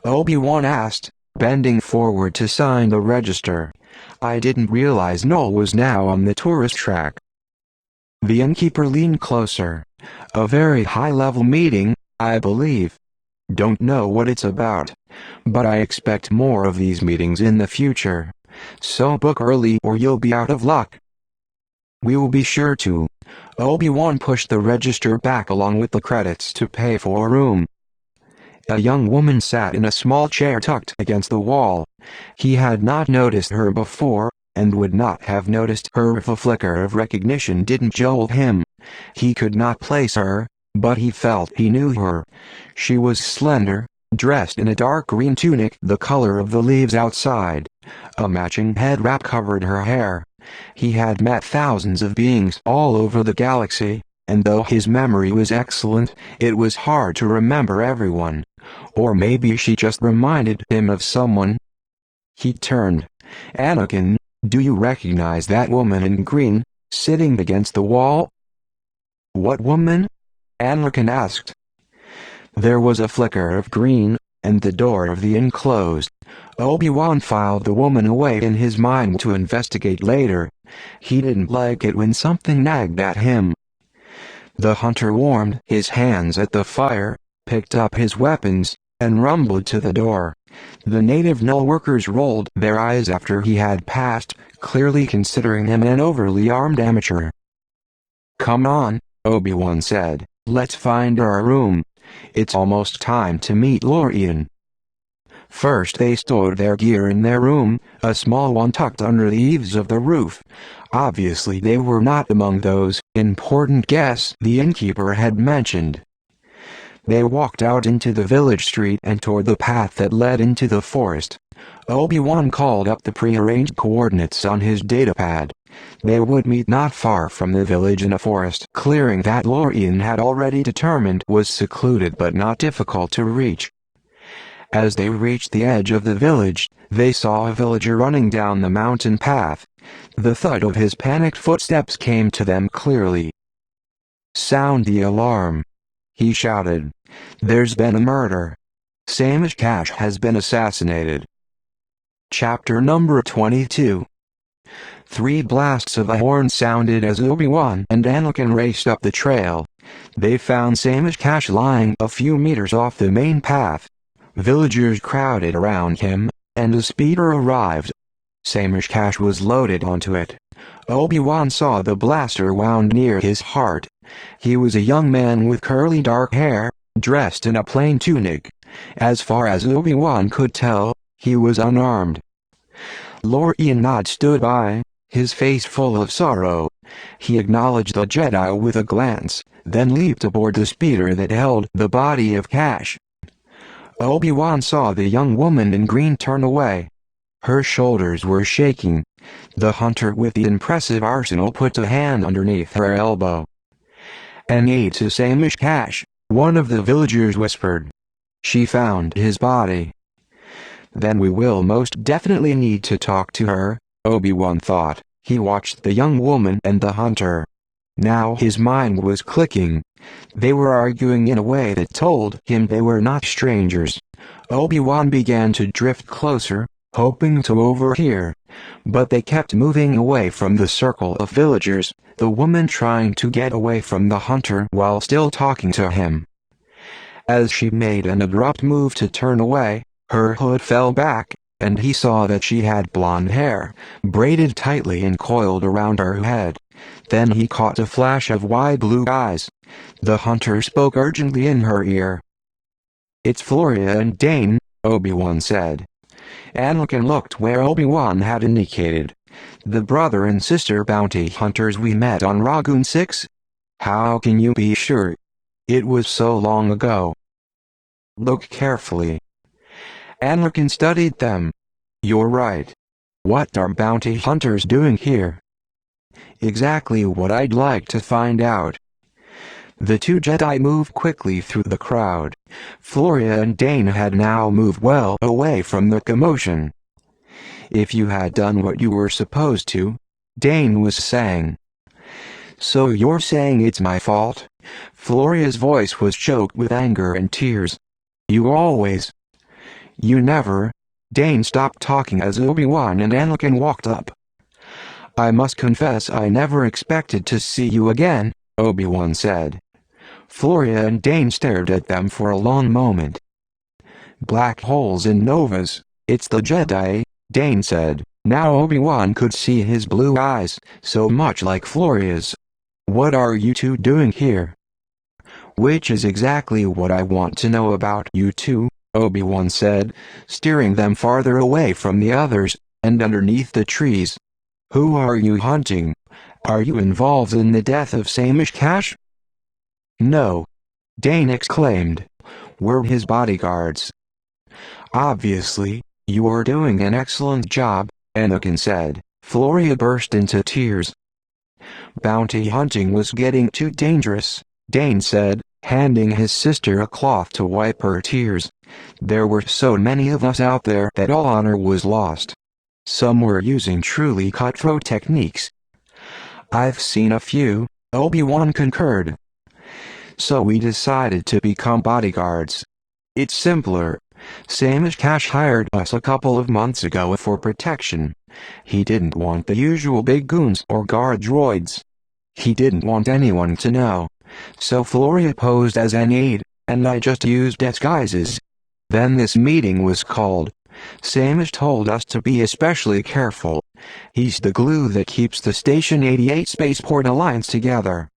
A: Obi-Wan asked, bending forward to sign the register. "I didn't realize Null was now on the tourist track." The innkeeper leaned closer. "A very high-level meeting, I believe. Don't know what it's about, but I expect more of these meetings in the future. So book early or you'll be out of luck." "We will be sure to." Obi-Wan pushed the register back along with the credits to pay for a room. A young woman sat in a small chair tucked against the wall. He had not noticed her before, and would not have noticed her if a flicker of recognition didn't jolt him. He could not place her, but he felt he knew her. She was slender, dressed in a dark green tunic the color of the leaves outside. A matching head wrap covered her hair. He had met thousands of beings all over the galaxy, and though his memory was excellent, it was hard to remember everyone. Or maybe she just reminded him of someone. He turned. "Anakin, do you recognize that woman in green, sitting against the wall?" "What woman?" Anakin asked. There was a flicker of green, and the door of the inn closed. Obi-Wan filed the woman away in his mind to investigate later. He didn't like it when something nagged at him. The hunter warmed his hands at the fire, picked up his weapons, and rumbled to the door. The native null workers rolled their eyes after he had passed, clearly considering him an overly armed amateur. "Come on," Obi-Wan said. "Let's find our room. It's almost time to meet Lorian." First they stored their gear in their room, a small one tucked under the eaves of the roof. Obviously they were not among those important guests the innkeeper had mentioned. They walked out into the village street and toward the path that led into the forest. Obi-Wan called up the prearranged coordinates on his datapad. They would meet not far from the village in a forest clearing that Lorian had already determined was secluded but not difficult to reach. As they reached the edge of the village, they saw a villager running down the mountain path. The thud of his panicked footsteps came to them clearly. "Sound the alarm," he shouted. "There's been a murder. Samish Cash has been assassinated." Chapter number 22. 3 blasts of a horn sounded as Obi-Wan and Anakin raced up the trail. They found Samish Cash lying a few meters off the main path. Villagers crowded around him, and a speeder arrived. Samish Cash was loaded onto it. Obi-Wan saw the blaster wound near his heart. He was a young man with curly dark hair, dressed in a plain tunic. As far as Obi-Wan could tell, he was unarmed. Lorian Nod stood by, his face full of sorrow. He acknowledged the Jedi with a glance, then leaped aboard the speeder that held the body of Cash. Obi-Wan saw the young woman in green turn away. Her shoulders were shaking. The hunter with the impressive arsenal put a hand underneath her elbow. "An aide to Samish Cash," one of the villagers whispered. "She found his body." "Then we will most definitely need to talk to her," Obi-Wan thought. He watched the young woman and the hunter. Now his mind was clicking. They were arguing in a way that told him they were not strangers. Obi-Wan began to drift closer, hoping to overhear. But they kept moving away from the circle of villagers, the woman trying to get away from the hunter while still talking to him. As she made an abrupt move to turn away, her hood fell back, and he saw that she had blonde hair, braided tightly and coiled around her head. Then he caught a flash of wide blue eyes. The hunter spoke urgently in her ear. "It's Floria and Dane," Obi-Wan said. Anakin looked where Obi-Wan had indicated. "The brother and sister bounty hunters we met on Ragoon 6? How can you be sure? It was so long ago." "Look carefully." Anakin studied them. "You're right. What are bounty hunters doing here?" "Exactly what I'd like to find out." The 2 Jedi moved quickly through the crowd. Floria and Dane had now moved well away from the commotion. "If you had done what you were supposed to," Dane was saying. "So you're saying it's my fault?" Floria's voice was choked with anger and tears. "You always. You never." Dane stopped talking as Obi-Wan and Anakin walked up. "I must confess I never expected to see you again," Obi-Wan said. Floria and Dane stared at them for a long moment. "Black holes in novas, it's the Jedi," Dane said. Now Obi-Wan could see his blue eyes, so much like Floria's. "What are you two doing here?" Which is exactly what I want to know about you two, Obi-Wan said, steering them farther away from the others, and underneath the trees. Who are you hunting? Are you involved in the death of Samish Cash? No. Dane exclaimed. We're his bodyguards. Obviously, you are doing an excellent job, Anakin said. Floria burst into tears. Bounty hunting was getting too dangerous, Dane said, handing his sister a cloth to wipe her tears. There were so many of us out there that all honor was lost. Some were using truly cutthroat techniques. I've seen a few, Obi-Wan concurred. So we decided to become bodyguards. It's simpler. Samish Cash hired us a couple of months ago for protection. He didn't want the usual big goons or guard droids. He didn't want anyone to know. So Floria posed as an aide, and I just used disguises. Then this meeting was called. Samish told us to be especially careful. He's the glue that keeps the Station 88 Spaceport Alliance together.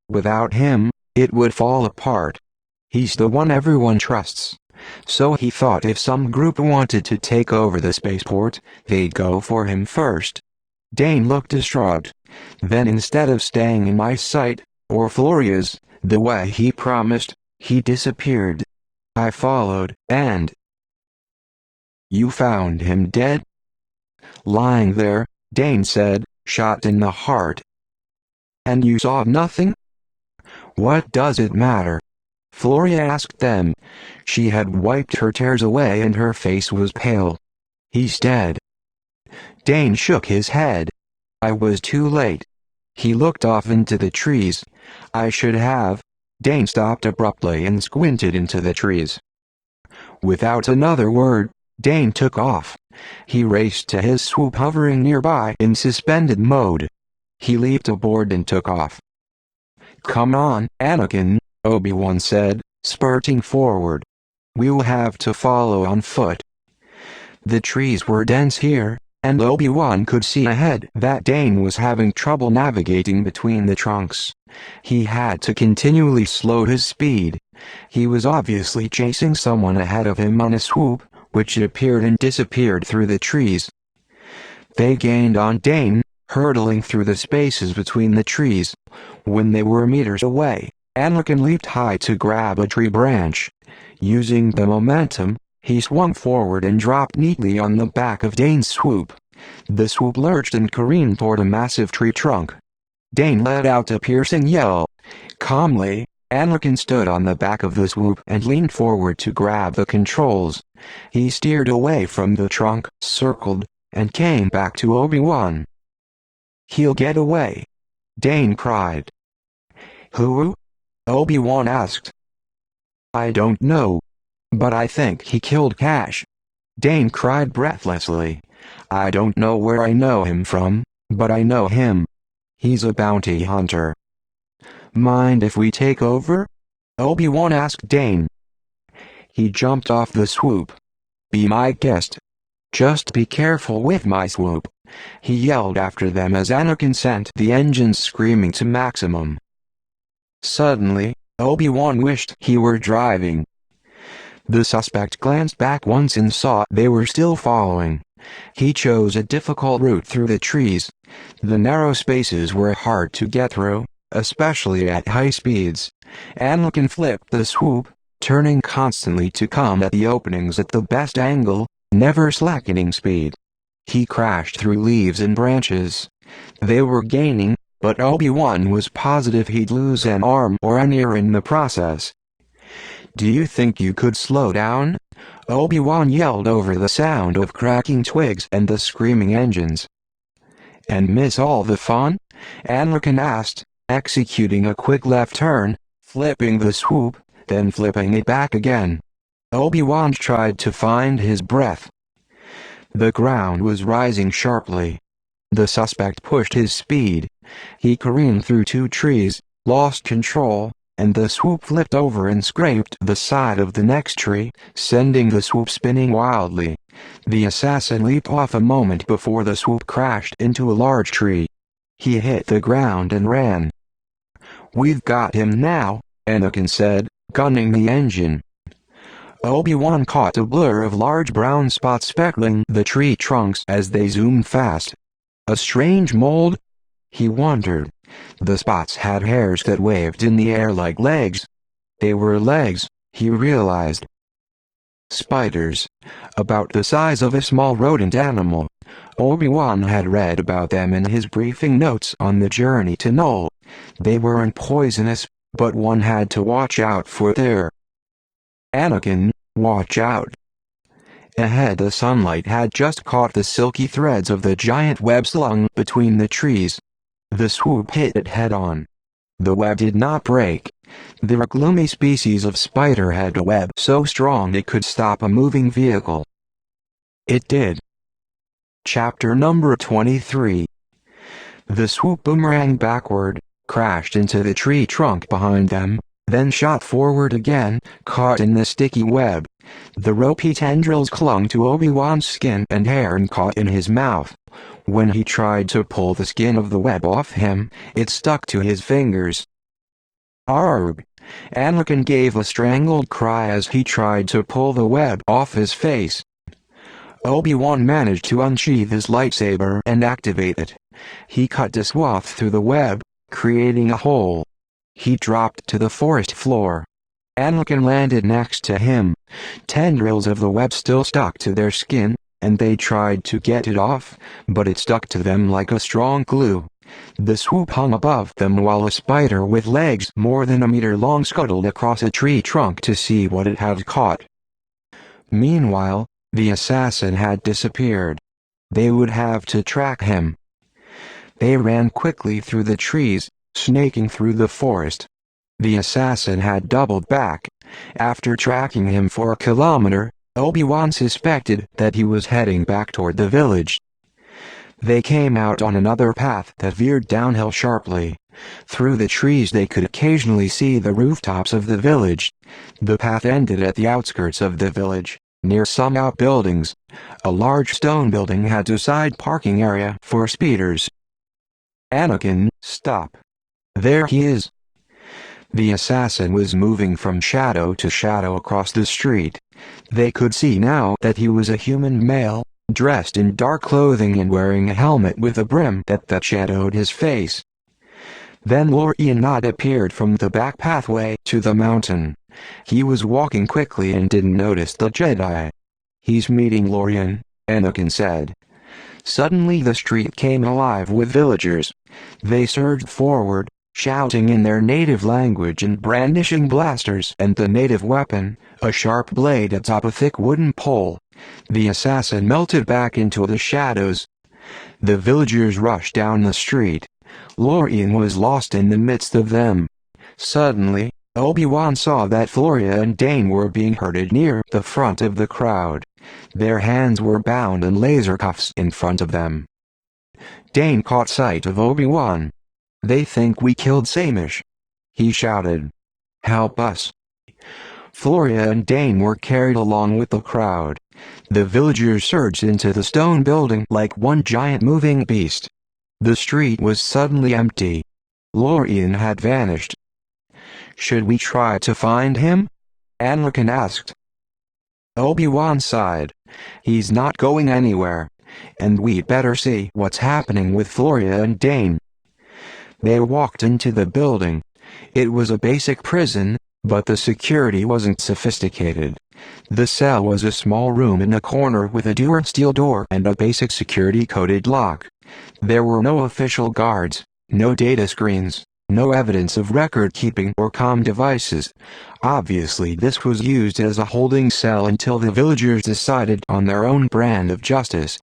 A: Without him, it would fall apart. He's the one everyone trusts. So he thought if some group wanted to take over the spaceport, they'd go for him first. Dane looked distraught. Then instead of staying in my sight, or Floria's, the way he promised, he disappeared. I followed, and... You found him dead? Lying there, Dane said, shot in the heart. And you saw nothing? What does it matter? Floria asked them. She had wiped her tears away and her face was pale. He's dead. Dane shook his head. I was too late. He looked off into the trees. I should have. Dane stopped abruptly and squinted into the trees. Without another word, Dane took off. He raced to his swoop hovering nearby in suspended mode. He leaped aboard and took off. Come on, Anakin, Obi-Wan said, spurting forward. We'll have to follow on foot. The trees were dense here, and Obi-Wan could see ahead that Dane was having trouble navigating between the trunks. He had to continually slow his speed. He was obviously chasing someone ahead of him on a swoop, which appeared and disappeared through the trees. They gained on Dane, hurtling through the spaces between the trees. When they were meters away, Anakin leaped high to grab a tree branch. Using the momentum, he swung forward and dropped neatly on the back of Dane's swoop. The swoop lurched and careened toward a massive tree trunk. Dane let out a piercing yell. Calmly, Anakin stood on the back of the swoop and leaned forward to grab the controls. He steered away from the trunk, circled, and came back to Obi-Wan. He'll get away, Dane cried. Who? Obi-Wan asked. I don't know. But I think he killed Cash. Dane cried breathlessly. I don't know where I know him from, but I know him. He's a bounty hunter. Mind if we take over? Obi-Wan asked Dane. He jumped off the swoop. Be my guest. Just be careful with my swoop, he yelled after them as Anakin sent the engines screaming to maximum. Suddenly, Obi-Wan wished he were driving. The suspect glanced back once and saw they were still following. He chose a difficult route through the trees. The narrow spaces were hard to get through, especially at high speeds. Anakin flipped the swoop, turning constantly to come at the openings at the best angle, never slackening speed. He crashed through leaves and branches. They were gaining, but Obi-Wan was positive he'd lose an arm or an ear in the process. Do you think you could slow down? Obi-Wan yelled over the sound of cracking twigs and the screaming engines. And miss all the fun? Anakin asked, executing a quick left turn, flipping the swoop, then flipping it back again. Obi-Wan tried to find his breath. The ground was rising sharply. The suspect pushed his speed. He careened through two trees, lost control, and the swoop flipped over and scraped the side of the next tree, sending the swoop spinning wildly. The assassin leaped off a moment before the swoop crashed into a large tree. He hit the ground and ran. We've got him now, Anakin said, gunning the engine. Obi-Wan caught a blur of large brown spots speckling the tree trunks as they zoomed fast. A strange mold? He wondered. The spots had hairs that waved in the air like legs. They were legs, he realized. Spiders. About the size of a small rodent animal. Obi-Wan had read about them in his briefing notes on the journey to Nole. They weren't poisonous, but one had to watch out for their... Anakin, watch out. Ahead, the sunlight had just caught the silky threads of the giant web slung between the trees. The swoop hit it head-on. The web did not break. The gloomy species of spider had a web so strong it could stop a moving vehicle. It did. Chapter number 23. The swoop boomeranged backward, crashed into the tree trunk behind them, then shot forward again, caught in the sticky web. The ropey tendrils clung to Obi-Wan's skin and hair and caught in his mouth. When he tried to pull the skin of the web off him, it stuck to his fingers. Arrgh! Anakin gave a strangled cry as he tried to pull the web off his face. Obi-Wan managed to unsheath his lightsaber and activate it. He cut a swath through the web, creating a hole. He dropped to the forest floor. Anakin landed next to him. Tendrils of the web still stuck to their skin, and they tried to get it off, but it stuck to them like a strong glue. The swoop hung above them while a spider with legs more than a meter long scuttled across a tree trunk to see what it had caught. Meanwhile, the assassin had disappeared. They would have to track him. They ran quickly through the trees, snaking through the forest. The assassin had doubled back. After tracking him for a kilometer, Obi-Wan suspected that he was heading back toward the village. They came out on another path that veered downhill sharply. Through the trees they could occasionally see the rooftops of the village. The path ended at the outskirts of the village, near some outbuildings. A large stone building had a side parking area for speeders. Anakin, stop. There he is. The assassin was moving from shadow to shadow across the street. They could see now that he was a human male, dressed in dark clothing and wearing a helmet with a brim that shadowed his face. Then Lorian appeared from the back pathway to the mountain. He was walking quickly and didn't notice the Jedi. He's meeting Lorian, Anakin said. Suddenly the street came alive with villagers. They surged forward, shouting in their native language and brandishing blasters and the native weapon, a sharp blade atop a thick wooden pole. The assassin melted back into the shadows. The villagers rushed down the street. Lorian was lost in the midst of them. Suddenly, Obi-Wan saw that Floria and Dane were being herded near the front of the crowd. Their hands were bound in laser cuffs in front of them. Dane caught sight of Obi-Wan. "They think we killed Samish," he shouted. "Help us." Floria and Dane were carried along with the crowd. The villagers surged into the stone building like one giant moving beast. The street was suddenly empty. Lorian had vanished. "Should we try to find him?" Anakin asked. Obi-Wan sighed. "He's not going anywhere. And we'd better see what's happening with Floria and Dane." They walked into the building. It was a basic prison, but the security wasn't sophisticated. The cell was a small room in a corner with a dual steel door and a basic security-coded lock. There were no official guards, no data screens, no evidence of record-keeping or comm devices. Obviously this was used as a holding cell until the villagers decided on their own brand of justice.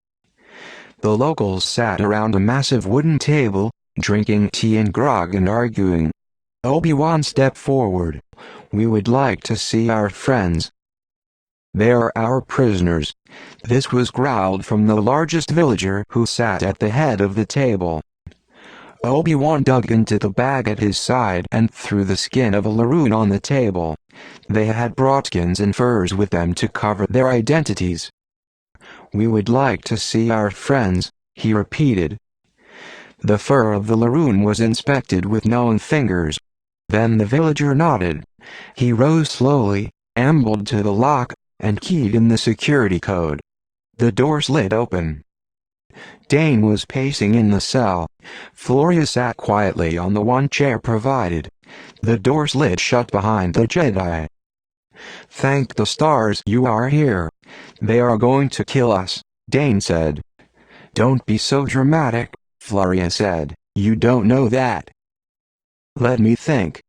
A: The locals sat around a massive wooden table, drinking tea and grog and arguing. Obi-Wan stepped forward. "We would like to see our friends." "They're our prisoners." This was growled from the largest villager who sat at the head of the table. Obi-Wan dug into the bag at his side and threw the skin of a Laroon on the table. They had brought skins and furs with them to cover their identities. "We would like to see our friends," he repeated. The fur of the Laroon was inspected with known fingers. Then the villager nodded. He rose slowly, ambled to the lock, and keyed in the security code. The door slid open. Dane was pacing in the cell. Floria sat quietly on the one chair provided. The door slid shut behind the Jedi. "Thank the stars you are here. They are going to kill us," Dane said. "Don't be so dramatic," Floria said. "You don't know that." "Let me think.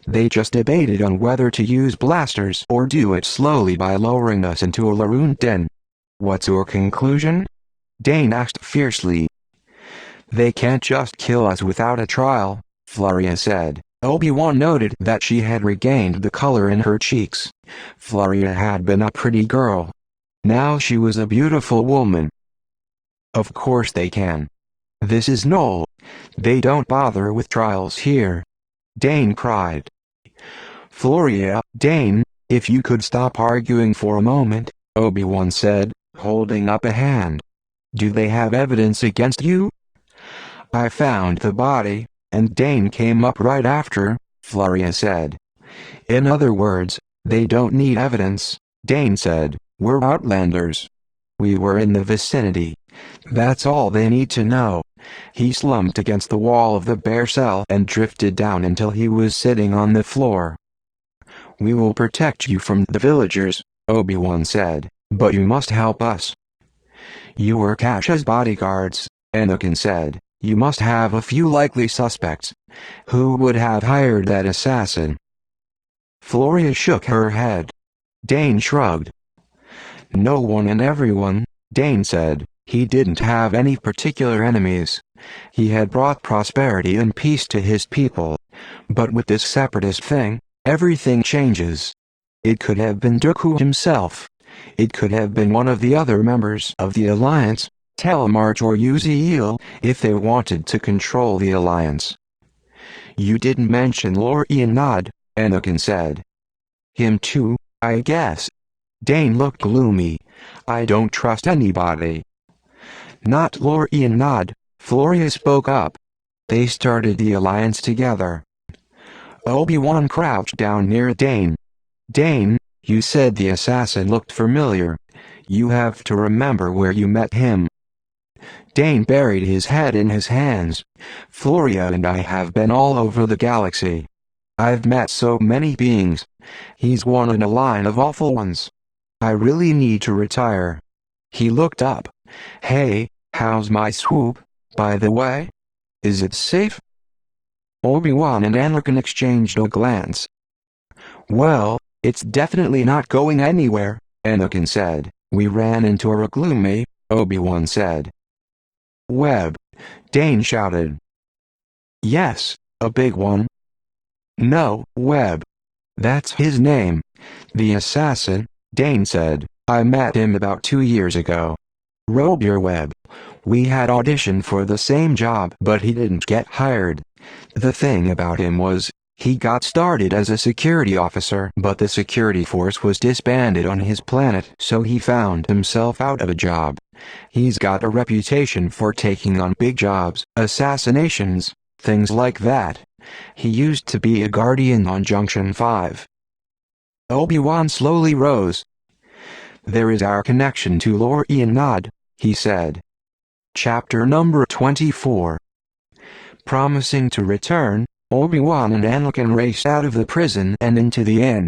A: They just debated on whether to use blasters or do it slowly by lowering us into a Laroon den. What's your conclusion?" Dane asked fiercely. "They can't just kill us without a trial," Floria said. Obi-Wan noted that she had regained the color in her cheeks. Floria had been a pretty girl. Now she was a beautiful woman. "Of course they can. This is Null. They don't bother with trials here," Dane cried. "Floria, Dane, if you could stop arguing for a moment," Obi-Wan said, holding up a hand. "Do they have evidence against you?" "I found the body, and Dane came up right after," Floria said. "In other words, they don't need evidence," Dane said. "We're Outlanders. We were in the vicinity. That's all they need to know." He slumped against the wall of the bare cell and drifted down until he was sitting on the floor. "We will protect you from the villagers," Obi-Wan said, "but you must help us." "You were Casha's bodyguards," Anakin said. "You must have a few likely suspects. Who would have hired that assassin?" Floria shook her head. Dane shrugged. "No one and everyone," Dane said. "He didn't have any particular enemies. He had brought prosperity and peace to his people. But with this separatist thing, everything changes. It could have been Dooku himself. It could have been one of the other members of the Alliance, Telemarch or Uziel, if they wanted to control the Alliance." "You didn't mention Lorian Nod," Anakin said. "Him too, I guess." Dane looked gloomy. "I don't trust anybody." "Not Lorian Nod," Floria spoke up. "They started the Alliance together." Obi-Wan crouched down near Dane. "Dane, you said the assassin looked familiar. You have to remember where you met him." Dane buried his head in his hands. "Floria and I have been all over the galaxy. I've met so many beings. He's one in a line of awful ones. I really need to retire." He looked up. "Hey, how's my swoop, by the way? Is it safe?" Obi-Wan and Anakin exchanged a glance. "Well, it's definitely not going anywhere," Anakin said. "We ran into a Gloomy," Obi-Wan said. "Webb," Dane shouted. "Yes, a big one." "No, Webb. That's his name. The assassin," Dane said. "I met him about 2 years ago. Robier Webb. We had auditioned for the same job but he didn't get hired. The thing about him was, he got started as a security officer but the security force was disbanded on his planet so he found himself out of a job. He's got a reputation for taking on big jobs, assassinations, things like that. He used to be a guardian on Junction 5. Obi-Wan slowly rose. "There is our connection to Lorian Nod," he said. Chapter number 24. Promising to return, Obi-Wan and Anakin raced out of the prison and into the inn.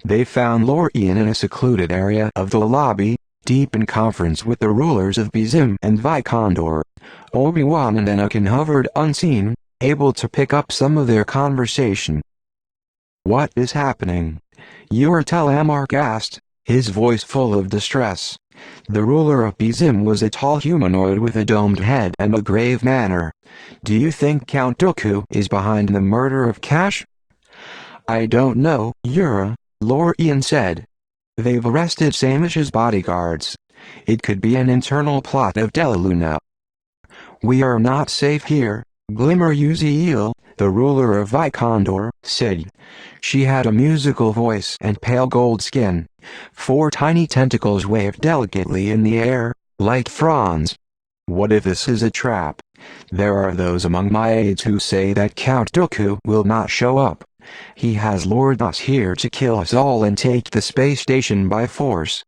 A: They found Lorian in a secluded area of the lobby, deep in conference with the rulers of Bizim and Vicondor. Obi-Wan and Anakin hovered unseen, able to pick up some of their conversation. "What is happening?" Ur-Telemark asked, his voice full of distress. The ruler of Bizim was a tall humanoid with a domed head and a grave manner. "Do you think Count Dooku is behind the murder of Cash?" "I don't know, Ura," Lorian said. "They've arrested Samish's bodyguards. It could be an internal plot of Deluna." "We are not safe here," Glimmer Uziel, the ruler of Vicondor, said. She had a musical voice and pale gold skin. 4 tiny tentacles waved delicately in the air, like fronds. "What if this is a trap? There are those among my aides who say that Count Dooku will not show up. He has lured us here to kill us all and take the space station by force.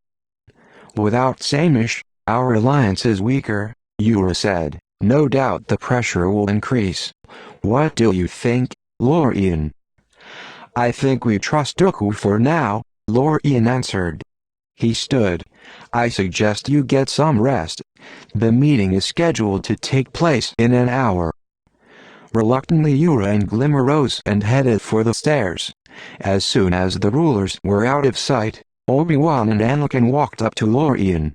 A: Without Samish, our alliance is weaker, Yura said. No doubt the pressure will increase. What do you think, Lorian? I think we trust Dooku for now, Lorian answered. He stood. I suggest you get some rest. The meeting is scheduled to take place in an hour. Reluctantly Yura and Glimmer rose and headed for the stairs. As soon as the rulers were out of sight, Obi-Wan and Anakin walked up to Lorian.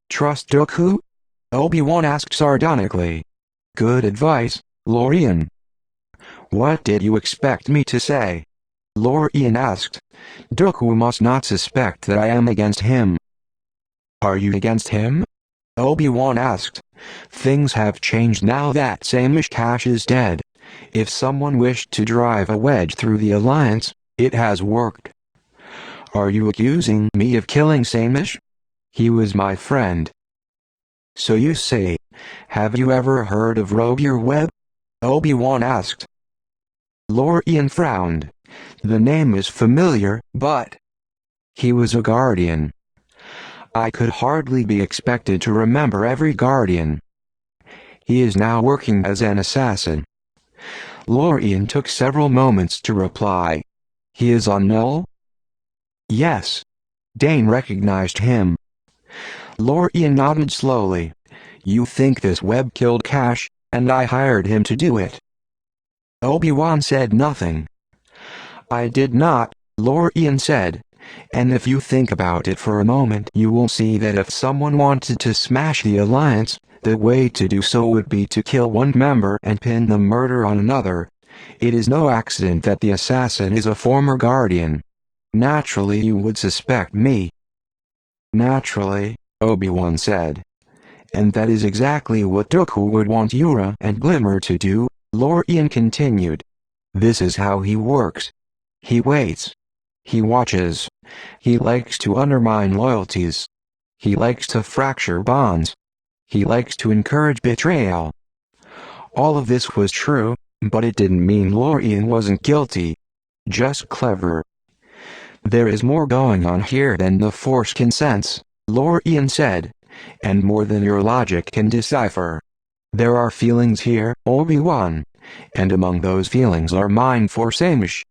A: Trust Dooku? Obi-Wan asked sardonically. Good advice, Lorian. What did you expect me to say? Lorian asked. Dooku must not suspect that I am against him. Are you against him? Obi-Wan asked. Things have changed now that Samish Cash is dead. If someone wished to drive a wedge through the Alliance, it has worked. Are you accusing me of killing Samish? He was my friend. So you say. Have you ever heard of Rogier Webb? Obi-Wan asked. Lorian frowned. The name is familiar, but... He was a Guardian. I could hardly be expected to remember every Guardian. He is now working as an assassin. Lorian took several moments to reply. He is on Null? Yes. Dane recognized him. Lorian nodded slowly. You think this Webb killed Cash, and I hired him to do it? Obi-Wan said nothing. I did not, Lorian said. And if you think about it for a moment, you will see that if someone wanted to smash the Alliance, the way to do so would be to kill one member and pin the murder on another. It is no accident that the assassin is a former Guardian. Naturally you would suspect me. Naturally, Obi-Wan said. And that is exactly what Dooku would want Yura and Glimmer to do, Lorian continued. This is how he works. He waits. He watches. He likes to undermine loyalties. He likes to fracture bonds. He likes to encourage betrayal. All of this was true, but it didn't mean Lorian wasn't guilty. Just clever. There is more going on here than the Force can sense, Lorian said, and more than your logic can decipher. There are feelings here, Obi-Wan, and among those feelings are mine for Samish.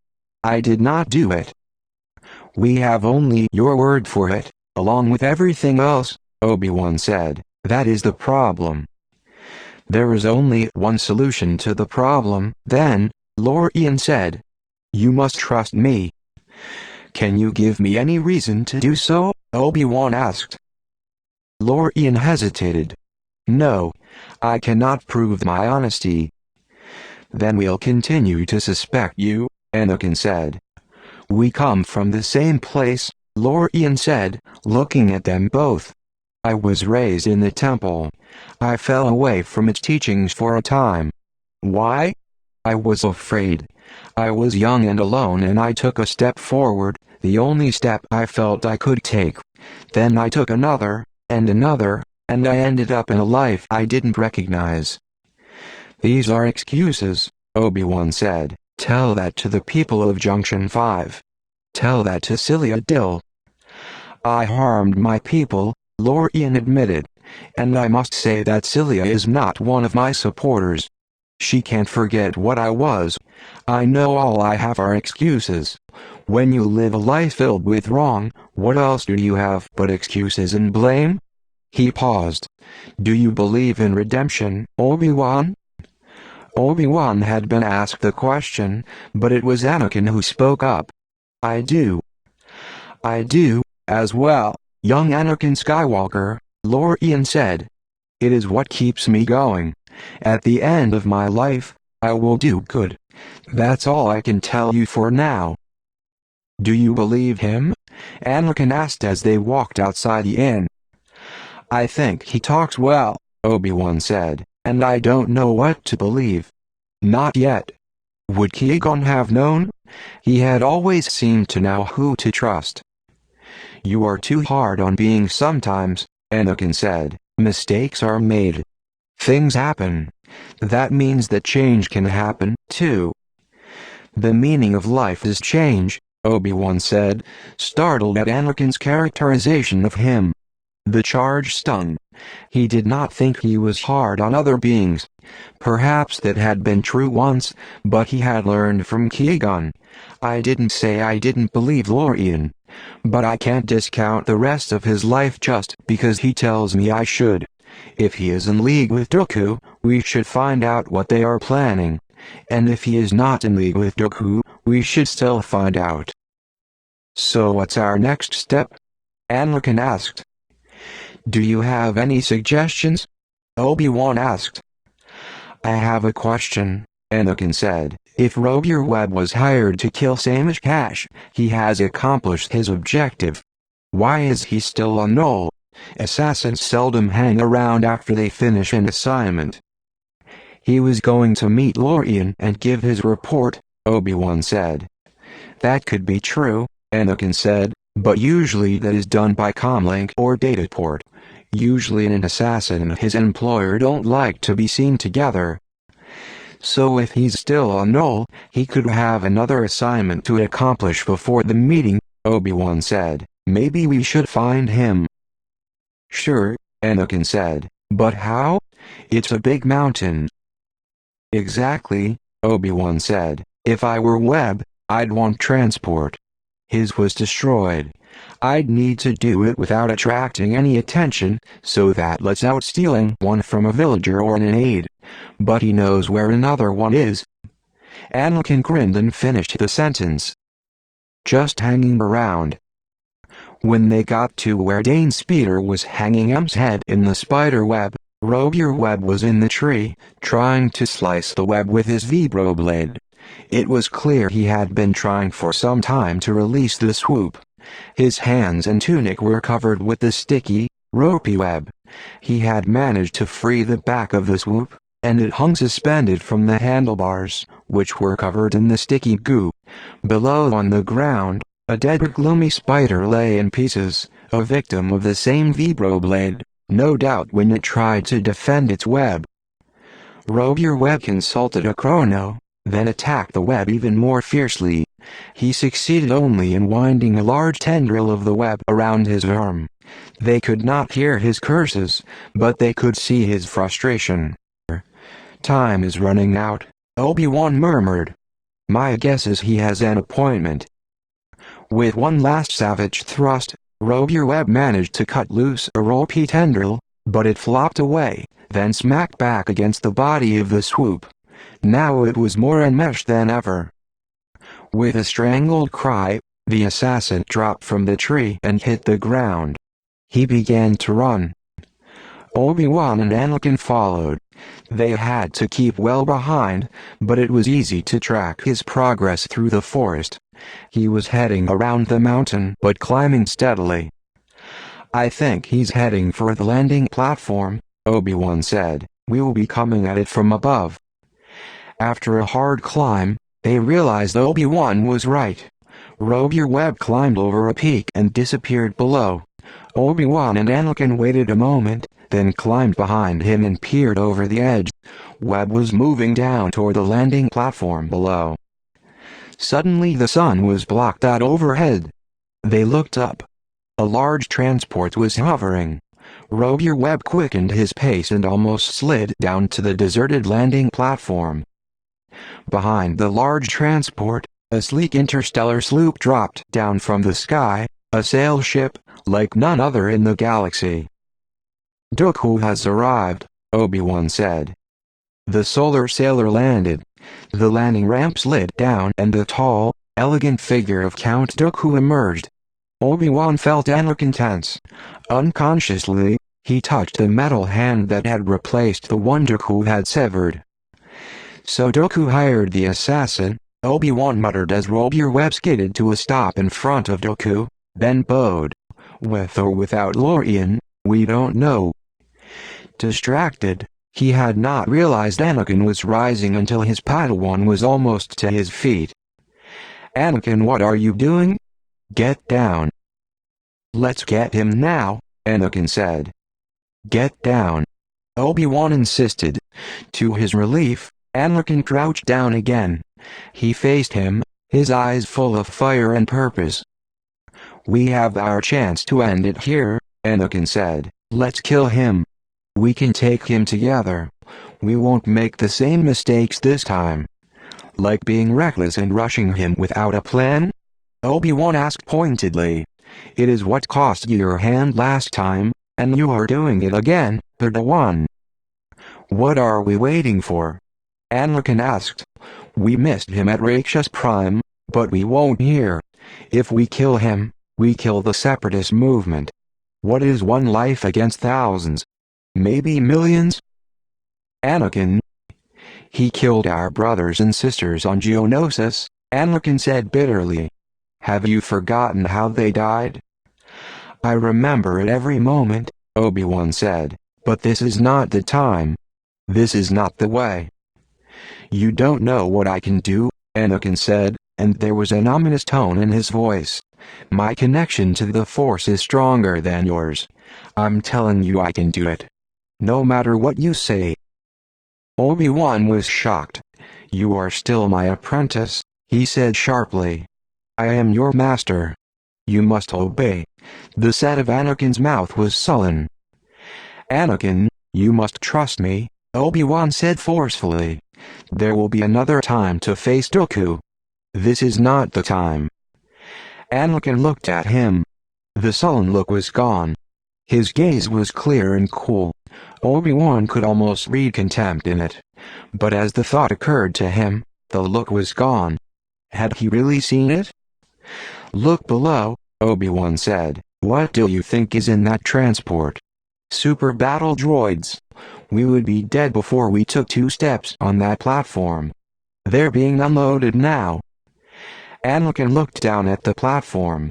A: I did not do it. We have only your word for it, along with everything else, Obi-Wan said. That is the problem. There is only one solution to the problem, then, Lorian said. You must trust me. Can you give me any reason to do so? Obi-Wan asked. Lorian hesitated. No, I cannot prove my honesty. Then we'll continue to suspect you, Anakin said. We come from the same place, Lorian said, looking at them both. I was raised in the temple. I fell away from its teachings for a time. Why? I was afraid. I was young and alone and I took a step forward, the only step I felt I could take. Then I took another, and another, and I ended up in a life I didn't recognize. These are excuses, Obi-Wan said. Tell that to the people of Junction 5. Tell that to Cilia Dill. I harmed my people, Lorian admitted, and I must say that Cilia is not one of my supporters. She can't forget what I was. I know all I have are excuses. When you live a life filled with wrong, what else do you have but excuses and blame? He paused. Do you believe in redemption, Obi-Wan? Obi-Wan had been asked the question, but it was Anakin who spoke up. I do. I do, as well, young Anakin Skywalker, Lorian said. It is what keeps me going. At the end of my life, I will do good. That's all I can tell you for now. Do you believe him? Anakin asked as they walked outside the inn. I think he talks well, Obi-Wan said, and I don't know what to believe. Not yet. Would Qui-Gon have known? He had always seemed to know who to trust. You are too hard on being sometimes, Anakin said. Mistakes are made. Things happen. That means that change can happen, too. The meaning of life is change, Obi-Wan said, startled at Anakin's characterization of him. The charge stung. He did not think he was hard on other beings. Perhaps that had been true once, but he had learned from Qui-Gon. I didn't say I didn't believe Lorian, but I can't discount the rest of his life just because he tells me I should. If he is in league with Dooku, we should find out what they are planning. And if he is not in league with Dooku, we should still find out. So what's our next step? Anakin asked. Do you have any suggestions? Obi-Wan asked. I have a question, Anakin said. If Roger Webb was hired to kill Samish Cash, he has accomplished his objective. Why is he still on Null? Assassins seldom hang around after they finish an assignment. He was going to meet Lorian and give his report, Obi-Wan said. That could be true, Anakin said, but usually that is done by comlink or dataport. Usually an assassin and his employer don't like to be seen together. So if he's still on Null, he could have another assignment to accomplish before the meeting, Obi-Wan said. Maybe we should find him. Sure, Anakin said, but how? It's a big mountain. Exactly, Obi-Wan said. If I were Webb, I'd want transport. His was destroyed. I'd need to do it without attracting any attention, so that lets out stealing one from a villager or an aide. But he knows where another one is. Anakin grinned and finished the sentence. Just hanging around. When they got to where Dane Speeder was hanging M's head in the spider web, Roger Webb was in the tree, trying to slice the web with his vibroblade. It was clear he had been trying for some time to release the swoop. His hands and tunic were covered with the sticky, ropey web. He had managed to free the back of the swoop, and it hung suspended from the handlebars, which were covered in the sticky goo. Below on the ground, a dead gloomy spider lay in pieces, a victim of the same vibroblade, no doubt when it tried to defend its web. Roger Webb consulted a chrono, then attacked the web even more fiercely. He succeeded only in winding a large tendril of the web around his arm. They could not hear his curses, but they could see his frustration. Time is running out, Obi-Wan murmured. My guess is he has an appointment. With one last savage thrust, Roger Webb managed to cut loose a ropey tendril, but it flopped away, then smacked back against the body of the swoop. Now it was more enmeshed than ever. With a strangled cry, the assassin dropped from the tree and hit the ground. He began to run. Obi-Wan and Anakin followed. They had to keep well behind, but it was easy to track his progress through the forest. He was heading around the mountain but climbing steadily. I think he's heading for the landing platform, Obi-Wan said. We'll be coming at it from above. After a hard climb, they realized Obi-Wan was right. Roger Webb climbed over a peak and disappeared below. Obi-Wan and Anakin waited a moment, then climbed behind him and peered over the edge. Webb was moving down toward the landing platform below. Suddenly the sun was blocked out overhead. They looked up. A large transport was hovering. Roger Webb quickened his pace and almost slid down to the deserted landing platform. Behind the large transport, a sleek interstellar sloop dropped down from the sky, a sail ship, like none other in the galaxy. Dooku has arrived, Obi-Wan said. The solar sailor landed. The landing ramp slid down and the tall, elegant figure of Count Dooku emerged. Obi-Wan felt Anakin tense. Unconsciously, he touched the metal hand that had replaced the one Dooku had severed. So Dooku hired the assassin, Obi-Wan muttered as Roger Webb skidded to a stop in front of Dooku, then bowed. With or without Lorian, we don't know. Distracted, he had not realized Anakin was rising until his Padawan was almost to his feet. Anakin, what are you doing? Get down. Let's get him now, Anakin said. Get down. Obi-Wan insisted. To his relief, Anakin crouched down again, He faced him, his eyes full of fire and purpose. "We have our chance to end it here," Anakin said. "Let's kill him. We can take him together. We won't make the same mistakes this time." "Like being reckless and rushing him without a plan?" Obi-Wan asked pointedly. "It is what cost you your hand last time, and you are doing it again, Padawan." "What are we waiting for?" Anakin asked. "We missed him at Rakshas Prime, but we won't here. If we kill him, we kill the separatist movement. What is one life against thousands? Maybe millions?" "Anakin, he killed our brothers and sisters on Geonosis," Anakin said bitterly. "Have you forgotten how they died?" "I remember it every moment," Obi-Wan said, "but this is not the time. This is not the way." "You don't know what I can do," Anakin said, and there was an ominous tone in his voice. "My connection to the Force is stronger than yours. I'm telling you I can do it. No matter what you say." Obi-Wan was shocked. "You are still my apprentice," he said sharply. "I am your master. You must obey." The set of Anakin's mouth was sullen. "Anakin, you must trust me," Obi-Wan said forcefully. "There will be another time to face Dooku. This is not the time." Anakin looked at him. The sullen look was gone. His gaze was clear and cool. Obi-Wan could almost read contempt in it. But as the thought occurred to him, the look was gone. Had he really seen it? "Look below," Obi-Wan said. "What do you think is in that transport? Super battle droids. We would be dead before we took 2 steps on that platform. They're being unloaded now." Anakin looked down at the platform.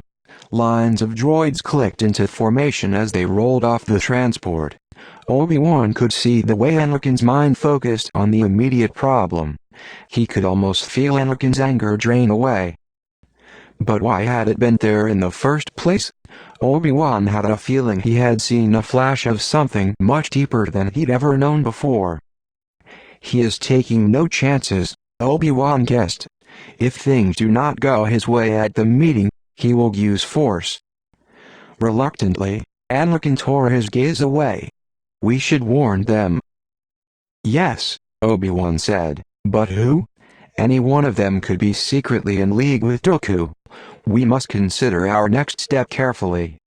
A: Lines of droids clicked into formation as they rolled off the transport. Obi-Wan could see the way Anakin's mind focused on the immediate problem. He could almost feel Anakin's anger drain away. But why had it been there in the first place? Obi-Wan had a feeling he had seen a flash of something much deeper than he'd ever known before. He is taking no chances, Obi-Wan guessed. If things do not go his way at the meeting, he will use force. Reluctantly, Anakin tore his gaze away. "We should warn them." "Yes," Obi-Wan said, "but who? Any one of them could be secretly in league with Dooku. We must consider our next step carefully.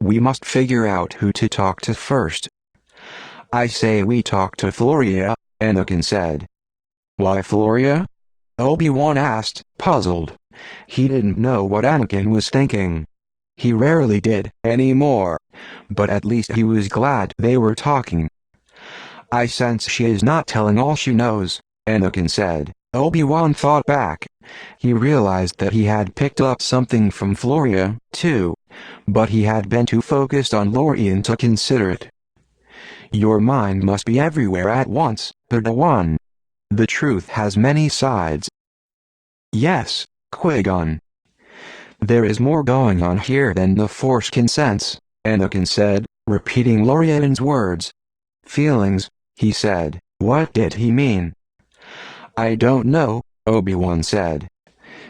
A: We must figure out who to talk to first." "I say we talk to Floria," Anakin said. "Why Floria?" Obi-Wan asked, puzzled. He didn't know what Anakin was thinking. He rarely did, anymore. But at least he was glad they were talking. "I sense she is not telling all she knows," Anakin said. Obi-Wan thought back. He realized that he had picked up something from Floria, too. But he had been too focused on Lorian to consider it. "Your mind must be everywhere at once, Padawan. The truth has many sides." "Yes, Qui-Gon. There is more going on here than the Force can sense," Anakin said, repeating Lorian's words. "Feelings," he said. What did he mean? "I don't know," Obi-Wan said.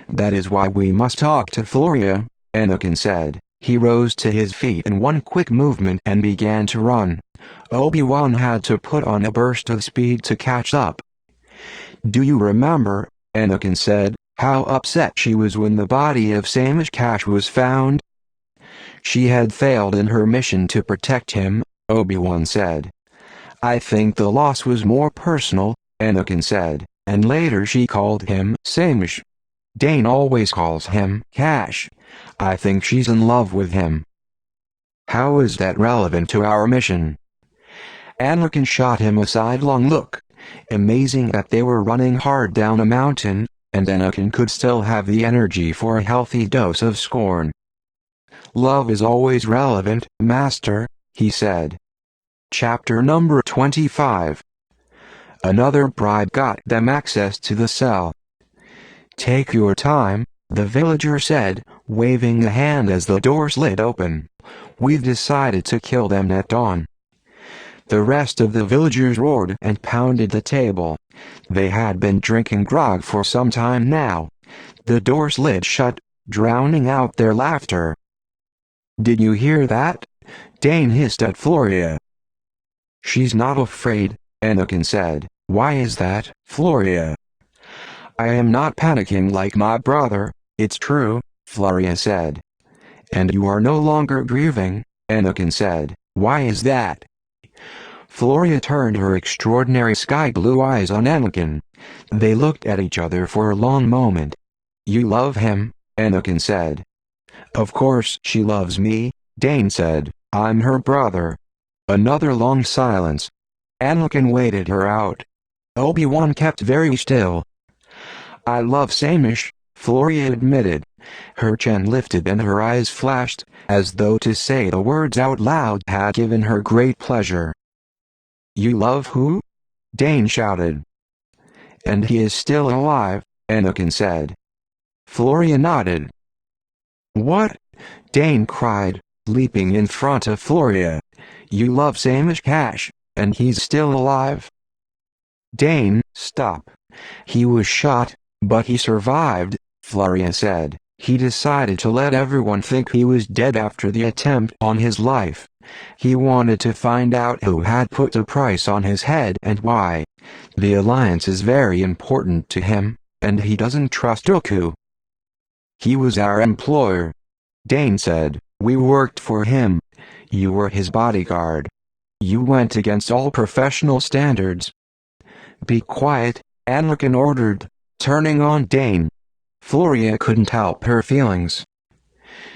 A: "That is why we must talk to Floria," Anakin said. He rose to his feet in one quick movement and began to run. Obi-Wan had to put on a burst of speed to catch up. "Do you remember," Anakin said, "how upset she was when the body of Samish Cash was found?" "She had failed in her mission to protect him," Obi-Wan said. "I think the loss was more personal," Anakin said, "and later she called him Samish. Dane always calls him Cash. I think she's in love with him." "How is that relevant to our mission?" Anakin shot him a sidelong look. Amazing that they were running hard down a mountain, and Anakin could still have the energy for a healthy dose of scorn. "Love is always relevant, Master," he said. Chapter number 25. Another bribe got them access to the cell. "Take your time," the villager said, waving a hand as the door slid open. "We've decided to kill them at dawn." The rest of the villagers roared and pounded the table. They had been drinking grog for some time now. The door slid shut, drowning out their laughter. "Did you hear that?" Dane hissed at Floria. "She's not afraid," Anakin said. "Why is that, Floria?" "I am not panicking like my brother, it's true," Floria said. "And you are no longer grieving," Anakin said. "Why is that?" Floria turned her extraordinary sky-blue eyes on Anakin. They looked at each other for a long moment. "You love him," Anakin said. "Of course she loves me," Dane said. "I'm her brother." Another long silence. Anakin waited her out. Obi-Wan kept very still. "I love Samish," Floria admitted. Her chin lifted and her eyes flashed, as though to say the words out loud had given her great pleasure. "You love who?" Dane shouted. "And he is still alive," Anakin said. Floria nodded. "What?" Dane cried, leaping in front of Floria. "You love Samish Cash, and he's still alive?" "Dane, stop. He was shot, but he survived," Floria said. "He decided to let everyone think he was dead after the attempt on his life. He wanted to find out who had put the price on his head and why. The alliance is very important to him, and he doesn't trust Dooku." "He was our employer," Dane said. "We worked for him. You were his bodyguard. You went against all professional standards." "Be quiet," Anakin ordered, turning on Dane. Floria couldn't help her feelings.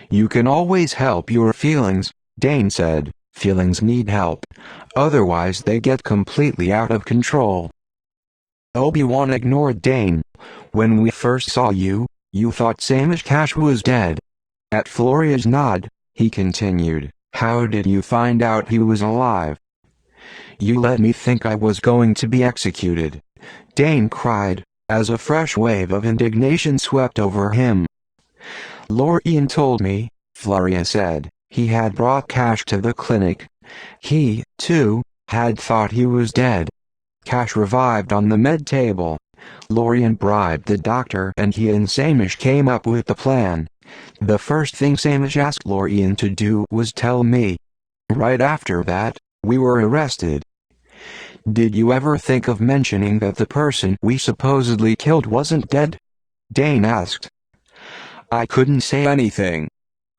A: "You can always help your feelings," Dane said. "Feelings need help. Otherwise they get completely out of control." Obi-Wan ignored Dane. "When we first saw you, you thought Samish Cash was dead." At Floria's nod, he continued, "How did you find out he was alive?" "You let me think I was going to be executed," Dane cried, as a fresh wave of indignation swept over him. "Lorian told me," Floria said. "He had brought Cash to the clinic. He, too, had thought he was dead. Cash revived on the med table. Lorian bribed the doctor and he and Samish came up with the plan. The first thing Samish asked Lorian to do was tell me. Right after that, we were arrested." "Did you ever think of mentioning that the person we supposedly killed wasn't dead?" Dane asked. "I couldn't say anything.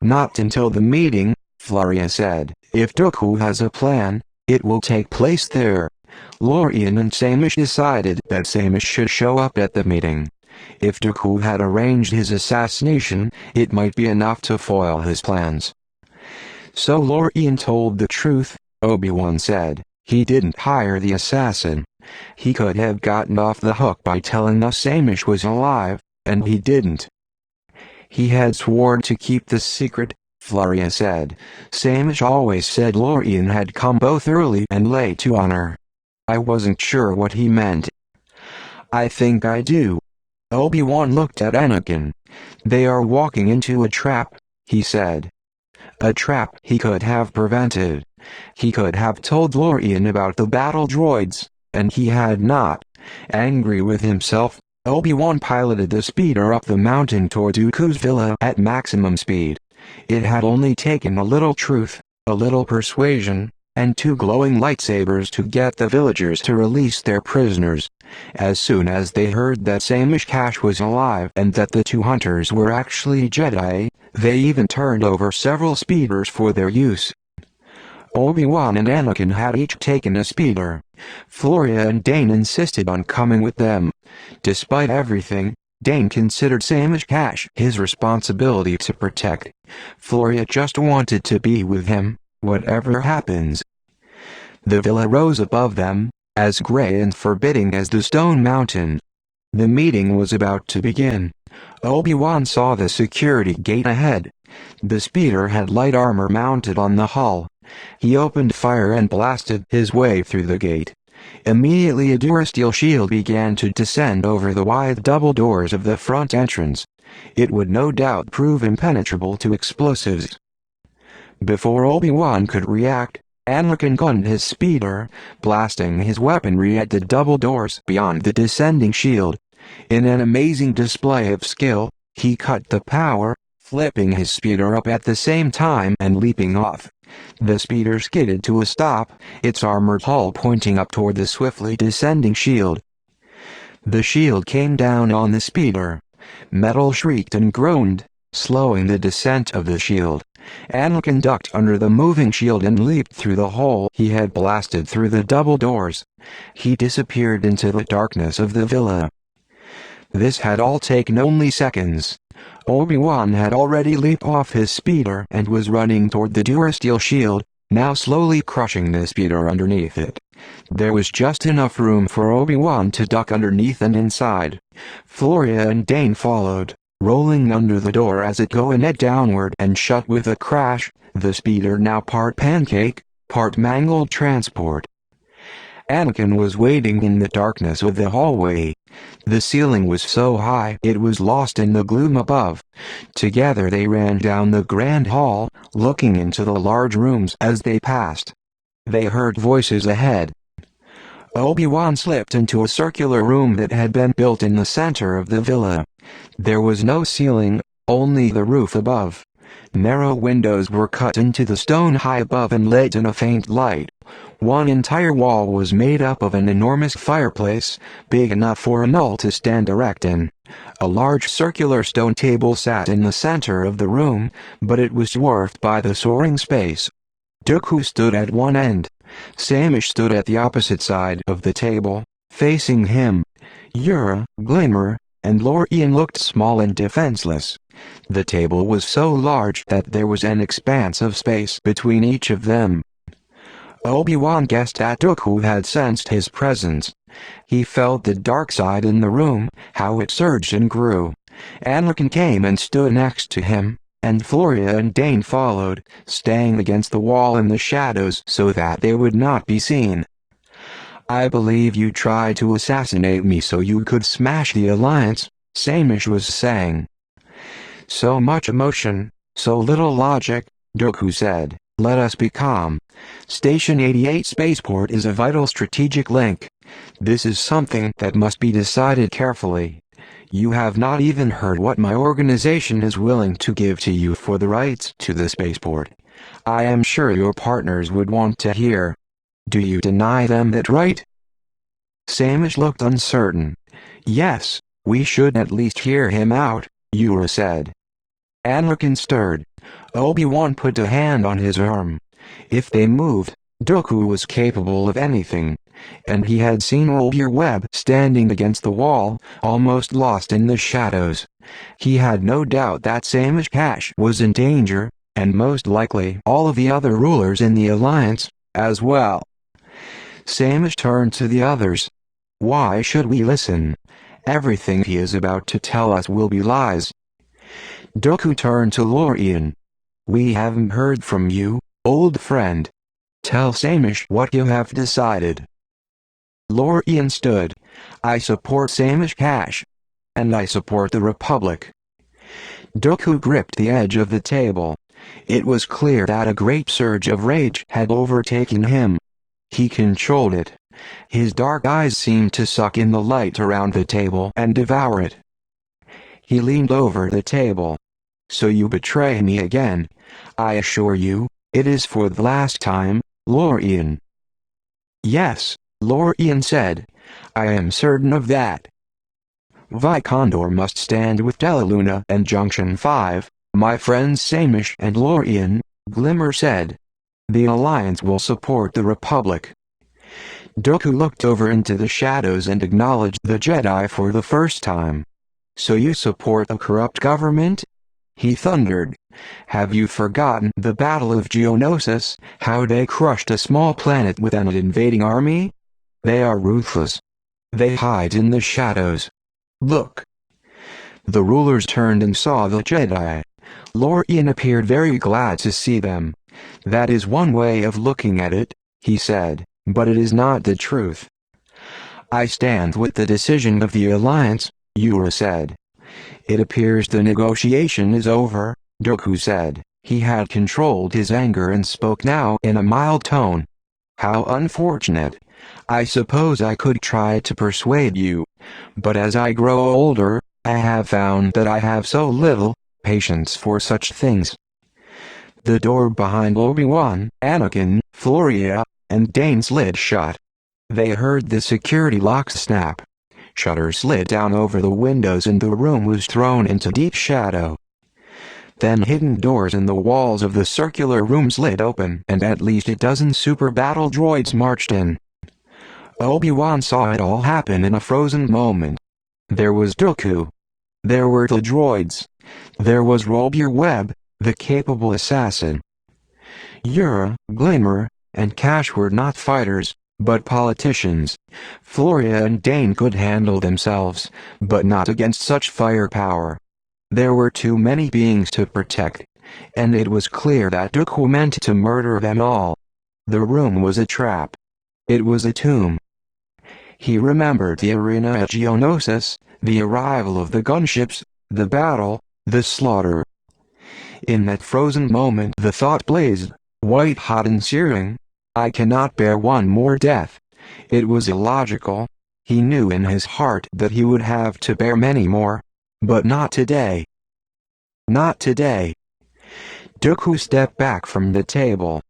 A: Not until the meeting," Floria said. "If Dooku has a plan, it will take place there." Lorian and Samish decided that Samish should show up at the meeting. If Dooku had arranged his assassination, it might be enough to foil his plans. "So Lorian told the truth," Obi-Wan said. "He didn't hire the assassin. He could have gotten off the hook by telling us Samish was alive, and he didn't." "He had sworn to keep the secret," Floria said. "Samish always said Lorian had come both early and late to honor. I wasn't sure what he meant." "I think I do." Obi-Wan looked at Anakin. "They are walking into a trap," he said. A trap he could have prevented. He could have told Lorian about the battle droids, and he had not. Angry with himself, Obi-Wan piloted the speeder up the mountain toward Dooku's villa at maximum speed. It had only taken a little truth, a little persuasion, and 2 glowing lightsabers to get the villagers to release their prisoners. As soon as they heard that Samish Cash was alive and that the 2 hunters were actually Jedi, they even turned over several speeders for their use. Obi-Wan and Anakin had each taken a speeder. Floria and Dane insisted on coming with them. Despite everything, Dane considered Samish Cash his responsibility to protect. Floria just wanted to be with him, whatever happens. The villa rose above them, as gray and forbidding as the stone mountain. The meeting was about to begin. Obi-Wan saw the security gate ahead. The speeder had light armor mounted on the hull. He opened fire and blasted his way through the gate. Immediately a durasteel shield began to descend over the wide double doors of the front entrance. It would no doubt prove impenetrable to explosives. Before Obi-Wan could react, Anakin gunned his speeder, blasting his weaponry at the double doors beyond the descending shield. In an amazing display of skill, he cut the power, flipping his speeder up at the same time and leaping off. The speeder skidded to a stop, its armored hull pointing up toward the swiftly descending shield. The shield came down on the speeder. Metal shrieked and groaned, slowing the descent of the shield. Anakin ducked under the moving shield and leaped through the hole he had blasted through the double doors. He disappeared into the darkness of the villa. This had all taken only seconds. Obi-Wan had already leaped off his speeder and was running toward the durasteel shield, now slowly crushing the speeder underneath it. There was just enough room for Obi-Wan to duck underneath and inside. Floria and Dane followed, rolling under the door as it go-in-ed downward and shut with a crash, the speeder now part pancake, part mangled transport. Anakin was waiting in the darkness of the hallway. The ceiling was so high it was lost in the gloom above. Together they ran down the grand hall, looking into the large rooms as they passed. They heard voices ahead. Obi-Wan slipped into a circular room that had been built in the center of the villa. There was no ceiling, only the roof above. Narrow windows were cut into the stone high above and let in a faint light. One entire wall was made up of an enormous fireplace, big enough for a Null to stand erect in. A large circular stone table sat in the center of the room, but it was dwarfed by the soaring space. Dooku stood at one end. Samish stood at the opposite side of the table, facing him. Yura, Glimmer, and Lorian looked small and defenseless. The table was so large that there was an expanse of space between each of them. Obi-Wan guessed that Dooku had sensed his presence. He felt the dark side in the room, how it surged and grew. Anakin came and stood next to him, and Floria and Dane followed, staying against the wall in the shadows so that they would not be seen. "I believe you tried to assassinate me so you could smash the Alliance," Samish was saying. "So much emotion, so little logic," Dooku said. "Let us be calm. Station 88 Spaceport is a vital strategic link. This is something that must be decided carefully. You have not even heard what my organization is willing to give to you for the rights to the spaceport. I am sure your partners would want to hear. Do you deny them that right?" Samish looked uncertain. "Yes, we should at least hear him out," Yura said. Anakin stirred. Obi-Wan put a hand on his arm. If they moved, Dooku was capable of anything. And he had seen Obi Webb standing against the wall, almost lost in the shadows. He had no doubt that Samish Cash was in danger, and most likely all of the other rulers in the Alliance, as well. Samish turned to the others. "Why should we listen? Everything he is about to tell us will be lies." Dooku turned to Lorian. "We haven't heard from you, old friend. Tell Samish what you have decided." Lorian stood. "I support Samish Cash. And I support the Republic." Dooku gripped the edge of the table. It was clear that a great surge of rage had overtaken him. He controlled it. His dark eyes seemed to suck in the light around the table and devour it. He leaned over the table. "So you betray me again. I assure you, it is for the last time, Lorian." "Yes," Lorian said. "I am certain of that. Vicondor must stand with Deliluna and Junction 5, my friends Samish and Lorian," Glimmer said. "The Alliance will support the Republic." Dooku looked over into the shadows and acknowledged the Jedi for the first time. "So you support a corrupt government?" he thundered. "Have you forgotten the Battle of Geonosis, how they crushed a small planet with an invading army? They are ruthless. They hide in the shadows. Look." The rulers turned and saw the Jedi. Lorian appeared very glad to see them. "That is one way of looking at it," he said, "but it is not the truth." "I stand with the decision of the Alliance," Yura said. "It appears the negotiation is over," Dooku said. He had controlled his anger and spoke now in a mild tone. "How unfortunate. I suppose I could try to persuade you, but as I grow older, I have found that I have so little patience for such things." The door behind Obi-Wan, Anakin, Floria, and Dane slid shut. They heard the security locks snap. Shutters slid down over the windows and the room was thrown into deep shadow. Then hidden doors in the walls of the circular room slid open and at least a dozen super battle droids marched in. Obi-Wan saw it all happen in a frozen moment. There was Dooku. There were the droids. There was Robier Webb, the capable assassin. Yura, Glimmer, and Cash were not fighters, but politicians. Floria and Dane could handle themselves, but not against such firepower. There were too many beings to protect, and it was clear that Dooku meant to murder them all. The room was a trap. It was a tomb. He remembered the arena at Geonosis, the arrival of the gunships, the battle, the slaughter. In that frozen moment the thought blazed, white-hot and searing. I cannot bear one more death. It was illogical. He knew in his heart that he would have to bear many more. But not today. Not today. Dooku stepped back from the table.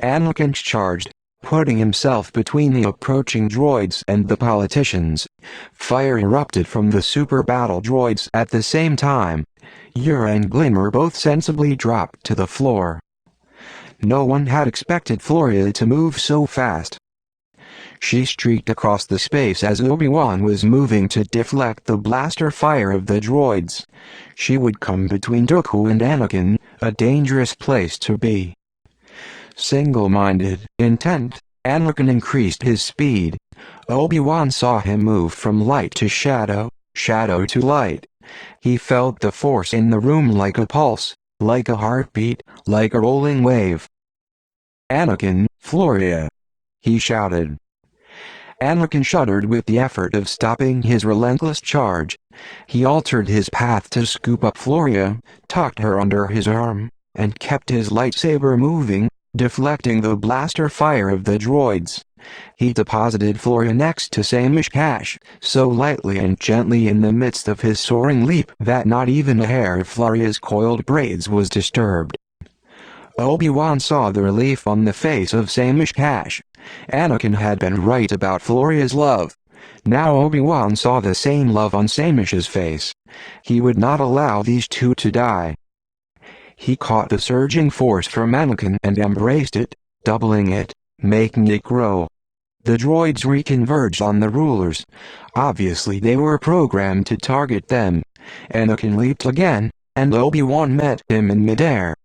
A: Anakin charged, putting himself between the approaching droids and the politicians. Fire erupted from the super battle droids at the same time. Yura and Glimmer both sensibly dropped to the floor. No one had expected Floria to move so fast. She streaked across the space as Obi-Wan was moving to deflect the blaster fire of the droids. She would come between Dooku and Anakin, a dangerous place to be. Single-minded, intent, Anakin increased his speed. Obi-Wan saw him move from light to shadow, shadow to light. He felt the force in the room like a pulse, like a heartbeat, like a rolling wave. "Anakin, Floria!" he shouted. Anakin shuddered with the effort of stopping his relentless charge. He altered his path to scoop up Floria, tucked her under his arm, and kept his lightsaber moving, deflecting the blaster fire of the droids. He deposited Floria next to Samish Cash, so lightly and gently in the midst of his soaring leap that not even a hair of Floria's coiled braids was disturbed. Obi-Wan saw the relief on the face of Samish Cash. Anakin had been right about Floria's love. Now Obi-Wan saw the same love on Samish's face. He would not allow these two to die. He caught the surging force from Anakin and embraced it, doubling it, making it grow. The droids reconverged on the rulers. Obviously they were programmed to target them. Anakin leaped again, and Obi-Wan met him in midair.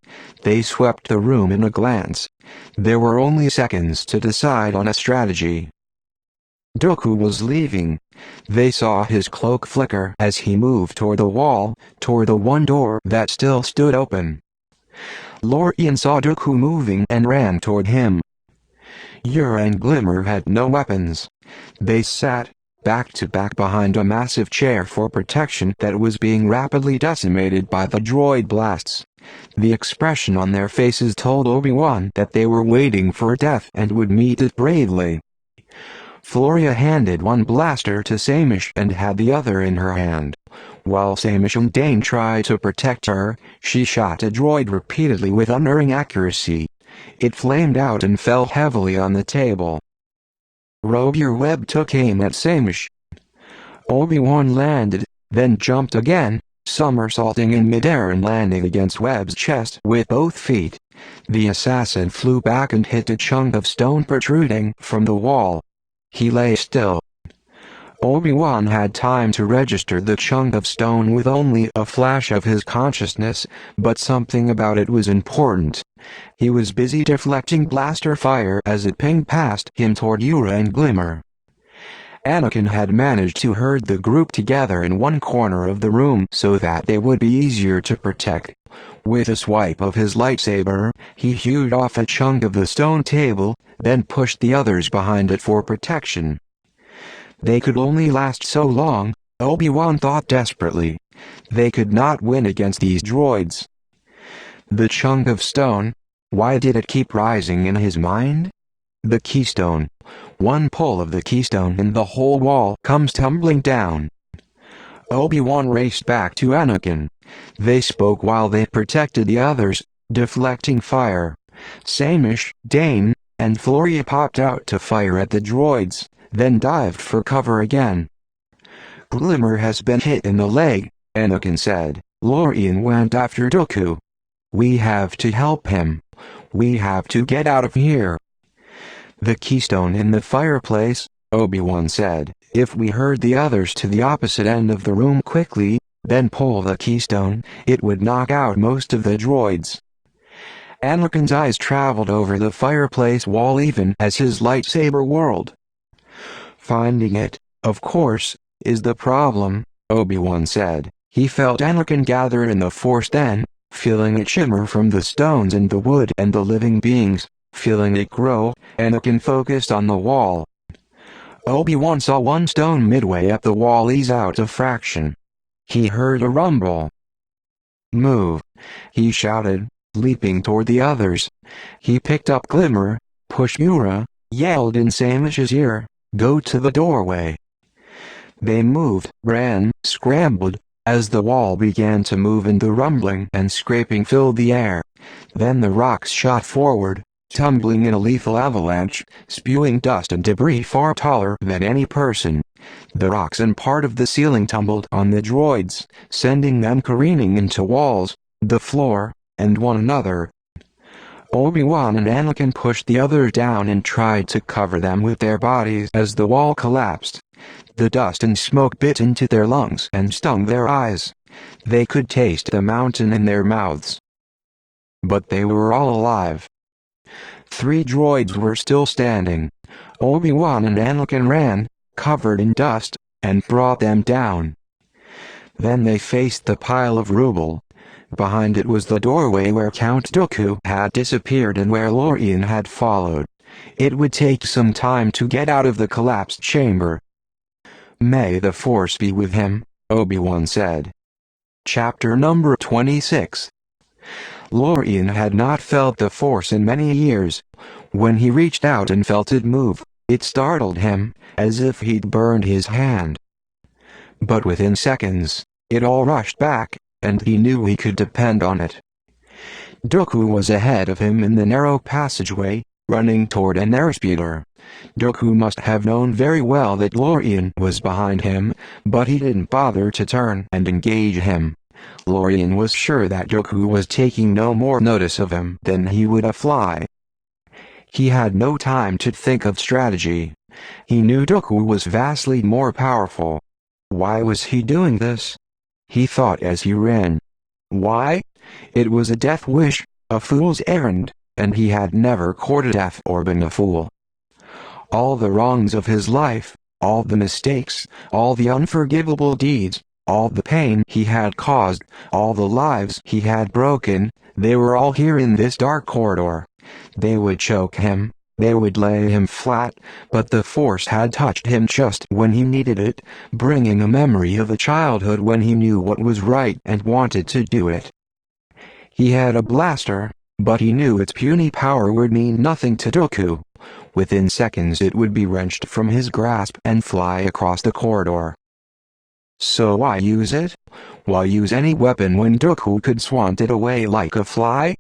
A: They swept the room in a glance. There were only seconds to decide on a strategy. Dooku was leaving. They saw his cloak flicker as he moved toward the wall, toward the one door that still stood open. Lorian saw Dooku moving and ran toward him. Yura and Glimmer had no weapons. They sat, back to back behind a massive chair for protection that was being rapidly decimated by the droid blasts. The expression on their faces told Obi-Wan that they were waiting for death and would meet it bravely. Floria handed one blaster to Samish and had the other in her hand. While Samish and Dane tried to protect her, she shot a droid repeatedly with unerring accuracy. It flamed out and fell heavily on the table. Robier Webb took aim at Samish. Obi-Wan landed, then jumped again, somersaulting in midair and landing against Webb's chest with both feet. The assassin flew back and hit a chunk of stone protruding from the wall. He lay still. Obi-Wan had time to register the chunk of stone with only a flash of his consciousness, but something about it was important. He was busy deflecting blaster fire as it pinged past him toward Yura and Glimmer. Anakin had managed to herd the group together in one corner of the room so that they would be easier to protect. With a swipe of his lightsaber, he hewed off a chunk of the stone table, then pushed the others behind it for protection. They could only last so long, Obi-Wan thought desperately. They could not win against these droids. The chunk of stone. Why did it keep rising in his mind? The keystone. One pull of the keystone and the whole wall comes tumbling down. Obi-Wan raced back to Anakin. They spoke while they protected the others, deflecting fire. Samish, Dane, and Floria popped out to fire at the droids, then dived for cover again. Glimmer has been hit in the leg, Anakin said. Lorian went after Dooku. We have to help him. We have to get out of here. The keystone in the fireplace, Obi-Wan said. If we herd the others to the opposite end of the room quickly, then pull the keystone, it would knock out most of the droids. Anakin's eyes traveled over the fireplace wall even as his lightsaber whirled. Finding it, of course, is the problem, Obi-Wan said. He felt Anakin gather in the Force then, feeling it shimmer from the stones and the wood and the living beings, feeling it grow. Anakin focused on the wall. Obi-Wan saw one stone midway up the wall ease out a fraction. He heard a rumble. Move, he shouted, leaping toward the others. He picked up Glimmer, pushed Yura, yelled in Samish's ear, go to the doorway. They moved, ran, scrambled, as the wall began to move and the rumbling and scraping filled the air. Then the rocks shot forward, tumbling in a lethal avalanche, spewing dust and debris far taller than any person. The rocks and part of the ceiling tumbled on the droids, sending them careening into walls, the floor, and one another. Obi-Wan and Anakin pushed the others down and tried to cover them with their bodies as the wall collapsed. The dust and smoke bit into their lungs and stung their eyes. They could taste the mountain in their mouths. But they were all alive. 3 droids were still standing. Obi-Wan and Anakin ran, covered in dust, and brought them down. Then they faced the pile of rubble. Behind it was the doorway where Count Dooku had disappeared and where Lorian had followed. It would take some time to get out of the collapsed chamber. May the Force be with him, Obi-Wan said. Chapter number 26. Lorian had not felt the Force in many years. When he reached out and felt it move, it startled him, as if he'd burned his hand. But within seconds, it all rushed back, and he knew he could depend on it. Dooku was ahead of him in the narrow passageway, running toward an airspeeder. Dooku must have known very well that Lorian was behind him, but he didn't bother to turn and engage him. Lorian was sure that Dooku was taking no more notice of him than he would a fly. He had no time to think of strategy. He knew Dooku was vastly more powerful. Why was he doing this? He thought as he ran. Why? It was a death wish, a fool's errand, and he had never courted death or been a fool. All the wrongs of his life, all the mistakes, all the unforgivable deeds, all the pain he had caused, all the lives he had broken, they were all here in this dark corridor. They would choke him, they would lay him flat, but the Force had touched him just when he needed it, bringing a memory of a childhood when he knew what was right and wanted to do it. He had a blaster, but he knew its puny power would mean nothing to Dooku. Within seconds it would be wrenched from his grasp and fly across the corridor. So why use it? Why use any weapon when Dooku could swat it away like a fly?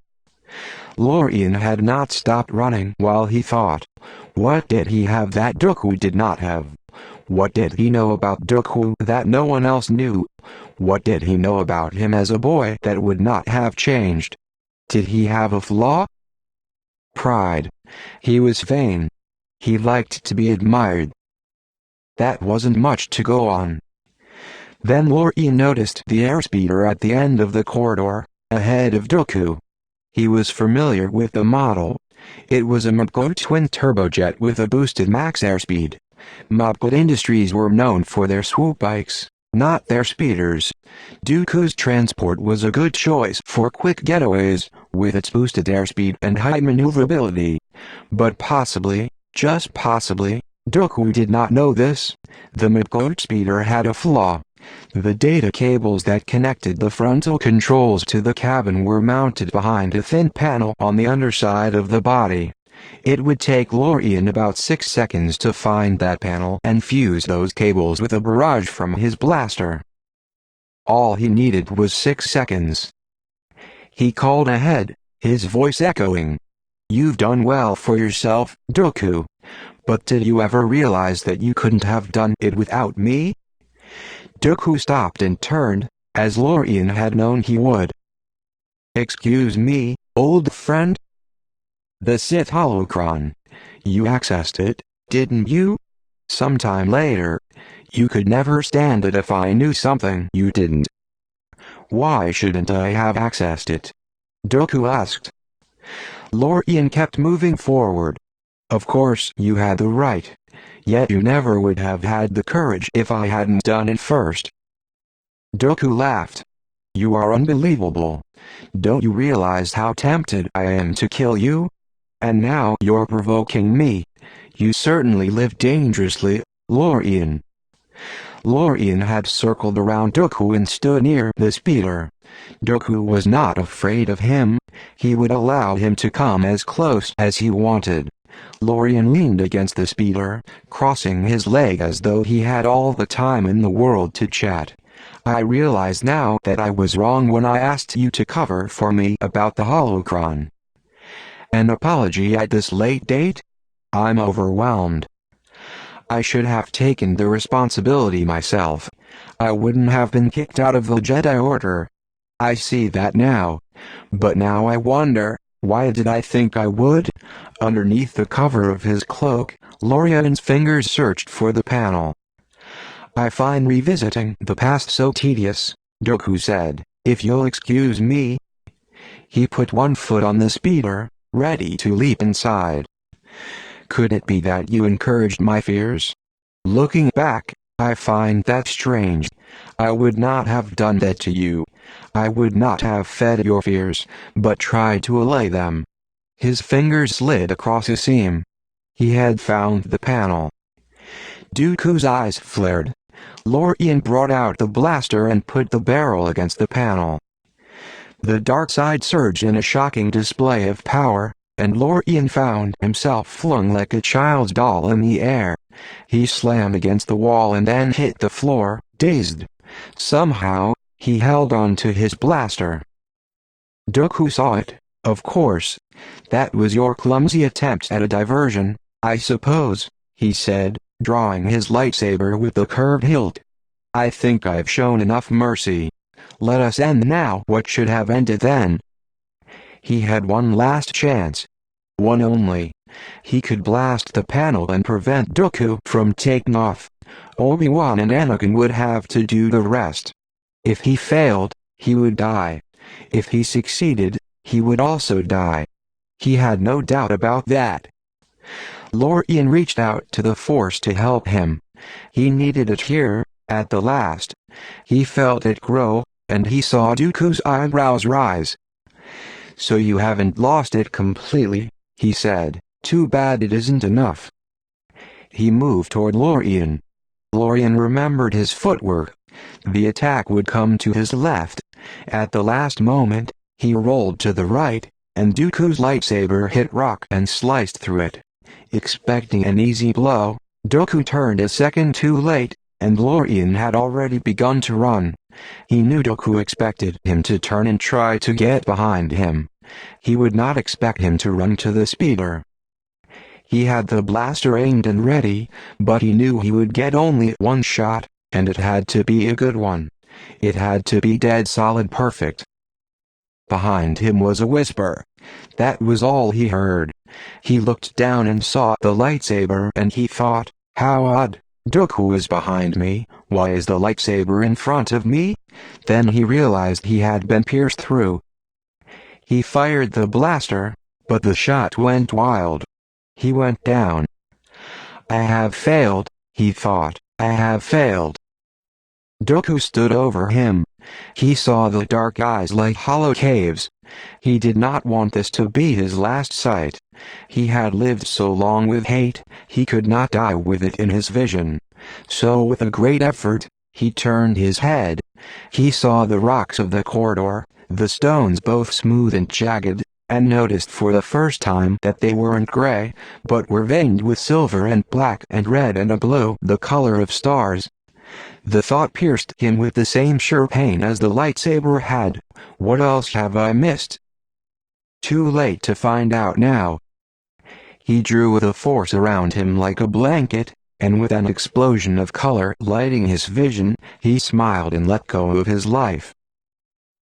A: Lorian had not stopped running while he thought. What did he have that Dooku did not have? What did he know about Dooku that no one else knew? What did he know about him as a boy that would not have changed? Did he have a flaw? Pride. He was vain. He liked to be admired. That wasn't much to go on. Then Lorian noticed the airspeeder at the end of the corridor, ahead of Dooku. He was familiar with the model. It was a Mapco twin turbojet with a boosted max airspeed. Mapco Industries were known for their swoop bikes, not their speeders. Dooku's transport was a good choice for quick getaways, with its boosted airspeed and high maneuverability. But possibly, just possibly, Dooku did not know this. The Mapco speeder had a flaw. The data cables that connected the frontal controls to the cabin were mounted behind a thin panel on the underside of the body. It would take Lorian about 6 seconds to find that panel and fuse those cables with a barrage from his blaster. All he needed was 6 seconds. He called ahead, his voice echoing. "You've done well for yourself, Dooku. But did you ever realize that you couldn't have done it without me?" Dooku stopped and turned, as Lorian had known he would. "Excuse me, old friend? The Sith holocron. You accessed it, didn't you? Sometime later. You could never stand it if I knew something you didn't." "Why shouldn't I have accessed it?" Dooku asked. Lorian kept moving forward. "Of course you had the right. Yet you never would have had the courage if I hadn't done it first." Dooku laughed. "You are unbelievable. Don't you realize how tempted I am to kill you? And now you're provoking me. You certainly live dangerously, Lorian." Lorian had circled around Dooku and stood near the speeder. Dooku was not afraid of him. He would allow him to come as close as he wanted. Lorian leaned against the speeder, crossing his leg as though he had all the time in the world to chat. "I realize now that I was wrong when I asked you to cover for me about the holocron. An apology at this late date? I'm overwhelmed. I should have taken the responsibility myself. I wouldn't have been kicked out of the Jedi Order. I see that now. But now I wonder, why did I think I would?" Underneath the cover of his cloak, Lorian's fingers searched for the panel. "I find revisiting the past so tedious," Dooku said, "if you'll excuse me." He put one foot on the speeder, ready to leap inside. "Could it be that you encouraged my fears? Looking back, I find that strange. I would not have done that to you. I would not have fed your fears, but tried to allay them." His fingers slid across a seam. He had found the panel. Dooku's eyes flared. Lorian brought out the blaster and put the barrel against the panel. The dark side surged in a shocking display of power, and Lorian found himself flung like a child's doll in the air. He slammed against the wall and then hit the floor, dazed. Somehow, he held on to his blaster. Dooku saw it, of course. "That was your clumsy attempt at a diversion, I suppose," he said, drawing his lightsaber with the curved hilt. "I think I've shown enough mercy. Let us end now what should have ended then." He had one last chance. One only. He could blast the panel and prevent Dooku from taking off. Obi-Wan and Anakin would have to do the rest. If he failed, he would die. If he succeeded, he would also die. He had no doubt about that. Lorian reached out to the Force to help him. He needed it here, at the last. He felt it grow, and he saw Dooku's eyebrows rise. "So you haven't lost it completely," he said. "Too bad it isn't enough." He moved toward Lorian. Lorian remembered his footwork. The attack would come to his left. At the last moment, he rolled to the right, and Dooku's lightsaber hit rock and sliced through it. Expecting an easy blow, Dooku turned a second too late, and Lorian had already begun to run. He knew Dooku expected him to turn and try to get behind him. He would not expect him to run to the speeder. He had the blaster aimed and ready, but he knew he would get only one shot, and it had to be a good one. It had to be dead solid perfect. Behind him was a whisper. That was all he heard. He looked down and saw the lightsaber and he thought, "How odd. Dooku is behind me, why is the lightsaber in front of me?" Then he realized he had been pierced through. He fired the blaster, but the shot went wild. He went down. "I have failed," he thought. "I have failed." Dooku stood over him. He saw the dark eyes like hollow caves. He did not want this to be his last sight. He had lived so long with hate, he could not die with it in his vision. So with a great effort, He turned his head. He saw the rocks of the corridor, the stones both smooth and jagged, and noticed for the first time that they weren't gray, but were veined with silver and black and red and a blue, the color of stars. The thought pierced him with the same sure pain as the lightsaber had. What else have I missed? Too late to find out now. He drew the force around him like a blanket, and with an explosion of color lighting his vision, he smiled and let go of his life.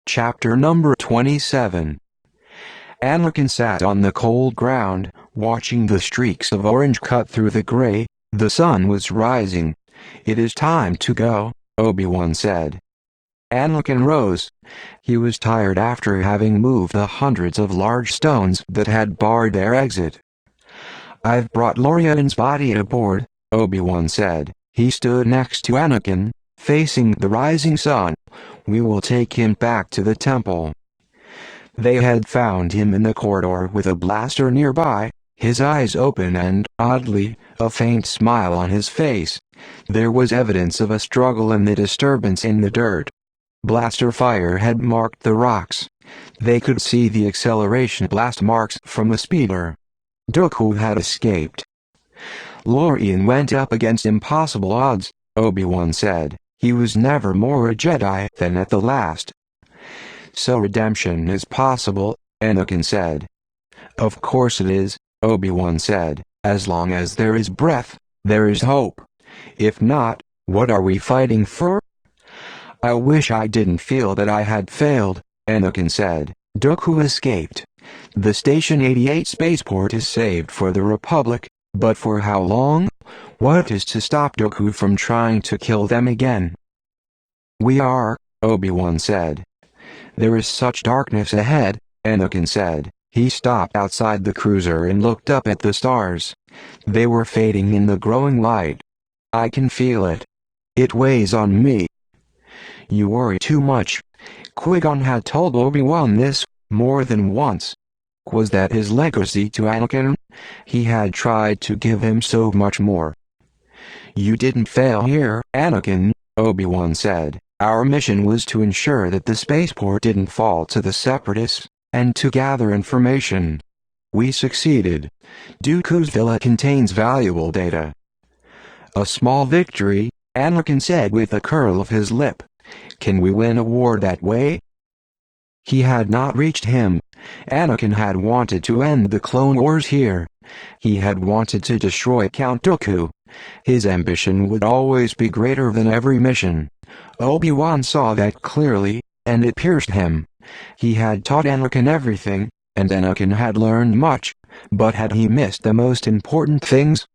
A: Chapter number 27. Anakin sat on the cold ground, watching the streaks of orange cut through the gray. The sun was rising. "It is time to go," Obi-Wan said. Anakin rose. He was tired after having moved the hundreds of large stones that had barred their exit. "I've brought Lorian's body aboard," Obi-Wan said. He stood next to Anakin, facing the rising sun. "We will take him back to the temple." They had found him in the corridor with a blaster nearby, his eyes open and, oddly, a faint smile on his face. There was evidence of a struggle in the disturbance in the dirt. Blaster fire had marked the rocks. They could see the acceleration blast marks from the speeder. Dooku had escaped. "Lorian went up against impossible odds," Obi-Wan said. "He was never more a Jedi than at the last." "So redemption is possible," Anakin said. "Of course it is," Obi-Wan said. "As long as there is breath, there is hope. If not, what are we fighting for?" "I wish I didn't feel that I had failed," Anakin said. "Dooku escaped. The Station 88 spaceport is saved for the Republic, but for how long? What is to stop Dooku from trying to kill them again?" "We are," Obi-Wan said. "There is such darkness ahead," Anakin said. He stopped outside the cruiser and looked up at the stars. They were fading in the growing light. "I can feel it. It weighs on me." "You worry too much." Qui-Gon had told Obi-Wan this more than once. Was that his legacy to Anakin? He had tried to give him so much more. "You didn't fail here, Anakin," Obi-Wan said. "Our mission was to ensure that the spaceport didn't fall to the Separatists, and to gather information. We succeeded. Dooku's villa contains valuable data." "A small victory," Anakin said with a curl of his lip. "Can we win a war that way?" He had not reached him. Anakin had wanted to end the Clone Wars here. He had wanted to destroy Count Dooku. His ambition would always be greater than every mission. Obi-Wan saw that clearly, and it pierced him. He had taught Anakin everything, and Anakin had learned much, but had he missed the most important things?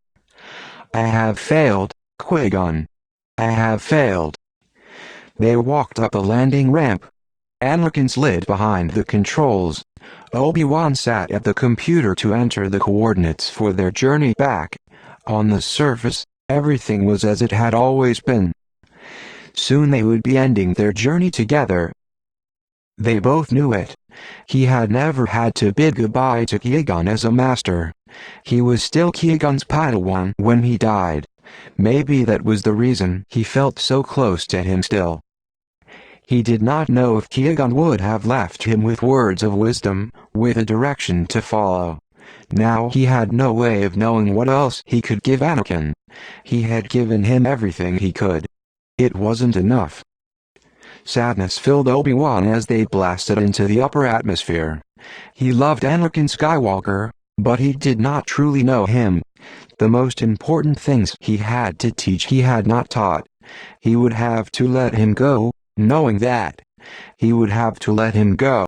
A: "I have failed, Qui-Gon. I have failed." They walked up a landing ramp. Anakin slid behind the controls. Obi-Wan sat at the computer to enter the coordinates for their journey back. On the surface, everything was as it had always been. Soon they would be ending their journey together. They both knew it. He had never had to bid goodbye to Qui-Gon as a master. He was still Qui-Gon's Padawan when he died. Maybe that was the reason he felt so close to him still. He did not know if Qui-Gon would have left him with words of wisdom, with a direction to follow. Now he had no way of knowing what else he could give Anakin. He had given him everything he could. It wasn't enough. Sadness filled Obi-Wan as they blasted into the upper atmosphere. He loved Anakin Skywalker, but he did not truly know him. The most important things he had to teach he had not taught. He would have to let him go, knowing that. He would have to let him go.